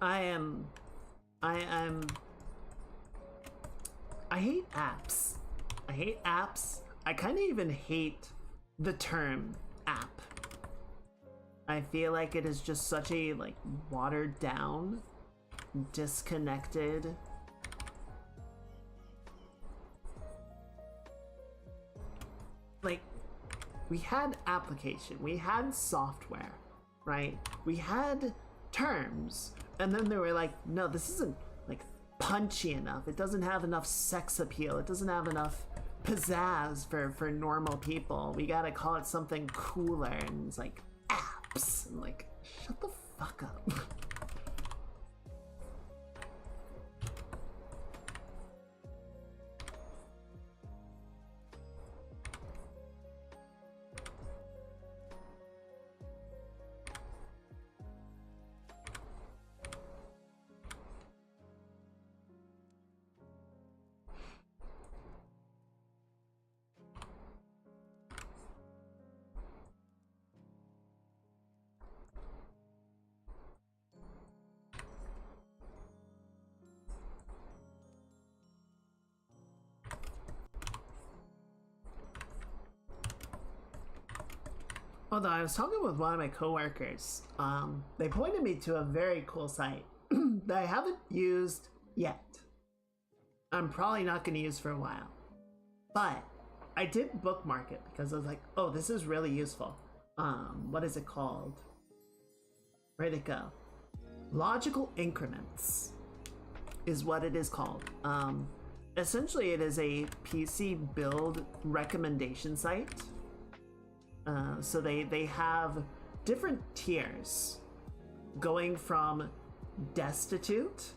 I don't know. I hate apps. I hate apps. I kind of even hate the term app. I feel like it is just such a like watered down, disconnected, like, we had application, we had software, right? We had terms, and then they were like, no, this isn't like punchy enough, it doesn't have enough sex appeal, it doesn't have enough pizzazz for normal people, we gotta call it something cooler. And it's like, apps. I'm like, shut the fuck up. Although I was talking with one of my coworkers, they pointed me to a very cool site that I haven't used yet. I'm probably not going to use for a while. But I did bookmark it because I was like, oh, this is really useful. What is it called? Where'd it go? Logical Increments is what it is called. Essentially, it is a PC build recommendation site. So they have different tiers going from destitute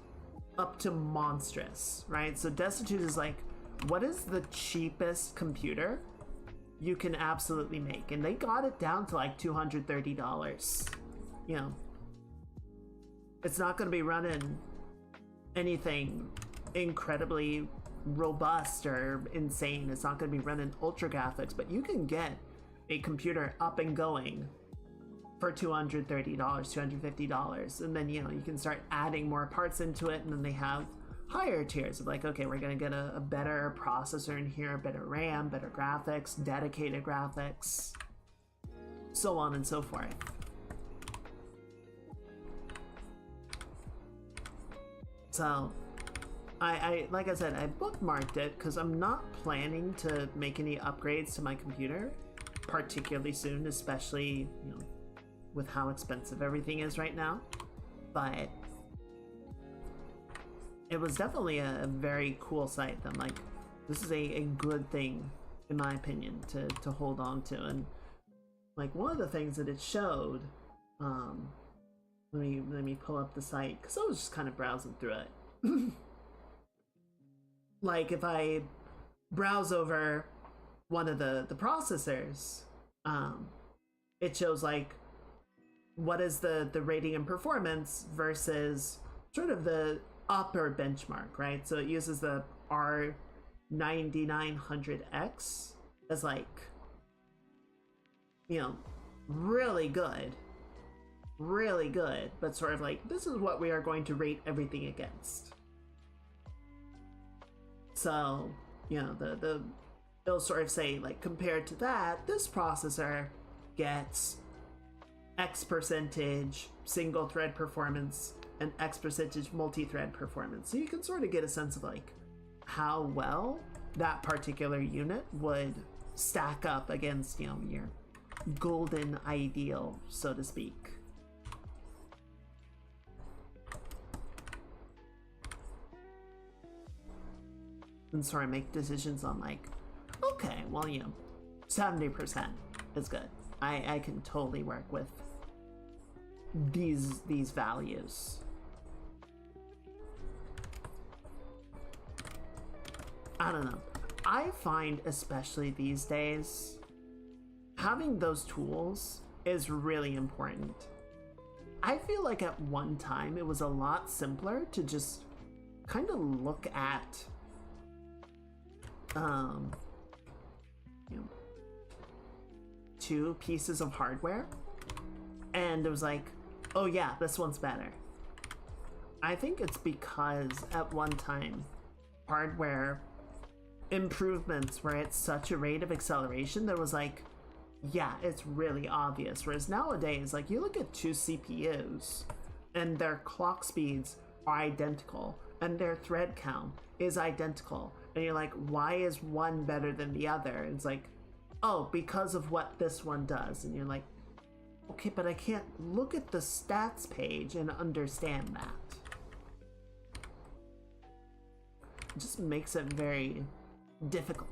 up to monstrous, right? So destitute is like, what is the cheapest computer you can absolutely make? And they got it down to like $230. You know, it's not going to be running anything incredibly robust or insane. It's not going to be running ultra graphics, but you can get a computer up and going for $230, $250, and then, you know, you can start adding more parts into it, and then they have higher tiers of like, okay, we're gonna get a better processor in here, better RAM, better graphics, dedicated graphics, so on and so forth. So I like I said, I bookmarked it because I'm not planning to make any upgrades to my computer particularly soon, especially, you know, with how expensive everything is right now. But it was definitely a very cool site. I'm like, this is a good thing, in my opinion, to hold on to. And like one of the things that it showed, let me pull up the site because I was just kind of browsing through it. Like if I browse over one of the processors, it shows like what is the rating and performance versus sort of the upper benchmark, right? So it uses the R9900X as like, you know, really good, but sort of like, this is what we are going to rate everything against. So, you know, it'll sort of say like, compared to that, this processor gets X percentage single thread performance and X percentage multi-thread performance. So you can sort of get a sense of like how well that particular unit would stack up against, you know, your golden ideal, so to speak. And sort of make decisions on like, okay, well, you know, 70% is good. I can totally work with these values. I don't know. I find, especially these days, having those tools is really important. I feel like at one time it was a lot simpler to just kind of look at you know, two pieces of hardware and it was like, oh yeah, this one's better. I think it's because at one time hardware improvements were at such a rate of acceleration that was like, yeah, it's really obvious. Whereas nowadays, like, you look at two CPUs and their clock speeds are identical and their thread count is identical, and you're like, why is one better than the other? And it's like, oh, because of what this one does. And you're like, okay, but I can't look at the stats page and understand that. It just makes it very difficult.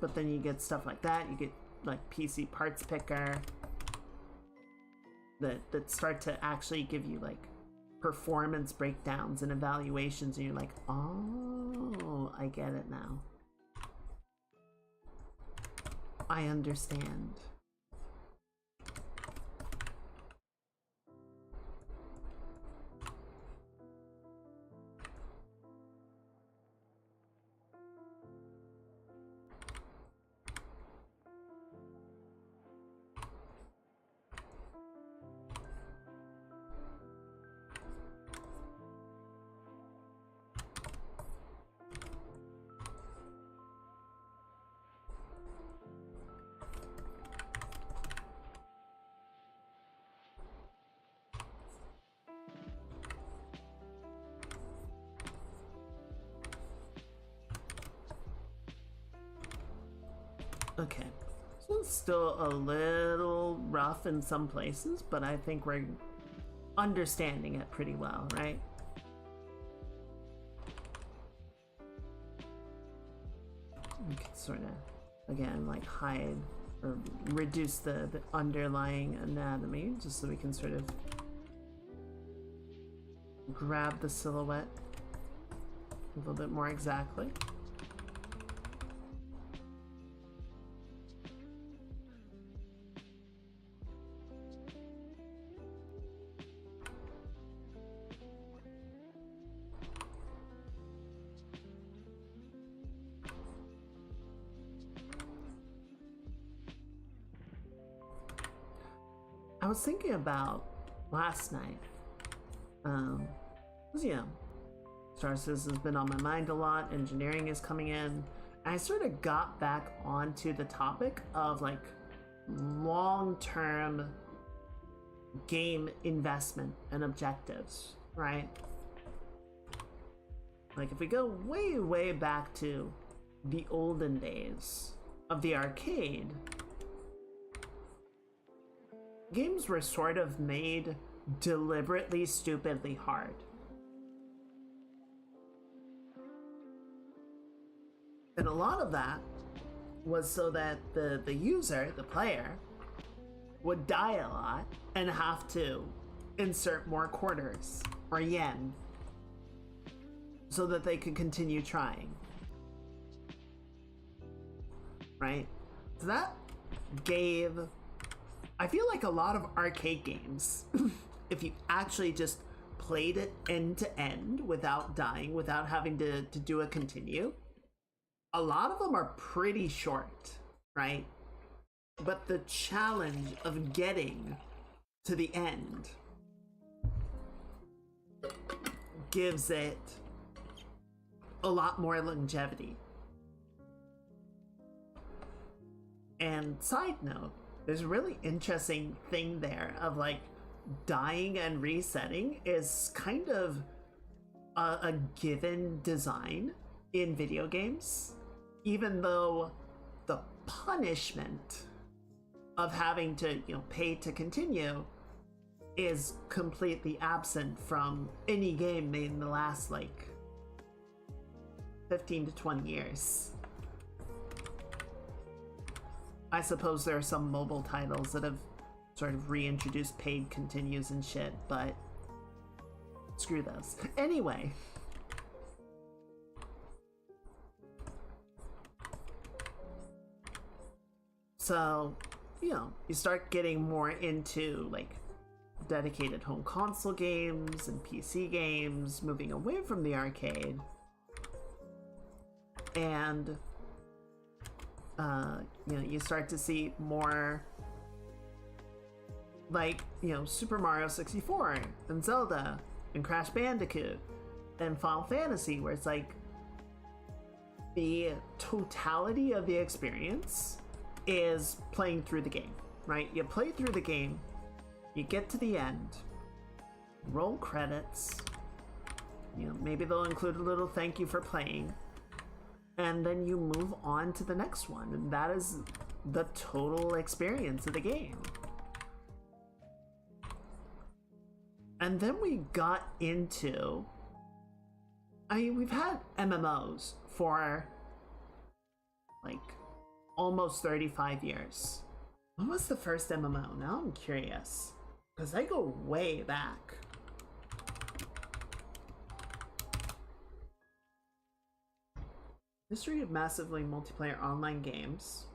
But then you get stuff like that. You get like PC parts picker that start to actually give you like performance breakdowns and evaluations, and you're like, oh, I get it now. I understand. Okay, this one's still a little rough in some places, but I think we're understanding it pretty well, right? We can sort of, again, like hide or reduce the underlying anatomy just so we can sort of grab the silhouette a little bit more exactly. I was thinking about last night, because, you know, Star Citizen has been on my mind a lot, engineering is coming in, and I sort of got back onto the topic of like long-term game investment and objectives, right? Like if we go way, way back to the olden days of the arcade, games were sort of made deliberately stupidly hard. And a lot of that was so that the user, the player, would die a lot and have to insert more quarters or yen so that they could continue trying. Right? So that gave, I feel like a lot of arcade games, if you actually just played it end to end without dying, without having to do a continue, a lot of them are pretty short, right? But the challenge of getting to the end gives it a lot more longevity. And side note, there's a really interesting thing there of like dying and resetting is kind of a given design in video games, even though the punishment of having to, pay to continue is completely absent from any game made in the last like 15 to 20 years. I suppose there are some mobile titles that have sort of reintroduced paid continues and shit, but screw those. Anyway. So, you start getting more into like dedicated home console games and PC games, moving away from the arcade. And you start to see more like, Super Mario 64 and Zelda and Crash Bandicoot and Final Fantasy, where it's like the totality of the experience is playing through the game, right? You play through the game, you get to the end, roll credits, maybe they'll include a little thank you for playing, and then you move on to the next one, and that is the total experience of the game. And then we got into, we've had MMOs for like almost 35 years. When was the first MMO? Now I'm curious, because I go way back. History of massively multiplayer online games.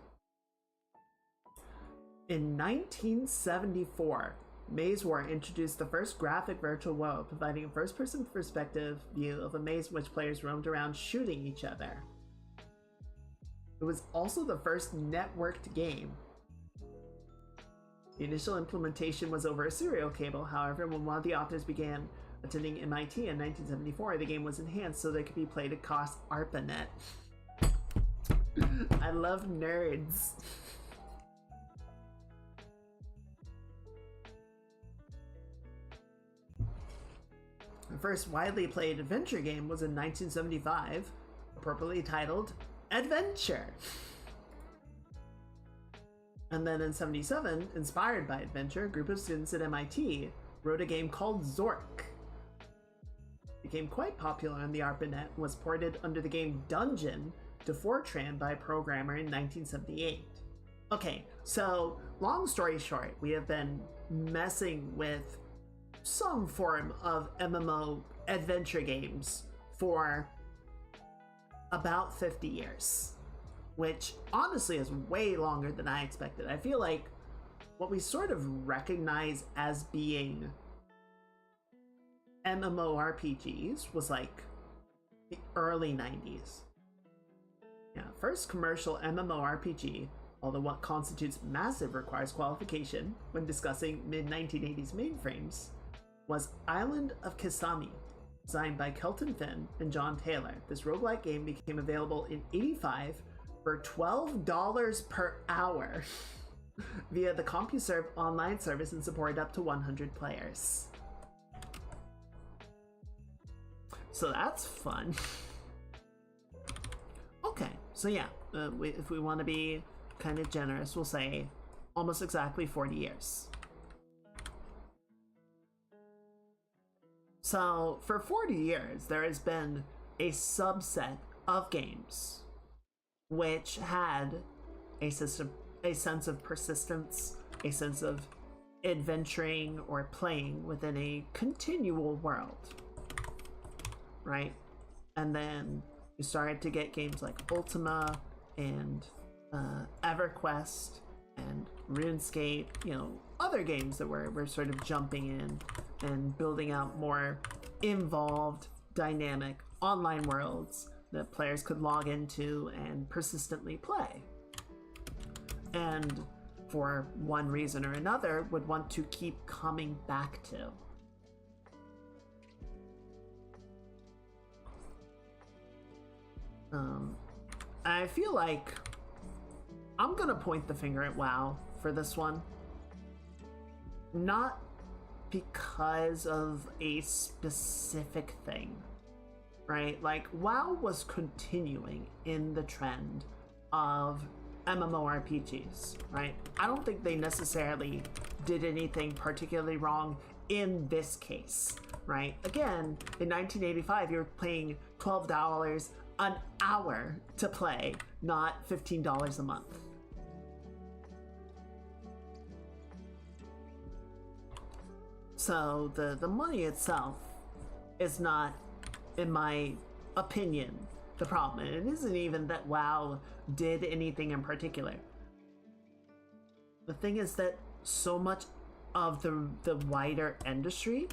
In 1974, Maze War introduced the first graphic virtual world, providing a first-person perspective view of a maze in which players roamed around shooting each other. It was also the first networked game. The initial implementation was over a serial cable. However, when one of the authors began attending MIT in 1974, the game was enhanced so that it could be played across ARPANET. I love nerds. The first widely played adventure game was in 1975, appropriately titled Adventure. And then in 77, inspired by Adventure, a group of students at MIT wrote a game called Zork. It became quite popular on the ARPANET and was ported under the game Dungeon to Fortran by a programmer in 1978. Okay, so long story short, we have been messing with some form of MMO adventure games for about 50 years, which honestly is way longer than I expected. I feel like what we sort of recognize as being MMORPGs was like the early 90s. Yeah, first commercial MMORPG, although what constitutes massive requires qualification when discussing mid-1980s mainframes, was Island of Kisame, designed by Kelton Finn and John Taylor. This roguelike game became available in '85 for $12 per hour. via the CompuServe online service and supported up to 100 players. So that's fun. Okay, so yeah, if we want to be kind of generous, we'll say almost exactly 40 years. So for 40 years, there has been a subset of games which had a sense of persistence, a sense of adventuring or playing within a continual world, right? And then you started to get games like Ultima and EverQuest and RuneScape, you know, other games that were sort of jumping in and building out more involved, dynamic online worlds that players could log into and persistently play. And for one reason or another, would want to keep coming back to. I feel like I'm gonna point the finger at WoW for this one. Not because of a specific thing, right? Like, WoW was continuing in the trend of MMORPGs, right? I don't think they necessarily did anything particularly wrong in this case, right? Again, in 1985, you were paying $12 an hour to play, not $15 a month. So the money itself is not, in my opinion, the problem. And it isn't even that WoW did anything in particular. The thing is that so much of the wider industry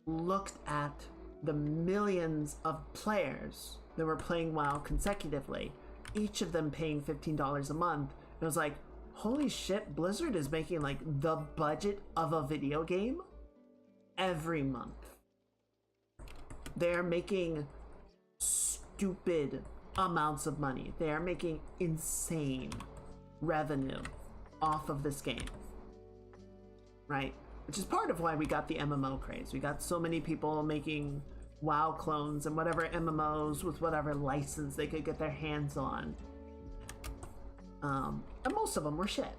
looked at the millions of players that were playing WoW consecutively, each of them paying $15 a month. It was like, holy shit, Blizzard is making like the budget of a video game every month. They're making stupid amounts of money. They are making insane revenue off of this game, right? Which is part of why we got the MMO craze. We got so many people making WoW clones and whatever MMOs with whatever license they could get their hands on. And most of them were shit.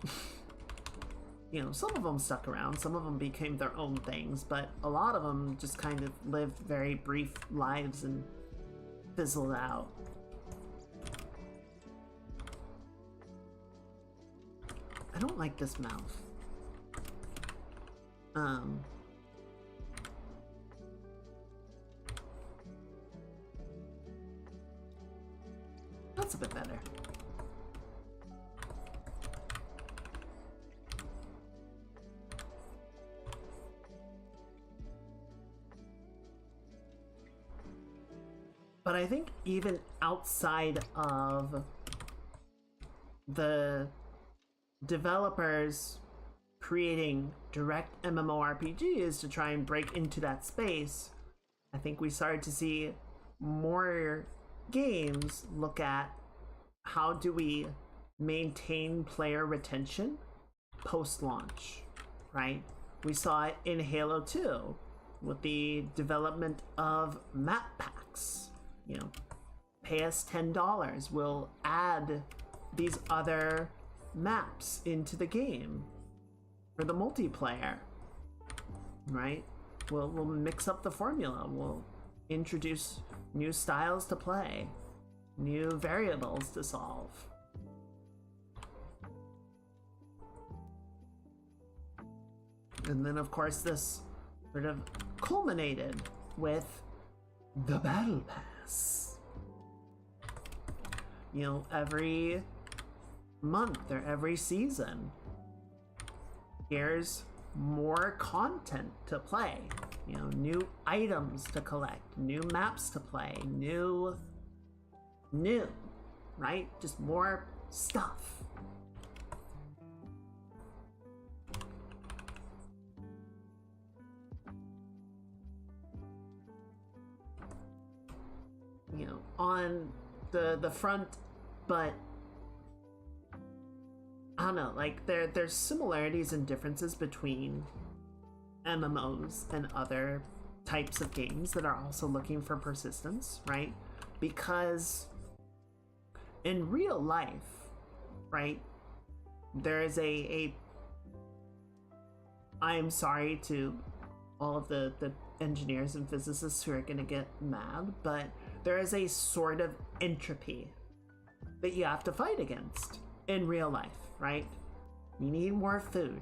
You know, some of them stuck around, some of them became their own things, but a lot of them just kind of lived very brief lives and fizzled out. I don't like this mouth. That's a bit better. But I think even outside of the developers creating direct MMORPGs to try and break into that space, I think we started to see more games look at how do we maintain player retention post-launch, right? We saw it in Halo 2 with the development of map packs. You know, pay us $10, we'll add these other maps into the game for the multiplayer, right? We'll mix up the formula. We'll introduce new styles to play, new variables to solve. And then, of course, this sort of culminated with the Battle Pass. You know, every month or every season, here's more content to play. You know, new items to collect, new maps to play, new, right? Just more stuff. You know, on the front, but don't know, like there's similarities and differences between MMOs and other types of games that are also looking for persistence, right? Because in real life, right, there is a I am sorry to all of the engineers and physicists who are gonna get mad, but there is a sort of entropy that you have to fight against in real life, right? You need more food,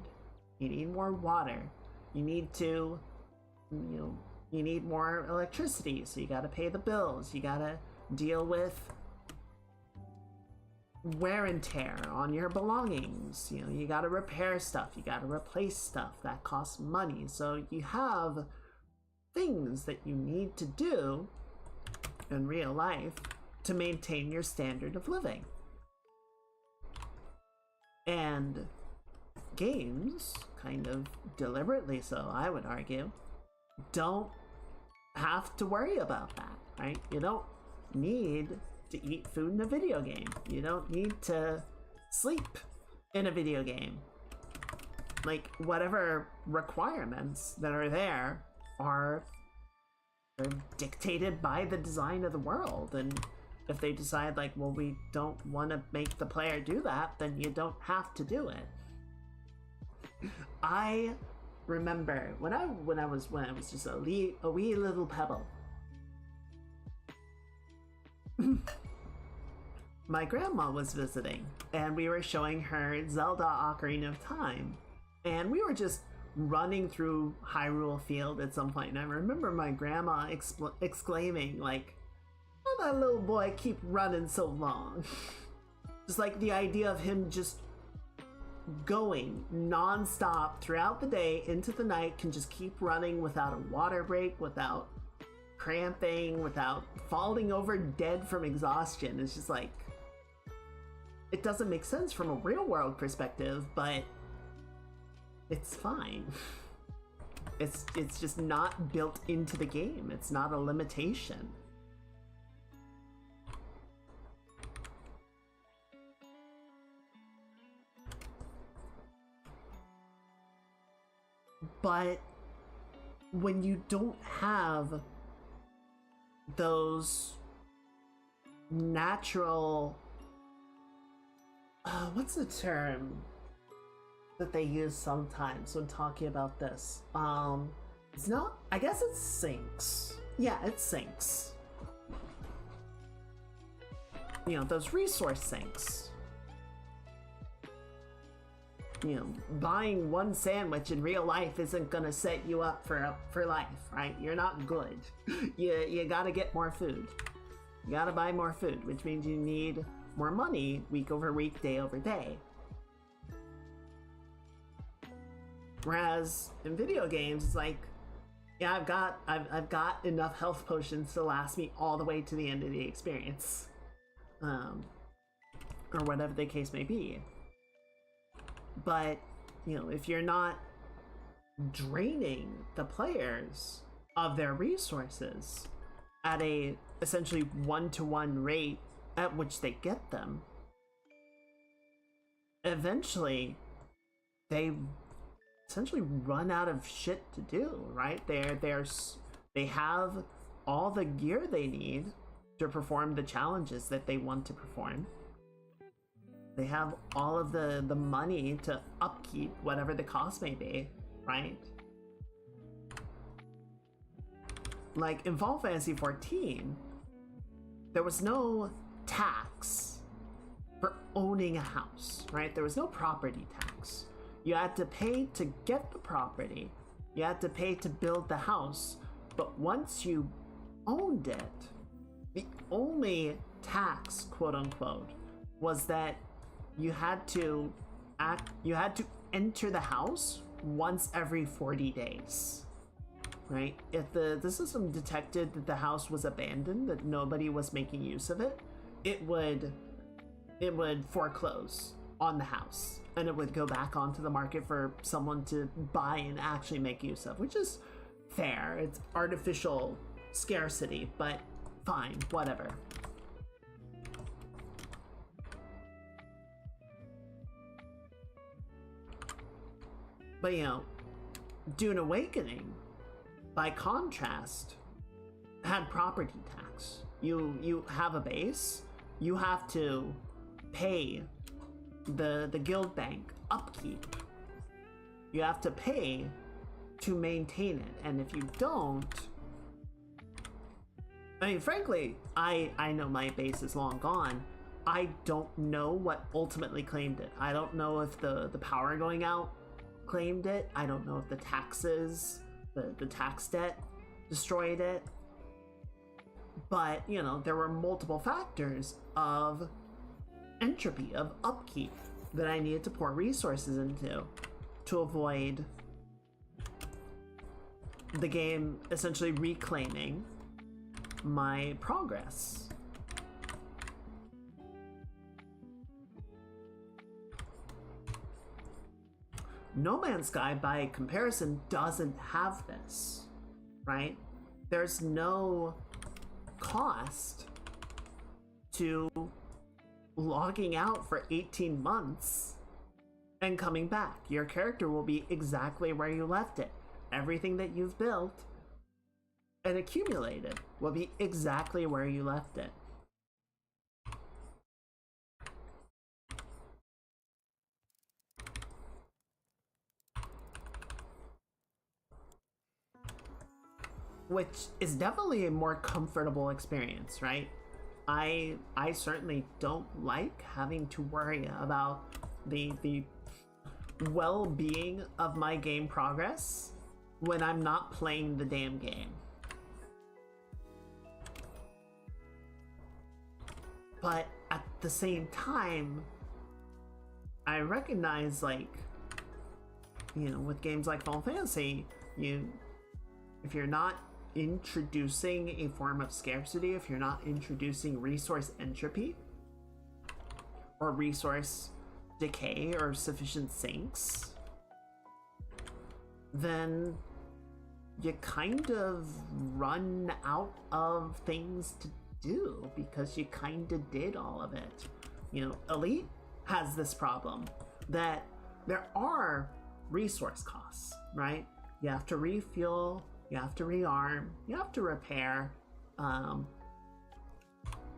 you need more water, you need to, you need more electricity, so you gotta pay the bills, you gotta deal with wear and tear on your belongings, you gotta repair stuff, you gotta replace stuff that costs money, so you have things that you need to do in real life to maintain your standard of living. And games, kind of deliberately so, I would argue, don't have to worry about that, right? You don't need to eat food in a video game. You don't need to sleep in a video game. Like, whatever requirements that are there are dictated by the design of the world, and if they decide, like, well, we don't want to make the player do that, then you don't have to do it. I remember when I was just a wee little pebble. My grandma was visiting, and we were showing her Zelda Ocarina of Time, and we were just running through Hyrule Field at some point, and I remember my grandma exclaiming, like, "Oh, that little boy keep running so long." Just like the idea of him just going non-stop throughout the day into the night, can just keep running without a water break, without cramping, without falling over dead from exhaustion. It's just like, it doesn't make sense from a real world perspective, but it's fine. It's just not built into the game. It's not a limitation. But when you don't have those natural, what's the term that they use sometimes when talking about this? It's not, I guess it's sinks. Yeah, it sinks. Those resource sinks. Buying one sandwich in real life isn't gonna set you up for life, right? You're not good. You gotta get more food. You gotta buy more food, which means you need more money week over week, day over day. Whereas in video games, it's like, yeah, I've got enough health potions to last me all the way to the end of the experience, or whatever the case may be. But if you're not draining the players of their resources at a essentially one-to-one rate at which they get them, eventually they essentially run out of shit to do, right? They have all the gear they need to perform the challenges that they want to perform. They have all of the money to upkeep whatever the cost may be, right? Like in Final Fantasy XIV, there was no tax for owning a house, right? There was no property tax. You had to pay to get the property. You had to pay to build the house. But once you owned it, the only tax, quote unquote, was that you had to enter the house once every 40 days, right? If the system detected that the house was abandoned, that nobody was making use of it, it would foreclose on the house, and it would go back onto the market for someone to buy and actually make use of, which is fair. It's artificial scarcity, but fine, whatever. But Dune Awakening, by contrast, had property tax. You have a base, you have to pay the guild bank upkeep. You have to pay to maintain it, and if you don't, I mean, frankly, I know my base is long gone. I don't know what ultimately claimed it. I don't know if the power going out claimed it. I don't know if the taxes, the tax debt destroyed it. But, there were multiple factors of entropy, of upkeep that I needed to pour resources into to avoid the game essentially reclaiming my progress. No Man's Sky, by comparison, doesn't have this, right? There's no cost to logging out for 18 months and coming back. Your character will be exactly where you left it. Everything that you've built and accumulated will be exactly where you left it. Which is definitely a more comfortable experience, right? I certainly don't like having to worry about the well-being of my game progress when I'm not playing the damn game. But at the same time, I recognize, like, with games like Final Fantasy, if you're not introducing a form of scarcity, if you're not introducing resource entropy or resource decay or sufficient sinks, then you kind of run out of things to do because you kind of did all of it. Elite has this problem that there are resource costs, right? You have to refuel, you have to rearm, you have to repair.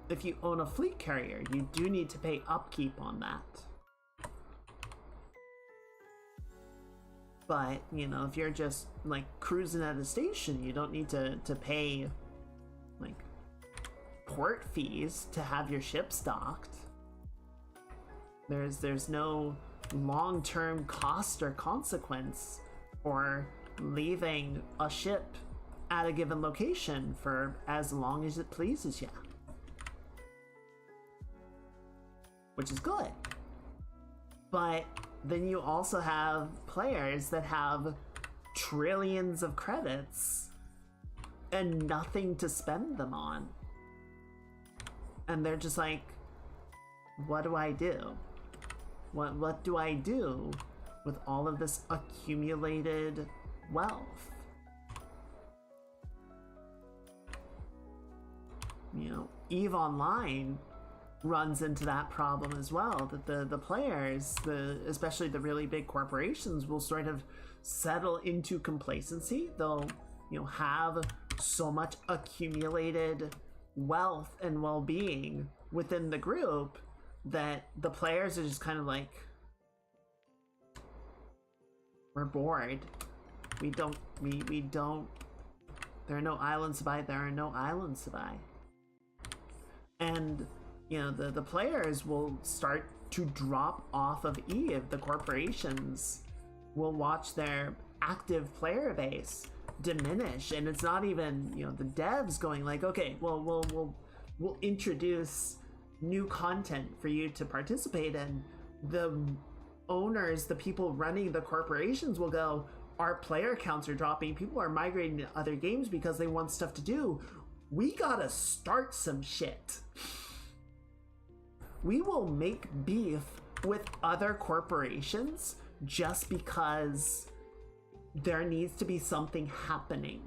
If you own a fleet carrier, you do need to pay upkeep on that. But, if you're just, like, cruising at a station, you don't need to pay, like, port fees to have your ship stocked. There's no long-term cost or consequence for leaving a ship at a given location for as long as it pleases you. Which is good. But then you also have players that have trillions of credits and nothing to spend them on. And they're just like, what do I do? What do I do with all of this accumulated wealth? EVE Online runs into that problem as well, that the players, especially the really big corporations, will sort of settle into complacency. They'll have so much accumulated wealth and well-being within the group that the players are just kind of like, we're bored. We don't, there are no islands to buy, there are no islands to buy. And, the players will start to drop off of EVE. The corporations will watch their active player base diminish, and it's not even, the devs going like, okay, well, we'll introduce new content for you to participate in. The owners, the people running the corporations will go, our player counts are dropping, people are migrating to other games because they want stuff to do. We gotta start some shit. We will make beef with other corporations just because there needs to be something happening.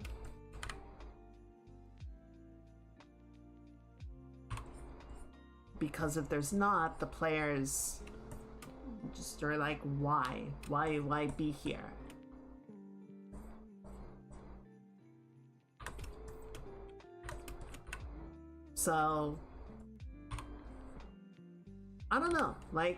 Because if there's not, the players just are like, why be here? So, I don't know, like,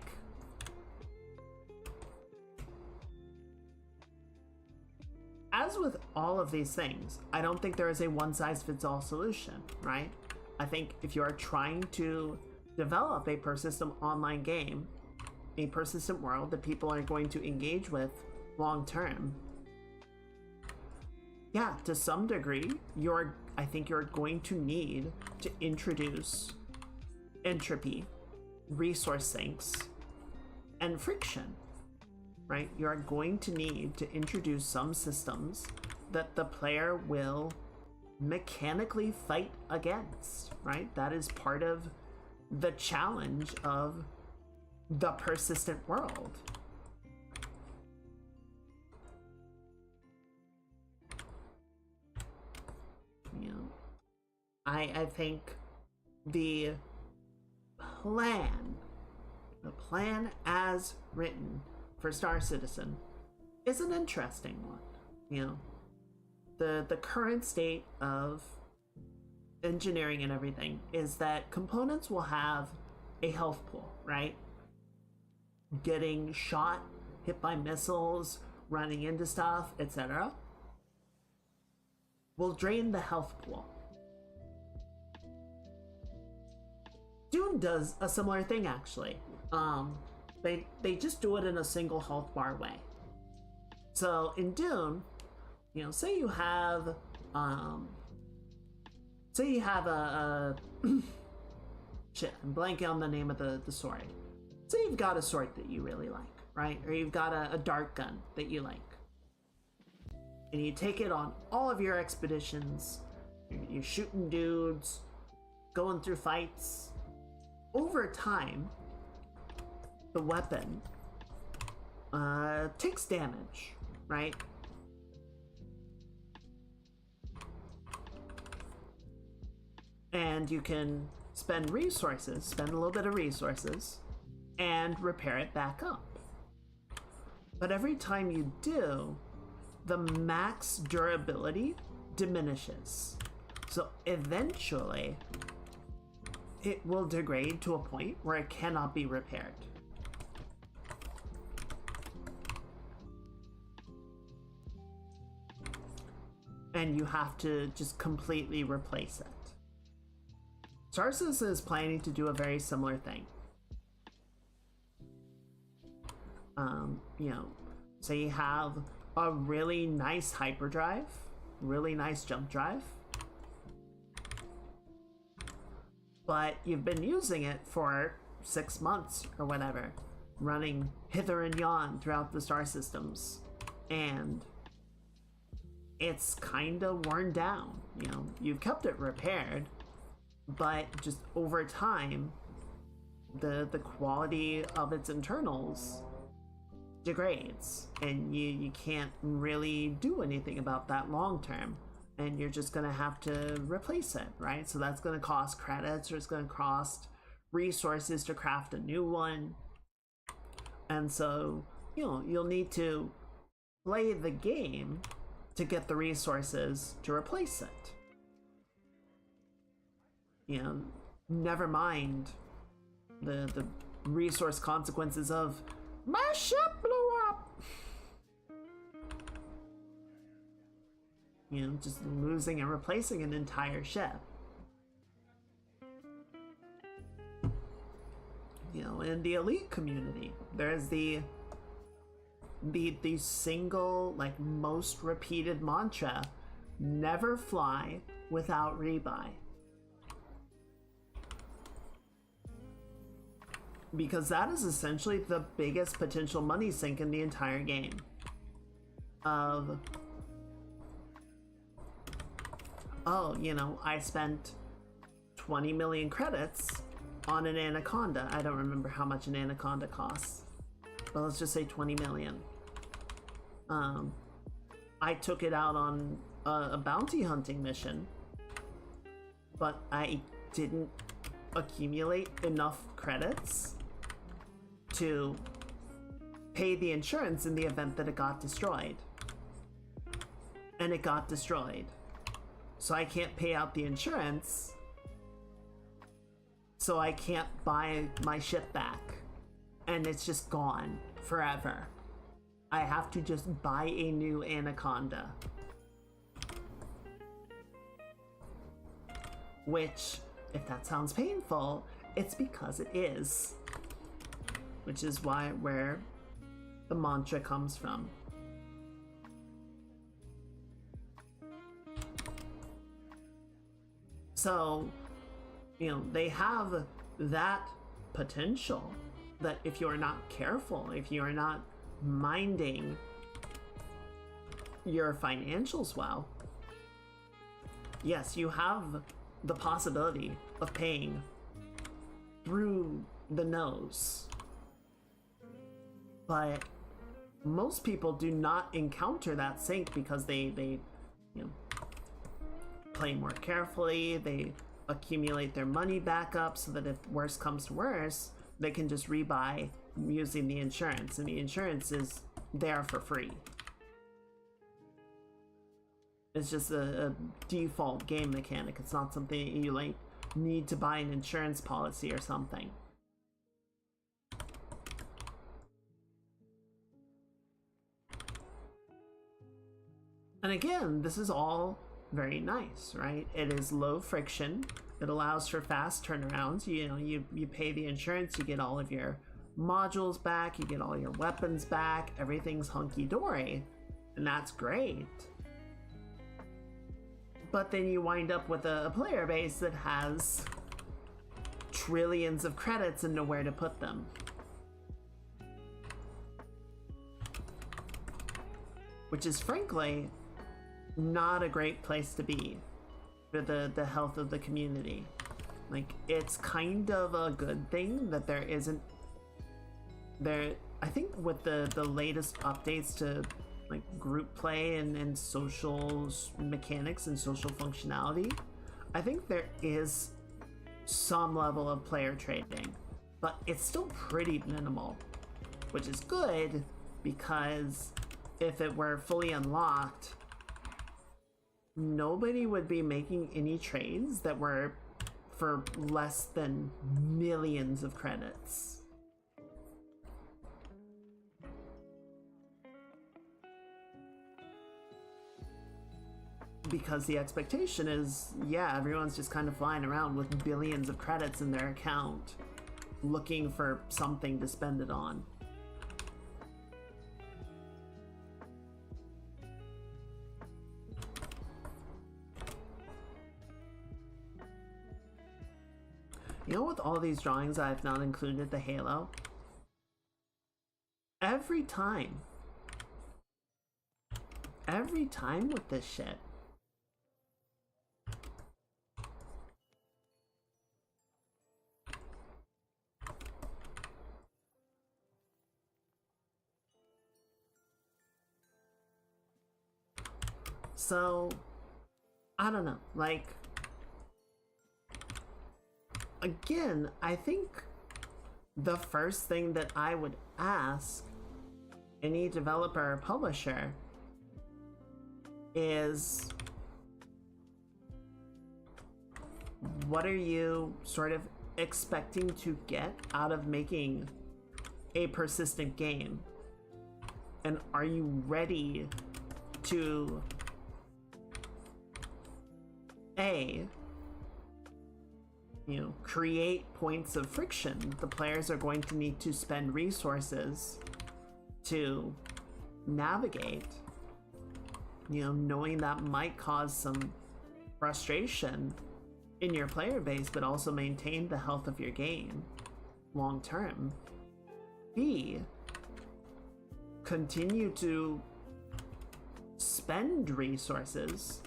as with all of these things, I don't think there is a one-size-fits-all solution, right? I think if you are trying to develop a persistent online game, a persistent world that people are going to engage with long-term, yeah, to some degree, I think you're going to need to introduce entropy, resource sinks, and friction, right? You are going to need to introduce some systems that the player will mechanically fight against, right? That is part of the challenge of the persistent world. You know, I think the plan as written for Star Citizen is an interesting one. You know, the current state of engineering and everything is that components will have a health pool, right? Getting shot, hit by missiles, running into stuff, etc. will drain the health pool. Dune does a similar thing, actually. They just do it in a single health bar way. So in Dune, you know, say you have a shit, I'm blanking on the name of the sword. Say you've got a sword that you really like, right? Or you've got a dart gun that you like. And you take it on all of your expeditions. You're shooting dudes, going through fights. Over time, the weapon takes damage, right? And you can spend a little bit of resources, and repair it back up. But every time you do, the max durability diminishes. So eventually, it will degrade to a point where it cannot be repaired. And you have to just completely replace it. Star Citizen is planning to do a very similar thing. You know, say you have a really nice hyperdrive, really nice jump drive, but you've been using it for 6 months or whatever, running hither and yon throughout the star systems, and it's kind of worn down. You know, you've kept it repaired, but just over time, the quality of its internals degrades, and you can't really do anything about that long term, and you're just gonna have to replace it, right? So that's gonna cost credits, or it's gonna cost resources to craft a new one. And so, you know, you'll need to play the game to get the resources to replace it. You know, never mind the resource consequences of my ship blew up. You know, just losing and replacing an entire ship. You know, in the elite community, there's the single, like, most repeated mantra: never fly without rebuy. Because that is essentially the biggest potential money sink in the entire game. Of, oh, you know, I spent 20 million credits on an Anaconda. I don't remember how much an Anaconda costs, but let's just say 20 million. I took it out on a bounty hunting mission, but I didn't accumulate enough credits to pay the insurance in the event that it got destroyed. And it got destroyed. So I can't pay out the insurance, so I can't buy my ship back, and it's just gone forever. I have to just buy a new Anaconda. Which, if that sounds painful, it's because it is. Which is where the mantra comes from. So, they have that potential that if you're not careful, if you're not minding your financials well, yes, you have the possibility of paying through the nose. But most people do not encounter that sink because they play more carefully, they accumulate their money back up so that if worse comes to worse, they can just rebuy using the insurance, and the insurance is there for free. It's just a default game mechanic. It's not something you need to buy an insurance policy or something. And again, this is all very nice, right? It is low friction. It allows for fast turnarounds. You pay the insurance, you get all of your modules back, you get all your weapons back, everything's hunky-dory, and that's great. But then you wind up with a player base that has trillions of credits and nowhere to put them. Which is frankly not a great place to be for the health of the community. It's kind of a good thing that there isn't there. I think with the latest updates to group play and social mechanics and social functionality, I think there is some level of player trading, but it's still pretty minimal, which is good because if it were fully unlocked, nobody would be making any trades that were for less than millions of credits. Because the expectation is, yeah, everyone's just kind of flying around with billions of credits in their account, looking for something to spend it on. With all these drawings, I've not included the halo. Every time with this shit, so I don't know, again, I think the first thing that I would ask any developer or publisher is, what are you sort of expecting to get out of making a persistent game? And are you ready to create points of friction? The players are going to need to spend resources to navigate, knowing that might cause some frustration in your player base, but also maintain the health of your game long term. B, continue to spend resources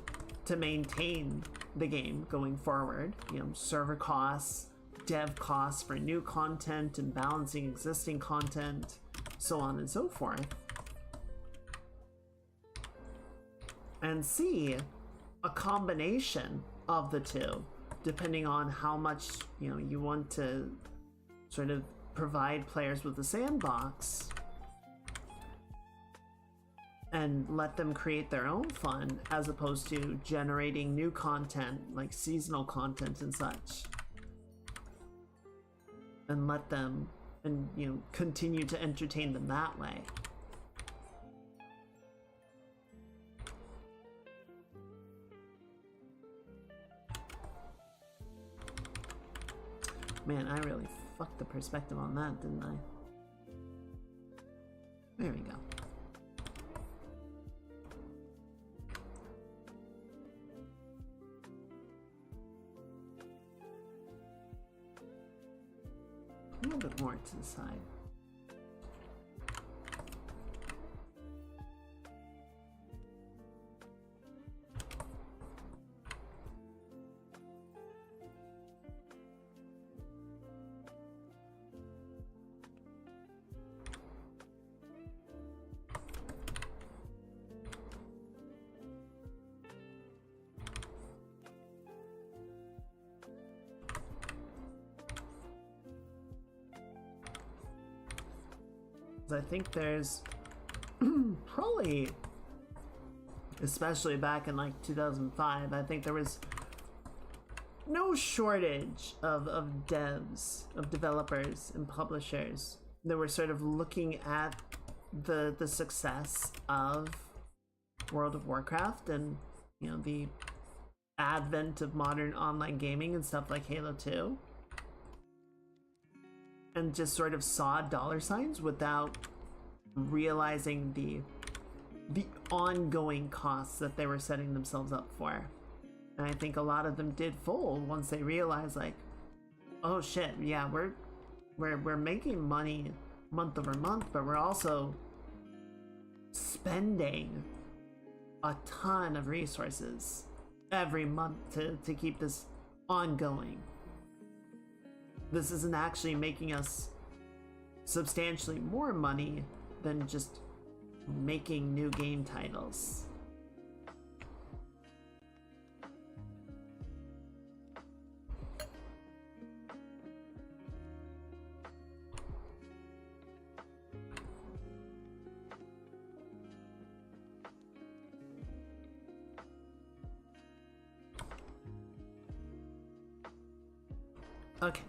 to maintain the game going forward, server costs, dev costs for new content and balancing existing content, so on and so forth. And C, a combination of the two, depending on how much you want to sort of provide players with a sandbox and let them create their own fun, as opposed to generating new content like seasonal content and such. and let them, and continue to entertain them that way. Man, I really fucked the perspective on that, didn't I? There we go. A little bit more to the side. I think there's probably, especially back in like 2005, I think there was no shortage of devs, of developers and publishers that were sort of looking at the success of World of Warcraft and the advent of modern online gaming and stuff like Halo 2, and just sort of saw dollar signs without realizing the ongoing costs that they were setting themselves up for. And I think a lot of them did fold once they realized, like, oh shit, yeah, we're making money month over month, but we're also spending a ton of resources every month to keep this ongoing. This isn't actually making us substantially more money than just making new game titles. Okay.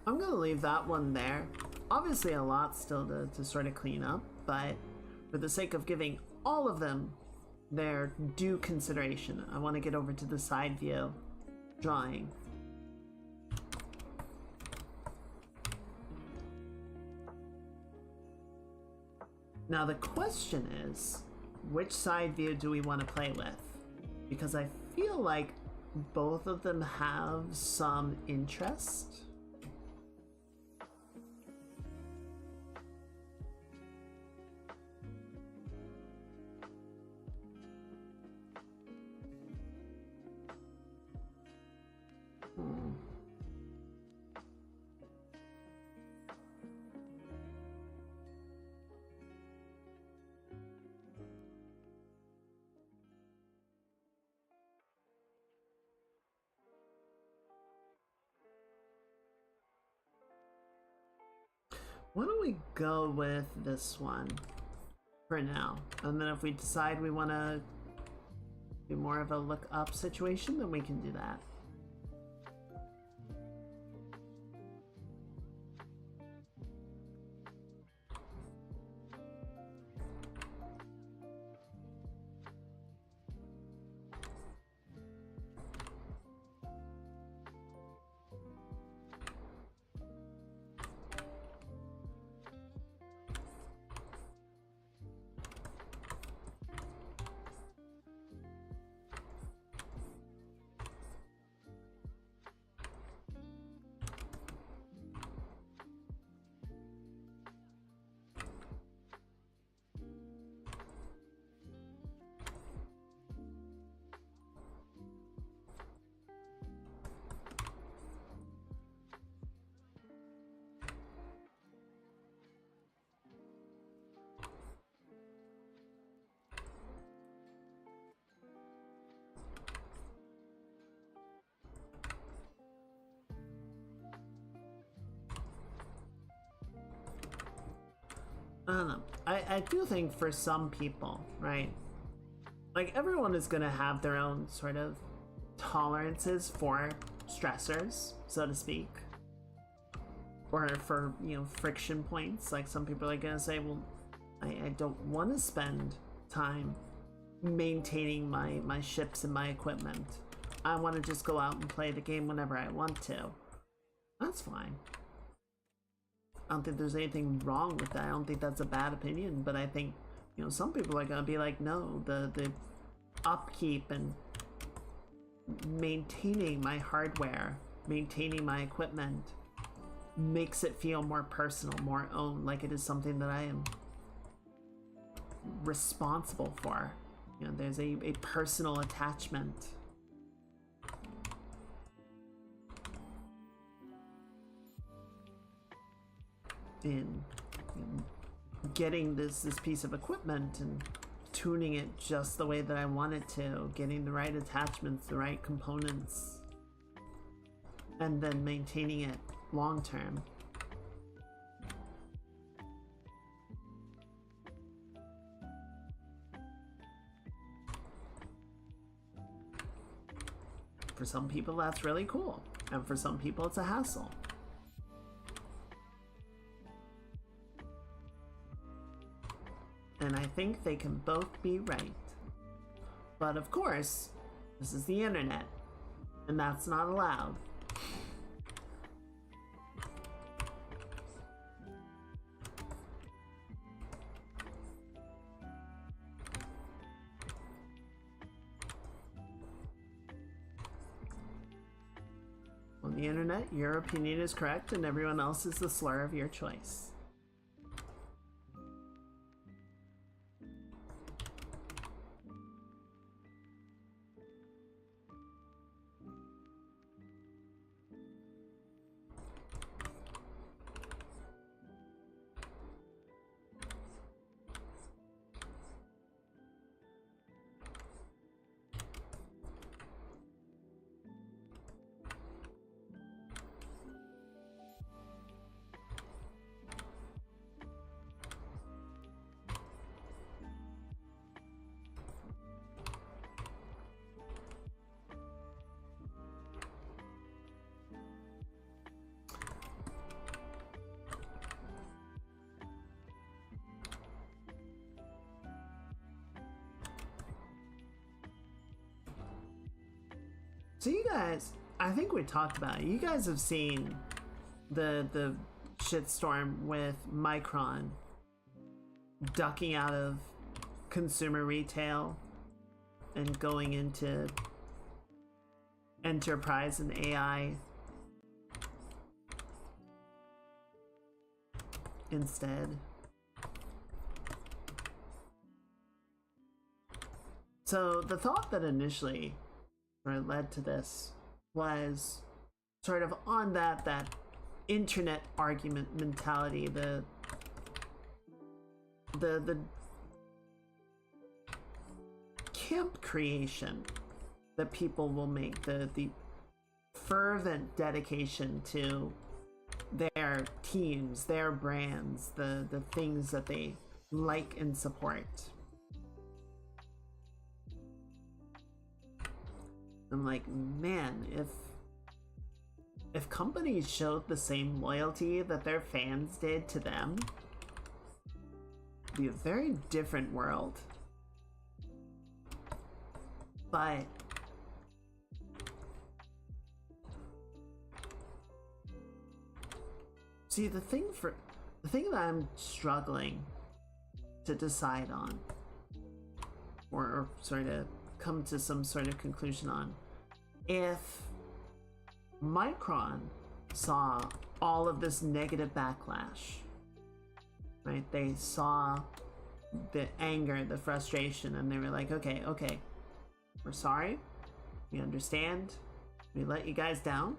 I'm gonna leave that one there. Obviously a lot still to sort of clean up, but for the sake of giving all of them their due consideration, I want to get over to the side view drawing. Now the question is, which side view do we want to play with? Because I feel like both of them have some interest. Why don't we go with this one for now? And then if we decide we want to do more of a look up situation, then we can do that. I don't know. I do think for some people, right? Like, everyone is gonna have their own sort of tolerances for stressors, so to speak. or for, you know, friction points. Like some people are gonna say, well, I don't want to spend time maintaining my ships and my equipment. I want to just go out and play the game whenever I want to. That's fine. I don't think there's anything wrong with that. I don't think that's a bad opinion, but I think, you know, some people are gonna be like, no, the upkeep and maintaining my hardware, maintaining my equipment makes it feel more personal, more owned, like it is something that I am responsible for. You know, there's a personal attachment. In getting this piece of equipment and tuning it just the way that I want it to, getting the right attachments, the right components, and then maintaining it long term. For some people that's really cool, and for some people it's a hassle. And I think they can both be right. But of course, this is the internet, and that's not allowed. On the internet, your opinion is correct and everyone else is the slur of your choice. So you guys, I think we talked about it. You guys have seen the shitstorm with Micron ducking out of consumer retail and going into enterprise and AI instead. So the thought that initially led to this was sort of on that internet argument mentality, the camp creation that people will make, the fervent dedication to their teams, their brands, the things that they like and support. I'm like, man, if companies showed the same loyalty that their fans did to them, it'd be a very different world. But see, the thing that I'm struggling to decide on, or sort of come to some sort of conclusion on, if Micron saw all of this negative backlash, right? They saw the anger, the frustration, and they were like, okay, we're sorry, we understand, we let you guys down,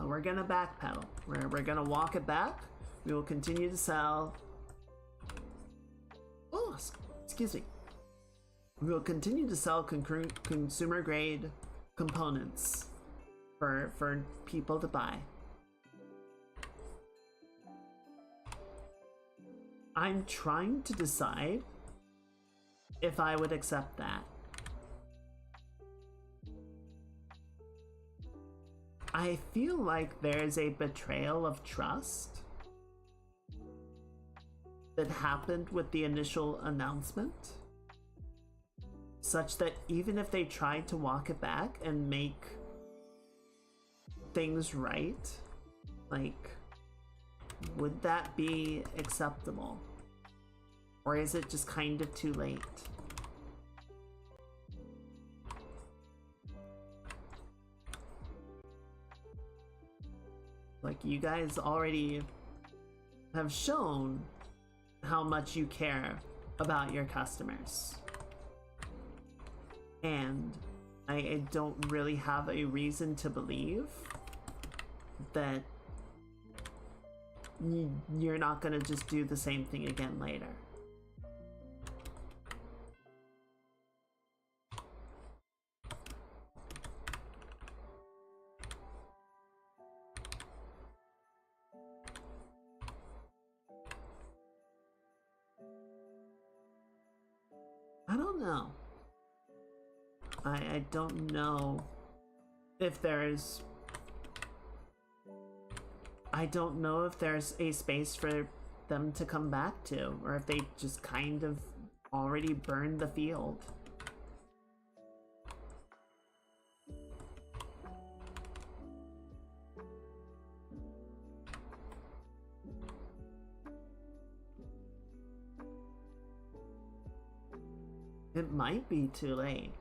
we're gonna backpedal, we're gonna walk it back, we will continue to sell, oh, excuse me, we will continue to sell consumer grade components for people to buy. I'm trying to decide if I would accept that. I feel like there's a betrayal of trust that happened with the initial announcement, such that even if they tried to walk it back and make things right, like, would that be acceptable? Or is it just kind of too late? Like, you guys already have shown how much you care about your customers. And I don't really have a reason to believe that you're not gonna just do the same thing again later. I don't know. I don't know if there's... I don't know if there's a space for them to come back to, or if they just kind of already burned the field. It might be too late.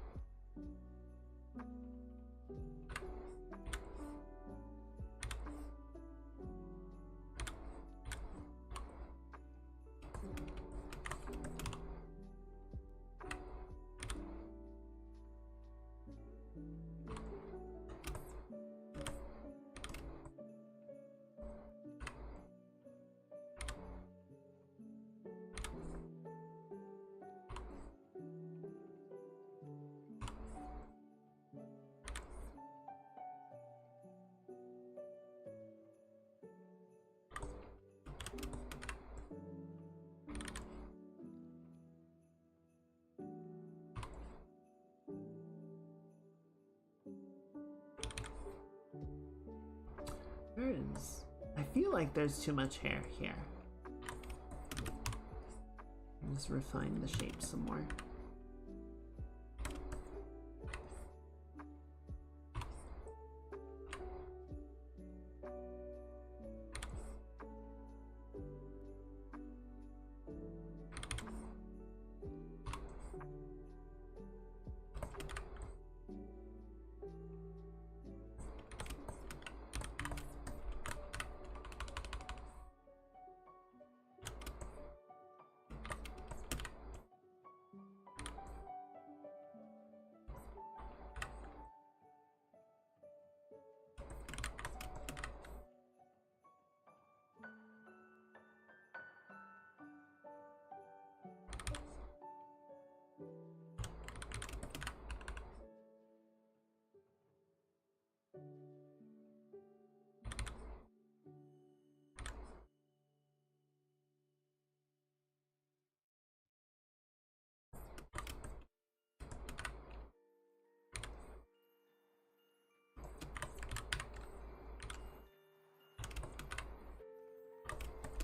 There is. I feel like there's too much hair here. Let's refine the shape some more.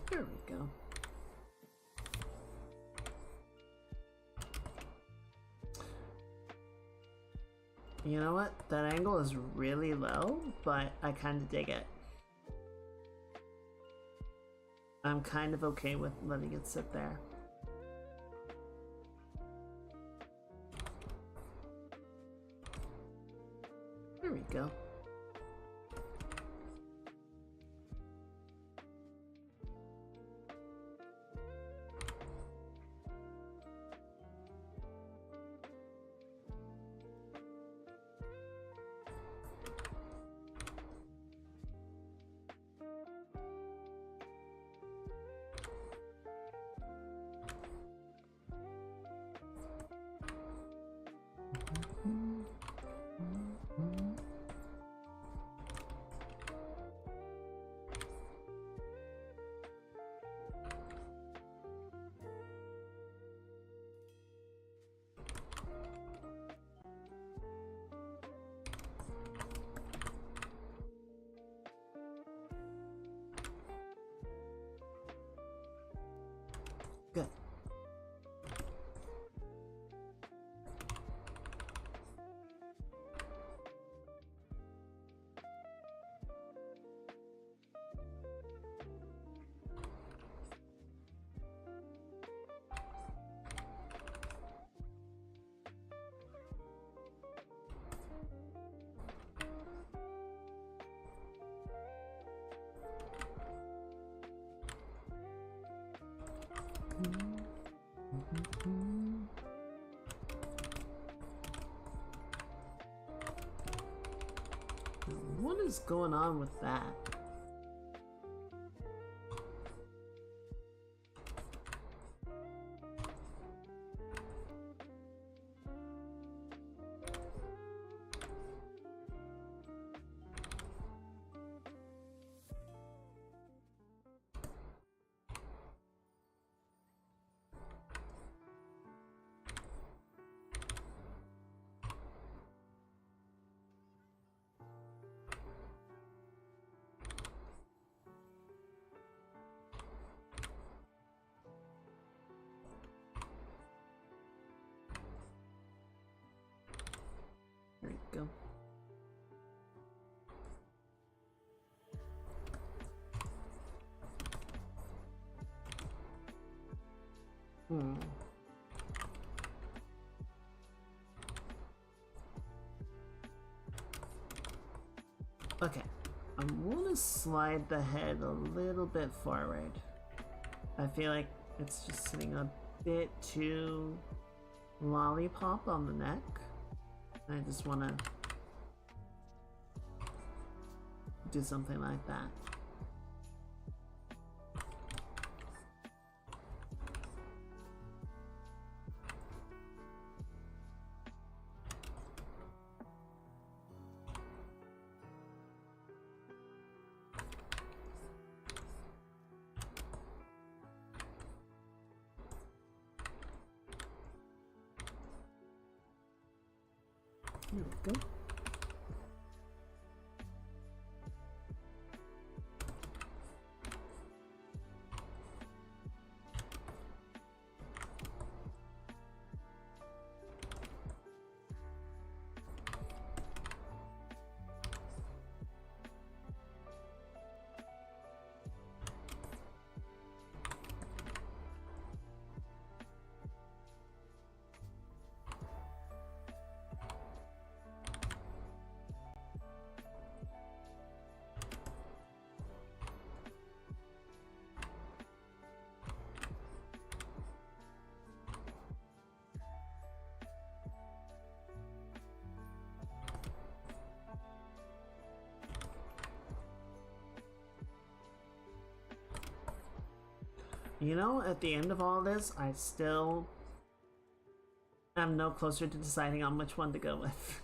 There we go. You know what? That angle is really low, but I kind of dig it. I'm kind of okay with letting it sit there. There we go. What is going on with that? There you go. Okay, I want to slide the head a little bit forward. I feel like it's just sitting a bit too lollipop on the neck. I just want to do something like that. There we go. You know, at the end of all this, I still am no closer to deciding on which one to go with.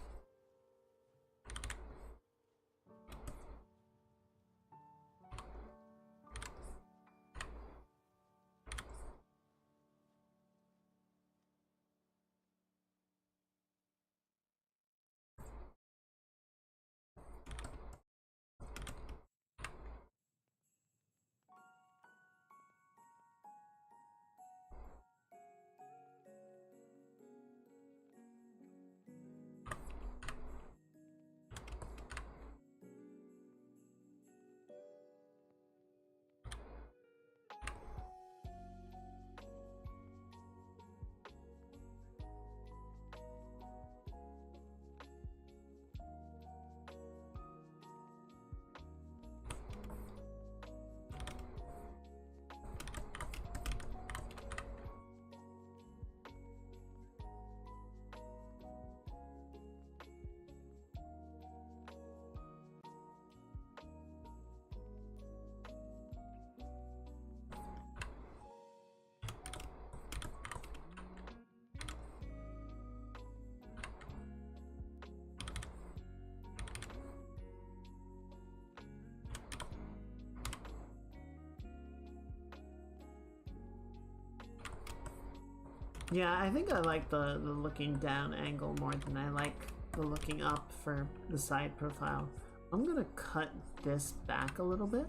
Yeah, I think I like the looking down angle more than I like the looking up for the side profile. I'm gonna cut this back a little bit,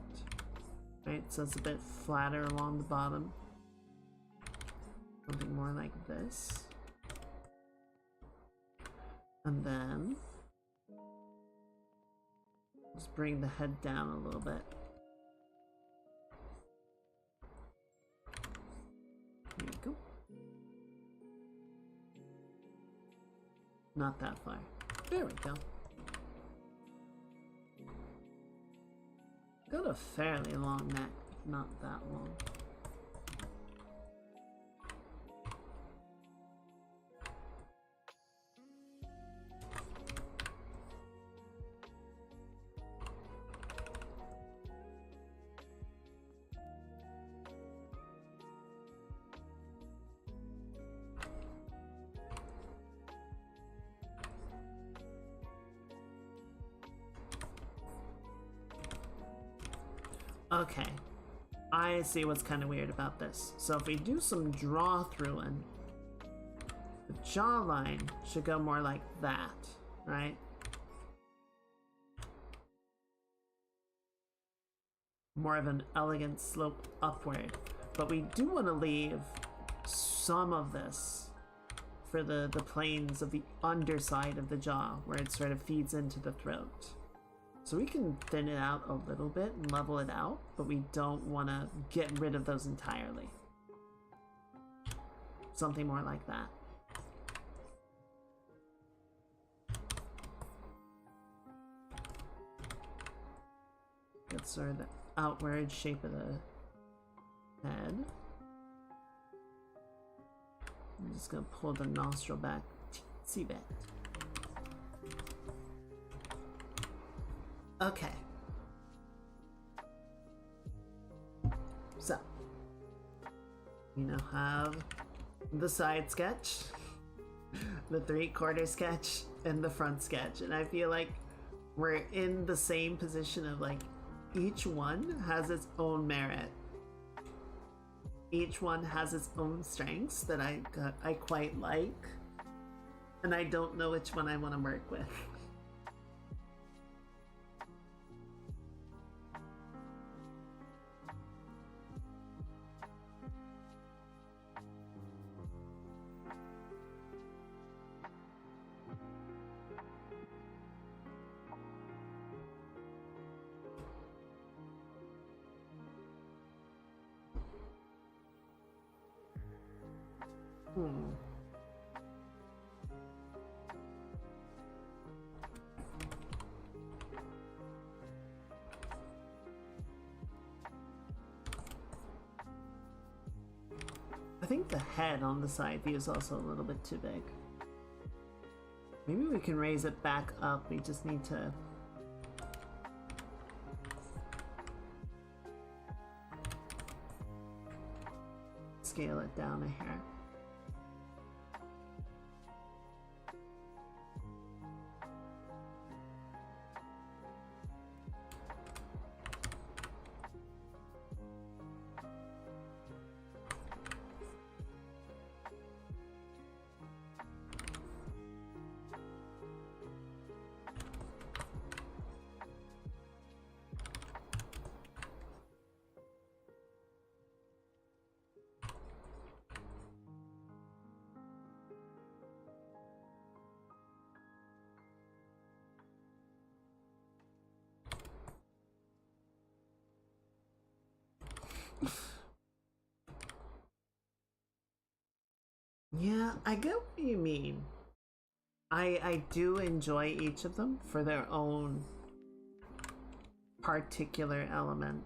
right? So it's a bit flatter along the bottom. Something more like this. And then just bring the head down a little bit. There you go. Not that far. There we go. Got a fairly long neck, not that long. Okay. I see what's kind of weird about this. So if we do some draw through and the jawline should go more like that, right? More of an elegant slope upward. But we do want to leave some of this for the planes of the underside of the jaw, where it sort of feeds into the throat. So we can thin it out a little bit and level it out, but we don't want to get rid of those entirely. Something more like that. That's sort of the outward shape of the head. I'm just gonna pull the nostril back a teensy bit. Okay. So, you now have the side sketch, the 3/4 sketch, and the front sketch. And I feel like we're in the same position of like, each one has its own merit. Each one has its own strengths that I quite like. And I don't know which one I want to work with. I think the head on the side view is also a little bit too big. Maybe we can raise it back up. We just need to scale it down a hair. Yeah, I get what you mean. I do enjoy each of them for their own particular element.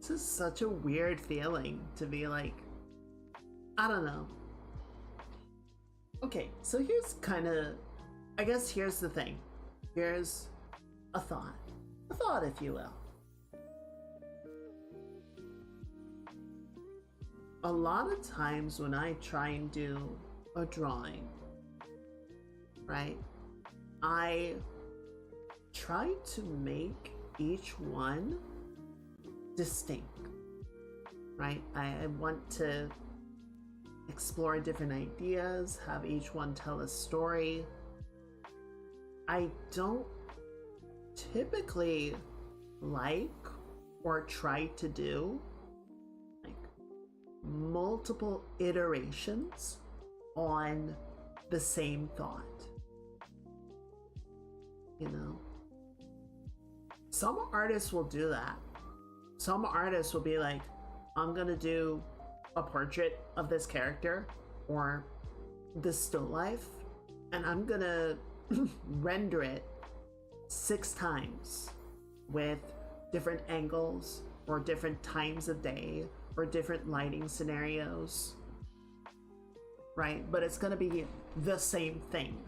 This is such a weird feeling to be like, I don't know. Okay, so here's I guess here's the thing. Here's a thought, if you will. A lot of times when I try and do a drawing, right, I try to make each one distinct, right? I want to explore different ideas, have each one tell a story. I don't typically like or try to do like multiple iterations on the same thought. You know? Some artists will do that. Some artists will be like, I'm gonna do a portrait of this character or this still life, and I'm gonna render it 6 times with different angles or different times of day or different lighting scenarios. right? But it's going to be the same thing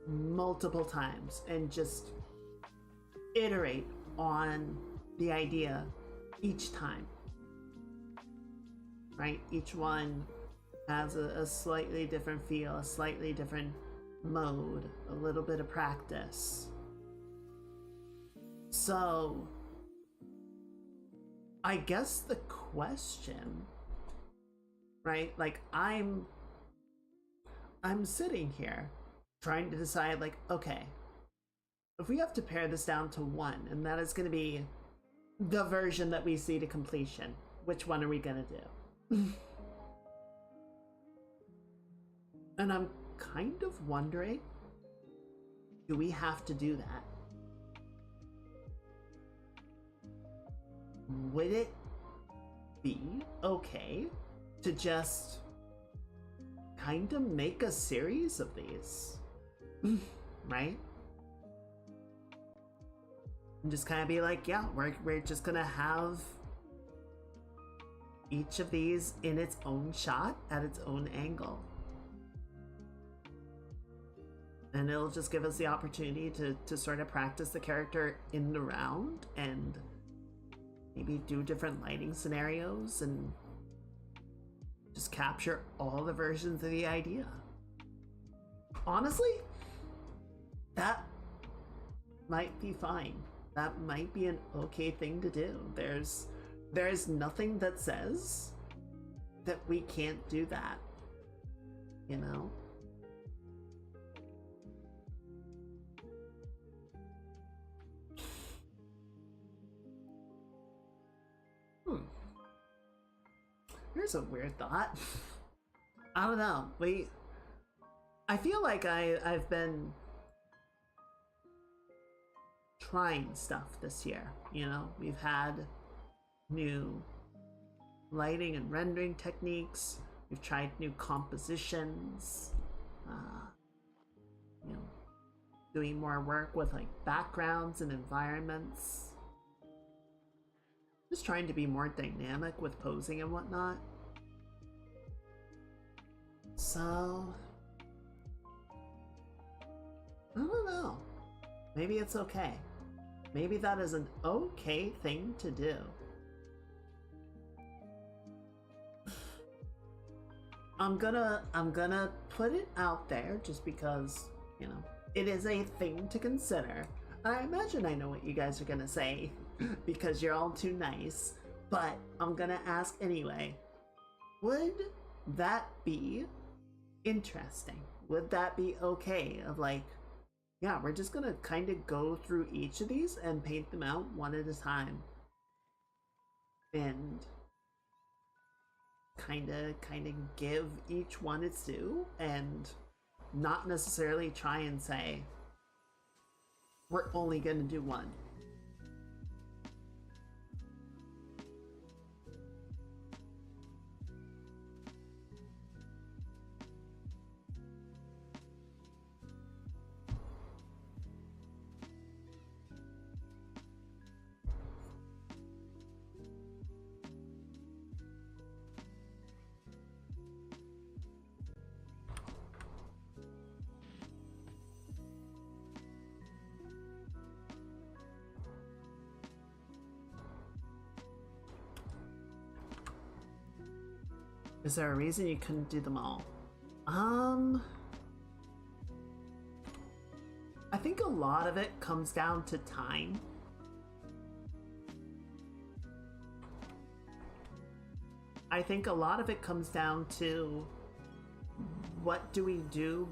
multiple times and just iterate on the idea each time, right? Each one has a slightly different feel, a slightly different mode, a little bit of practice. So I guess the question, right? Like I'm sitting here trying to decide, like, okay, if we have to pare this down to one, and that is going to be the version that we see to completion, which one are we going to do? And I'm kind of wondering, do we have to do that? Would it be okay to just kind of make a series of these? Right? And just kind of be like, yeah, we're just gonna have each of these in its own shot at its own angle. And it'll just give us the opportunity to sort of practice the character in the round and maybe do different lighting scenarios and just capture all the versions of the idea. Honestly, that might be fine. That might be an okay thing to do. There's nothing that says that we can't do that, you know? Here's a weird thought. I don't know. I feel like I've been trying stuff this year, you know? We've had new lighting and rendering techniques. We've tried new compositions. You know, doing more work with like backgrounds and environments. Just trying to be more dynamic with posing and whatnot. So I don't know. Maybe it's okay. Maybe that is an okay thing to do. I'm gonna put it out there just because, you know, it is a thing to consider. I imagine I know what you guys are gonna say because you're all too nice, but I'm gonna ask anyway. Would that be interesting? Would that be okay? Of like, yeah, we're just gonna kind of go through each of these and paint them out one at a time. And kind of give each one its due and not necessarily try and say, we're only gonna do one. Is there a reason you couldn't do them all? I think a lot of it comes down to time. I think a lot of it comes down to what do we do?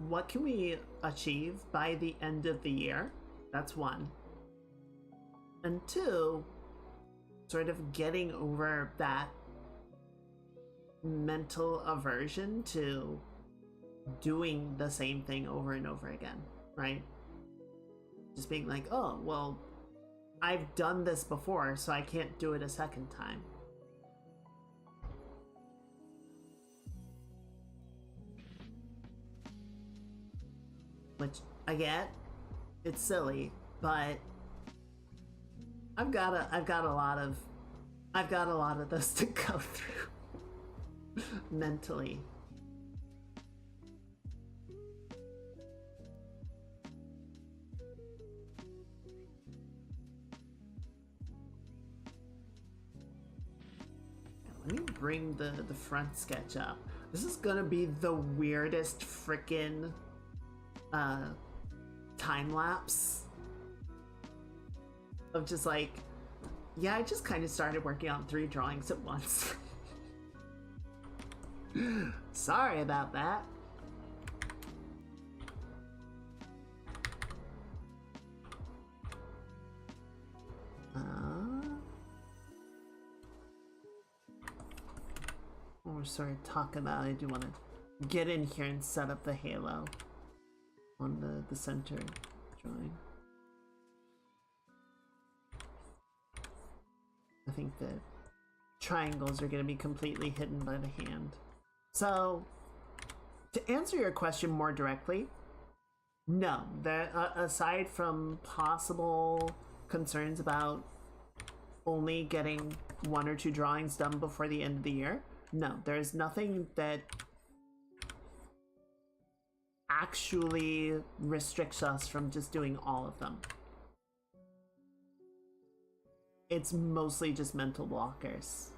What can we achieve by the end of the year? That's one. And two, sort of getting over that mental aversion to doing the same thing over and over again, right? Just being like, oh, well, I've done this before, so I can't do it a second time. Which I get, it's silly, but I've got a lot of this to go through mentally Let me bring the front sketch up. This is gonna be the weirdest frickin' time lapse of just like, yeah, I just kind of started working on 3 drawings at once. Sorry about that. We're sort of talking about, I do want to get in here and set up the halo on the center drawing. I think the triangles are going to be completely hidden by the hand. So, to answer your question more directly, no. Aside from possible concerns about only getting 1 or 2 drawings done before the end of the year, no, there's nothing that actually restricts us from just doing all of them. It's mostly just mental blockers.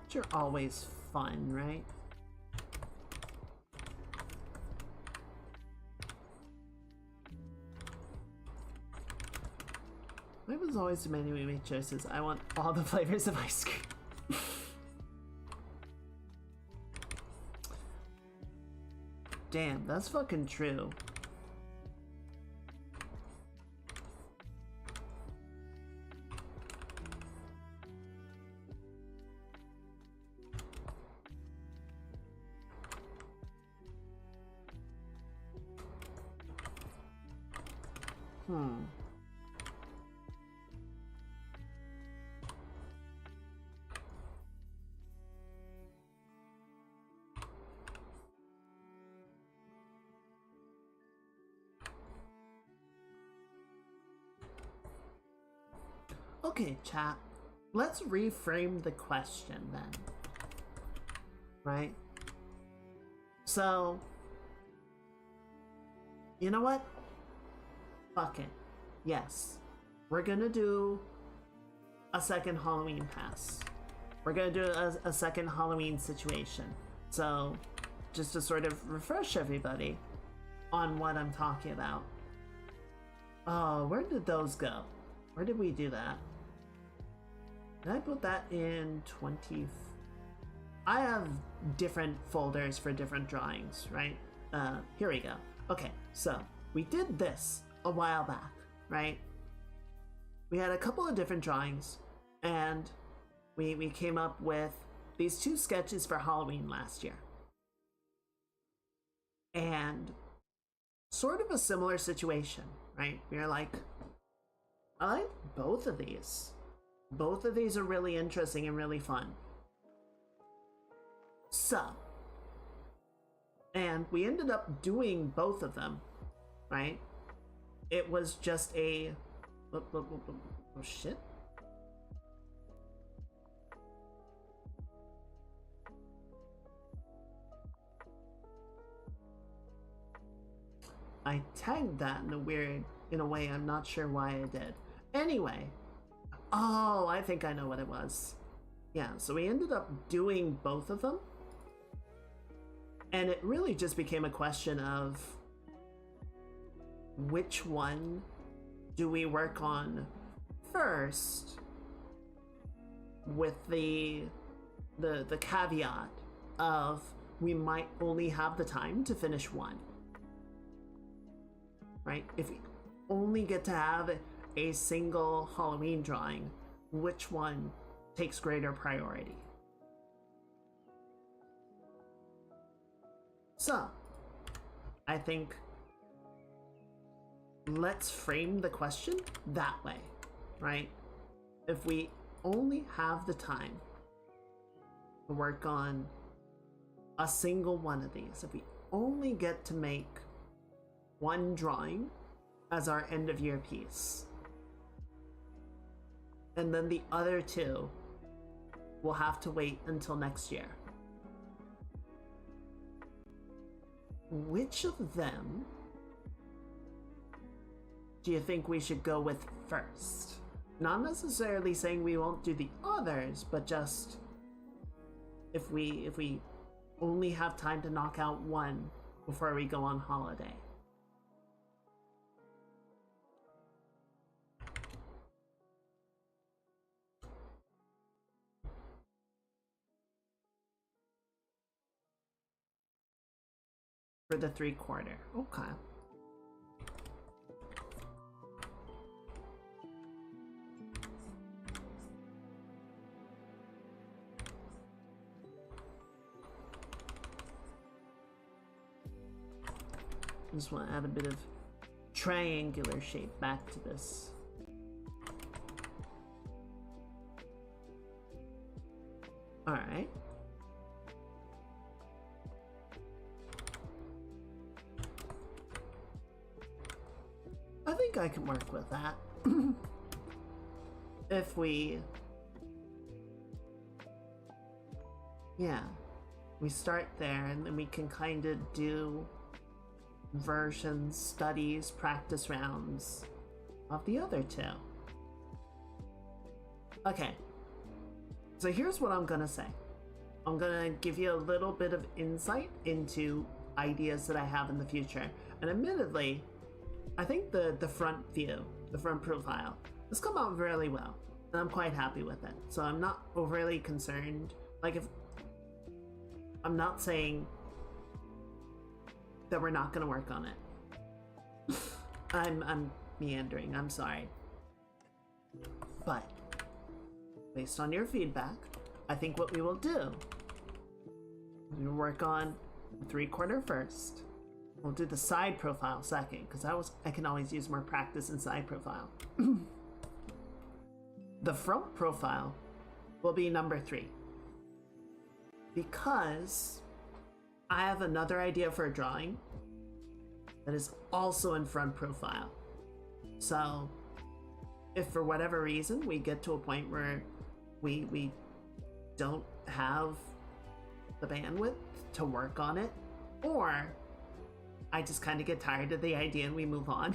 Which are always fun, right? Why was always demanding we make choices? I want all the flavors of ice cream. Damn, that's fucking true. Okay, chat. Let's reframe the question then. Right? So, you know what? Fuck it. Yes. We're gonna do a second Halloween pass. We're gonna do a second Halloween situation. So, just to sort of refresh everybody on what I'm talking about. Oh, where did those go? Where did we do that? Did I put that in 20? I have different folders for different drawings, right? Here we go. Okay, so we did this a while back, right? We had a couple of different drawings, and we came up with these 2 sketches for Halloween last year. And sort of a similar situation, right? We were like, I like both of these. Both of these are really interesting and really fun. So, and we ended up doing both of them, right? It was just a... Oh, shit. I tagged that in a way I'm not sure why I did. Anyway. Oh, I think I know what it was. Yeah, so we ended up doing both of them. And it really just became a question of which one do we work on first, with the caveat of we might only have the time to finish one. Right? If we only get to have a single Halloween drawing, which one takes greater priority? So, I think let's frame the question that way, right? If we only have the time to work on a single one of these, if we only get to make one drawing as our end of year piece. And then the other two will have to wait until next year. Which of them do you think we should go with first? Not necessarily saying we won't do the others, but just if we only have time to knock out one before we go on holiday. For the 3/4. Okay. Just want to add a bit of triangular shape back to this. All right. I think I can work with that. If we... Yeah. We start there and then we can kind of do versions, studies, practice rounds of the other two. Okay. So here's what I'm gonna say. I'm gonna give you a little bit of insight into ideas that I have in the future. And admittedly, I think the front view, the front profile, has come out really well. And I'm quite happy with it. So I'm not overly concerned. Like, if I'm not saying that we're not gonna work on it. I'm meandering, I'm sorry. But based on your feedback, I think what we will do, we'll work on 3/4 first. We'll do the side profile second, because I can always use more practice in side profile. The front profile will be number 3. Because I have another idea for a drawing that is also in front profile. So if for whatever reason we get to a point where we don't have the bandwidth to work on it, or I just kind of get tired of the idea and we move on,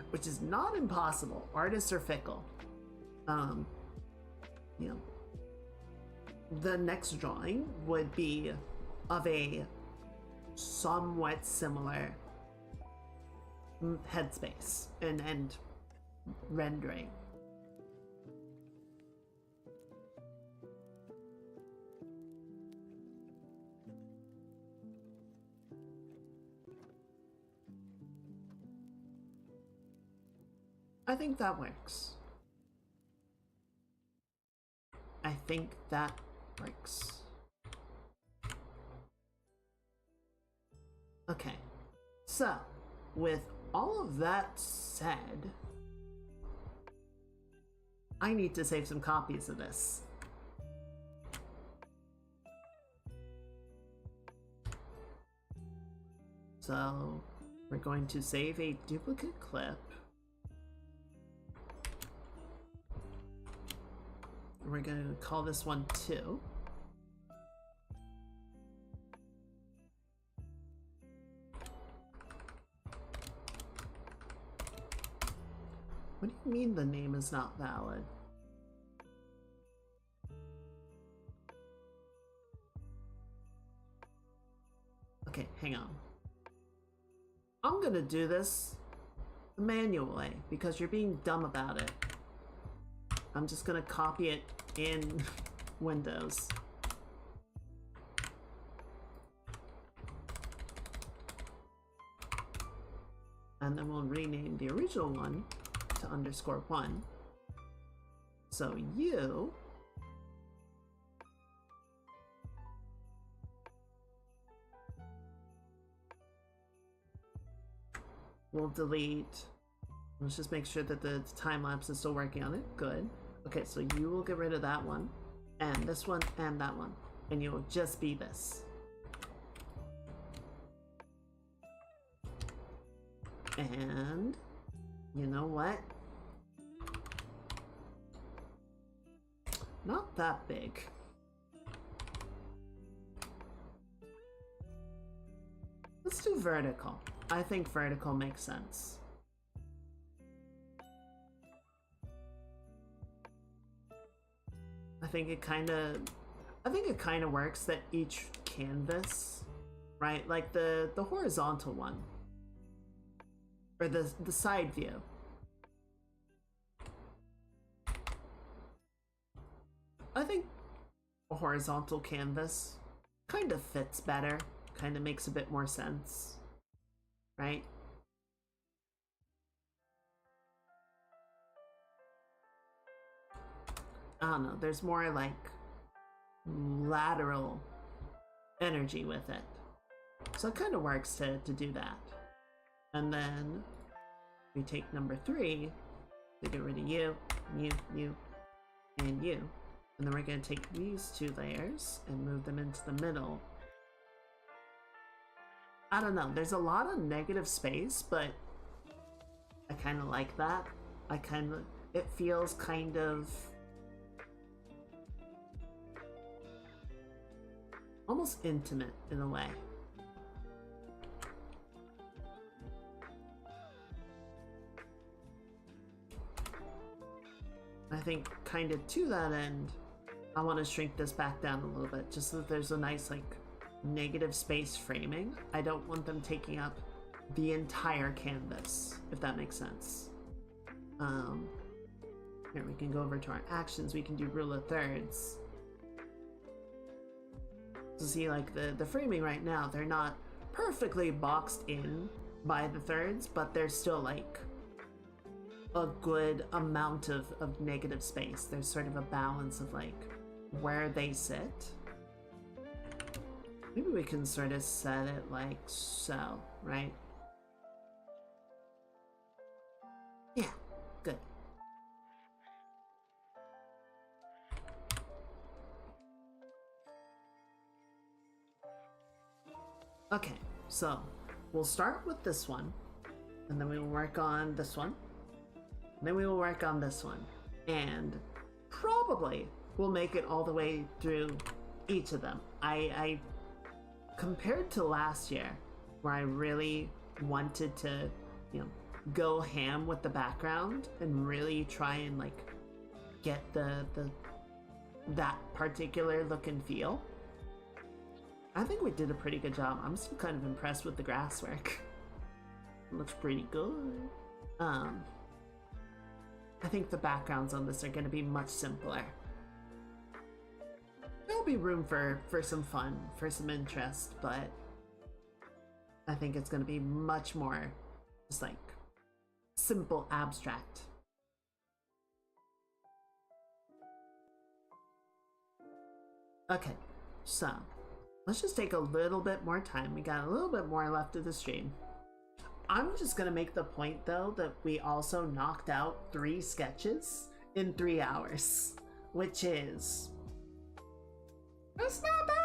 which is not impossible. Artists are fickle. You know, the next drawing would be of a somewhat similar headspace and rendering. I think that works. I think that works. Okay, so with all of that said, I need to save some copies of this. So we're going to save a duplicate clip. We're going to call this one 2. What do you mean the name is not valid? Okay, hang on. I'm gonna do this manually because you're being dumb about it. I'm just gonna copy it in Windows. And then we'll rename the original one to _1. So you will delete. Let's just make sure that the time lapse is still working on it. Good. Okay, so you will get rid of that one, and this one, and that one, and you'll just be this. And you know what? Not that big. Let's do vertical. I think vertical makes sense. I think it kind of works that each canvas, right? Like the horizontal one or the side view. I think a horizontal canvas kind of fits better, kind of makes a bit more sense, right? I don't know, there's more like lateral energy with it. So it kind of works to do that. And then we take number 3 to get rid of you, and you. And then we're going to take these 2 layers and move them into the middle. I don't know, there's a lot of negative space, but I kind of like that. It feels kind of almost intimate in a way. I think kind of to that end, I want to shrink this back down a little bit just so that there's a nice like negative space framing. I don't want them taking up the entire canvas, if that makes sense. Here we can go over to our actions. We can do rule of thirds. So see, like the framing right now, they're not perfectly boxed in by the thirds, but they're still like a good amount of negative space. There's sort of a balance of like where they sit. Maybe we can sort of set it like so, right? Yeah, good. Okay, so we'll start with this one, and then we will work on this one, and then we will work on this one, and probably we'll make it all the way through each of them. I compared to last year, where I really wanted to, go ham with the background and really try and like get that particular look and feel. I think we did a pretty good job. I'm still kind of impressed with the grass work. It looks pretty good. I think the backgrounds on this are going to be much simpler. There'll be room for some fun, for some interest, but I think it's going to be much more just like simple abstract. Okay, so let's just take a little bit more time. We got a little bit more left of the stream. I'm just gonna make the point though that we also knocked out 3 sketches in 3 hours, which is, it's not bad.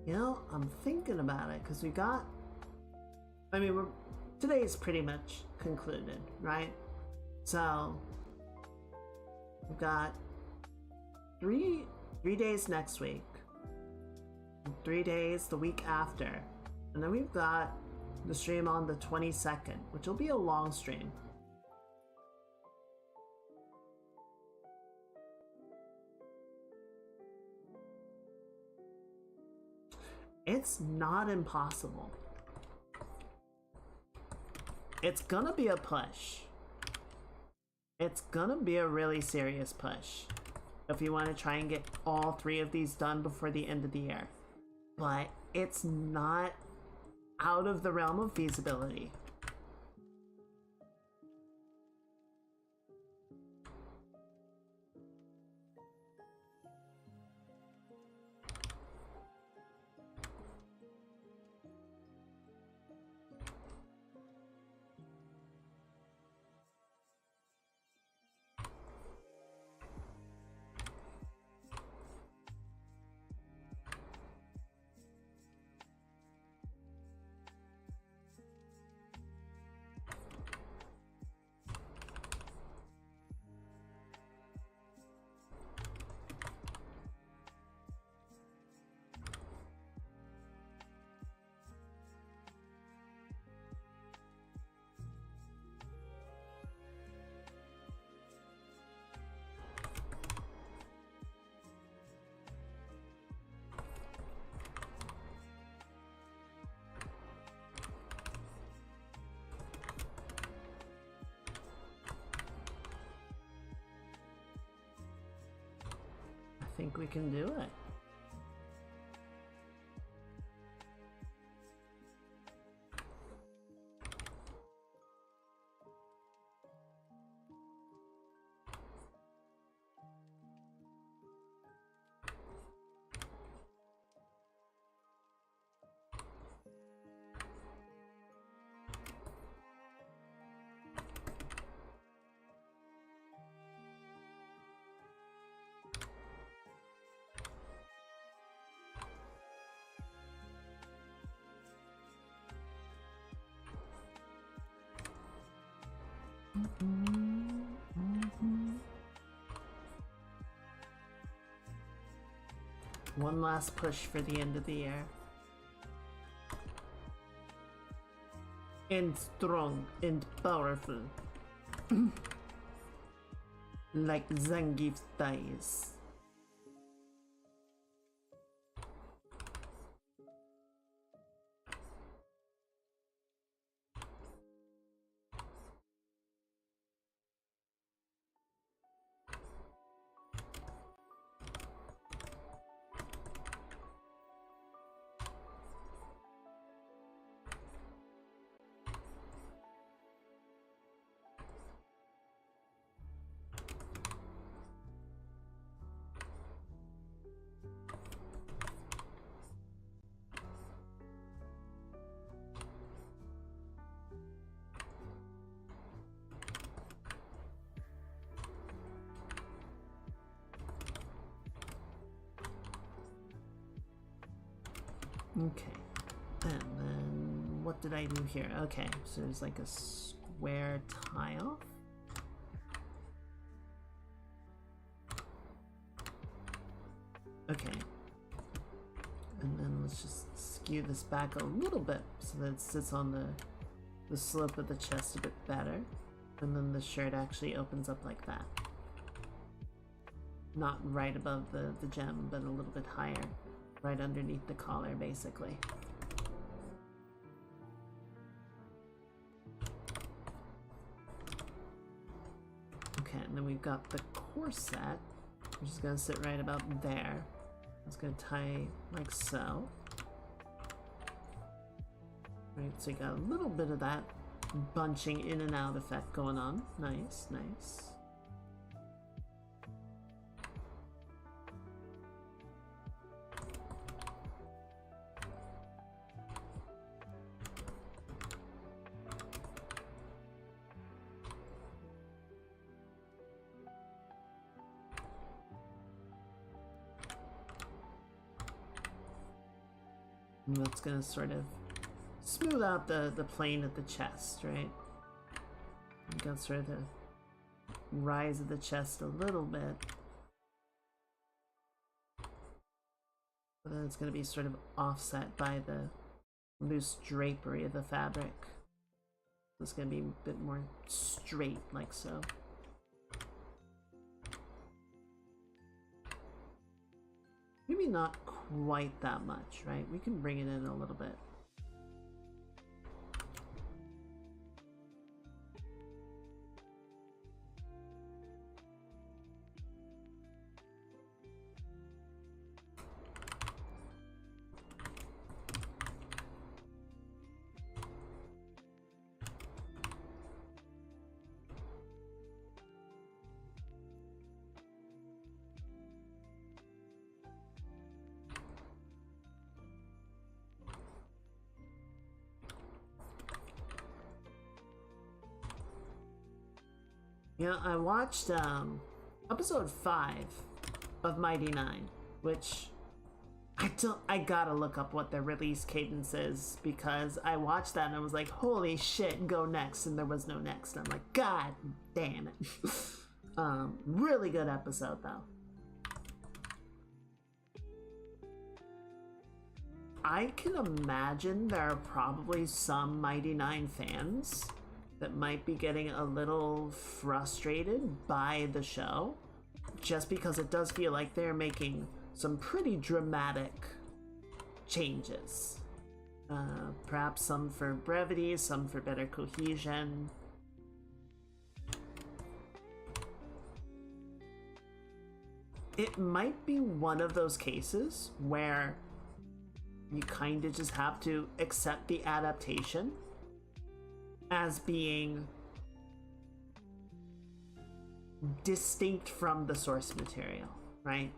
You know, I'm thinking about it because we got. I mean, today is pretty much concluded, right? So we've got three days next week, 3 days the week after, and then we've got the stream on the 22nd, which will be a long stream. It's not impossible. It's gonna be a push. It's gonna be a really serious push if you want to try and get all 3 of these done before the end of the year. But it's not out of the realm of feasibility. I think we can do it. One last push for the end of the year. And strong and powerful. Like Zangief's dice. Okay, and then what did I do here? Okay, so there's like a square tile. Okay, and then let's just skew this back a little bit so that it sits on the slope of the chest a bit better, and then the shirt actually opens up like that. Not right above the gem, but a little bit higher. Right underneath the collar, basically. Okay, and then we've got the corset, which is gonna sit right about there. It's gonna tie like so. Right, so you got a little bit of that bunching in and out effect going on. Nice, nice. And that's gonna sort of smooth out the plane of the chest, right? You got sort of the rise of the chest a little bit. But then it's gonna be sort of offset by the loose drapery of the fabric. It's gonna be a bit more straight, like so. Maybe not quite that much, right? We can bring it in a little bit. Yeah, I watched episode 5 of Mighty Nine, which I gotta look up what their release cadence is, because I watched that and I was like, holy shit, go next, and there was no next. I'm like, god damn it. Really good episode though. I can imagine there are probably some Mighty Nine fans that might be getting a little frustrated by the show, just because it does feel like they're making some pretty dramatic changes. Perhaps some for brevity, some for better cohesion. It might be one of those cases where you kind of just have to accept the adaptation as being distinct from the source material, right?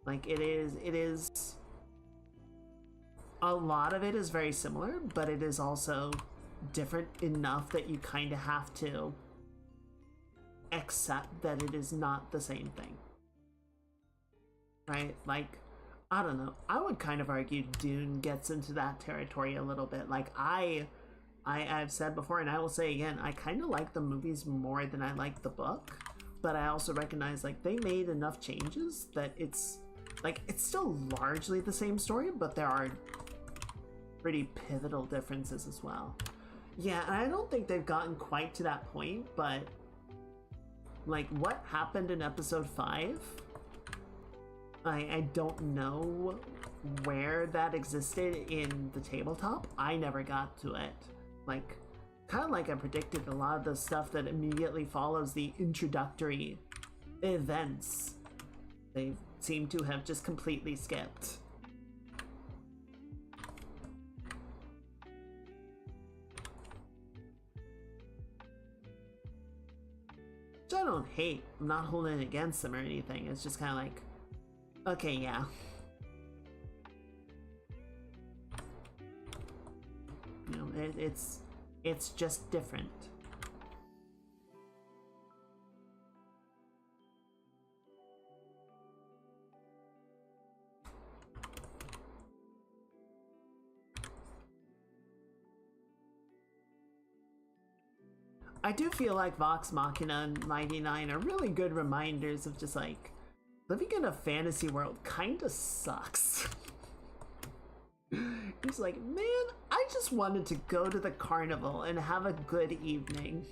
Like it is a lot of it is very similar, but it is also different enough that you kind of have to accept that it is not the same thing, right? Like, I don't know, I would kind of argue Dune gets into that territory a little bit. Like I've said before, and I will say again, I kind of like the movies more than I like the book, but I also recognize like they made enough changes that it's still largely the same story, but there are pretty pivotal differences as well. Yeah, and I don't think they've gotten quite to that point, but like what happened in episode 5, I don't know where that existed in the tabletop. I never got to it. Like, kind of like I predicted, a lot of the stuff that immediately follows the introductory events, they seem to have just completely skipped. Which I don't hate. I'm not holding it against them or anything. It's just kind of like, okay, yeah. You know, it's just different. I do feel like Vox Machina and Mighty Nine are really good reminders of just like, living in a fantasy world kinda sucks. He's like, man, I just wanted to go to the carnival and have a good evening.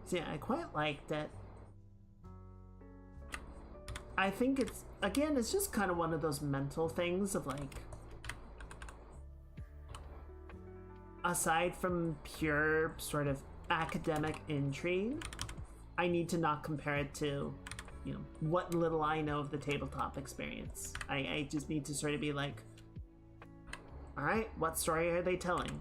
So yeah, I quite liked it. I think it's, again, it's just kind of one of those mental things of like, aside from pure sort of academic intrigue, I need to not compare it to, you know, what little I know of the tabletop experience. I just need to sort of be like, all right, what story are they telling?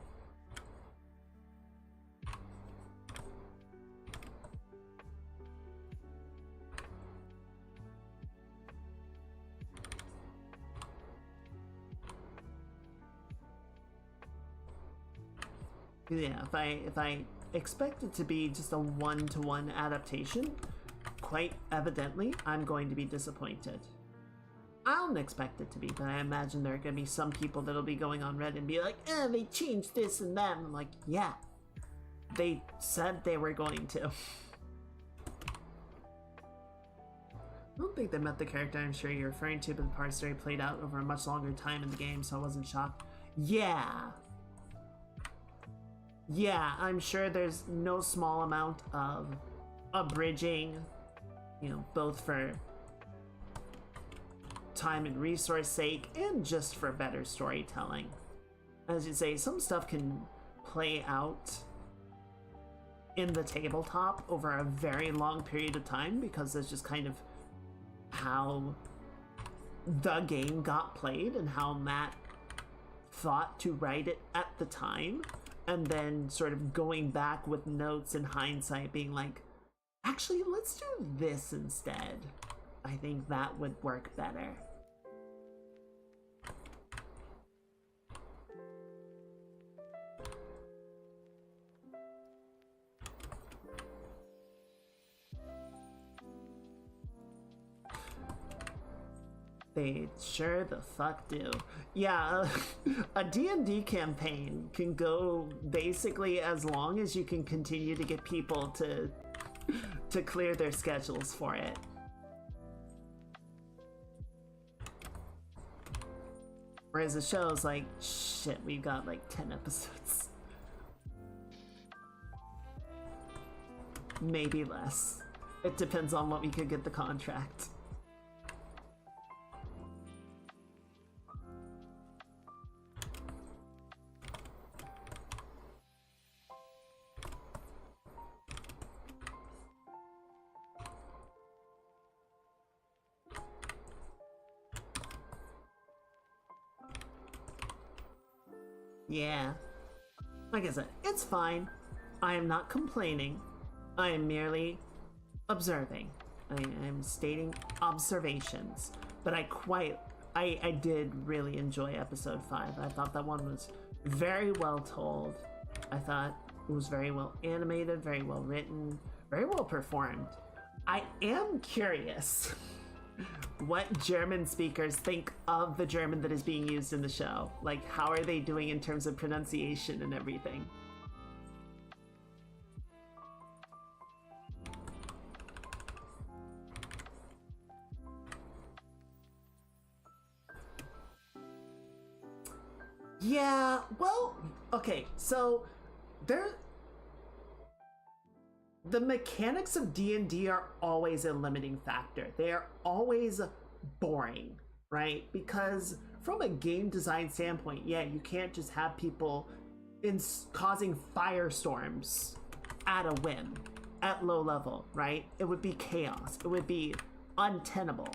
Yeah, if I expect it to be just a one-to-one adaptation, quite evidently, I'm going to be disappointed. I don't expect it to be, but I imagine there are going to be some people that'll be going on Reddit and be like, they changed this and that. And I'm like, yeah, they said they were going to. I don't think they met the character I'm sure you're referring to, but the part story played out over a much longer time in the game, so I wasn't shocked. Yeah, I'm sure there's no small amount of abridging, you know, both for time and resource sake and just for better storytelling. As you say, some stuff can play out in the tabletop over a very long period of time because that's just kind of how the game got played and how Matt thought to write it at the time, and then sort of going back with notes in hindsight being like, actually, let's do this instead. I think that would work better. They sure the fuck do. Yeah, a D&D campaign can go basically as long as you can continue to get people to clear their schedules for it. Whereas the show's like, shit, we've got like 10 episodes. Maybe less. It depends on what we could get the contract. Yeah. Like I said, it's fine. I am not complaining. I am merely observing. I am stating observations. But I did really enjoy episode 5. I thought that one was very well told. I thought it was very well animated, very well written, very well performed. I am curious what German speakers think of the German that is being used in the show. Like, how are they doing in terms of pronunciation and everything? Yeah, well, okay, so the mechanics of D&D are always a limiting factor. They are always boring, right? Because from a game design standpoint, yeah, you can't just have people causing firestorms at a whim, at low level, right? It would be chaos. It would be untenable.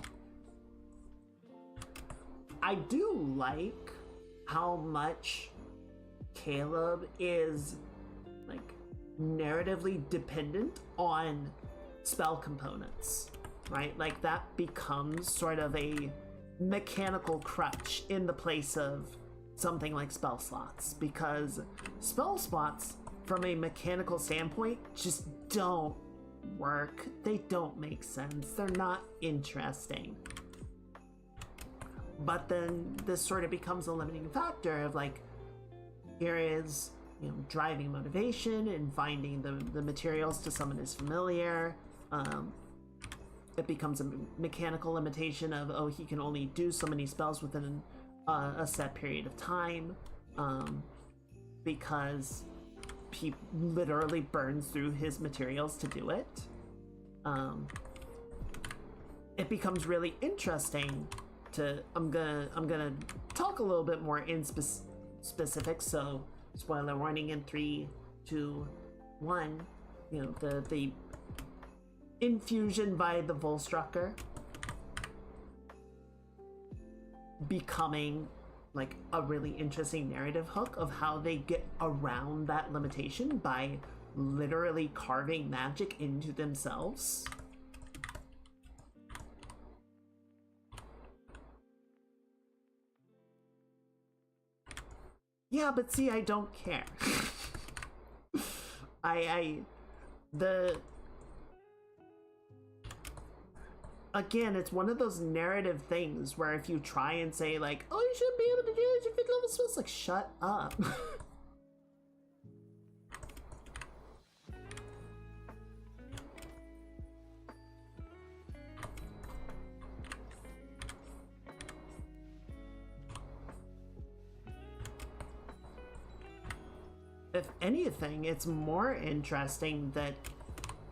I do like how much Caleb is like narratively dependent on spell components, right? Like that becomes sort of a mechanical crutch in the place of something like spell slots, because spell slots from a mechanical standpoint just don't work. They don't make sense. They're not interesting. But then this sort of becomes a limiting factor of like, here is, you know, driving motivation and finding the materials to summon is familiar. It becomes a mechanical limitation of, oh, he can only do so many spells within a set period of time, because he literally burns through his materials to do it. it becomes really interesting to I'm gonna talk a little bit more in specifics. So spoiler warning in 3, 2, 1. You know, the infusion by the Volstrucker becoming like a really interesting narrative hook of how they get around that limitation by literally carving magic into themselves. Yeah, but see, I don't care. Again, it's one of those narrative things where if you try and say like, oh, you shouldn't be able to do this, your 5th level spells, like, shut up. If anything, it's more interesting that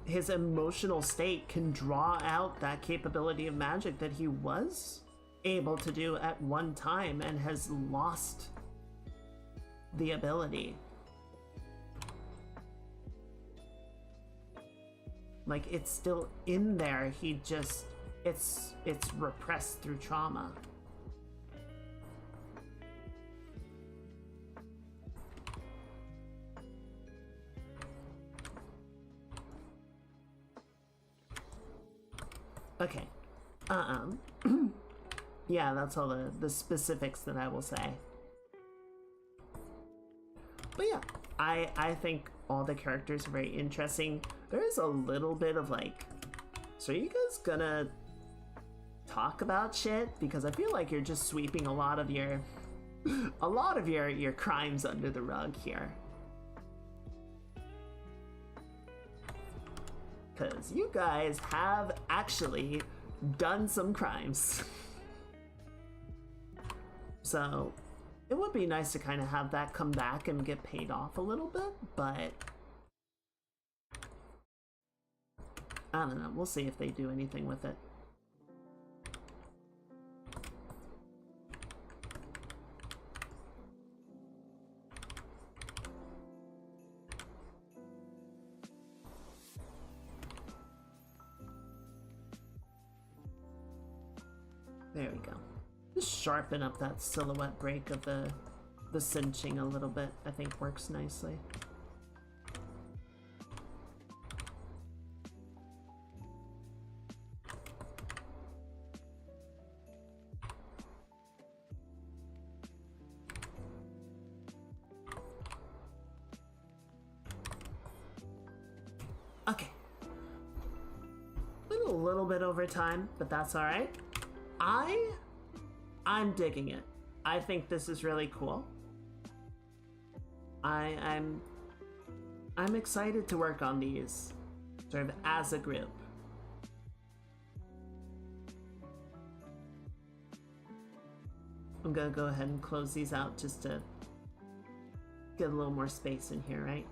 his emotional state can draw out that capability of magic that he was able to do at one time and has lost the ability. Like, it's still in there, he just, it's repressed through trauma. Okay. Yeah, that's all the specifics that I will say. But yeah, I think all the characters are very interesting. There is a little bit of like, so are you guys gonna talk about shit? Because I feel like you're just sweeping a lot of your crimes under the rug here. Because you guys have actually done some crimes. So it would be nice to kind of have that come back and get paid off a little bit, but I don't know. We'll see if they do anything with it. There we go. Just sharpen up that silhouette break of the cinching a little bit. I think works nicely. Okay. Went a little bit over time, but that's all right. I'm digging it. I think this is really cool. I'm excited to work on these sort of as a group. I'm gonna go ahead and close these out just to get a little more space in here, right?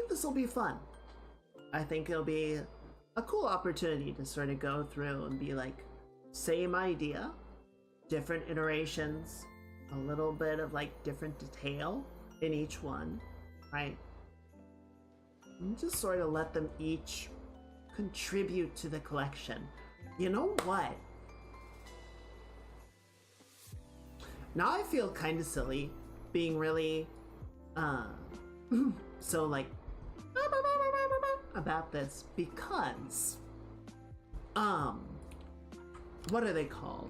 This will be fun. I think it'll be a cool opportunity to sort of go through and be like, same idea, different iterations, a little bit of like different detail in each one, right? And just sort of let them each contribute to the collection. You know what? Now I feel kind of silly being really, so like, about this because what are they called?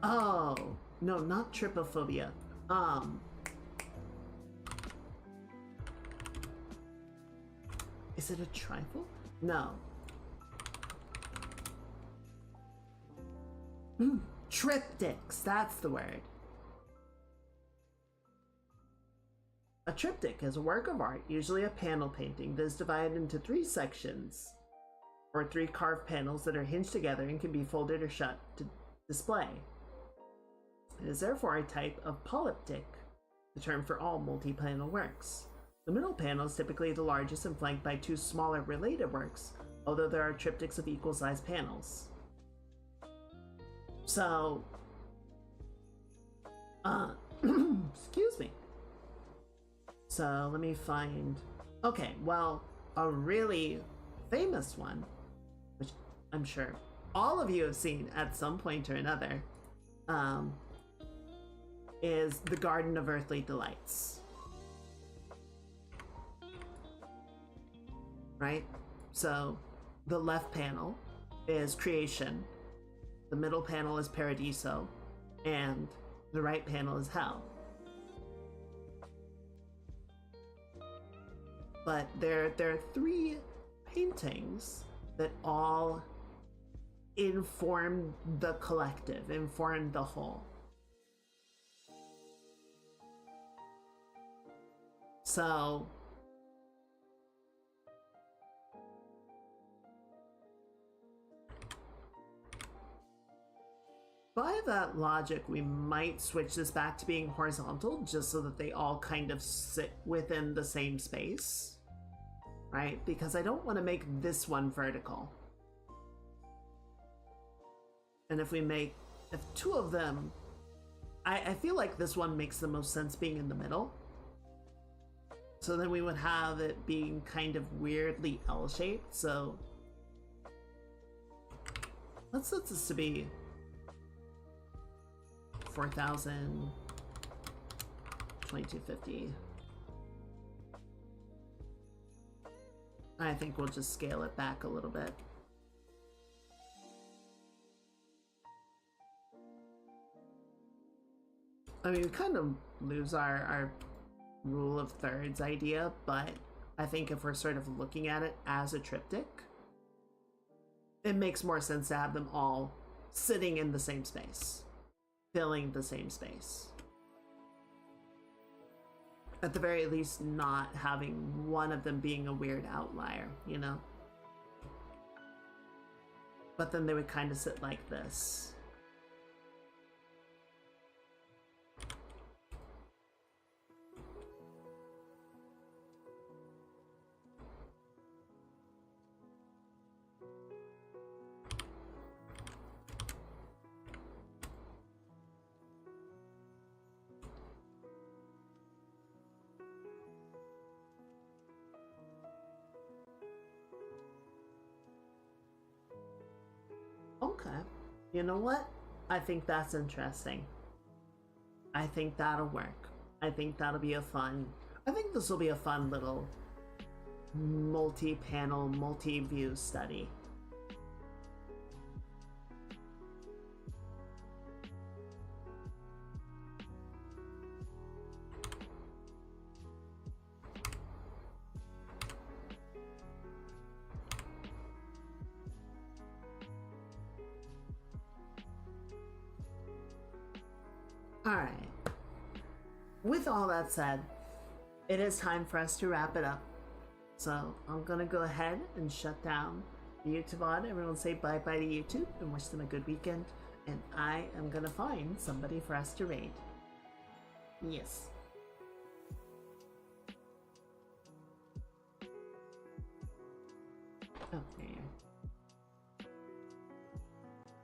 Oh no, not trypophobia. Is it a trifle? No. Triptychs, that's the word. A triptych is a work of art, usually a panel painting, that is divided into 3 sections, or 3 carved panels that are hinged together and can be folded or shut to display. It is therefore a type of polyptych, the term for all multi-panel works. The middle panel is typically the largest and flanked by two smaller related works, although there are triptychs of equal sized panels. So, excuse me. So let me find, okay, well, a really famous one, which I'm sure all of you have seen at some point or another, is the Garden of Earthly Delights. Right? So the left panel is creation, the middle panel is paradiso, and the right panel is hell. But there are three paintings that all inform the collective, inform the whole. So by that logic, we might switch this back to being horizontal just so that they all kind of sit within the same space, right? Because I don't want to make this one vertical. And if two of them, I feel like this one makes the most sense being in the middle. So then we would have it being kind of weirdly L-shaped, so let's set this to be 4,000, 2250. I think we'll just scale it back a little bit. I mean, we kind of lose our rule of thirds idea, but I think if we're sort of looking at it as a triptych, it makes more sense to have them all sitting in the same space, filling the same space. At the very least, not having one of them being a weird outlier, you know? But then they would kind of sit like this. Okay. You know what? I think that's interesting. I think that'll work. I think that'll be I think this will be a fun little multi-panel, multi-view study. Alright. With all that said, it is time for us to wrap it up. So I'm gonna go ahead and shut down the YouTube VOD. Everyone say bye-bye to YouTube and wish them a good weekend. And I am gonna find somebody for us to raid. Yes.